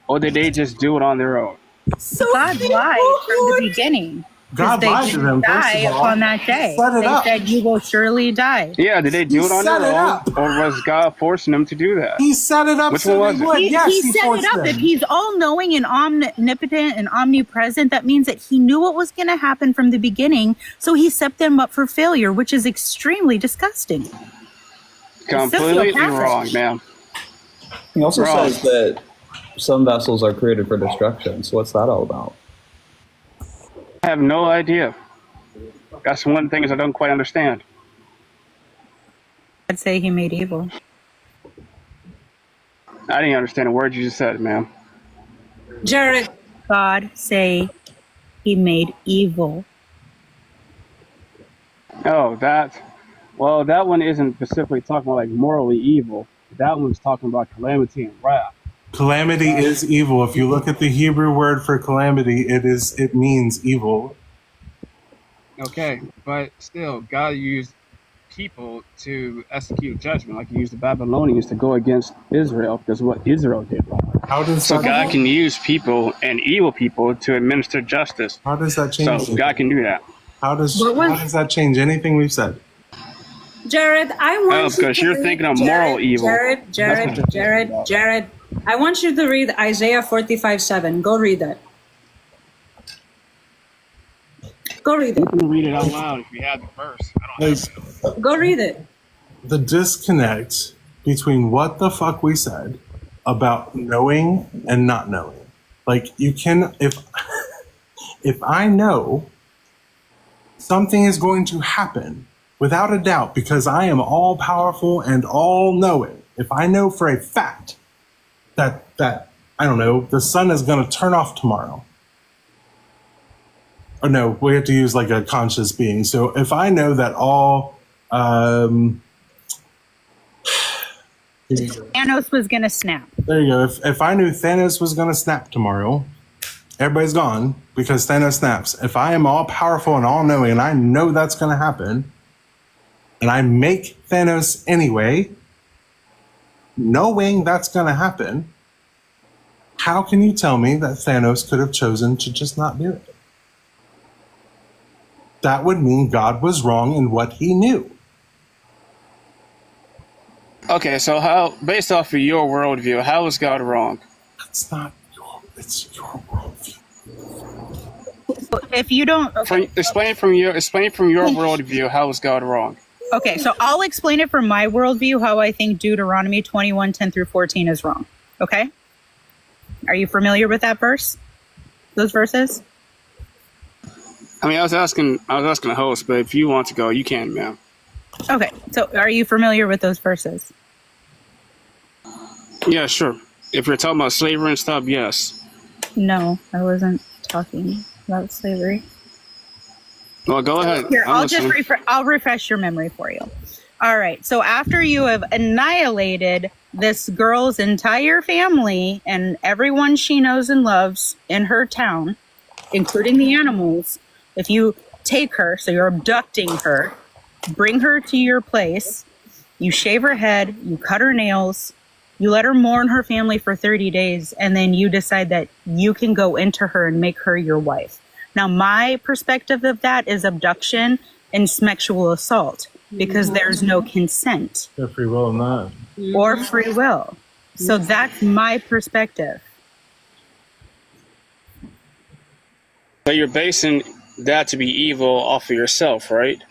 or did they just do it on their own? So God lied from the beginning. God They lied to them, first die of all. upon that He day. set it They up. said you will surely die. Yeah, did they do it on set their it own, up. or was God forcing them to do that? He set it up Which so one they was would. it? Yes, he he set it forced up. them. If he's all-knowing and omnipotent and omnipresent, that means that he knew what was going to happen from the beginning, so he set them up for failure, which is extremely disgusting. Completely Sociopathic. wrong, man. He also Wrong. says that some vessels are created for destruction. So what's that all about? I have no idea. That's one of the things I don't quite understand. I'd say he made evil. I didn't understand a word you just said, ma'am. Jared. God say he made evil. Oh, that one isn't specifically talking about like morally evil. That one's talking about calamity and wrath. Calamity is evil. If you look at the Hebrew word for calamity, it means evil. Okay, but still, God used people to execute judgment, like he used the Babylonians to go against Israel, because of what Israel did wrong. So God can use people and evil people to administer justice. How does that change? So God can do that. How does that change anything we've said? Jared, I want you because to you're read- thinking of moral evil. Jared, I want you to read Isaiah 45:7. Go read that. Go read You it. can read it out loud if you have the verse. I don't have it. Go read it. The disconnect between what the fuck we said about knowing and not knowing. Like you can, if I know something is going to happen without a doubt because I am all powerful and all knowing, if I know for a fact that I don't know, the sun is going to turn off tomorrow. Or no, we have to use like a conscious being. So if I know that all Thanos was going to snap. there you go. If I knew Thanos was going to snap tomorrow, everybody's gone because Thanos snaps. If I am all powerful and all knowing and I know that's going to happen, and I make Thanos anyway, knowing that's going to happen, how can you tell me that Thanos could have chosen to just not do it? That would mean God was wrong in what he knew. Okay, so how, based off of your worldview, how is God wrong? It's not it's your worldview. If you don't, Explain from your worldview, how is God wrong? okay, so I'll explain it from my worldview how I think Deuteronomy 21:10-14 is wrong. Okay, are you familiar with that verse? Those verses? I mean, I was asking the host, but if you want to go, you can, ma'am. Okay, so are you familiar with those verses? Yeah, sure. If you're talking about slavery and stuff, yes. No, I wasn't talking about slavery. Well, go ahead. Here, I'm I'll just listening. I'll refresh your memory for you. All right. So after you have annihilated this girl's entire family and everyone she knows and loves in her town, including the animals, if you take her, so you're abducting her, bring her to your place, you shave her head, you cut her nails, you let her mourn her family for 30 days, and then you decide that you can go into her and make her your wife. Now, my perspective of that is abduction and sexual assault because there's no consent Or free will or not. or free will. So that's my perspective. So you're basing that to be evil off of yourself, right?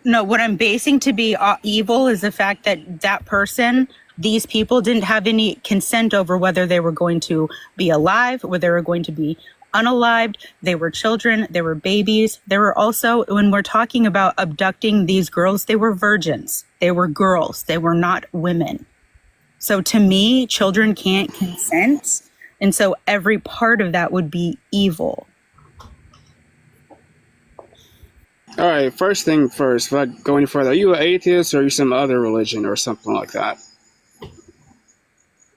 No, what I'm basing to be evil is the fact that that person, these people didn't have any consent over whether they were going to be alive, whether they were going to be unalived. They were children, they were babies. They were also, when we're talking about abducting these girls, they were virgins. They were girls. They were not women. So to me, children can't consent. And so every part of that would be evil. All right, first thing first, if I go any further, are you an atheist or are you some other religion or something like that?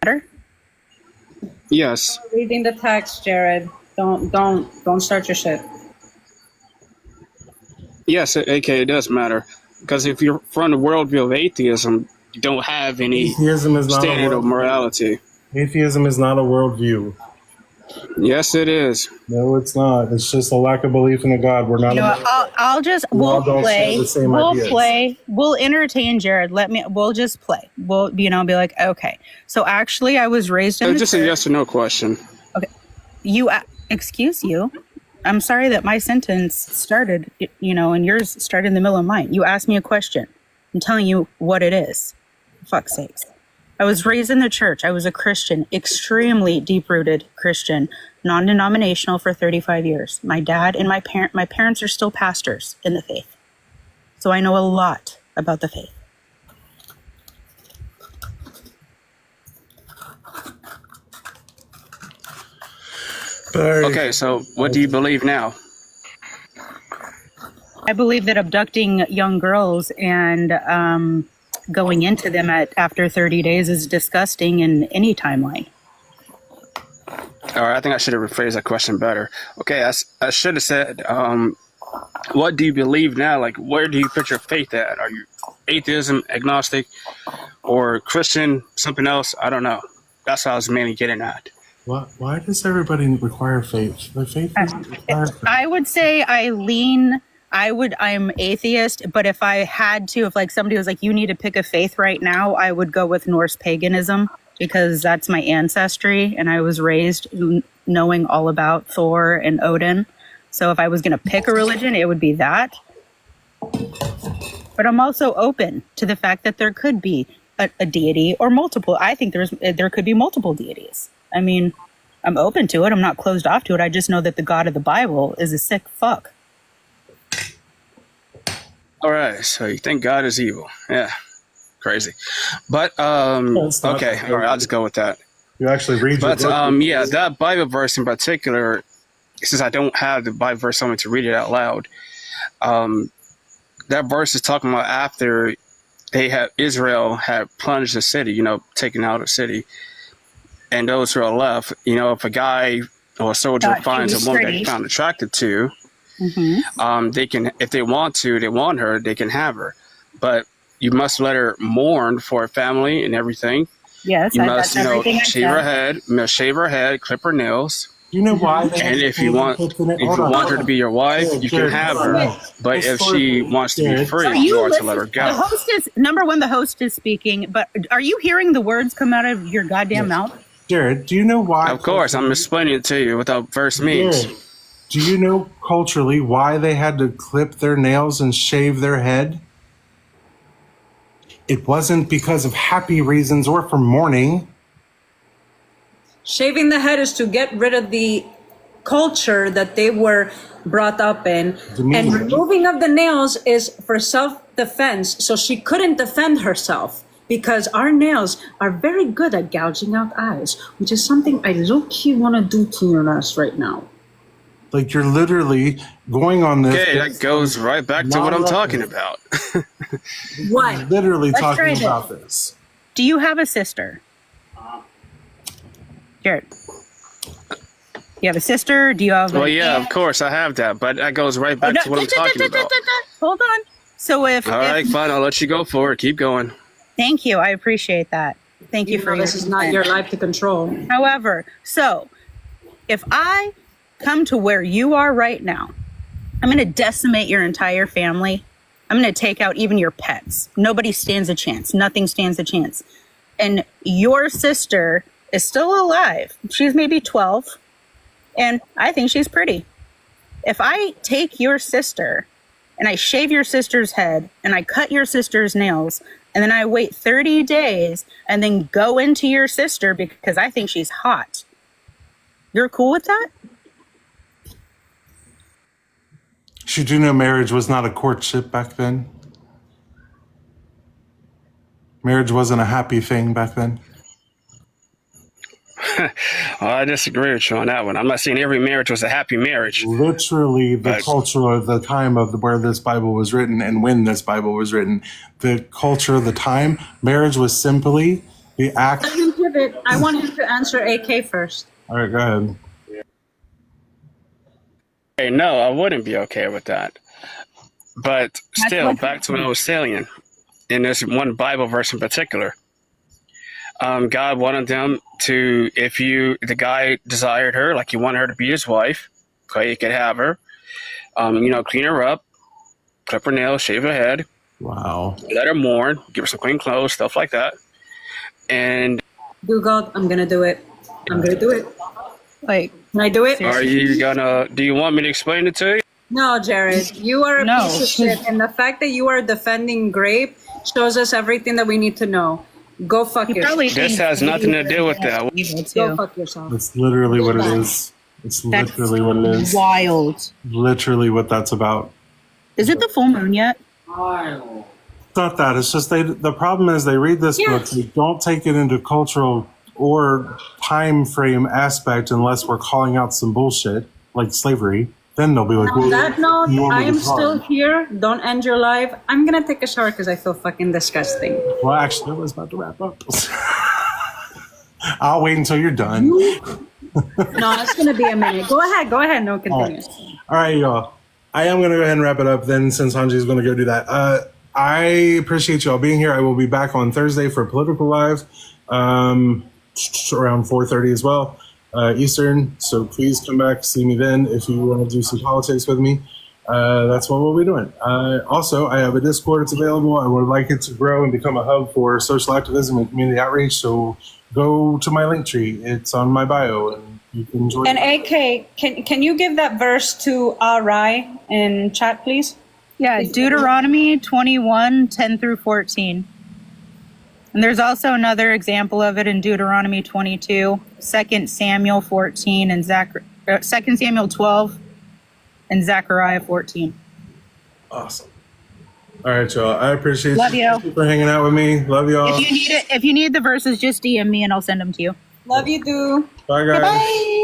Better? Yes. Reading the text, Jared. Don't start your shit. Yes, it does matter. Because if you're from the worldview of atheism, you don't have any Atheism is not standard of morality. Atheism is not a worldview. Yes, it is. No, it's not. It's just a lack of belief in a God. We're not. You know, we'll play. We'll entertain Jared. We'll just play. We'll, be like, okay. So actually, I was raised in just a yes or no question. Okay. Excuse you. I'm sorry that my sentence started, and yours started in the middle of mine. You asked me a question. I'm telling you what it is. For fuck's sakes. I was raised in the church. I was a Christian, extremely deep-rooted Christian, non-denominational for 35 years. My dad and my parents are still pastors in the faith. So I know a lot about the faith. Okay, so what do you believe now? I believe that abducting young girls and going into them after 30 days is disgusting in any timeline. All right, I think I should have rephrased that question better. Okay, I should have said, what do you believe now? Like, where do you put your faith at? Are you atheism, agnostic, or Christian, something else? I don't know. That's what I was mainly getting at. Why does everybody require faith? The faith doesn't require faith. I would say I'm atheist, but if I had to, if like somebody was like, you need to pick a faith right now, I would go with Norse paganism because that's my ancestry. And I was raised knowing all about Thor and Odin. So if I was going to pick a religion, it would be that. But I'm also open to the fact that there could be a deity or multiple. I think there could be multiple deities. I mean, I'm open to it. I'm not closed off to it. I just know that the God of the Bible is a sick fuck. All right, so you think God is evil? Yeah, crazy. But okay, all right, I'll just go with that. You actually read. But yeah, that Bible verse in particular, since I don't have the Bible verse, I'm going to read it out loud. That verse is talking about after Israel had plunged the city, taken out a city, and those who are left, if a guy or a soldier finds a woman that he found attracted to. Mm-hmm. They can, if they want her, they can have her, but you must let her mourn for her family and everything. Yes, you must, shave her head, clip her nails. You know why? And if you want her to be your wife, you can have her. But if she wants to be free, you are to let her go. The host is the host is speaking, but are you hearing the words come out of your goddamn mouth? Jared, do you know why? Of course, I'm explaining it to you what that verse means. Jared, do you know culturally why they had to clip their nails and shave their head? It wasn't because of happy reasons or for mourning. Shaving the head is to get rid of the culture that they were brought up in. And removing of the nails is for self-defense. So she couldn't defend herself because our nails are very good at gouging out eyes, which is something I low-key want to do to your ass right now. Like you're literally going on this. Okay, that goes right back to what I'm talking about. What? Literally talking about this. Do you have a sister? Jared. You have a sister? Do you have Well, yeah, of course I have that, but that goes right back to what I'm talking about. Hold on. So All right, fine, I'll let you go for it. Keep going. Thank you. I appreciate that. Thank you for this is not your life to control. However, so if I come to where you are right now, I'm going to decimate your entire family. I'm going to take out even your pets. Nobody stands a chance. Nothing stands a chance. And your sister is still alive. She's maybe 12. And I think she's pretty. If I take your sister and I shave your sister's head and I cut your sister's nails and then I wait 30 days and then go into your sister because I think she's hot, you're cool with that? Should you know marriage was not a courtship back then? Marriage wasn't a happy thing back then. Well, I disagree with you on that one. I'm not saying every marriage was a happy marriage. Literally, the culture of the time of where this Bible was written and when this Bible was written, the culture of the time, marriage was simply the act. Let him pivot. I want him to answer AK first. All right, go ahead. Hey, no, I wouldn't be okay with that. But still, back to what I was saying, in this one Bible verse in particular, God wanted them to, the guy desired her, like he wanted her to be his wife, okay, he could have her, clean her up, clip her nails, shave her head. Wow. Let her mourn, give her some clean clothes, stuff like that. And Dugald, I'm gonna do it. I'm gonna do it. Like, can I do it? Do you want me to explain it to you? No, Jared, you are a piece of shit. And the fact that you are defending grape shows us everything that we need to know. Go fuck yourself. This has nothing to do with that. Go fuck yourself. That's literally what it is. It's literally what it is. Wild. Literally what that's about. Is it the full moon yet? It's not that. It's just the problem is they read this book, they don't take it into cultural or time frame aspect unless we're calling out some bullshit like slavery. Then they'll be like, On that note, I am hard. still here. Don't end your live. I'm gonna take a shower because I feel fucking disgusting. Well, actually, I was about to wrap up. I'll wait until you're done. No, it's gonna be a minute. Go ahead. No, continue. All right, y'all. I am going to go ahead and wrap it up then since Hanji's going to go do that. I appreciate y'all being here. I will be back on Thursday for Political Live around 4:30 as well, Eastern. So please come back, see me then if you want to do some politics with me. That's what we'll be doing. Also, I have a Discord. It's available. I would like it to grow and become a hub for social activism and community outreach. So go to my link tree. It's on my bio, and you can join. And AK, can you give that verse to Rai in chat, please? Yeah, Deuteronomy 21:10-14. And there's also another example of it in Deuteronomy 22, 2 Samuel 14, and 2 Samuel 12, and Zechariah 14. Awesome. All right, y'all. I appreciate Love you. Thank you for hanging out with me. Love y'all. If you need the verses, just DM me and I'll send them to you. Love you, too. Bye, guys. Bye.